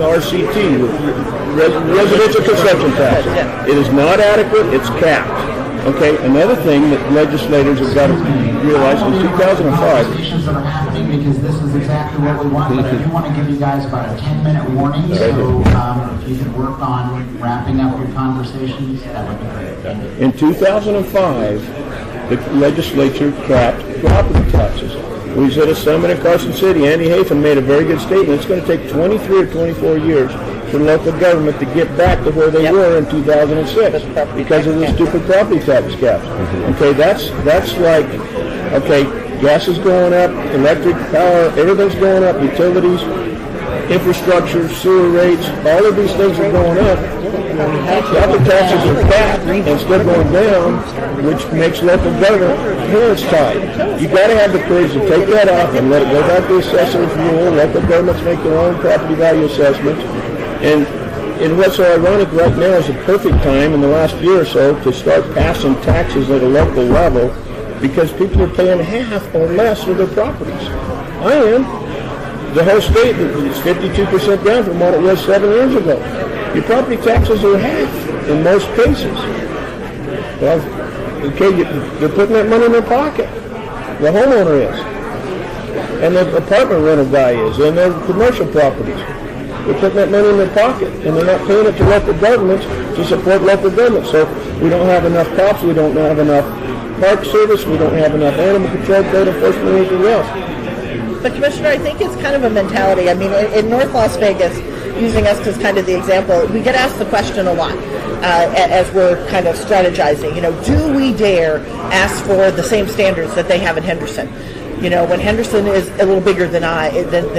RCT, residential construction tax, it is not adequate. It's capped. Okay, another thing that legislators have got to realize in 2005. Because this is exactly what we want. But I do want to give you guys about a 10-minute warning, so if you could work on wrapping up your conversations, that would be great. In 2005, the legislature capped property taxes. We was at a summit in Carson City. Andy Hafen made a very good statement. It's going to take 23 or 24 years for local government to get back to where they were in 2006 because of the stupid property tax caps. Okay, that's like, okay, gas is going up, electric power, everything's going up, utilities, infrastructure, sewer rates, all of these things are going up. Property taxes are capped and still going down, which makes local government hands tied. You got to have the courage to take that off and let it go back to assessor's rule. Local governments make their own property value assessments. And what's so ironic right now is a perfect time in the last year or so to start passing taxes at a local level because people are paying half or less for their properties. I am. The whole state is 52% down from what it was 7 years ago. Your property taxes are half in most cases. Well, okay, they're putting that money in their pocket. The homeowner is. And the apartment rental guy is. And their commercial properties. They're putting that money in their pocket. And they're not paying it to local governments to support local government. So we don't have enough cops. We don't have enough park service. We don't have enough animal control, code enforcement, or anything else. But Commissioner, I think it's kind of a mentality. I mean, in North Las Vegas, using us as kind of the example, we get asked the question a lot as we're kind of strategizing. You know, do we dare ask for the same standards that they have in Henderson? You know, when Henderson is a little bigger than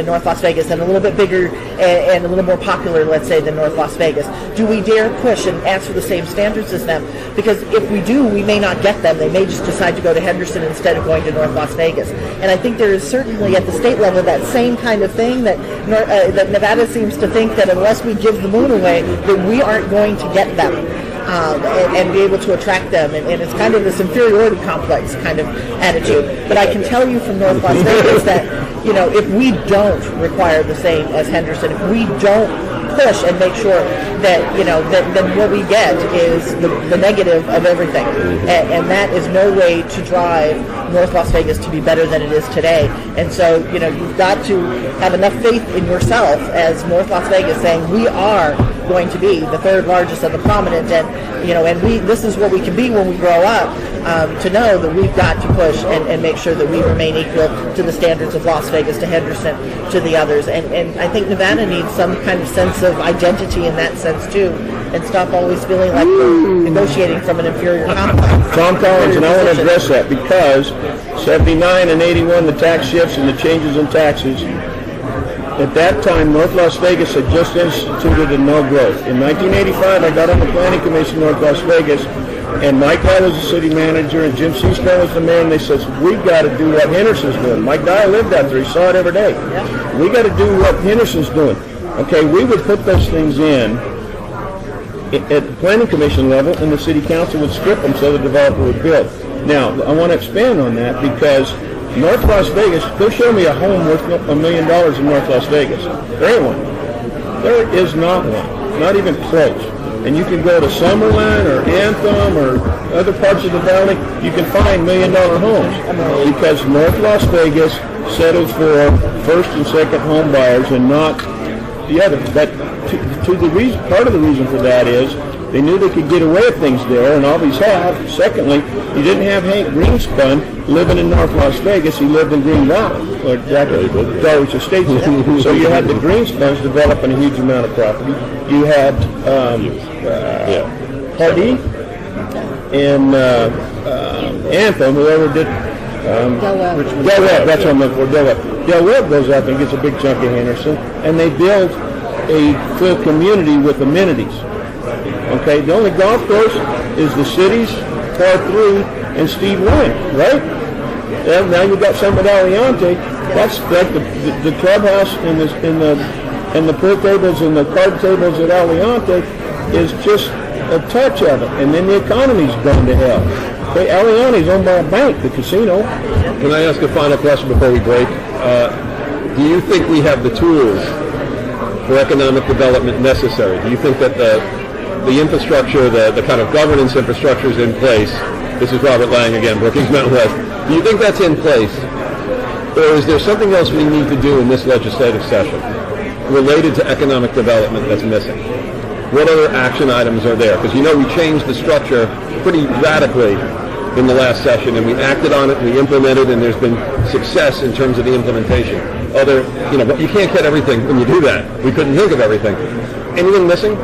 North Las Vegas and a little bit bigger and a little more popular, let's say, than North Las Vegas, do we dare push and ask for the same standards as them? Because if we do, we may not get them. They may just decide to go to Henderson instead of going to North Las Vegas. And I think there is certainly at the state level that same kind of thing that Nevada seems to think that unless we give the moon away, that we aren't going to get them. And be able to attract them. And it's kind of this inferiority complex kind of attitude. But I can tell you from North Las Vegas that, you know, if we don't require the same as Henderson, if we don't push and make sure that, you know, then what we get is the negative of everything. And that is no way to drive North Las Vegas to be better than it is today. And so, you know, you've got to have enough faith in yourself as North Las Vegas saying we are going to be the third largest of the prominent, and you know, and this is what we can be when we grow up. To know that we've got to push and make sure that we remain equal to the standards of Las Vegas, to Henderson, to the others. And I think Nevada needs some kind of sense of identity in that sense too, and stop always feeling like we're negotiating from an inferior complex. Tom Collins, and I want to address that because 79 and 81, the tax shifts and the changes in taxes. At that time, North Las Vegas had just instituted a no growth. In 1985, I got on the Planning Commission in North Las Vegas, and Mike Guy was the city manager, and Jim Seastone was the mayor, and they said, we've got to do what Henderson's doing. Mike Guy lived out there. He saw it every day. We got to do what Henderson's doing. Okay, we would put those things in at the Planning Commission level, and the city council would strip them so the developer would build. Now, I want to expand on that because North Las Vegas, go show me a home worth $1 million in North Las Vegas. There ain't one. There is not one. Not even close. And you can go to Summerlin or Anthem or other parts of the valley, you can find $1 million homes because North Las Vegas settled for first and second home buyers and not the other. But to the reason, part of the reason for that is they knew they could get away with things there, and always have. Secondly, you didn't have Hank Greenspun living in North Las Vegas. He lived in Green Valley, or Darwish Estates. So you had the Greenspuns developing a huge amount of property. You had Hardy and Anthem, whoever did. Del Webb, that's what I'm looking for, Del Webb. Del Webb goes up and gets a big chunk of Henderson, and they build a full community with amenities. Okay, the only golf course is the city's par 3 and Steve Wynn, right? And now you've got some at Aliante. That's like the clubhouse and the pool tables and the card tables at Aliante is just a touch of it. And then the economy's gone to hell. Okay, Aliante's owned by a bank, the casino. Can I ask a final question before we break? Do you think we have the tools for economic development necessary? Do you think that the infrastructure, the kind of governance infrastructure is in place? This is Robert Lang again, Brookings Mountain West. Do you think that's in place? Or is there something else we need to do in this legislative session related to economic development that's missing? What other action items are there? Because you know we changed the structure pretty radically in the last session, and we acted on it, and we implemented, and there's been success in terms of the implementation. But you can't get everything when you do that. We couldn't think of everything. Anything missing?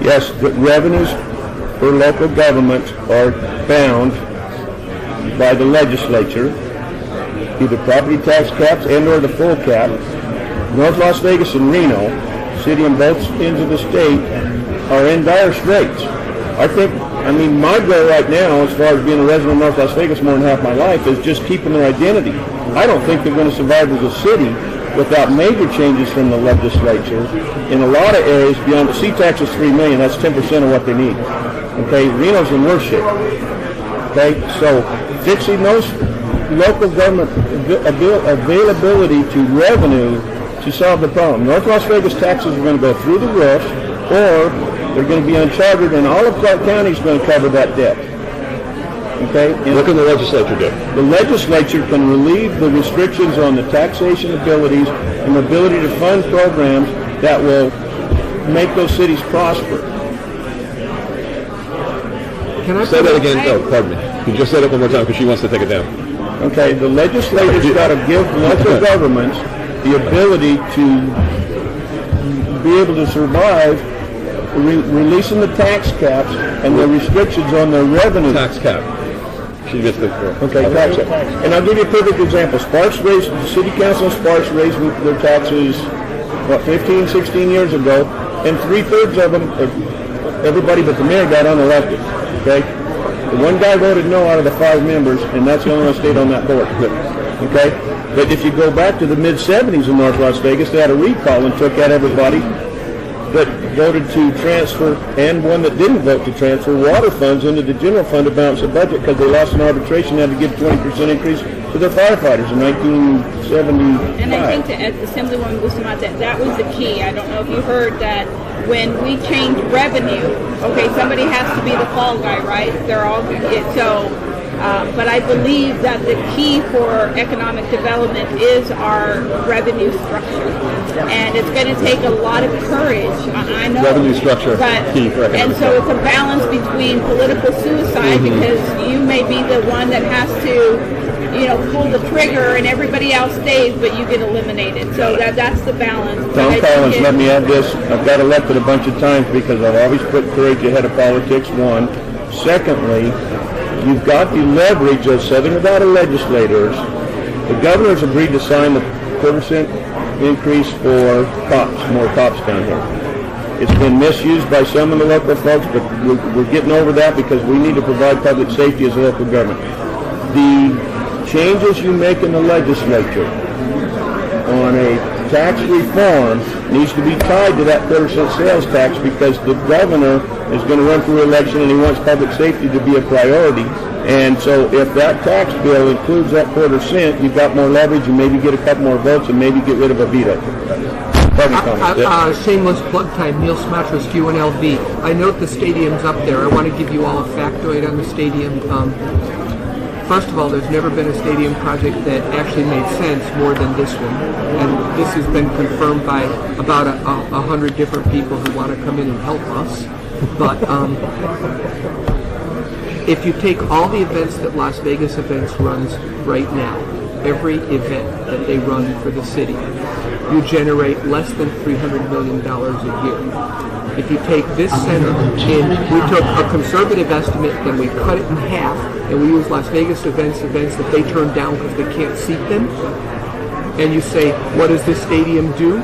Yes, the revenues for local governments are bound by the legislature, either property tax caps and or the full cap. North Las Vegas and Reno, city on both ends of the state, are in dire straits. My goal right now, as far as being a resident of North Las Vegas more than half my life, is just keeping their identity. I don't think they're going to survive as a city without major changes from the legislature. In a lot of areas, beyond the C-tax is $3 million, that's 10% of what they need. Okay, Reno's in worse shape. Okay, so fixing those local government availability to revenue to solve the problem. North Las Vegas taxes are going to go through the roof, or they're going to be unchartered, and all of Clark County is going to cover that debt. Okay? And what can the legislature do? The legislature can relieve the restrictions on the taxation abilities and the ability to fund programs that will make those cities prosper. Can I say that again? Oh, pardon me. You just said it one more time because she wants to take it down. Okay, the legislature's got to give local governments the ability to be able to survive releasing the tax caps and the restrictions on their revenue. Tax cap. She gets the tax cap. And I'll give you a perfect example. Sparks raised, the city council of Sparks raised their taxes, 15, 16 years ago, and 3/3 of them, everybody but the mayor got unelected. Okay? The one guy voted no out of the 5 members, and that's the only one that stayed on that board. Okay? But if you go back to the mid-'70s in North Las Vegas, they had a recall and took out everybody that voted to transfer, and one that didn't vote to transfer, water funds into the general fund to balance the budget because they lost an arbitration and had to give 20% increase to their firefighters in 1975. And I think that Assemblywoman Bustamante, that was the key. I don't know if you heard that when we change revenue, okay, somebody has to be the fall guy, right? They're all but I believe that the key for economic development is our revenue structure, and it's going to take a lot of courage. I know revenue structure, key for economic. And so it's a balance between political suicide because you may be the one that has to, pull the trigger, and everybody else stays, but you get eliminated. So that's the balance. Tom Collins, let me add this. I've got elected a bunch of times because I've always put courage ahead of politics, one. Secondly, you've got the leverage of Southern Nevada legislators. The governor's agreed to sign the 4% increase for cops, more cops down here. It's been misused by some of the local folks, but we're getting over that because we need to provide public safety as a local government. The changes you make in the legislature on a tax reform needs to be tied to that 4% sales tax because the governor is going to run for re-election and he wants public safety to be a priority. And so if that tax bill includes that 4%, you've got more leverage and maybe get a couple more votes and maybe get rid of a veto. Shameless plug time. Neil Smatras, UNLV. I note the stadium's up there. I want to give you all a factoid on the stadium. First of all, there's never been a stadium project that actually made sense more than this one. And this has been confirmed by about 100 different people who want to come in and help us. But if you take all the events that Las Vegas Events runs right now, every event that they run for the city, you generate less than $300 million a year. If you take this center and we took a conservative estimate and we cut it in half and we use Las Vegas events that they turn down because they can't seat them, and you say, what does this stadium do?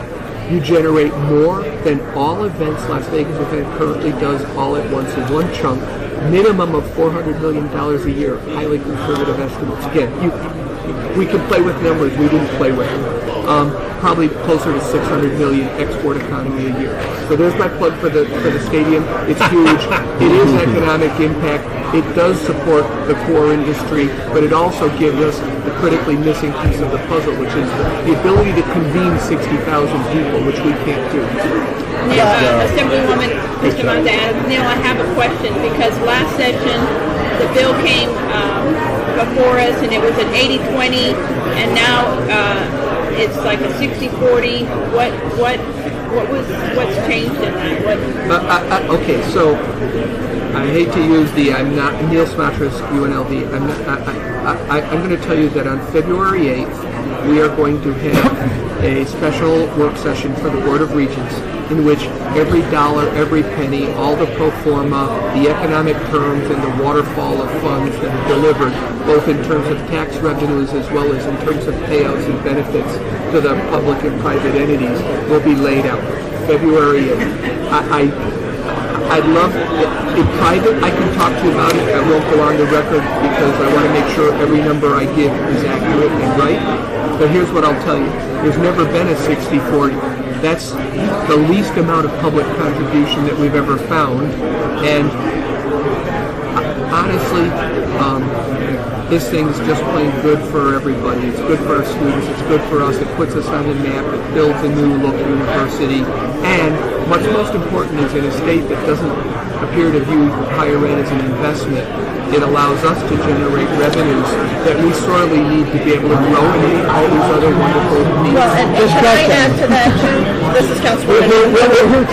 You generate more than all events Las Vegas event currently does all at once in one chunk, minimum of $400 million a year, highly conservative estimates. Again, we can play with numbers we didn't play with. Probably closer to 600 million export economy a year. So there's my plug for the stadium. It's huge. It is economic impact. It does support the core industry, but it also gives us the critically missing piece of the puzzle, which is the ability to convene 60,000 people, which we can't do. Assemblywoman Bustamante, Neil, I have a question because last session the bill came before us and it was an 80-20, and now it's like a 60-40. What What's changed in that? Okay, so I hate to use I'm not Neil Smatras, UNLV. I'm going to tell you that on February 8th, we are going to have a special work session for the Board of Regents in which every dollar, every penny, all the pro forma, the economic terms, and the waterfall of funds that are delivered, both in terms of tax revenues as well as in terms of payouts and benefits to the public and private entities, will be laid out. February 8th. I'd love, in private, I can talk to you about it. I won't go on the record because I want to make sure every number I give is accurate and right. But here's what I'll tell you. There's never been a 60-40. That's the least amount of public contribution that we've ever found. And honestly, this thing's just plain good for everybody. It's good for our students. It's good for us. It puts us on the map. It builds a new local university. And what's most important is in a state that doesn't appear to view higher ed as an investment, it allows us to generate revenues that we sorely need to be able to grow and meet all these other wonderful needs. Well, and can I add to that too? This is Councilwoman.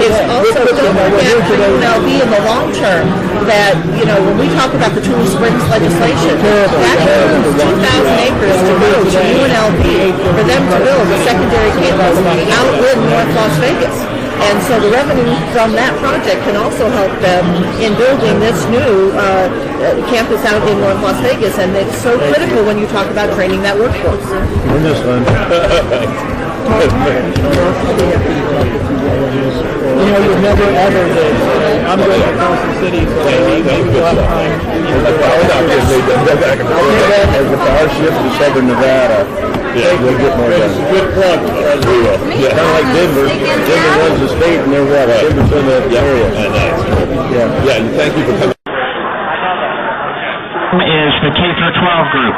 It's also don't forget for UNLV in the long term that, when we talk about the Truly Springs legislation, that includes 2,000 acres to go to UNLV for them to build a secondary campus out in North Las Vegas. And so the revenue from that project can also help them in building this new campus out in North Las Vegas. And it's so critical when you talk about training that workforce. On this one. You've never ever did. I'm going across the city, so maybe we'll have time. As the power shifts to southern Nevada, we'll get more done. Good plug. We will. Kind of like Denver. Denver runs the state, and they're what? 10% of the area. Yeah, and thank you for coming. Is the K-12 group.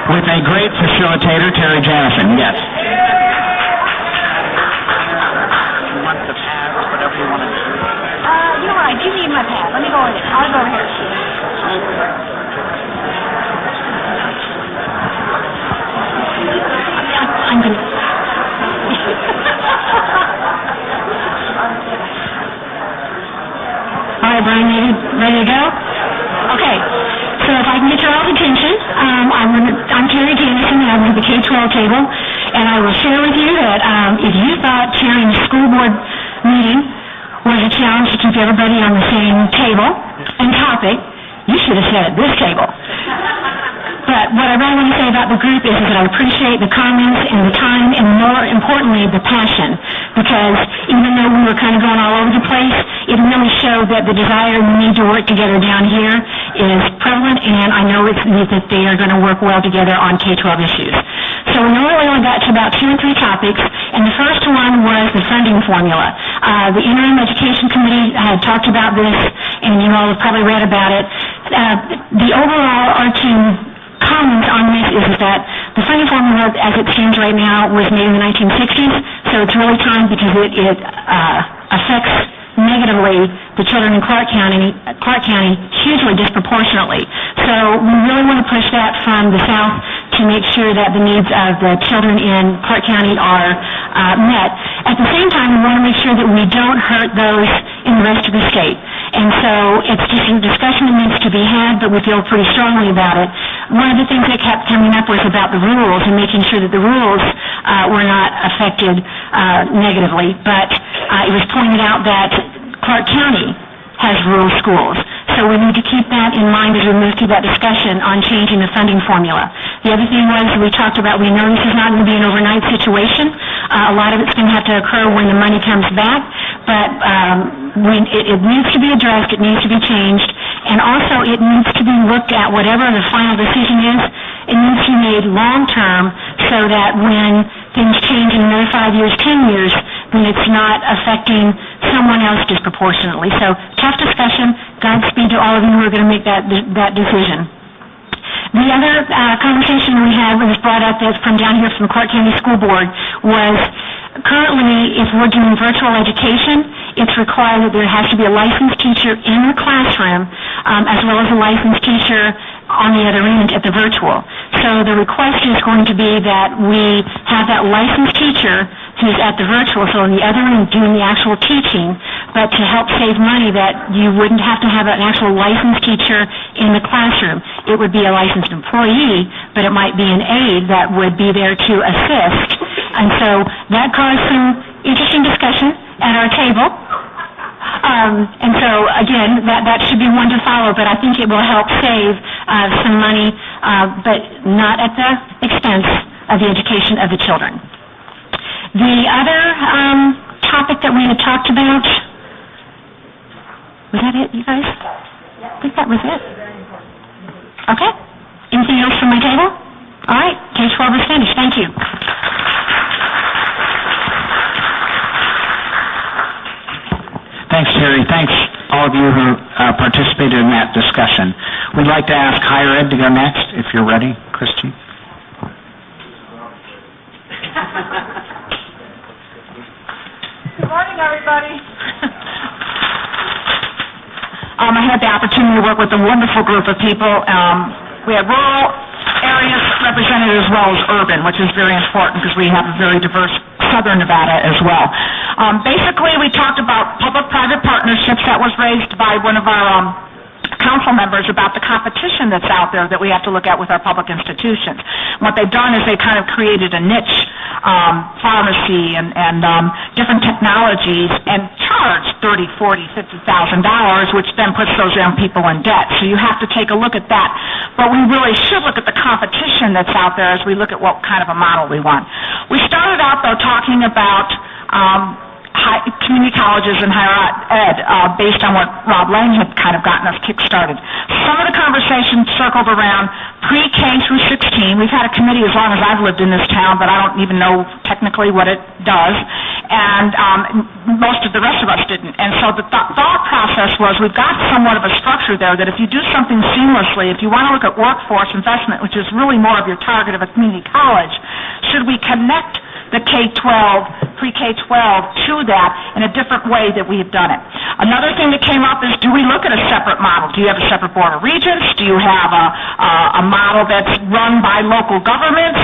With a great facilitator, Terry Jannison. Yes. You want the pad, whatever you want to do. You know what? Give me my pad. Let me go in there. I'll go over here. I'm going to... All right, Brian, ready to go? Okay. So if I can get your all's attention, I'm Terry Jannison, and I'm with the K-12 table, and I will share with you that if you thought chairing a school board meeting was a challenge to keep everybody on the same table and topic, you should have sat at this table. But what I really want to say about the group is that I appreciate the comments and the time and, more importantly, the passion. Because even though we were kind of going all over the place, it really showed that the desire and the need to work together down here is prevalent, and I know that they are going to work well together on K-12 issues. So we really only got to about 2 or 3 topics, and the first one was the funding formula. The Interim Education Committee had talked about this, and you all have probably read about it. The overall arching comments on this is that the funding formula as it stands right now was made in the 1960s, so it's really time because it affects negatively the children in Clark County hugely disproportionately. So we really want to push that from the south to make sure that the needs of the children in Clark County are met. At the same time, we want to make sure that we don't hurt those in the rest of the state. And so it's just a discussion that needs to be had, but we feel pretty strongly about it. One of the things that kept coming up was about the rules and making sure that the rules were not affected negatively. But it was pointed out that Clark County has rural schools. So we need to keep that in mind as we move through that discussion on changing the funding formula. The other thing was we talked about, we know this is not going to be an overnight situation. A lot of it's going to have to occur when the money comes back, but it needs to be addressed, it needs to be changed, and also it needs to be looked at, whatever the final decision is, it needs to be made long-term so that when things change in another 5 years, 10 years, then it's not affecting someone else disproportionately. So tough discussion. Godspeed to all of you who are going to make that decision. The other conversation we had was brought up that's from down here from the Clark County School Board was currently if we're doing virtual education, it's required that there has to be a licensed teacher in the classroom as well as a licensed teacher on the other end at the virtual. So the request is going to be that we have that licensed teacher who's at the virtual, so on the other end doing the actual teaching, but to help save money that you wouldn't have to have an actual licensed teacher in the classroom. It would be a licensed employee, but it might be an aide that would be there to assist. And so that caused some interesting discussion at our table. And so, again, that should be one to follow, but I think it will help save some money, but not at the expense of the education of the children. The other topic that we had talked about, was that it, you guys? I think that was it. Okay. Anything else from my table? All right. K-12 is finished. Thank you. Thanks, Terry. Thanks, all of you who participated in that discussion. We'd like to ask Higher Ed to go next, if you're ready, Christy. Good morning, everybody. I had the opportunity to work with a wonderful group of people. We had rural areas represented as well as urban, which is very important because we have a very diverse southern Nevada as well. Basically, we talked about public-private partnerships. That was raised by one of our council members about the competition that's out there that we have to look at with our public institutions. What they've done is they kind of created a niche pharmacy and different technologies and charged $30,000, $40,000, $50,000, which then puts those young people in debt. So you have to take a look at that. But we really should look at the competition that's out there as we look at what kind of a model we want. We started out, though, talking about community colleges and higher ed based on what Rob Lang had kind of gotten us kick-started. Some of the conversation circled around pre-K through 16. We've had a committee as long as I've lived in this town, but I don't even know technically what it does, and most of the rest of us didn't. And so the thought process was we've got somewhat of a structure there that if you do something seamlessly, if you want to look at workforce investment, which is really more of your target of a community college, should we connect the K-12, pre-K-12 to that in a different way that we have done it. Another thing that came up is, do we look at a separate model? Do you have a separate board of regents? Do you have a model that's run by local governments?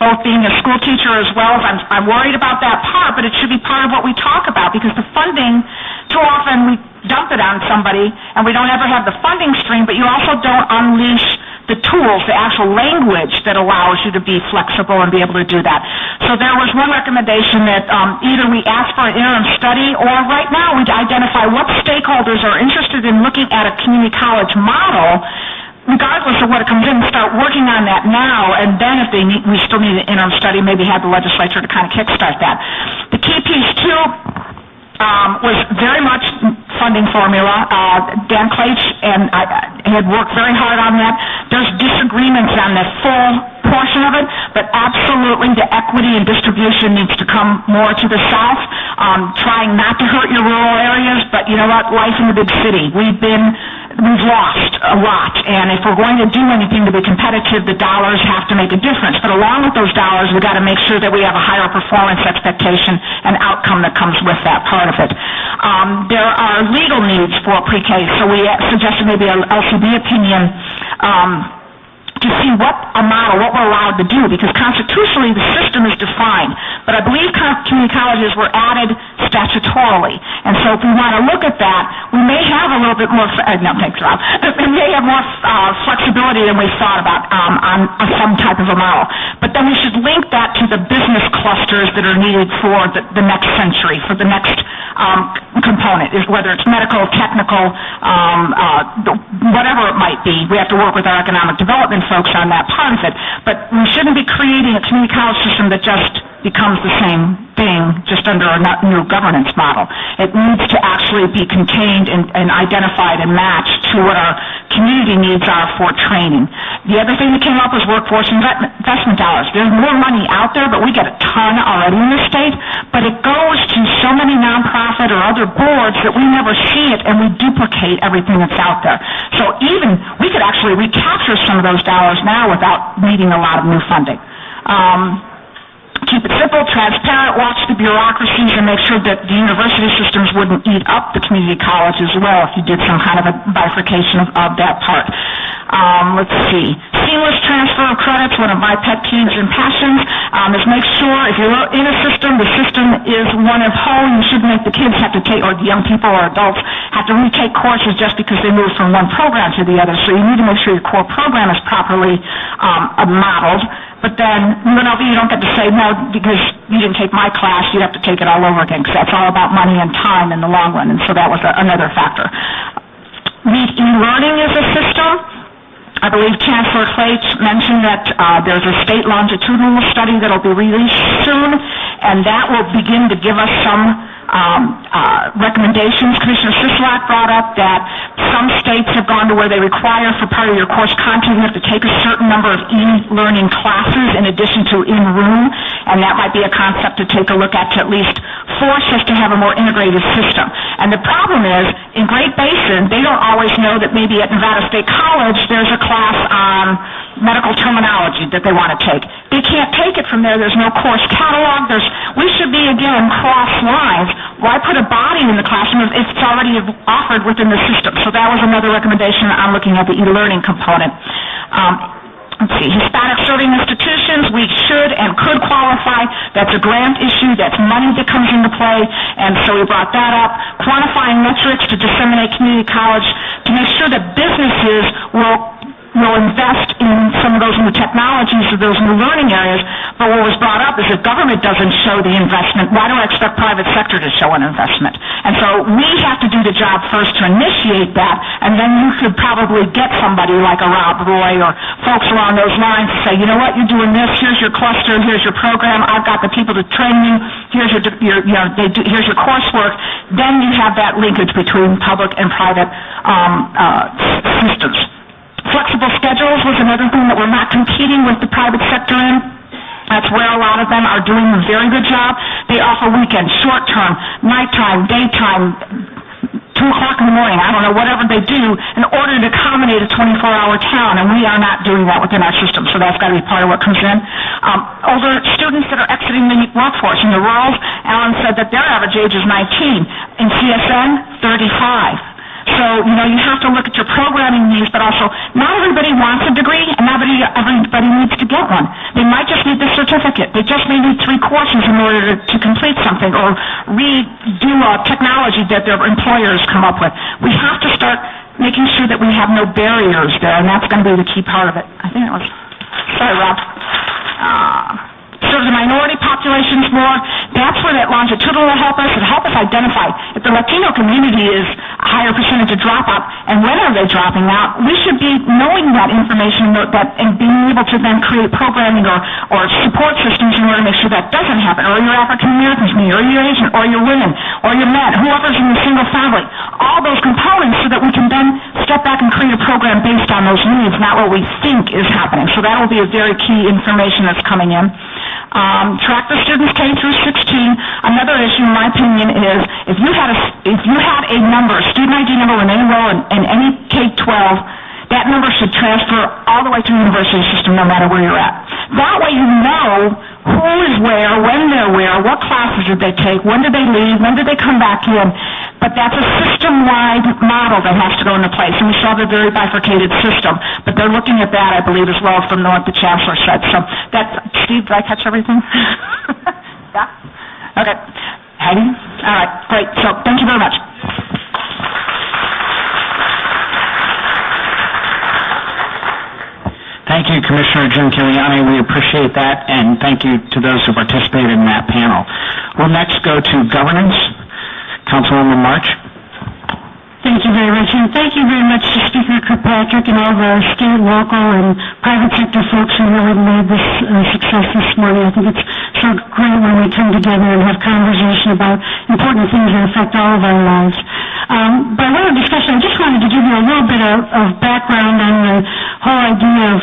Both being a school teacher as well, I'm worried about that part, but it should be part of what we talk about because the funding, too often we dump it on somebody and we don't ever have the funding stream, but you also don't unleash the tools, the actual language that allows you to be flexible and be able to do that. So there was one recommendation that either we ask for an interim study or right now we identify what stakeholders are interested in looking at a community college model, regardless of what it comes in, start working on that now, and then if we still need an interim study, maybe have the legislature to kind of kickstart that. The key piece, too, was very much funding formula. Dan Claich and I had worked very hard on that. There's disagreements on the full portion of it, but absolutely the equity and distribution needs to come more to the south, trying not to hurt your rural areas, but you know what, life in the big city. We've lost a lot, and if we're going to do anything to be competitive, the dollars have to make a difference. But along with those dollars, we've got to make sure that we have a higher performance expectation and outcome that comes with that part of it. There are legal needs for pre-K, so we suggested maybe an LCB opinion to see what we're allowed to do, because constitutionally the system is defined, but I believe community colleges were added statutorily, and so if we want to look at that, we may have a little bit more, we may have more flexibility than we thought about on some type of a model, but then we should link that to the business clusters that are needed for the next century, for the next component, whether it's medical, technical, whatever it might be. We have to work with our economic development folks on that part of it, but we shouldn't be creating a community college system that just becomes the same thing just under a new governance model. It needs to actually be contained and identified and matched to what our community needs are for training. The other thing that came up was workforce investment dollars. There's more money out there, but we get a ton already in the state, but it goes to so many nonprofit or other boards that we never see it, and we duplicate everything that's out there. So even we could actually recapture some of those dollars now without needing a lot of new funding. Keep it simple, transparent, watch the bureaucracies, and make sure that the university systems wouldn't eat up the community college as well if you did some kind of a bifurcation of that part. Let's see. seamless transfer of credits, one of my pet peeves and passions, is make sure if you're in a system, the system is one of whole. You shouldn't make the kids have to take, or the young people or adults have to retake courses just because they move from one program to the other. So you need to make sure your core program is properly modeled. But then, you don't get to say, no, because you didn't take my class, you'd have to take it all over again, because that's all about money and time in the long run, and so that was another factor. E-learning is a system. I believe Chancellor Clay mentioned that there's a state longitudinal study that will be released soon, and that will begin to give us some recommendations. Commissioner Sisolak brought up that some states have gone to where they require for part of your course content you have to take a certain number of e-learning classes in addition to in-room, and that might be a concept to take a look at to at least force us to have a more integrated system. And the problem is, in Great Basin, they don't always know that maybe at Nevada State College there's a class on medical terminology that they want to take. They can't take it from there. There's no course catalog. We should be, again, cross lines. Why put a body in the classroom if it's already offered within the system? So that was another recommendation. I'm looking at the e-learning component. Let's see, Hispanic serving institutions, we should and could qualify. That's a grant issue. That's money that comes into play, and so we brought that up. Quantifying metrics to disseminate community college to make sure that businesses will invest in some of those new technologies or those new learning areas. But what was brought up is if government doesn't show the investment, why do I expect private sector to show an investment? And so we have to do the job first to initiate that, and then you could probably get somebody like a Rob Roy or folks along those lines to say, you know what, you're doing this, here's your cluster, here's your program, I've got the people to train you, here's here's your coursework. Then you have that linkage between public and private systems. Flexible schedules was another thing that we're not competing with the private sector in. That's where a lot of them are doing a very good job. They offer weekends, short-term, nighttime, daytime, 2 o'clock in the morning, I don't know, whatever they do in order to accommodate a 24-hour town, and we are not doing that within our system, so that's got to be part of what comes in. Older students that are exiting the workforce in the rurals, Alan said that their average age is 19. In CSN, 35. So, you have to look at your programming needs, but also not everybody wants a degree and not everybody needs to get one. They might just need the certificate. They just may need 3 courses in order to complete something or redo a technology that their employers come up with. We have to start making sure that we have no barriers there, and that's going to be the key part of it. I think it was... Sorry, Rob. Serve the minority populations more. That's where that longitudinal will help us. It'll help us identify if the Latino community is a higher percentage of dropout, and when are they dropping out. We should be knowing that information and being able to then create programming or support systems in order to make sure that doesn't happen. Or your African Americans, or your Asian, or your women, or your men, whoever's in the single family. All those components so that we can then step back and create a program based on those needs, not what we think is happening. So that will be a very key information that's coming in. Track the students K through 16. Another issue, in my opinion, is if you had a number, a student ID number when they enroll in any K-12, that number should transfer all the way through the university system no matter where you're at. That way you know who is where, when they're where, what classes did they take, when did they leave, when did they come back in. But that's a system-wide model that has to go into place. And we saw the very bifurcated system. But they're looking at that, I believe, as well from what the Chancellor said. So Steve, did I catch everything? Yeah? Okay. Heidi? All right, great. So thank you very much. Thank you, Commissioner Jim Kiliani. We appreciate that, and thank you to those who participated in that panel. We'll next go to governance. Councilwoman March. Thank you very much, and thank you very much to Speaker Kirkpatrick and all the state, local, and private sector folks who really made this success this morning. I think it's so great when we come together and have conversation about important things that affect all of our lives. By way of discussion, I just wanted to give you a little bit of background on the whole idea of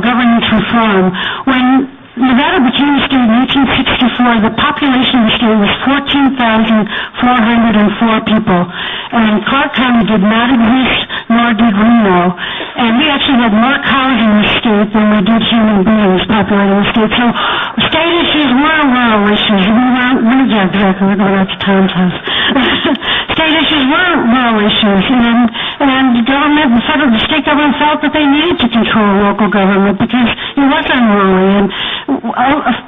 governance reform. When Nevada became a state in 1864, the population of the state was 14,404 people. And Clark County did not exist, nor did Reno. And we actually had more cows in the state than we did human beings populating the state. So state issues were rural issues. State issues were rural issues. And the government, the state government felt that they needed to control local government because it was unruly. And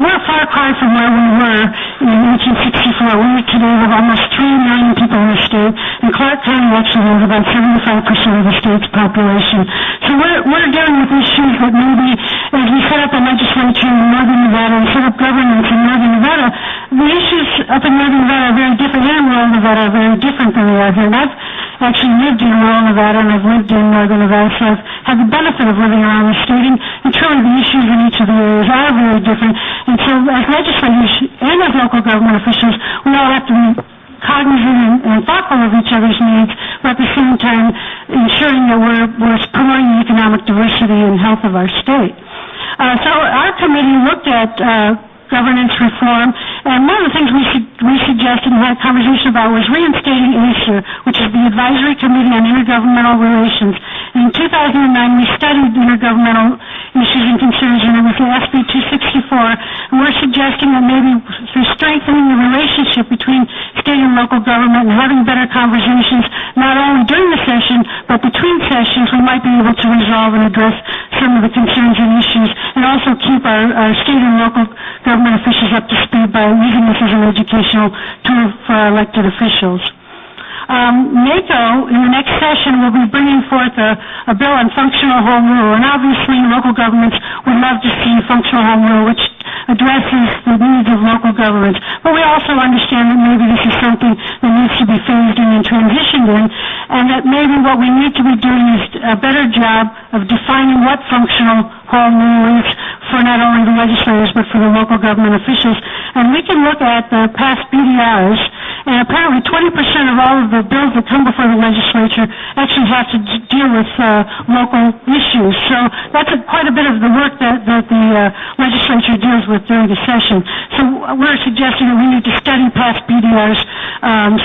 we're a far cry from where we were in 1864. We today have almost 3 million people in the state, and Clark County actually has about 75% of the state's population. So we're dealing with issues that maybe, as we set up a legislature in northern Nevada and set up governments in northern Nevada, the issues up in northern Nevada are very different, and in rural Nevada are very different than they are here. And I've actually lived in rural Nevada, and I've lived in northern Nevada, so I've had the benefit of living around the state, and truly the issues in each of the areas are very different. And so as legislators and as local government officials, we all have to be cognizant and thoughtful of each other's needs, but at the same time ensuring that we're promoting the economic diversity and health of our state. So our committee looked at governance reform, and one of the things we suggested and had a conversation about was reinstating ACER, which is the Advisory Committee on Intergovernmental Relations. In 2009, we studied intergovernmental issues and concerns, and it was the SB 264, and we're suggesting that maybe through strengthening the relationship between state and local government and having better conversations, not only during the session, but between sessions, we might be able to resolve and address some of the concerns and issues, and also keep our state and local government officials up to speed by using this as an educational tool for our elected officials. NACO, in the next session, will be bringing forth a bill on functional home rule, and obviously local governments would love to see functional home rule, which addresses the needs of local governments. But we also understand that maybe this is something that needs to be phased in and transitioned in, and that maybe what we need to be doing is a better job of defining what functional home rule is for not only the legislators but for the local government officials. And we can look at the past BDRs, and apparently 20% of all of the bills that come before the legislature actually have to deal with local issues. So that's quite a bit of the work that the legislature deals with during the session. So we're suggesting that we need to study past BDRs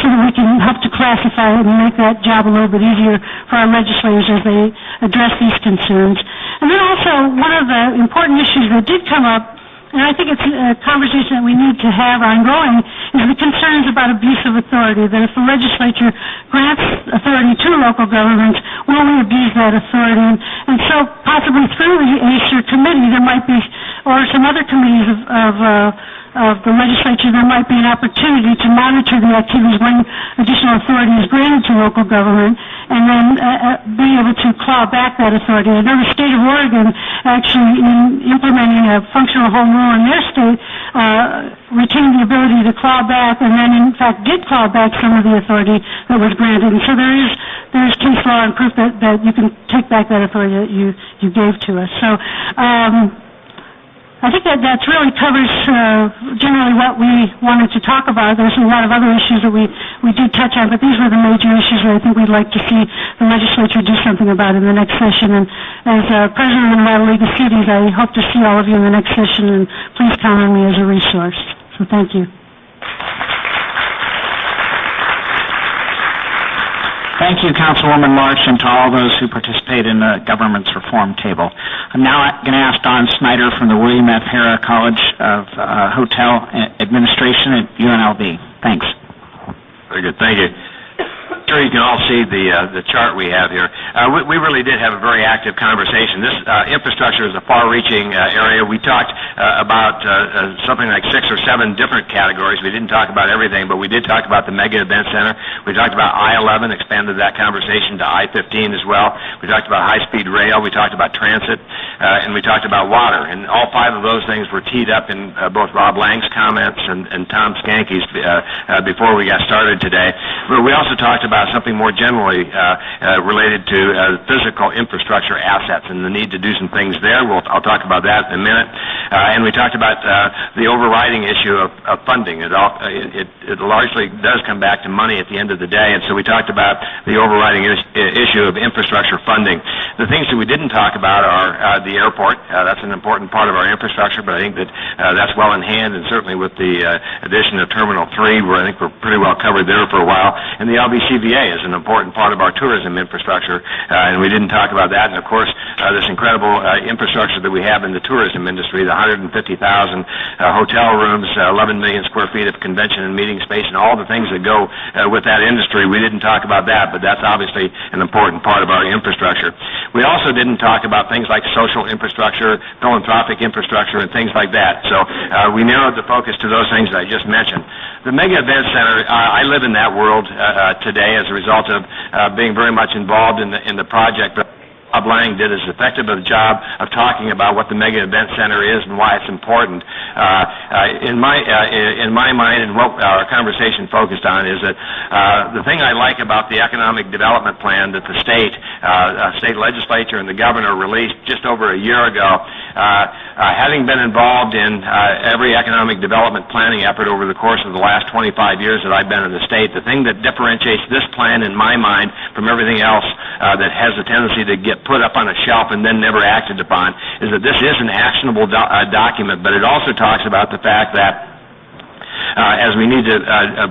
so that we can help to classify it and make that job a little bit easier for our legislators as they address these concerns. And then also, one of the important issues that did come up, and I think it's a conversation that we need to have ongoing, is the concerns about abuse of authority, that if the legislature grants authority to local governments, will we abuse that authority? And so possibly through the ACER committee, there might be, or some other committees of the legislature, there might be an opportunity to monitor the activities when additional authority is granted to local government, and then be able to claw back that authority. I know the state of Oregon, actually, in implementing a functional home rule in their state, retained the ability to claw back, and then in fact did claw back some of the authority that was granted. And so there is case law and proof that you can take back that authority that you gave to us. So I think that really covers generally what we wanted to talk about. There's a lot of other issues that we did touch on, but these were the major issues that I think we'd like to see the legislature do something about in the next session. And as president of the Nevada League of Cities, I hope to see all of you in the next session, and please count on me as a resource. So thank you. Thank you, Councilwoman March, and to all those who participate in the Government's Reform Table. I'm now going to ask Don Snyder from the William F. Harrah College of Hotel Administration at UNLV. Thanks. Very good. Thank you. Sure, you can all see the chart we have here. We really did have a very active conversation. This infrastructure is a far-reaching area. We talked about something like 6 or 7 different categories. We didn't talk about everything, but we did talk about the Mega Event Center. We talked about I-11, expanded that conversation to I-15 as well. We talked about high-speed rail. We talked about transit, and we talked about water. And all 5 of those things were teed up in both Rob Lang's comments and Tom Skanke's before we got started today. But we also talked about something more generally related to physical infrastructure assets and the need to do some things there. I'll talk about that in a minute. And we talked about the overriding issue of funding. It largely does come back to money at the end of the day, and so we talked about the overriding issue of infrastructure funding. The things that we didn't talk about are the airport. That's an important part of our infrastructure, but I think that that's well in hand, and certainly with the addition of Terminal 3, where I think we're pretty well covered there for a while. And the LBCVA is an important part of our tourism infrastructure, and we didn't talk about that. And of course, this incredible infrastructure that we have in the tourism industry, the 150,000 hotel rooms, 11 million square feet of convention and meeting space, and all the things that go with that industry. We didn't talk about that, but that's obviously an important part of our infrastructure. We also didn't talk about things like social infrastructure, philanthropic infrastructure, and things like that. So we narrowed the focus to those things that I just mentioned. The Mega Event Center, I live in that world today as a result of being very much involved in the project. But Bob Lang did as effective a job of talking about what the Mega Event Center is and why it's important. In my mind, and what our conversation focused on is that the thing I like about the economic development plan that the state legislature and the governor released just over a year ago, having been involved in every economic development planning effort over the course of the last 25 years that I've been in the state, the thing that differentiates this plan in my mind from everything else that has a tendency to get put up on a shelf and then never acted upon is that this is an actionable document, but it also talks about the fact that as we need to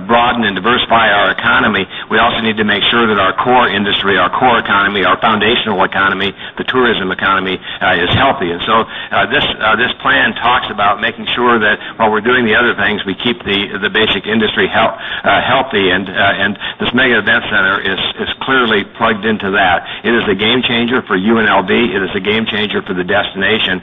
broaden and diversify our economy, we also need to make sure that our core industry, our core economy, our foundational economy, the tourism economy, is healthy. And so this plan talks about making sure that while we're doing the other things, we keep the basic industry healthy. And this Mega Event Center is clearly plugged into that. It is a game changer for UNLV. It is a game changer for the destination.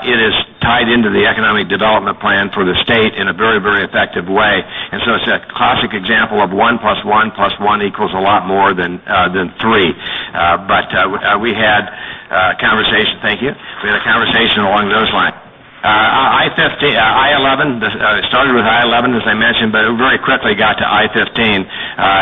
It is tied into the economic development plan for the state in a very, very effective way. And so it's a classic example of 1 + 1 + 1 equals a lot more than 3. But we had a conversation, thank you, we had a conversation along those lines. I-11, started with I-11 as I mentioned, but it very quickly got to I-15.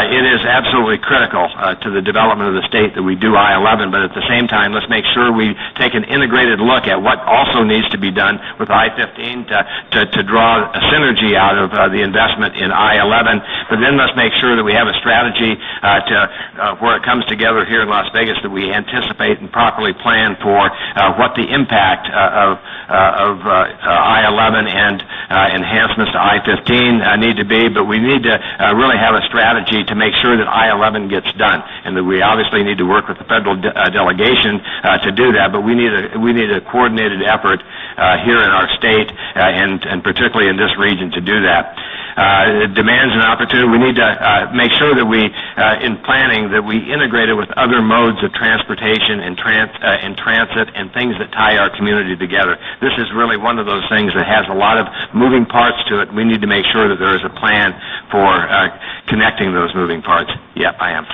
It is absolutely critical to the development of the state that we do I-11, but at the same time, let's make sure we take an integrated look at what also needs to be done with I-15 to draw a synergy out of the investment in I-11. But then let's make sure that we have a strategy where it comes together here in Las Vegas that we anticipate and properly plan for what the impact of I-11 and enhancements to I-15 need to be, but we need to really have a strategy to make sure that I-11 gets done, and that we obviously need to work with the federal delegation to do that, but we need a coordinated effort here in our state and particularly in this region to do that. It demands an opportunity. We need to make sure that we, in planning, that we integrate it with other modes of transportation and transit and things that tie our community together. This is really one of those things that has a lot of moving parts to it. We need to make sure that there is a plan for connecting those moving parts. Yep, I am.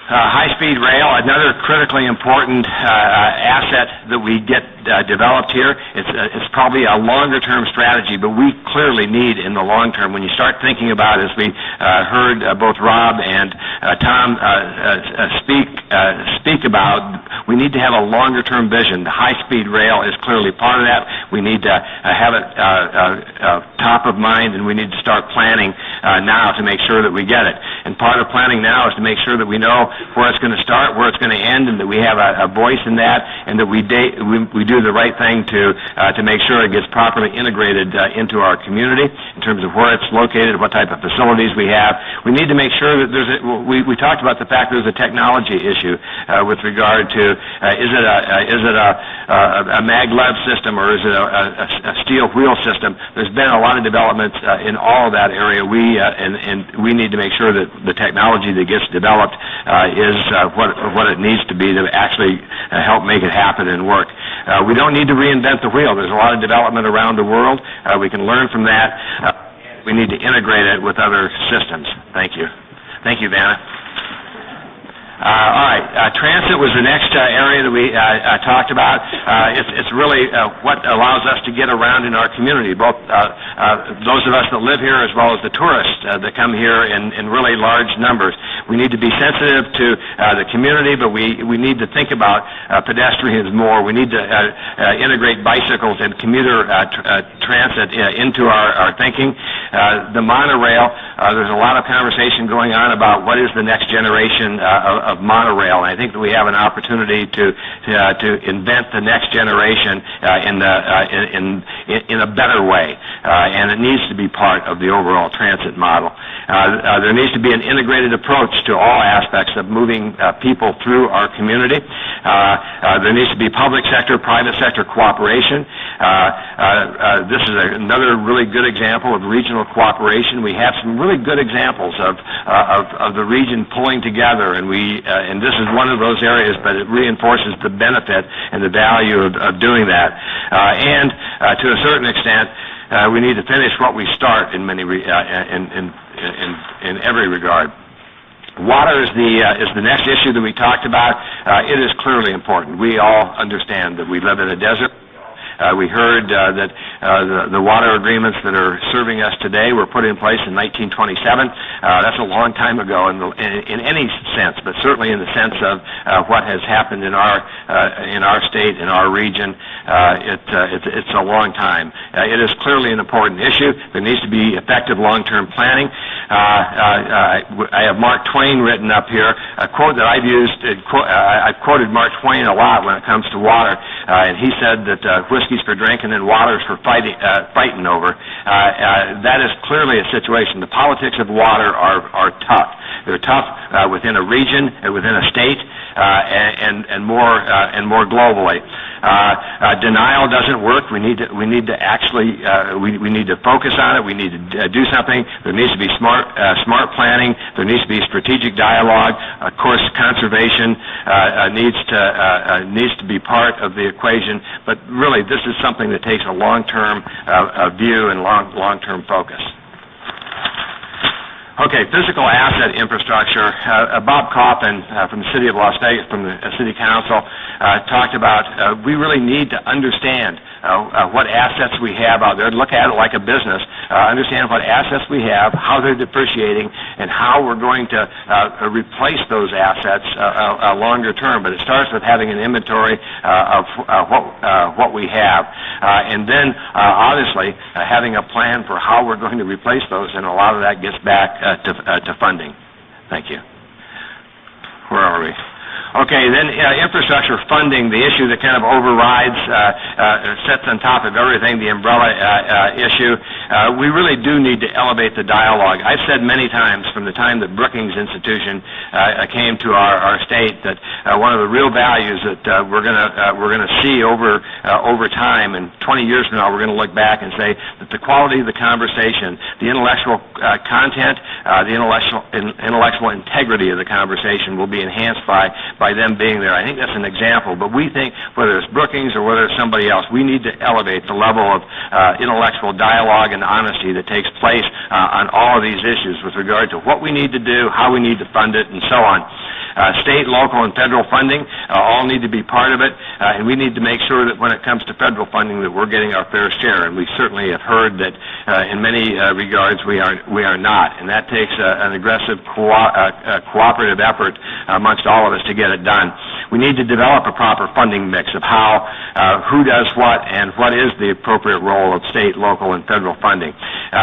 High-speed rail, another critically important asset that we get developed here. It's probably a longer-term strategy, but we clearly need in the long term. When you start thinking about, as we heard both Rob and Tom speak about, we need to have a longer-term vision. The high-speed rail is clearly part of that. We need to have it top of mind, and we need to start planning now to make sure that we get it. And part of planning now is to make sure that we know where it's going to start, where it's going to end, and that we have a voice in that, and that we do the right thing to make sure it gets properly integrated into our community in terms of where it's located, what type of facilities we have. We need to make sure that we talked about the fact there's a technology issue with regard to is it a maglev system or is it a steel wheel system. There's been a lot of developments in all of that area. And we need to make sure that the technology that gets developed is what it needs to be to actually help make it happen and work. We don't need to reinvent the wheel. There's a lot of development around the world. We can learn from that. We need to integrate it with other systems. Thank you. Thank you, Vanna. All right, transit was the next area that we talked about. It's really what allows us to get around in our community, both those of us that live here as well as the tourists that come here in really large numbers. We need to be sensitive to the community, but we need to think about pedestrians more. We need to integrate bicycles and commuter transit into our thinking. The monorail, there's a lot of conversation going on about what is the next generation of monorail, and I think that we have an opportunity to invent the next generation in a better way, and it needs to be part of the overall transit model. There needs to be an integrated approach to all aspects of moving people through our community. There needs to be public sector, private sector cooperation. This is another really good example of regional cooperation. We have some really good examples of the region pulling together, and this is one of those areas, but it reinforces the benefit and the value of doing that. And to a certain extent, we need to finish what we start in many in every regard. Water is the next issue that we talked about. It is clearly important. We all understand that we live in a desert. We heard that the water agreements that are serving us today were put in place in 1927. That's a long time ago in any sense, but certainly in the sense of what has happened in our state, in our region. It's a long time. It is clearly an important issue. There needs to be effective long-term planning. I have Mark Twain written up here, a quote that I've used. I've quoted Mark Twain a lot when it comes to water, and he said that whiskey's for drinking and water's for fighting over. That is clearly a situation. The politics of water are tough. They're tough within a region, within a state, and more globally. Denial doesn't work. We need to actually we need to focus on it. We need to do something. There needs to be smart planning. There needs to be strategic dialogue. Of course, conservation needs to be part of the equation. But really, this is something that takes a long-term view and long-term focus. Okay, physical asset infrastructure. Bob Coffin from the City of Las Vegas, from the City Council, talked about we really need to understand what assets we have out there. Look at it like a business. Understand what assets we have, how they're depreciating, and how we're going to replace those assets longer term. But it starts with having an inventory of what we have, and then obviously having a plan for how we're going to replace those. And a lot of that gets back to funding. Thank you. Where are we? Okay, then infrastructure funding, the issue that kind of overrides, sits on top of everything, the umbrella issue. We really do need to elevate the dialogue. I've said many times from the time that Brookings Institution came to our state that one of the real values that we're gonna see over time, and 20 years from now we're going to look back and say that the quality of the conversation, the intellectual content, the intellectual integrity of the conversation will be enhanced by them being there. I think that's an example, but we think whether it's Brookings or whether it's somebody else, we need to elevate the level of intellectual dialogue and honesty that takes place on all of these issues with regard to what we need to do, how we need to fund it, and so on. State, local, and federal funding all need to be part of it, and we need to make sure that when it comes to federal funding that we're getting our fair share, and we certainly have heard that in many regards we are not, and that takes an aggressive cooperative effort amongst all of us to get it done. We need to develop a proper funding mix of who does what and what is the appropriate role of state, local, and federal funding.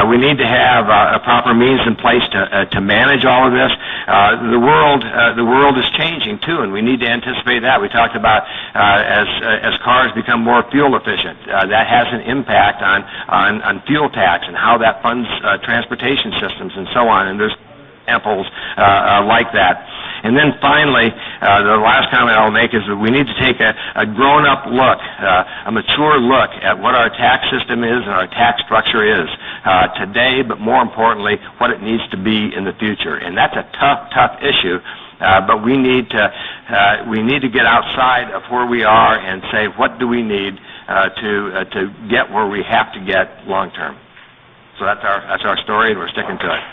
We need to have a proper means in place to manage all of this. The world is changing too, and we need to anticipate that. We talked about as cars become more fuel efficient, that has an impact on fuel tax and how that funds transportation systems and so on. And there's examples like that. And then finally, the last comment I'll make is that we need to take a grown-up look, a mature look at what our tax system is and our tax structure is today, but more importantly, what it needs to be in the future. And that's a tough issue. But we need to get outside of where we are and say, what do we need to get where we have to get long term? So that's our story, and we're sticking to it.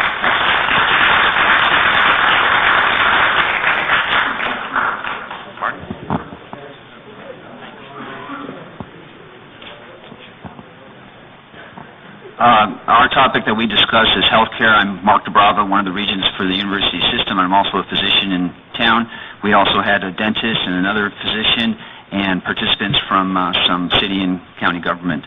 Our topic that we discuss is healthcare. I'm Mark DeBravo, one of the regents for the university system. I'm also a physician in town. We also had a dentist and another physician and participants from some city and county government.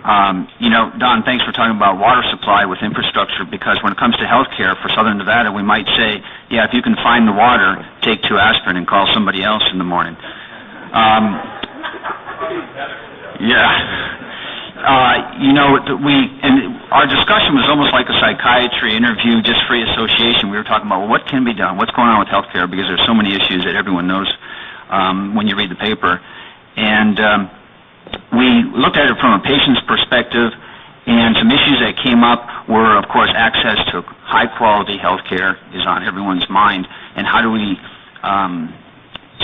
Don, thanks for talking about water supply with infrastructure, because when it comes to healthcare for Southern Nevada, we might say, yeah, if you can find the water, take 2 aspirin and call somebody else in the morning. Yeah. Our discussion was almost like a psychiatry interview, just free association. We were talking about what can be done, what's going on with healthcare, because there's so many issues that everyone knows when you read the paper. And we looked at it from a patient's perspective, and some issues that came up were, of course, access to high-quality healthcare is on everyone's mind, and how do we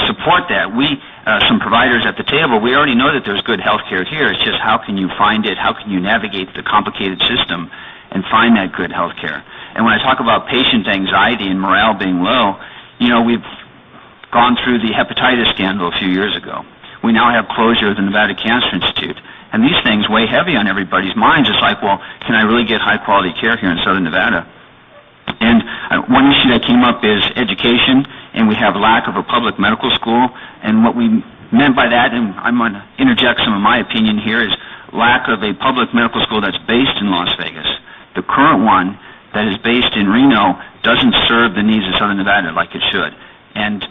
support that? Some providers at the table, we already know that there's good health care here. It's just how can you find it? How can you navigate the complicated system and find that good health care? And when I talk about patient anxiety and morale being low, we've gone through the hepatitis scandal a few years ago. We now have closure of the Nevada Cancer Institute. And these things weigh heavy on everybody's minds. It's like, well, can I really get high-quality care here in Southern Nevada? And one issue that came up is education, and we have lack of a public medical school. And what we meant by that, and I'm going to interject some of my opinion here, is lack of a public medical school that's based in Las Vegas. The current one that is based in Reno doesn't serve the needs of Southern Nevada like it should. And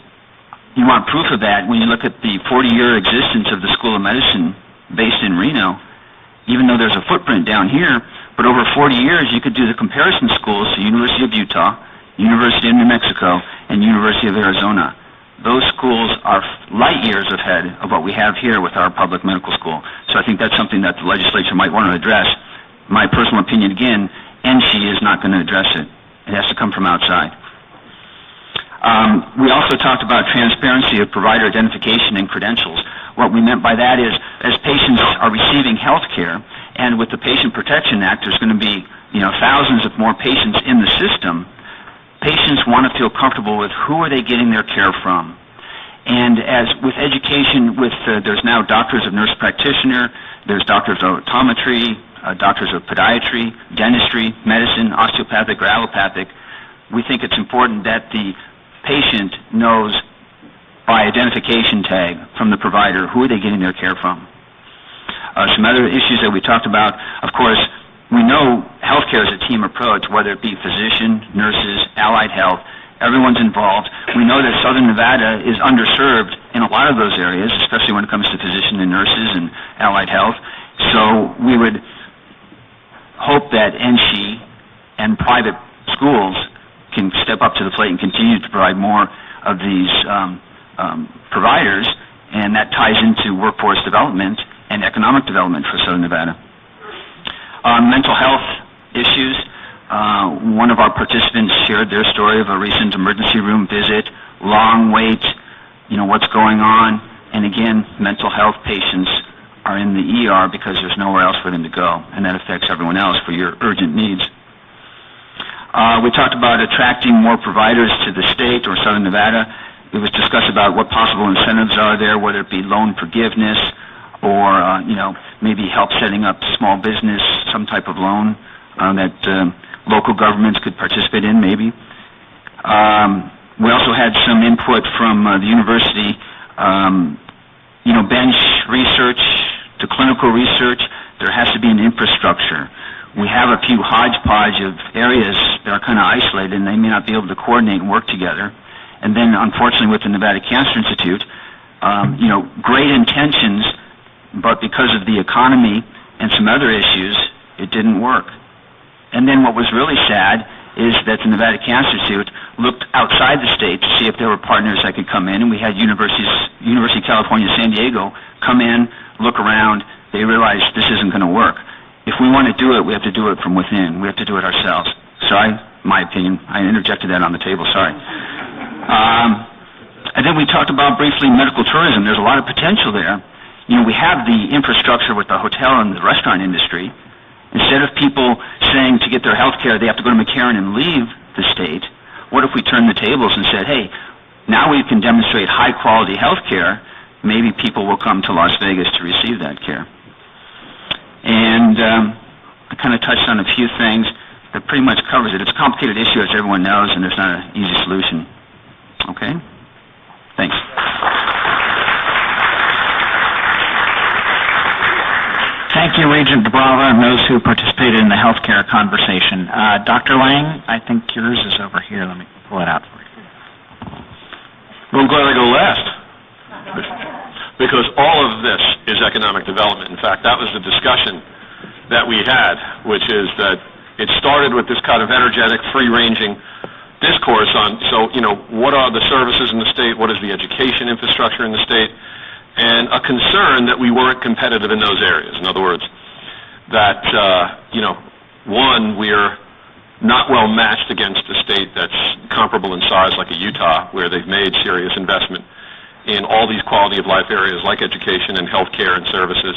you want proof of that when you look at the 40-year existence of the School of Medicine based in Reno, even though there's a footprint down here. But over 40 years, you could do the comparison schools to University of Utah, University of New Mexico, and University of Arizona. Those schools are light years ahead of what we have here with our public medical school. So I think that's something that the legislature might want to address. My personal opinion, again, NSHE is not going to address it. It has to come from outside. We also talked about transparency of provider identification and credentials. What we meant by that is, as patients are receiving health care, and with the Patient Protection Act, there's going to be thousands of more patients in the system. Patients want to feel comfortable with who are they getting their care from. And as with education, there's now doctors of nurse practitioner, there's doctors of optometry, doctors of podiatry, dentistry, medicine, osteopathic or allopathic. We think it's important that the patient knows by identification tag from the provider who are they getting their care from. Some other issues that we talked about, of course, we know healthcare is a team approach, whether it be physician, nurses, allied health, everyone's involved. We know that Southern Nevada is underserved in a lot of those areas, especially when it comes to physician and nurses and allied health. So we would hope that NSHE and private schools can step up to the plate and continue to provide more of these providers, and that ties into workforce development and economic development for Southern Nevada. Mental health issues. One of our participants shared their story of a recent emergency room visit, long wait, what's going on, and again, mental health patients are in the ER because there's nowhere else for them to go, and that affects everyone else for your urgent needs. We talked about attracting more providers to the state or Southern Nevada. It was discussed about what possible incentives are there, whether it be loan forgiveness or, maybe help setting up small business, some type of loan that local governments could participate in, maybe. We also had some input from the university, bench research to clinical research. There has to be an infrastructure. We have a few hodgepodge of areas that are kind of isolated, and they may not be able to coordinate and work together. And then, unfortunately, with the Nevada Cancer Institute, great intentions, but because of the economy and some other issues, it didn't work. And then what was really sad is that the Nevada Cancer Institute looked outside the state to see if there were partners that could come in, and we had University of California, San Diego come in, look around. They realized this isn't going to work. If we want to do it, we have to do it from within. We have to do it ourselves. Sorry, my opinion. I interjected that on the table. Sorry. And then we talked about briefly medical tourism. There's a lot of potential there. We have the infrastructure with the hotel and the restaurant industry. Instead of people saying to get their health care they have to go to McCarran and leave the state, what if we turned the tables and said, hey, now we can demonstrate high-quality health care, maybe people will come to Las Vegas to receive that care. And I kind of touched on a few things that pretty much covers it. It's a complicated issue, as everyone knows, and there's not an easy solution. Okay? Thanks. Thank you, Regent DeBrava, and those who participated in the healthcare conversation. Dr. Lang, I think yours is over here. Let me pull it out for you. Well, I'm glad I go last, because all of this is economic development. In fact, that was the discussion that we had, which is that it started with this kind of energetic, free-ranging discourse on, what are the services in the state, what is the education infrastructure in the state, and a concern that we weren't competitive in those areas. In other words, that, one, we're not well matched against a state that's comparable in size like a Utah, where they've made serious investment in all these quality of life areas like education and healthcare and services.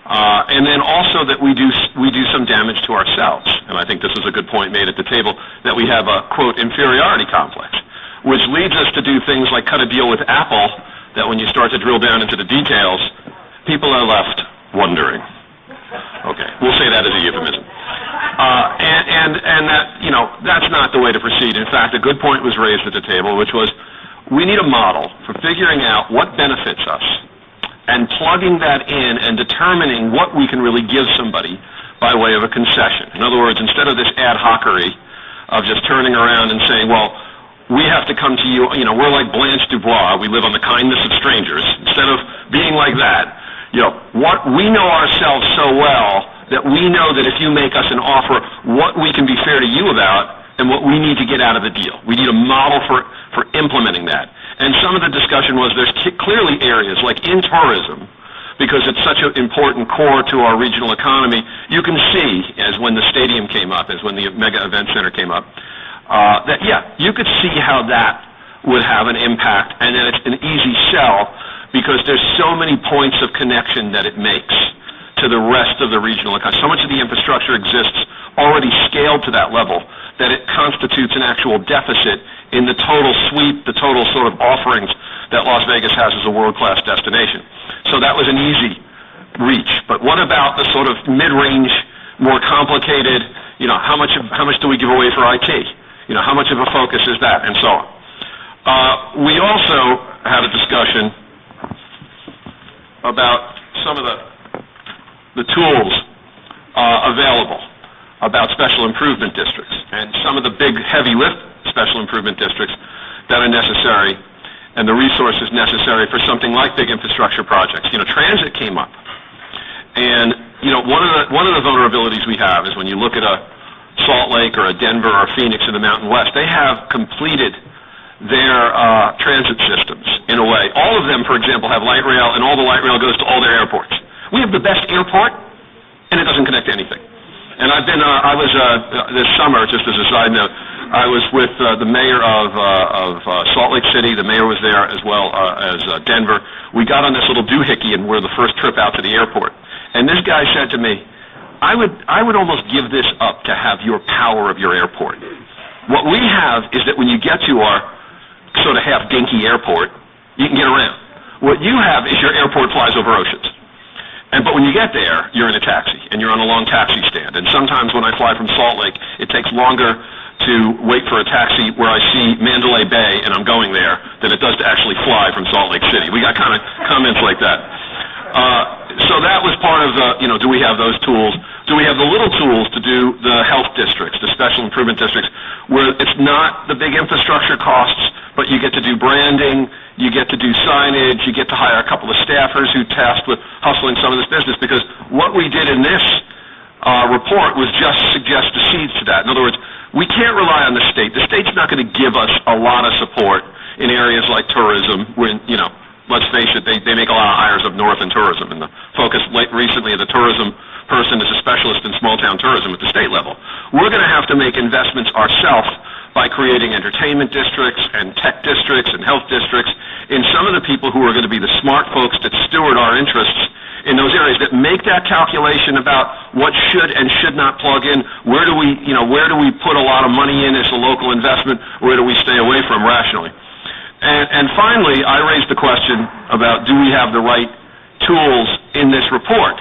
And then also that we do some damage to ourselves. And I think this is a good point made at the table, that we have a, quote, inferiority complex, which leads us to do things like cut a deal with Apple that when you start to drill down into the details, people are left wondering. Okay, we'll say that as a euphemism. And that, that's not the way to proceed. In fact, a good point was raised at the table, which was we need a model for figuring out what benefits us and plugging that in and determining what we can really give somebody by way of a concession. In other words, instead of this ad hocery of just turning around and saying, well, we have to come to you, we're like Blanche Dubois, we live on the kindness of strangers. Instead of being like that, what we know ourselves so well that we know that if you make us an offer, what we can be fair to you about and what we need to get out of the deal. We need a model for implementing that. And some of the discussion was there's clearly areas like in tourism, because it's such an important core to our regional economy. You can see, as when the stadium came up, as when the mega event center came up, that you could see how that would have an impact, and then it's an easy sell because there's so many points of connection that it makes to the rest of the regional economy. So much of the infrastructure exists already scaled to that level that it constitutes an actual deficit in the total sweep, the total sort of offerings that Las Vegas has as a world-class destination. So that was an easy reach. But what about the sort of mid-range, more complicated, how much do we give away for IT? How much of a focus is that, and so on. We also had a discussion about some of the tools available about special improvement districts and some of the big heavy lift special improvement districts that are necessary and the resources necessary for something like big infrastructure projects. Transit came up. And, one of the vulnerabilities we have is when you look at a Salt Lake or a Denver or a Phoenix in the Mountain West, they have completed their transit systems in a way. All of them, for example, have light rail, and all the light rail goes to all their airports. We have the best airport, and it doesn't connect to anything. And I was this summer, just as a side note, I was with the mayor of Salt Lake City. The mayor was there as well as Denver. We got on this little doohickey, and we're the first trip out to the airport. And this guy said to me, I would almost give this up to have your power of your airport. What we have is that when you get to our sort of half dinky airport, you can get around. What you have is your airport flies over oceans. But when you get there, you're in a taxi, and you're on a long taxi stand. And sometimes when I fly from Salt Lake, it takes longer to wait for a taxi where I see Mandalay Bay and I'm going there than it does to actually fly from Salt Lake City. We got kind of comments like that. So that was part of the, do we have those tools? Do we have the little tools to do the health districts, the special improvement districts, where it's not the big infrastructure costs, but you get to do branding, you get to do signage, you get to hire a couple of staffers who tasked with hustling some of this business, because what we did in this report was just suggest the seeds to that. In other words, we can't rely on the state. The state's not going to give us a lot of support in areas like tourism when, let's face it, they make a lot of hires up north in tourism, and the focus recently of the tourism person is a specialist in small-town tourism at the state level. We're going to have to make investments ourselves by creating entertainment districts and tech districts and health districts in some of the people who are going to be the smart folks that steward our interests in those areas, that make that calculation about what should and should not plug in. Where do we put a lot of money in as a local investment? Where do we stay away from rationally? And finally, I raised the question about, do we have the right tools in this report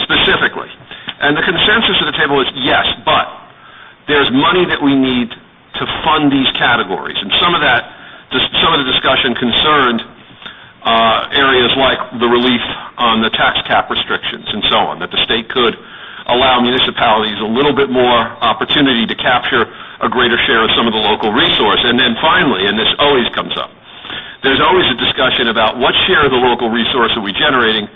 specifically? And the consensus at the table is yes, but there's money that we need to fund these categories. And some of the discussion concerned areas like the relief on the tax cap restrictions and so on, that the state could allow municipalities a little bit more opportunity to capture a greater share of some of the local resource. And then finally, and this always comes up, there's always a discussion about what share of the local resource are we generating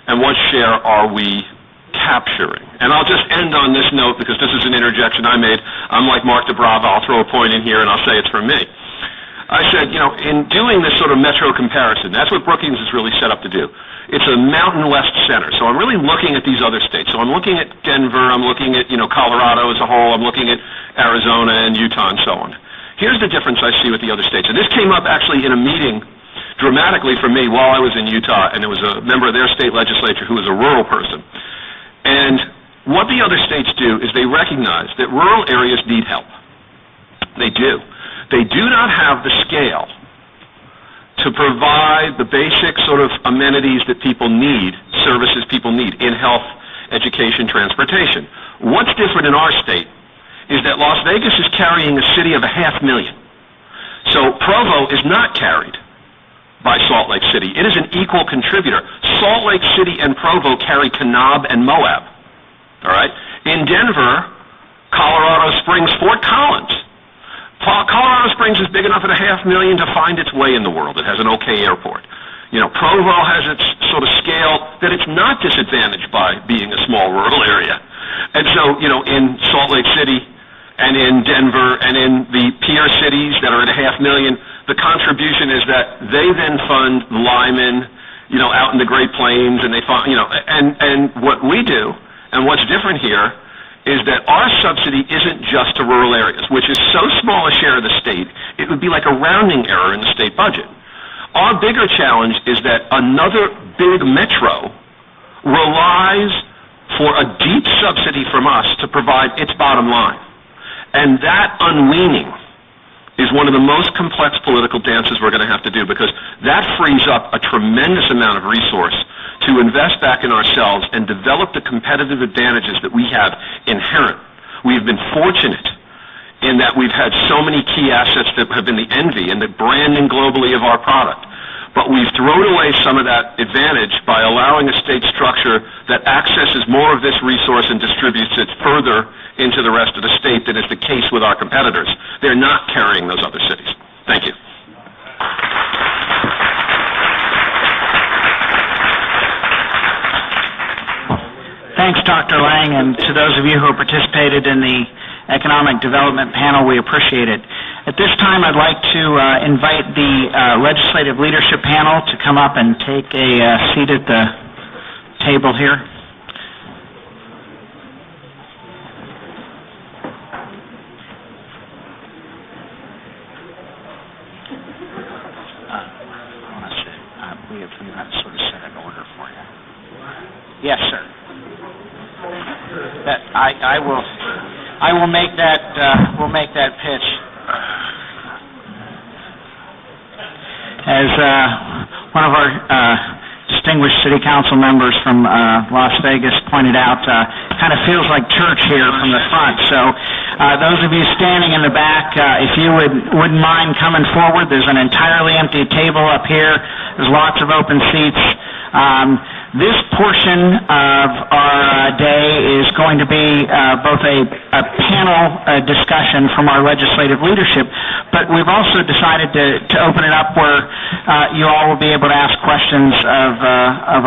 and what share are we capturing. And I'll just end on this note because this is an interjection I made. I'm like Mark DeBrava. I'll throw a point in here and I'll say it's from me. I said, in doing this sort of metro comparison, that's what Brookings is really set up to do. It's a Mountain West center. So I'm really looking at these other states. So I'm looking at Denver. I'm looking at, Colorado as a whole. I'm looking at Arizona and Utah and so on. Here's the difference I see with the other states. And this came up actually in a meeting dramatically for me while I was in Utah, and there was a member of their state legislature who was a rural person. And what the other states do is they recognize that rural areas need help. They do. They do not have the scale to provide the basic sort of amenities that people need, services people need in health, education, transportation. What's different in our state is that Las Vegas is carrying a city of 500,000. So Provo is not carried by Salt Lake City. It is an equal contributor. Salt Lake City and Provo carry Kanab and Moab. All right? In Denver, Colorado Springs, Fort Collins. Colorado Springs is big enough at 500,000 to find its way in the world. It has an okay airport. Provo has its sort of scale that it's not disadvantaged by being a small rural area. And so, in Salt Lake City and in Denver and in the peer cities that are at 500,000, the contribution is that they then fund Lyman, out in the Great Plains, and they fund, and what we do, and what's different here, is that our subsidy isn't just to rural areas, which is so small a share of the state, it would be like a rounding error in the state budget. Our bigger challenge is that another big metro relies for a deep subsidy from us to provide its bottom line. And that unweaning is one of the most complex political dances we're going to have to do, because that frees up a tremendous amount of resource to invest back in ourselves and develop the competitive advantages that we have inherent. We've been fortunate in that we've had so many key assets that have been the envy and the branding globally of our product. But we've thrown away some of that advantage by allowing a state structure that accesses more of this resource and distributes it further into the rest of the state than is the case with our competitors. They're not carrying those other cities. Thank you. Thanks, Dr. Lang, and to those of you who participated in the Economic Development panel, we appreciate it. At this time, I'd like to invite the Legislative Leadership panel to come up and take a seat at the table here. Yes, sir. I will make that. We'll make that pitch. As one of our distinguished city council members from Las Vegas pointed out, kind of feels like church here from the front. So those of you standing in the back, if you wouldn't mind coming forward, there's an entirely empty table up here. There's lots of open seats. This portion of our day is going to be both a panel discussion from our legislative leadership, but we've also decided to open it up where you all will be able to ask questions of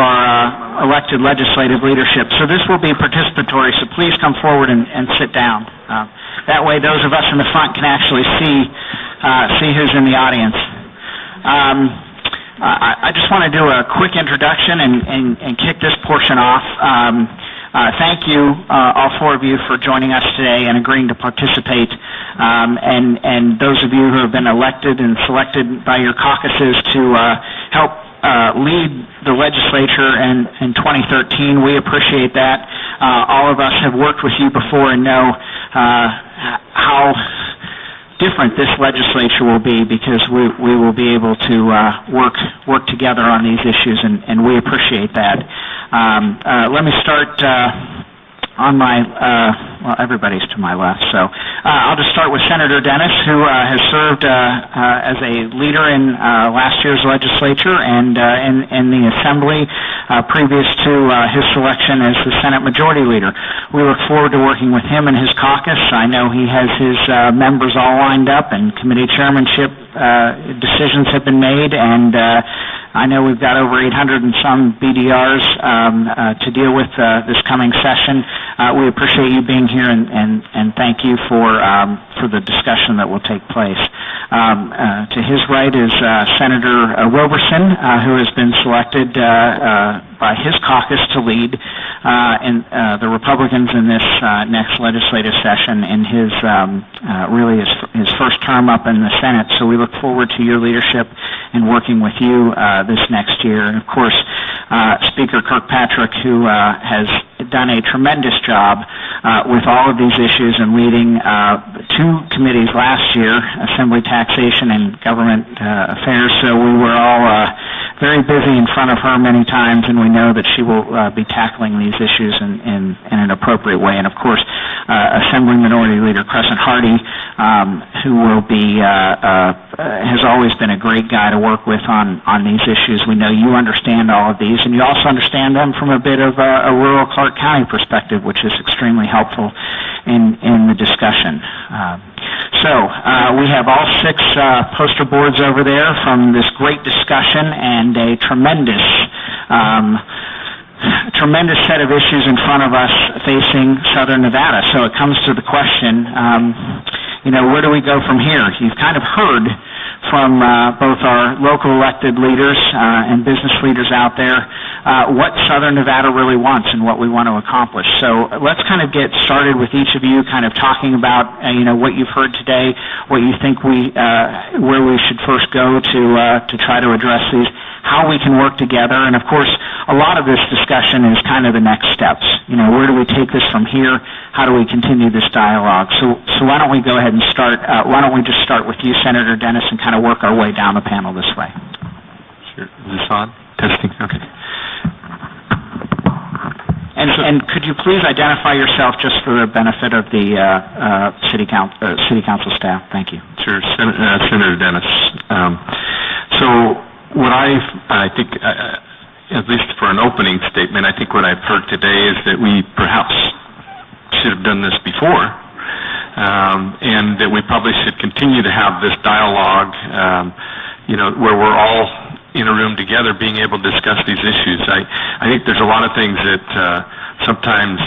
our elected legislative leadership. So this will be participatory, so please come forward and sit down. That way those of us in the front can actually see who's in the audience. I just want to do a quick introduction and kick this portion off. Thank you, all four of you, for joining us today and agreeing to participate. And those of you who have been elected and selected by your caucuses to help lead the legislature in 2013, we appreciate that. All of us have worked with you before and know how different this legislature will be, because we will be able to work together on these issues, and we appreciate that. Let me start on my, well, everybody's to my left, so I'll just start with Senator Dennis, who has served as a leader in last year's legislature and in the Assembly previous to his selection as the Senate Majority Leader. We look forward to working with him and his caucus. I know he has his members all lined up, and committee chairmanship decisions have been made, and I know we've got over 800 and some BDRs to deal with this coming session. We appreciate you being here, and thank you for the discussion that will take place. To his right is Senator Roberson, who has been selected by his caucus to lead the Republicans in this next legislative session in his really his first term up in the Senate. So we look forward to your leadership and working with you this next year. And of course, Speaker Kirkpatrick, who has done a tremendous job with all of these issues and leading two committees last year, Assembly Taxation and Government Affairs. So we were all very busy in front of her many times, and we know that she will be tackling these issues in an appropriate way. And of course, Assembly Minority Leader Crescent Hardy, who will be has always been a great guy to work with on these issues. We know you understand all of these, and you also understand them from a bit of a rural Clark County perspective, which is extremely helpful in the discussion. So we have all 6 poster boards over there from this great discussion and a tremendous set of issues in front of us facing Southern Nevada. So it comes to the question, where do we go from here? You've kind of heard from both our local elected leaders and business leaders out there what Southern Nevada really wants and what we want to accomplish. So let's kind of get started with each of you kind of talking about what you've heard today, what you think where we should first go to try to address these, how we can work together, and of course a lot of this discussion is kind of the next steps. Where do we take this from here? How do we continue this dialogue? So why don't we go ahead and start? Why don't we just start with you, Senator Dennis, and kind of work our way down the panel this way? Sure. Is this on? Testing. Okay. And could you please identify yourself just for the benefit of the city council staff? Thank you. Sure. Senator Dennis. So what I think, at least for an opening statement, I think what I've heard today is that we perhaps should have done this before, and that we probably should continue to have this dialogue, where we're all in a room together being able to discuss these issues. I think there's a lot of things that sometimes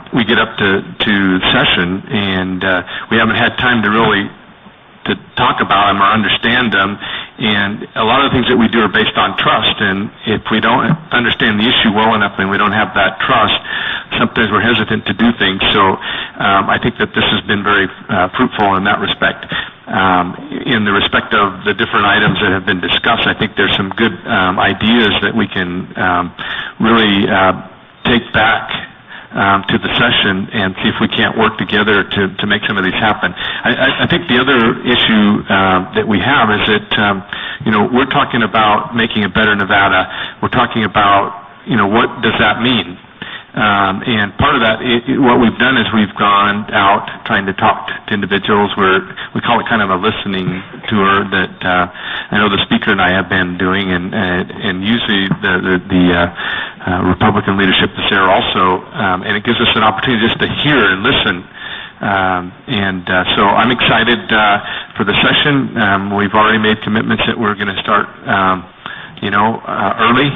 we get up to session and we haven't had time to really to talk about them or understand them, and a lot of the things that we do are based on trust, and if we don't understand the issue well enough and we don't have that trust, sometimes we're hesitant to do things. So I think that this has been very fruitful in that respect. In the respect of the different items that have been discussed, I think there's some good ideas that we can really take back to the session and see if we can't work together to make some of these happen. I think the other issue that we have is that we're talking about making a better Nevada. We're talking about what does that mean? And part of that, what we've done is we've gone out trying to talk to individuals where we call it kind of a listening tour that I know the speaker and I have been doing, and usually the Republican leadership is there also, and it gives us an opportunity just to hear and listen. So I'm excited for the session. We've already made commitments that we're going to start, early,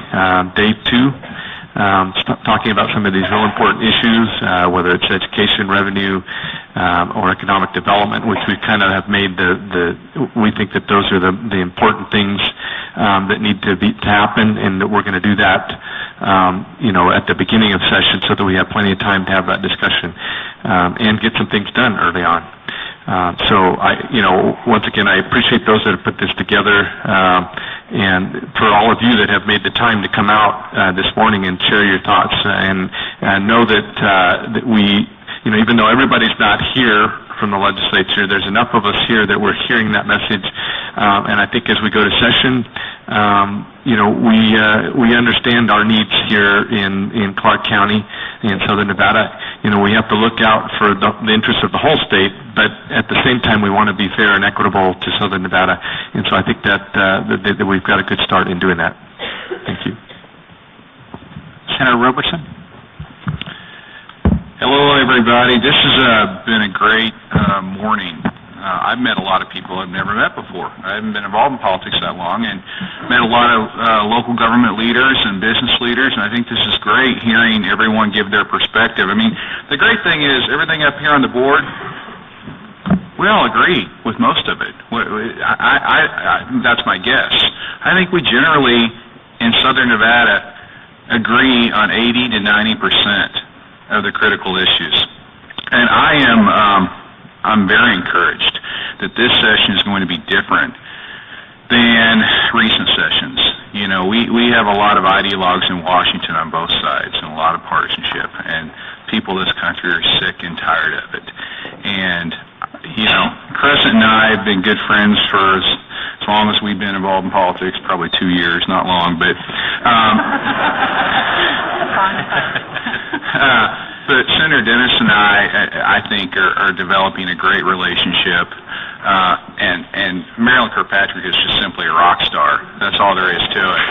day 2. Talking about some of these real important issues, whether it's education, revenue, or economic development, which we kind of have made we think that those are the important things that need to happen, and that we're going to do that, at the beginning of session so that we have plenty of time to have that discussion and get some things done early on. So once again, I appreciate those that have put this together, and for all of you that have made the time to come out this morning and share your thoughts, and know that we, even though everybody's not here from the legislature, there's enough of us here that we're hearing that message, and I think as we go to session, we understand our needs here in Clark County, in Southern Nevada. We have to look out for the interests of the whole state, but at the same time, we want to be fair and equitable to Southern Nevada. And so I think that we've got a good start in doing that. Thank you. Senator Roberson. Hello, everybody. This has been a great morning. I've met a lot of people I've never met before. I haven't been involved in politics that long, and met a lot of local government leaders and business leaders, and I think this is great, hearing everyone give their perspective. I mean, the great thing is everything up here on the board, we all agree with most of it. That's my guess. I think we generally, in Southern Nevada, agree on 80 to 90% of the critical issues. And I'm very encouraged that this session is going to be different than recent sessions. You know, we have a lot of ideologues in Washington on both sides and a lot of partisanship, and people in this country are sick and tired of it. And, you know, Crescent and I have been good friends for as long as we've been involved in politics, probably 2 years, not long, but but Senator Dennis and I think, are developing a great relationship, and Marilyn Kirkpatrick is just simply a rock star. That's all there is to it.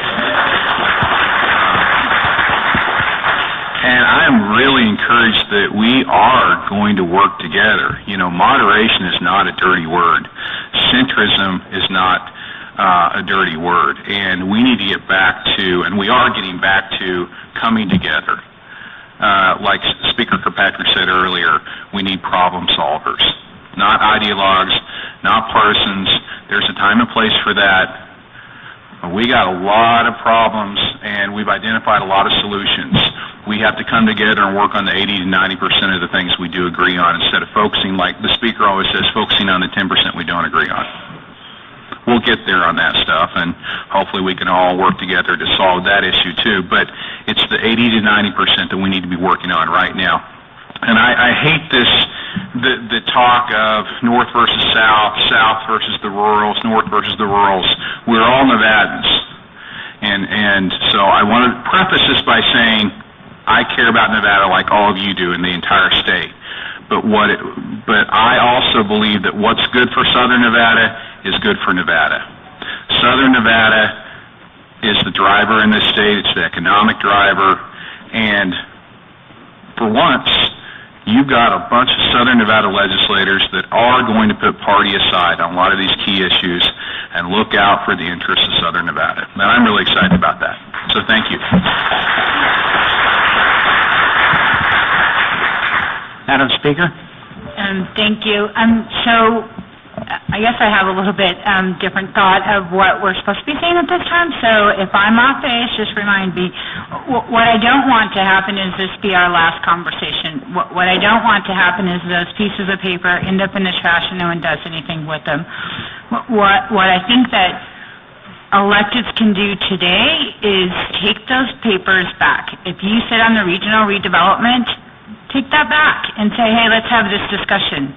And I'm really encouraged that we are going to work together. You know, moderation is not a dirty word. Centrism is not a dirty word. And we need to get back to, and we are getting back to, coming together. Like Speaker Kirkpatrick said earlier, we need problem solvers, not ideologues, not partisans. There's a time and place for that. We got a lot of problems, and we've identified a lot of solutions. We have to come together and work on the 80 to 90% of the things we do agree on, instead of focusing, like the speaker always says, focusing on the 10% we don't agree on. We'll get there on that stuff, and hopefully we can all work together to solve that issue too. But it's the 80 to 90% that we need to be working on right now. And I hate this, the talk of North versus South, South versus the rurals, North versus the rurals. We're all Nevadans. And so I want to preface this by saying I care about Nevada like all of you do in the entire state. But I also believe that what's good for Southern Nevada is good for Nevada. Southern Nevada is the driver in this state. It's the economic driver. And for once, you've got a bunch of Southern Nevada legislators that are going to put party aside on a lot of these key issues and look out for the interests of Southern Nevada. And I'm really excited about that. So thank you. Madam Speaker? Thank you. So I guess I have a little bit different thought of what we're supposed to be saying at this time. So if I'm off base, just remind me. What I don't want to happen is this be our last conversation. What I don't want to happen is those pieces of paper end up in the trash and no one does anything with them. What I think that electeds can do today is take those papers back. If you sit on the regional redevelopment, take that back and say, hey, let's have this discussion.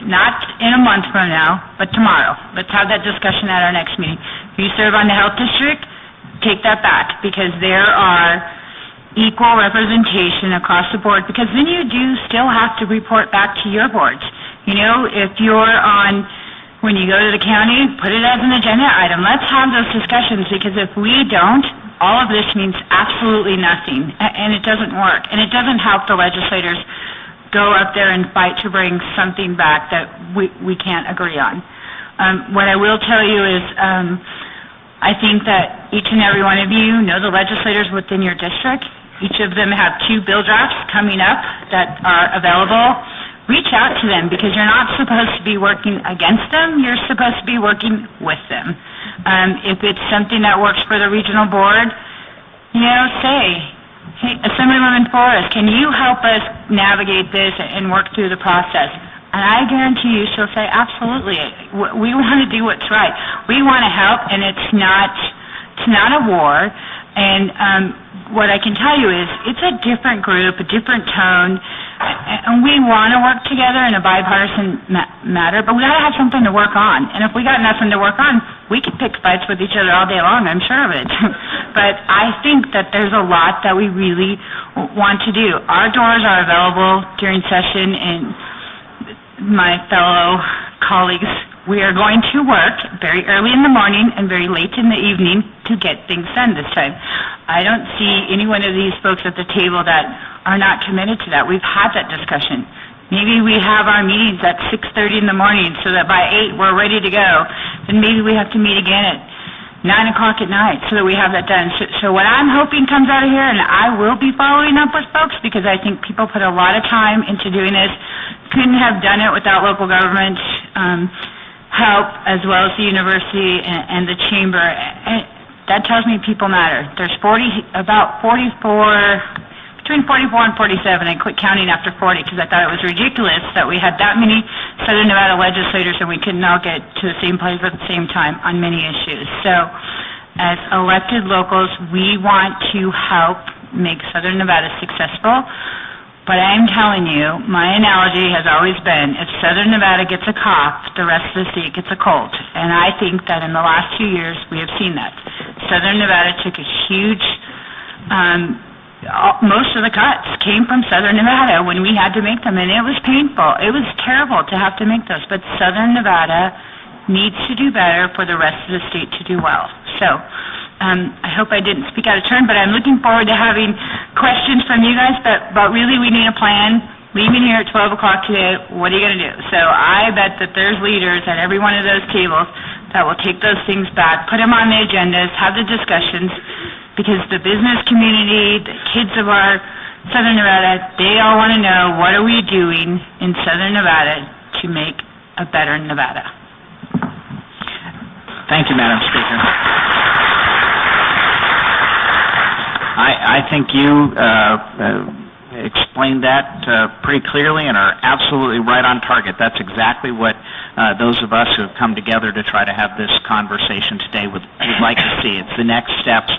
Not in a month from now, but tomorrow. Let's have that discussion at our next meeting. If you serve on the health district, take that back, because there are equal representation across the board, because then you do still have to report back to your boards. You know, if you're on, when you go to the county, put it as an agenda item. Let's have those discussions, because if we don't, all of this means absolutely nothing, and it doesn't work, and it doesn't help the legislators go up there and fight to bring something back that we can't agree on. What I will tell you is I think that each and every one of you know the legislators within your district. Each of them have 2 bill drafts coming up that are available. Reach out to them, because you're not supposed to be working against them. You're supposed to be working with them. If it's something that works for the regional board, you know, say, hey, Assemblywoman Forrest, can you help us navigate this and work through the process? And I guarantee you she'll say, absolutely. We want to do what's right. We want to help, and it's not a war. And what I can tell you is it's a different group, a different tone, and we want to work together in a bipartisan matter, but we got to have something to work on. And if we got nothing to work on, we could pick fights with each other all day long, I'm sure of it. But I think that there's a lot that we really want to do. Our doors are available during session, and my fellow colleagues, we are going to work very early in the morning and very late in the evening to get things done this time. I don't see any one of these folks at the table that are not committed to that. We've had that discussion. Maybe we have our meetings at 6:30 in the morning so that by 8 we're ready to go. Then maybe we have to meet again at 9 o'clock at night so that we have that done. So what I'm hoping comes out of here, and I will be following up with folks because I think people put a lot of time into doing this, couldn't have done it without local government help as well as the university and the chamber. And that tells me people matter. There's between 44 and 47. I quit counting after 40 because I thought it was ridiculous that we had that many Southern Nevada legislators and we couldn't all get to the same place at the same time on many issues. So as elected locals, we want to help make Southern Nevada successful. But I'm telling you, my analogy has always been, if Southern Nevada gets a cough, the rest of the state gets a cold. And I think that in the last 2 years, we have seen that. Southern Nevada took a huge... most of the cuts came from Southern Nevada when we had to make them, and it was painful. It was terrible to have to make those, but Southern Nevada needs to do better for the rest of the state to do well. So I hope I didn't speak out of turn, but I'm looking forward to having questions from you guys, but really we need a plan. Leaving here at 12 o'clock today, what are you going to do? So I bet that there's leaders at every one of those tables that will take those things back, put them on the agendas, have the discussions, because the business community, the kids of our Southern Nevada, they all want to know what are we doing in Southern Nevada to make a better Nevada. Thank you, Madam Speaker. I think you explained that pretty clearly and are absolutely right on target. That's exactly what those of us who have come together to try to have this conversation today would like to see. It's the next steps,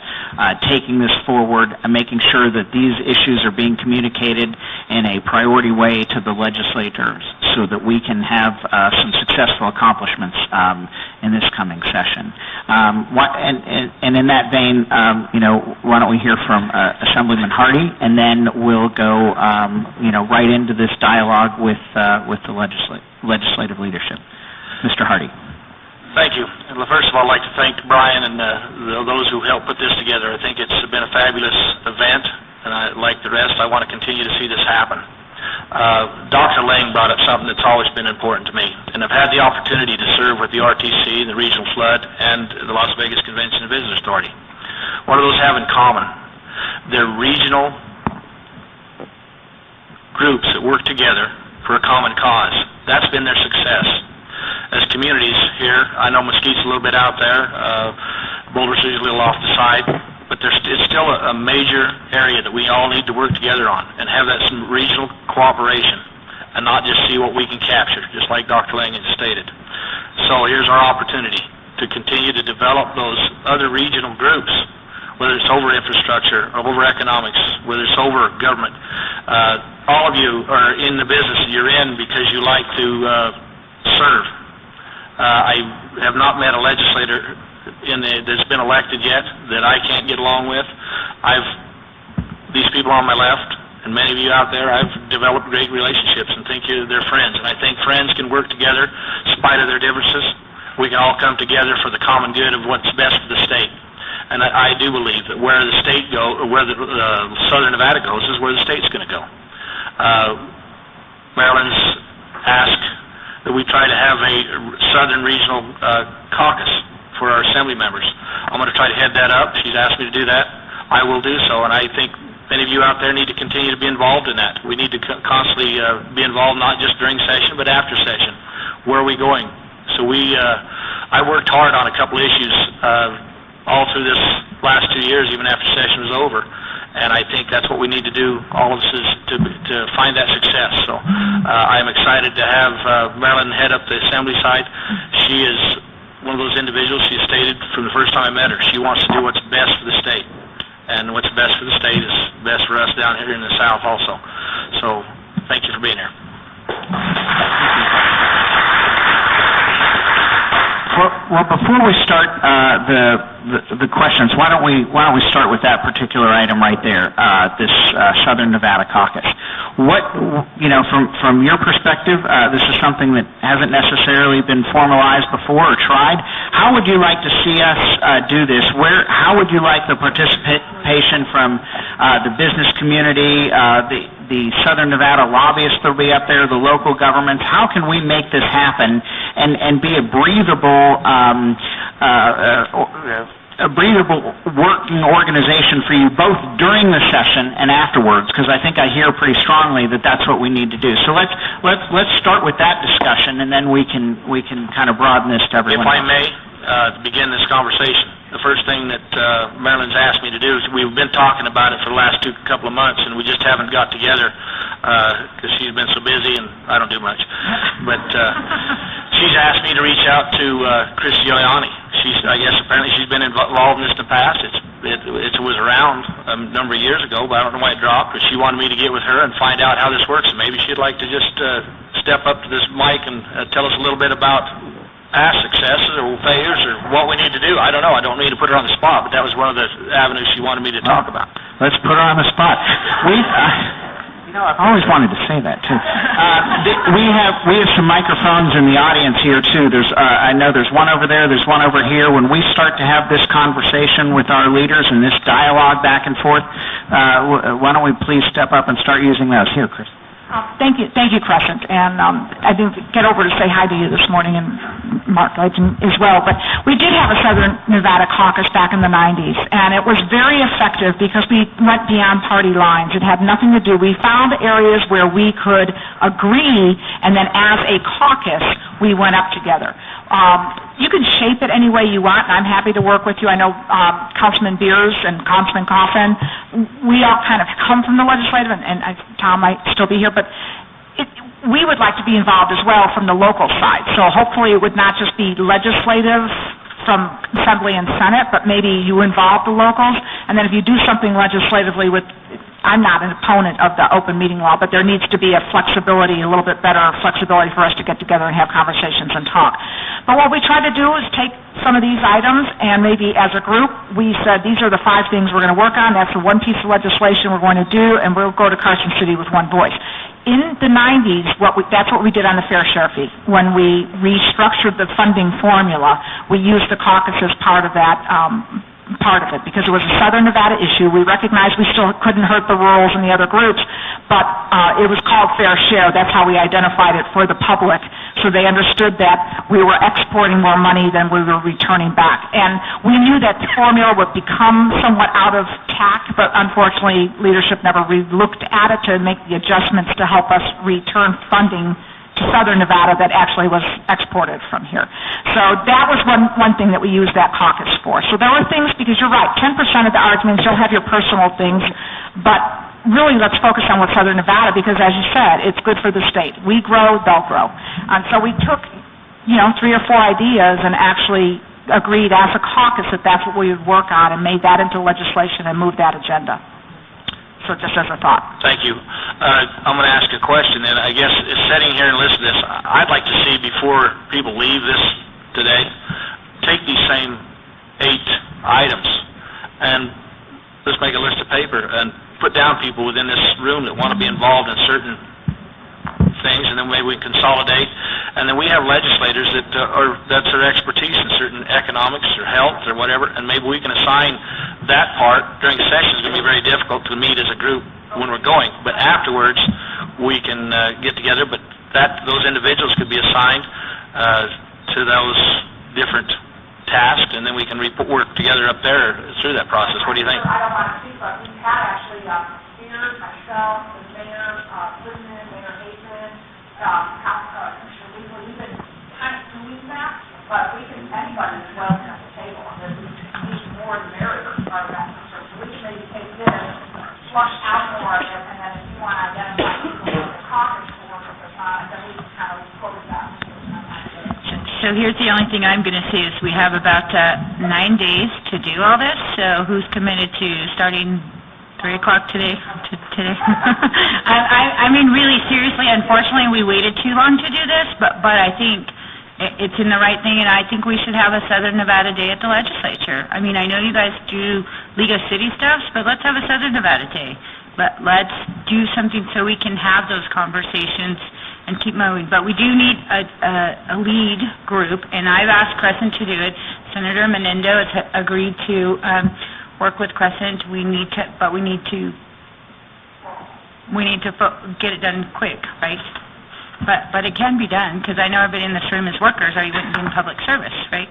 taking this forward and making sure that these issues are being communicated in a priority way to the legislators so that we can have some successful accomplishments in this coming session. And in that vein, why don't we hear from Assemblyman Hardy, and then we'll go, right into this dialogue with the legislative leadership. Mr. Hardy. Thank you. And first of all, I'd like to thank Brian and those who helped put this together. I think it's been a fabulous event, and like the rest, I want to continue to see this happen. Dr. Lang brought up something that's always been important to me, and I've had the opportunity to serve with the RTC, the Regional Flood, and the Las Vegas Convention and Visitors Authority. What do those have in common? They're regional groups that work together for a common cause. That's been their success. As communities here, I know Mesquite's a little bit out there, Boulder's usually a little off the side, but it's still a major area that we all need to work together on and have that some regional cooperation and not just see what we can capture, just like Dr. Lang has stated. So here's our opportunity to continue to develop those other regional groups, whether it's over infrastructure, or over economics, whether it's over government. All of you are in the business you're in because you like to serve. I have not met a legislator that's been elected yet that I can't get along with. These people on my left and many of you out there, I've developed great relationships and think they're friends. And I think friends can work together in spite of their differences. We can all come together for the common good of what's best for the state. And I do believe that where the state where the Southern Nevada goes is where the state's going to go. Maryland's asked that we try to have a Southern Regional caucus for our assembly members. I'm going to try to head that up. She's asked me to do that. I will do so, and I think many of you out there need to continue to be involved in that. We need to constantly be involved not just during session, but after session. Where are we going? So I worked hard on a couple issues all through this last 2 years, even after session was over. And I think that's what we need to do, all of us, is to find that success. So I am excited to have Marilyn head up the assembly side. She is one of those individuals, she stated from the first time I met her, she wants to do what's best for the state. And what's best for the state is best for us down here in the South also. So thank you for being here. Well, before we start the questions, why don't we start with that particular item right there, this Southern Nevada caucus. What from your perspective, this is something that hasn't necessarily been formalized before or tried. How would you like to see us do this? How would you like the participation from the business community, the Southern Nevada lobbyists that will be up there, the local governments. How can we make this happen and be a breathable working organization for you both during the session and afterwards? Because I think I hear pretty strongly that that's what we need to do. So let's start with that discussion, and then we can kind of broaden this to everyone. If I may begin this conversation, the first thing that Marilyn's asked me to do is we've been talking about it for the last couple of months, and we just haven't got together because she's been so busy and I don't do much. But she's asked me to reach out to Chris Giuliani. I guess apparently she's been involved in this in the past. It was around a number of years ago, but I don't know why it dropped. But she wanted me to get with her and find out how this works, and maybe she'd like to just step up to this mic and tell us a little bit about past successes or failures or what we need to do. I don't know. I don't mean to put her on the spot, but that was one of the avenues she wanted me to talk about. Let's put her on the spot. I've always wanted to say that too. We have some microphones in the audience here too. I know there's one over there. There's one over here. When we start to have this conversation with our leaders and this dialogue back and forth, why don't we please step up and start using those? Here, Chris. Thank you, Crescent. And I didn't get over to say hi to you this morning, and Mark Legend as well. But we did have a Southern Nevada caucus back in the 90s, and it was very effective because we went beyond party lines. It had nothing to do. We found areas where we could agree, and then as a caucus, we went up together. You can shape it any way you want, and I'm happy to work with you. I know Councilman Beers and Councilman Coffin, we all kind of come from the legislative, and Tom might still be here, but we would like to be involved as well from the local side. So hopefully it would not just be legislative from Assembly and Senate, but maybe you involve the locals, and then if you do something legislatively with, I'm not an opponent of the open meeting law, but there needs to be a flexibility, a little bit better flexibility for us to get together and have conversations and talk. But what we try to do is take some of these items and maybe as a group, we said these are the 5 things we're going to work on. That's the one piece of legislation we're going to do, and we'll go to Carson City with one voice. In the 90s, that's what we did on the fair share fee. When we restructured the funding formula, we used the caucus as part of that part of it because it was a Southern Nevada issue. We recognized we still couldn't hurt the rurals and the other groups, but it was called fair share. That's how we identified it for the public, so they understood that we were exporting more money than we were returning back. And we knew that the formula would become somewhat out of tact, but unfortunately leadership never looked at it to make the adjustments to help us return funding to Southern Nevada that actually was exported from here. So that was one thing that we used that caucus for. So there were things, because you're right, 10% of the arguments, you'll have your personal things, but really let's focus on what Southern Nevada, because as you said, it's good for the state. We grow, they'll grow. And so we took, 3 or 4 ideas and actually agreed as a caucus that that's what we would work on and made that into legislation and moved that agenda. So just as a thought. Thank you. I'm going to ask a question, and I guess sitting here and listening to this, I'd like to see before people leave this today, take these same 8 items and let's make a list of paper and put down people within this room that want to be involved in certain things, and then maybe we can consolidate. And then we have legislators that's their expertise in certain economics or health or whatever, and maybe we can assign that part during sessions. It's going to be very difficult to meet as a group when we're going, but afterwards we can get together. But those individuals could be assigned to those different tasks, and then we can work together up there through that process. What do you think? I don't want to speak, but we had actually Spears, myself, the mayor, Goodman, Mayor Hazen, we've been kind of doing that, but anybody is welcome at the table. And there's more the merrier part of that. So we can maybe take this, flush out more of it, and then if you want to identify people in the caucus to work with us on it, then we can kind of close that. So here's the only thing I'm going to say is we have about 9 days to do all this. So who's committed to starting 3 o'clock today? I mean, really, seriously, unfortunately, we waited too long to do this, but I think it's in the right thing, and I think we should have a Southern Nevada Day at the legislature. I mean, I know you guys do League of City stuff, but let's have a Southern Nevada Day. Let's do something so we can have those conversations and keep moving. But we do need a lead group, and I've asked Crescent to do it. Senator Menendo has agreed to work with Crescent. We need to we need to get it done quick, right? But it can be done, because I know everybody in this room is workers, or you wouldn't be in public service, right?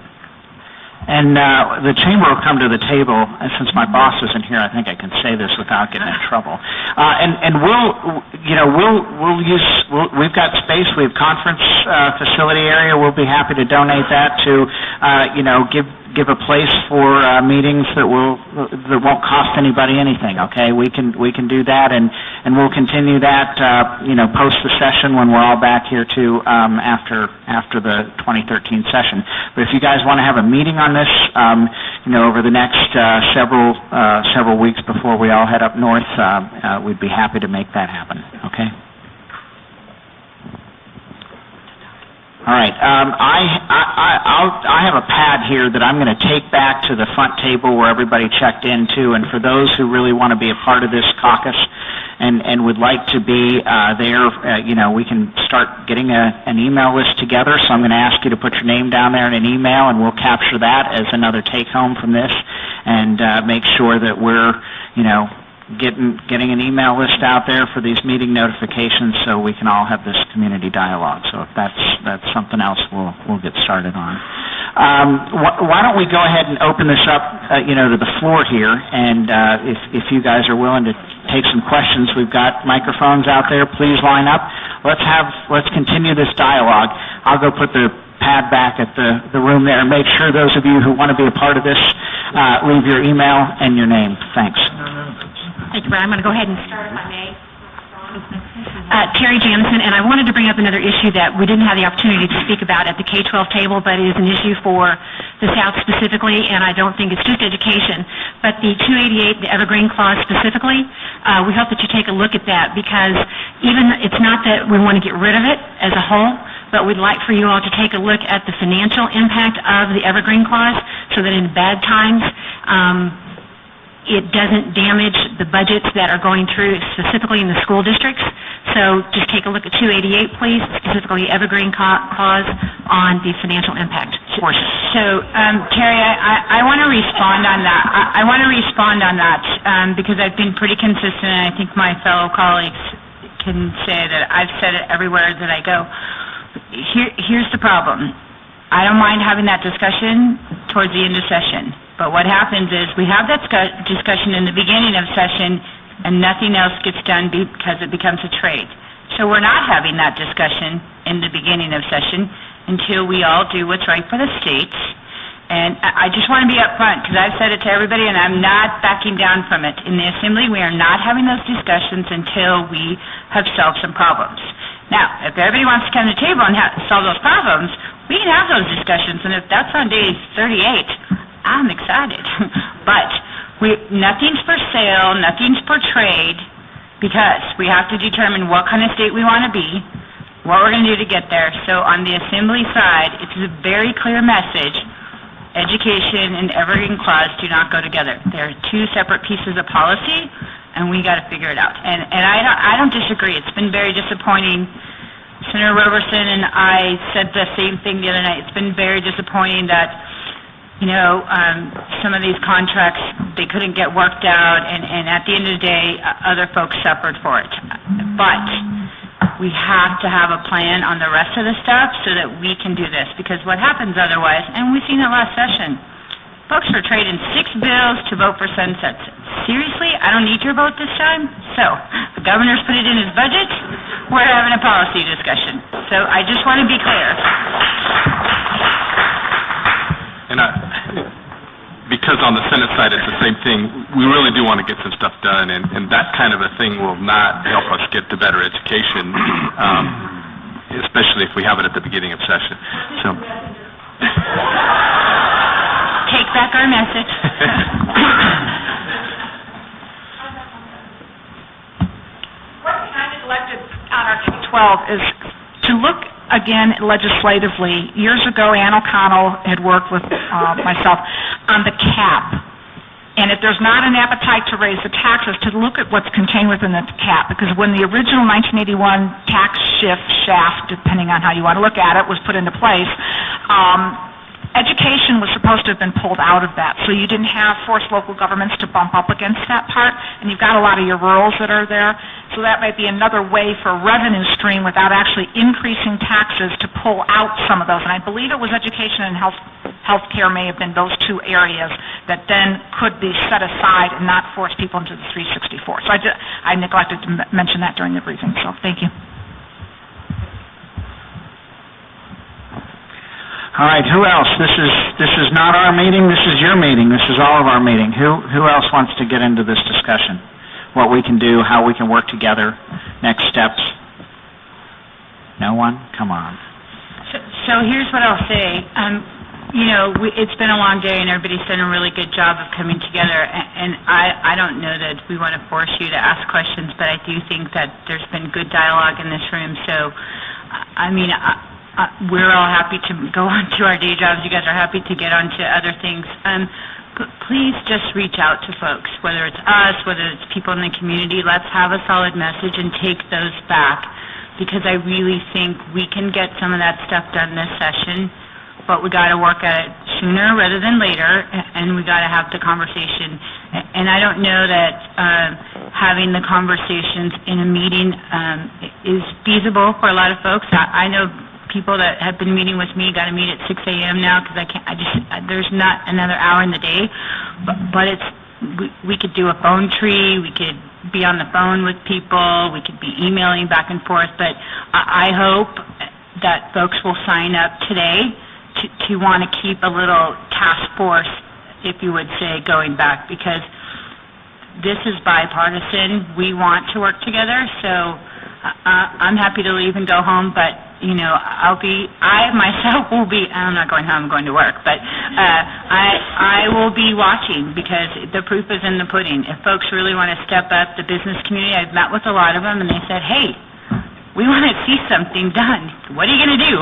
And the chamber will come to the table. And since my boss isn't here, I think I can say this without getting in trouble. And we've got space. We have conference facility area. We'll be happy to donate that to, give a place for meetings that won't cost anybody anything. Okay, we can do that, and we'll continue that. Post the session when we're all back here too, after the 2013 session. But if you guys want to have a meeting on this, over the next several weeks before we all head up north, we'd be happy to make that happen. Okay. All right. I have a pad here that I'm going to take back to the front table where everybody checked in too. And for those who really want to be a part of this caucus and would like to be there, we can start getting an email list together. So I'm going to ask you to put your name down there in an email, and we'll capture that as another take home from this, and make sure that we're, getting an email list out there for these meeting notifications, so we can all have this community dialogue. So if that's something else, we'll get started on. Why don't we go ahead and open this up, to the floor here, and if you guys are willing to take some questions, we've got microphones out there. Please line up. Let's continue this dialogue. I'll go put the pad back at the room there, and make sure those of you who want to be a part of this leave your email and your name. Thanks. Thank you, Brian. I'm going to go ahead and start, if I may. Terry Jamison, and I wanted to bring up another issue that we didn't have the opportunity to speak about at the K-12 table, but it is an issue for the South specifically, and I don't think it's just education. But the 288, the Evergreen Clause specifically, we hope that you take a look at that, because even it's not that we want to get rid of it as a whole, but we'd like for you all to take a look at the financial impact of the Evergreen Clause, so that in bad times, it doesn't damage the budgets that are going through, specifically in the school districts. So just take a look at 288, please, specifically Evergreen Clause on the financial impact portion. So, Terry, I want to respond on that. I want to respond on that because I've been pretty consistent, and I think my fellow colleagues can say that I've said it everywhere that I go. Here's the problem. I don't mind having that discussion towards the end of session. But what happens is we have that discussion in the beginning of session, and nothing else gets done because it becomes a trade. So we're not having that discussion in the beginning of session until we all do what's right for the states. And I just want to be upfront, because I've said it to everybody, and I'm not backing down from it. In the Assembly, we are not having those discussions until we have solved some problems. Now, if everybody wants to come to the table and solve those problems, we can have those discussions, and if that's on day 38, I'm excited. But nothing's for sale, nothing's for trade, because we have to determine what kind of state we want to be, what we're going to do to get there. So on the Assembly side, it's a very clear message. Education and Evergreen Clause do not go together. They're two separate pieces of policy, and we got to figure it out. And I don't disagree. It's been very disappointing. Senator Roberson and I said the same thing the other night. It's been very disappointing that some of these contracts, they couldn't get worked out, and at the end of the day, other folks suffered for it. But we have to have a plan on the rest of the stuff so that we can do this, because what happens otherwise, and we've seen it last session, folks are trading 6 bills to vote for sunsets. Seriously? I don't need your vote this time? So, the governor's put it in his budget, we're having a policy discussion. So I just want to be clear. And because on the Senate side it's the same thing, we really do want to get some stuff done, and that kind of a thing will not help us get to better education, especially if we have it at the beginning of session. So, take back our message. One thing I neglected on our K-12 is to look again legislatively. Years ago, Ann O'Connell had worked with myself on the cap. And if there's not an appetite to raise the taxes, to look at what's contained within the cap. Because when the original 1981 tax shaft, depending on how you want to look at it, was put into place, education was supposed to have been pulled out of that. So you didn't have forced local governments to bump up against that part. And you've got a lot of your rurals that are there. So that might be another way for a revenue stream without actually increasing taxes to pull out some of those. And I believe it was education and healthcare may have been those two areas that then could be set aside and not force people into the 364. So I neglected to mention that during the briefing, so thank you. All right, who else? This is not our meeting, this is your meeting, this is all of our meeting. Who else wants to get into this discussion? What we can do, how we can work together, next steps? No one? Come on. So here's what I'll say. It's been a long day, and everybody's done a really good job of coming together. And I don't know that we want to force you to ask questions, but I do think that there's been good dialogue in this room. So, we're all happy to go on to our day jobs. You guys are happy to get on to other things. Please just reach out to folks, whether it's us, whether it's people in the community. Let's have a solid message and take those back, because I really think we can get some of that stuff done this session, but we got to work at it sooner rather than later, and we got to have the conversation. And I don't know that having the conversations in a meeting is feasible for a lot of folks. I know people that have been meeting with me got to meet at 6 a.m. now because there's not another hour in the day. But we could do a phone tree, we could be on the phone with people, we could be emailing back and forth. But I hope that folks will sign up today to want to keep a little task force, if you would say, going back, because this is bipartisan. We want to work together, so I'm happy to leave and go home, but I myself will be, I'm not going home, I'm going to work, but I will be watching, because the proof is in the pudding. If folks really want to step up, the business community, I've met with a lot of them, and they said, hey, we want to see something done. What are you going to do?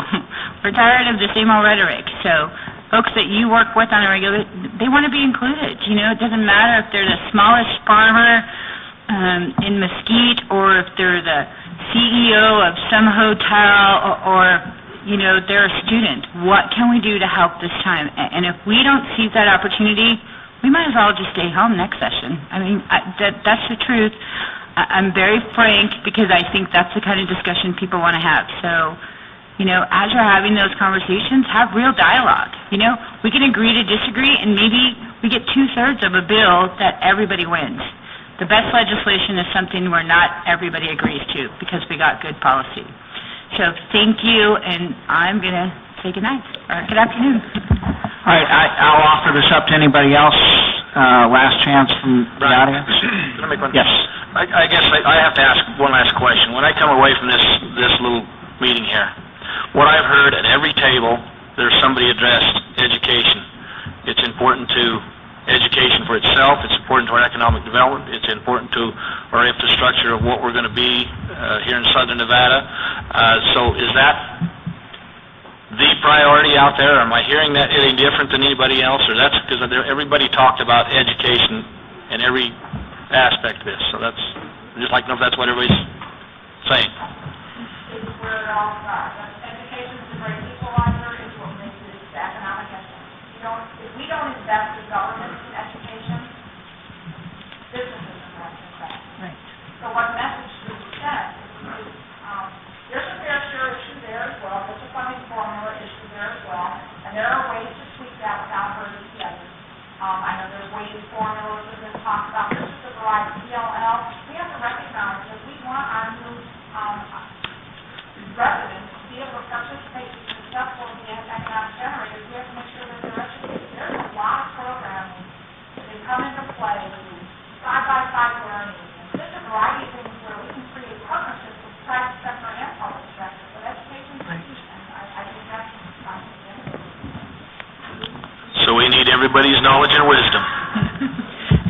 We're tired of the same old rhetoric. So folks that you work with on a regular, they want to be included. It doesn't matter if they're the smallest farmer in Mesquite, or if they're the CEO of some hotel, or they're a student. What can we do to help this time? And if we don't seize that opportunity, we might as well just stay home next session. That's the truth. I'm very frank, because I think that's the kind of discussion people want to have. So, as you're having those conversations, have real dialogue. We can agree to disagree, and maybe we get 2/3 of a bill that everybody wins. The best legislation is something where not everybody agrees to, because we got good policy. So thank you, and I'm going to say good night, or good afternoon. All right, I'll offer this up to anybody else. Last chance from the audience. Can I make one? Yes. I guess I have to ask one last question. When I come away from this little meeting here, what I've heard at every table, there's somebody addressed education. It's important to education for itself. It's important to our economic development. It's important to our infrastructure of what we're going to be here in Southern Nevada. So is that the priority out there? Am I hearing that any different than anybody else? Or that's because everybody talked about education in every aspect of this. So that's, I'd just like to know if that's what everybody's saying. It's where it all starts. Education is the great equalizer. It's what makes it the economic engine. If we don't invest in government in education, businesses invest in that. Right. So what message do we send? There's a fair share issue there as well. There's a funding formula issue there as well. And there are ways to tweak that without hurting the others. I know there's ways formulas that have been talked about. This is a variety of PLL. We have to recognize that we want our new residents to be able to participate in successful in the economic generators. We have to make sure that they're educated. There's a lot of programming that come into play, side-by-side learning. There's a variety of things where we can create partnerships with private sector and public sector. But education is key, and I think that's So we need everybody's knowledge and wisdom.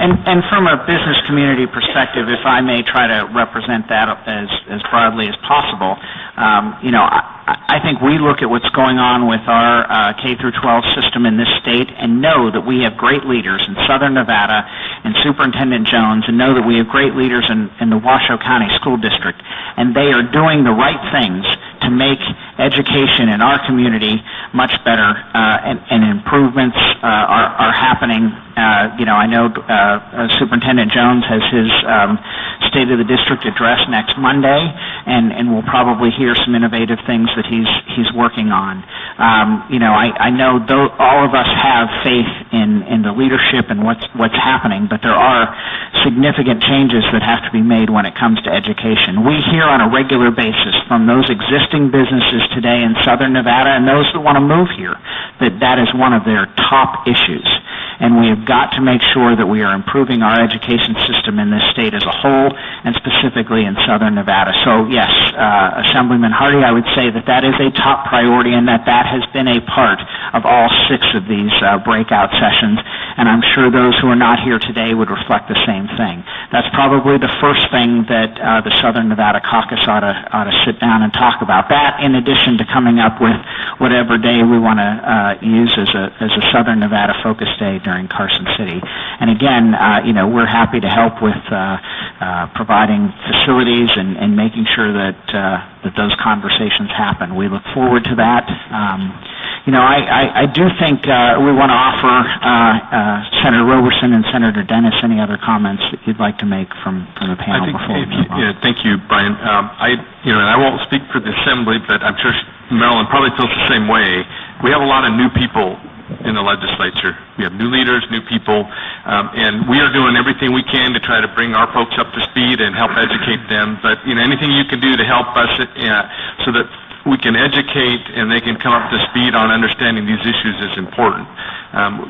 And from a business community perspective, if I may try to represent that as broadly as possible, I think we look at what's going on with our K through 12 system in this state and know that we have great leaders in Southern Nevada and Superintendent Jones, and know that we have great leaders in the Washoe County School District, and they are doing the right things to make education in our community much better, and improvements are happening. I know Superintendent Jones has his State of the District address next Monday, and we'll probably hear some innovative things that he's working on. I know all of us have faith in the leadership and what's happening, but there are significant changes that have to be made when it comes to education. We hear on a regular basis from those existing businesses today in Southern Nevada and those that want to move here that is one of their top issues. And we have got to make sure that we are improving our education system in this state as a whole, and specifically in Southern Nevada. So yes, Assemblyman Hardy, I would say that is a top priority, and that has been a part of all 6 of these breakout sessions. And I'm sure those who are not here today would reflect the same thing. That's probably the first thing that the Southern Nevada Caucus ought to sit down and talk about. That, in addition to coming up with whatever day we want to use as a Southern Nevada focus day during Carson City. And again, we're happy to help with providing facilities and making sure that those conversations happen. We look forward to that. I do think we want to offer Senator Roberson and Senator Dennis any other comments that you'd like to make from the panel before we move on. Thank you, Brian. I won't speak for the Assembly, but I'm sure Maryland probably feels the same way. We have a lot of new people in the legislature. We have new leaders, new people, and we are doing everything we can to try to bring our folks up to speed and help educate them. But anything you can do to help us so that we can educate and they can come up to speed on understanding these issues is important.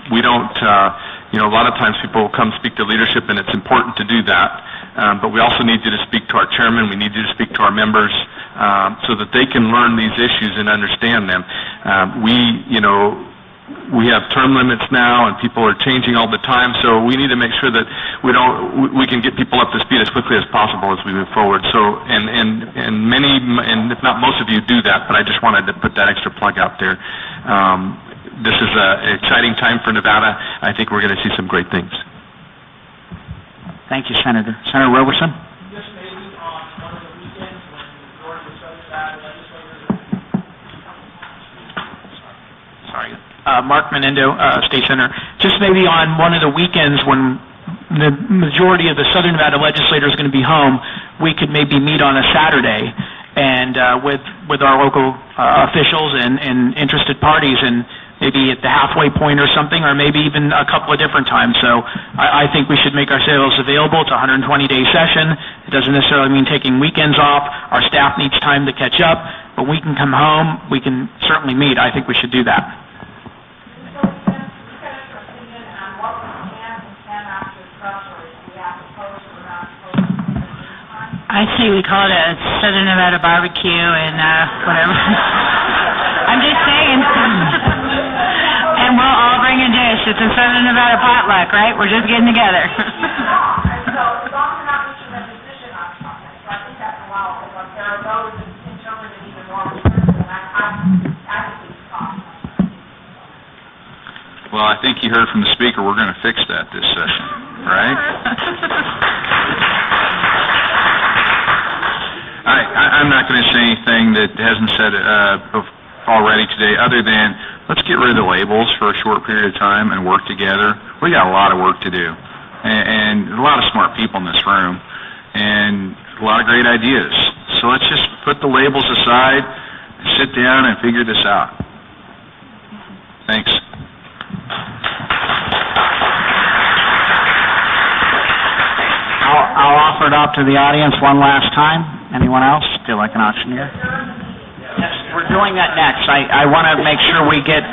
We don't, a lot of times people will come speak to leadership, and it's important to do that. But we also need you to speak to our chairman. We need you to speak to our members so that they can learn these issues and understand them. We have term limits now, and people are changing all the time. So we need to make sure that we can get people up to speed as quickly as possible as we move forward. So, and if not most of you do that, but I just wanted to put that extra plug out there. This is an exciting time for Nevada. I think we're going to see some great things. Thank you, Senator. Senator Roberson? Sorry. Mark Menendo, State Senator. Just maybe on one of the weekends when the majority of the Southern Nevada legislators are going to be home, we could maybe meet on a Saturday and with our local officials and interested parties, and maybe at the halfway point or something, or maybe even a couple of different times. So I think we should make ourselves available. It's a 120-day session. It doesn't necessarily mean taking weekends off. Our staff needs time to catch up, but we can come home. We can certainly meet. I think we should do that. I say we call it a Southern Nevada barbecue and whatever. I'm just saying. And we'll all bring a dish. It's a Southern Nevada potluck, right? We're just getting together. So as long as we're not reaching a decision on something, so I think that's allowable. But there are those that interpret it even more restrictive, and I think we should talk. Well, I think you heard from the speaker. We're going to fix that this session, right? I'm not going to say anything that hasn't said already today, other than let's get rid of the labels for a short period of time and work together. We got a lot of work to do, and a lot of smart people in this room, and a lot of great ideas. So let's just put the labels aside, sit down, and figure this out. Thanks. I'll offer it up to the audience one last time. Anyone else feel like an auctioneer? Yes, we're doing that next. I want to make sure we get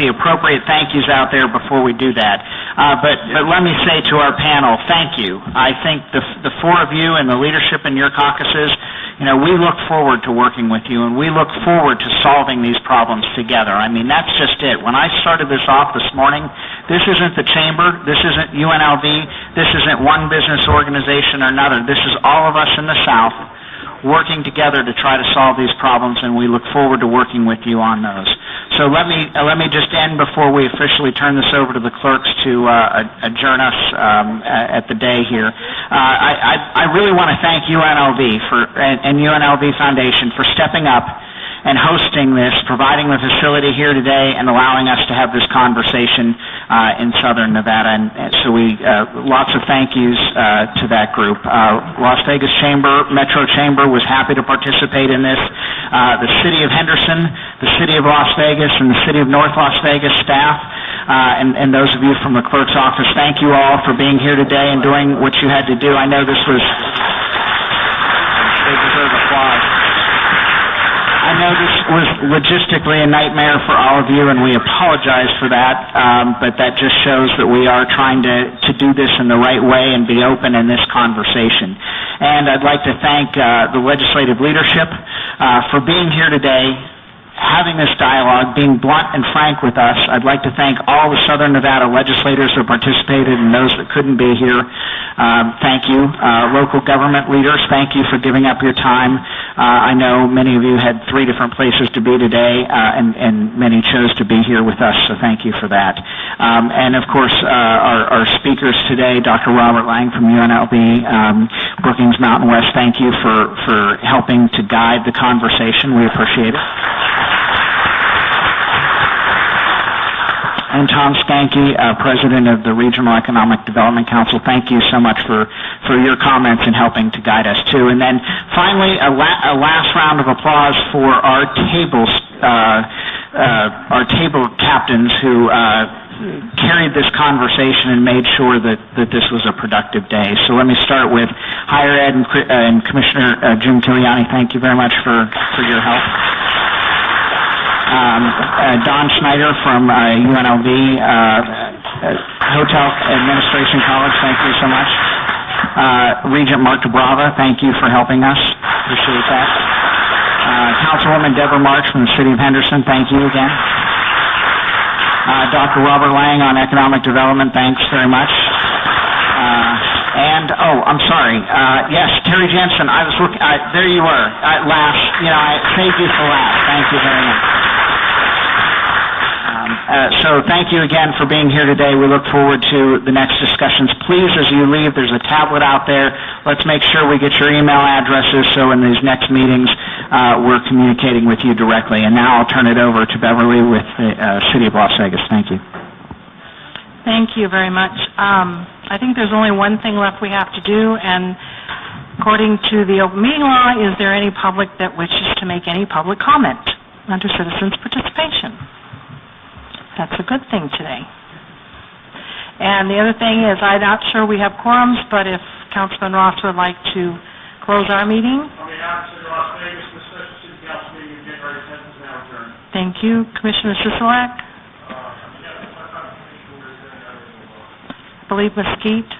the appropriate thank yous out there before we do that. But let me say to our panel, thank you. I think the 4 of you and the leadership in your caucuses, we look forward to working with you, and we look forward to solving these problems together. I mean, that's just it. When I started this off this morning, this isn't the chamber, this isn't UNLV, this isn't one business organization or another. This is all of us in the South working together to try to solve these problems, and we look forward to working with you on those. So let me just end before we officially turn this over to the clerks to adjourn us at the day here. I really want to thank UNLV and UNLV Foundation for stepping up and hosting this, providing the facility here today, and allowing us to have this conversation in Southern Nevada. And so lots of thank yous to that group. Las Vegas Metro Chamber was happy to participate in this. The City of Henderson, the City of Las Vegas, and the City of North Las Vegas staff, and those of you from the clerk's office, thank you all for being here today and doing what you had to do. I know this was, they deserve applause. I know this was logistically a nightmare for all of you, and we apologize for that, but that just shows that we are trying to do this in the right way and be open in this conversation. And I'd like to thank the legislative leadership for being here today, having this dialogue, being blunt and frank with us. I'd like to thank all the Southern Nevada legislators who participated and those that couldn't be here. Thank you. Local government leaders, thank you for giving up your time. I know many of you had 3 different places to be today, and many chose to be here with us, so thank you for that. And of course, our speakers today, Dr. Robert Lang from UNLV, Brookings Mountain West, thank you for helping to guide the conversation. We appreciate it. And Tom Stanky, President of the Regional Economic Development Council, thank you so much for your comments and helping to guide us too. And then finally, a last round of applause for our table captains who carried this conversation and made sure that this was a productive day. So let me start with Higher Ed and Commissioner Jim Kiliani. Thank you very much for your help. Don Schneider from UNLV Hotel Administration College, thank you so much. Regent Mark DeBrava, thank you for helping us. Appreciate that. Councilwoman Deborah March from the City of Henderson, thank you again. Dr. Robert Lang on Economic Development, thanks very much. I'm sorry. Yes, Terry Jensen, I was looking, there you were, last. I saved you for last. Thank you very much. So thank you again for being here today. We look forward to the next discussions. Please, as you leave, there's a tablet out there. Let's make sure we get your email addresses so in these next meetings we're communicating with you directly. And now I'll turn it over to Beverly with the City of Las Vegas. Thank you. Thank you very much. I think there's only one thing left we have to do, and according to the open meeting law, is there any public that wishes to make any public comment under citizens' participation? That's a good thing today. And the other thing is, I'm not sure we have quorums, but if Councilman Ross would like to close our meeting. On behalf of the Las Vegas, the Special City Council meeting of January 10th is now adjourned. Thank you. Commissioner Sisolak? I believe Mesquite?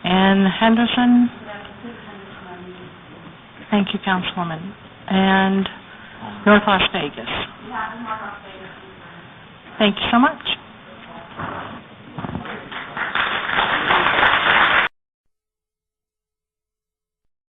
And Henderson? Thank you, Councilwoman. And North Las Vegas. Thank you so much.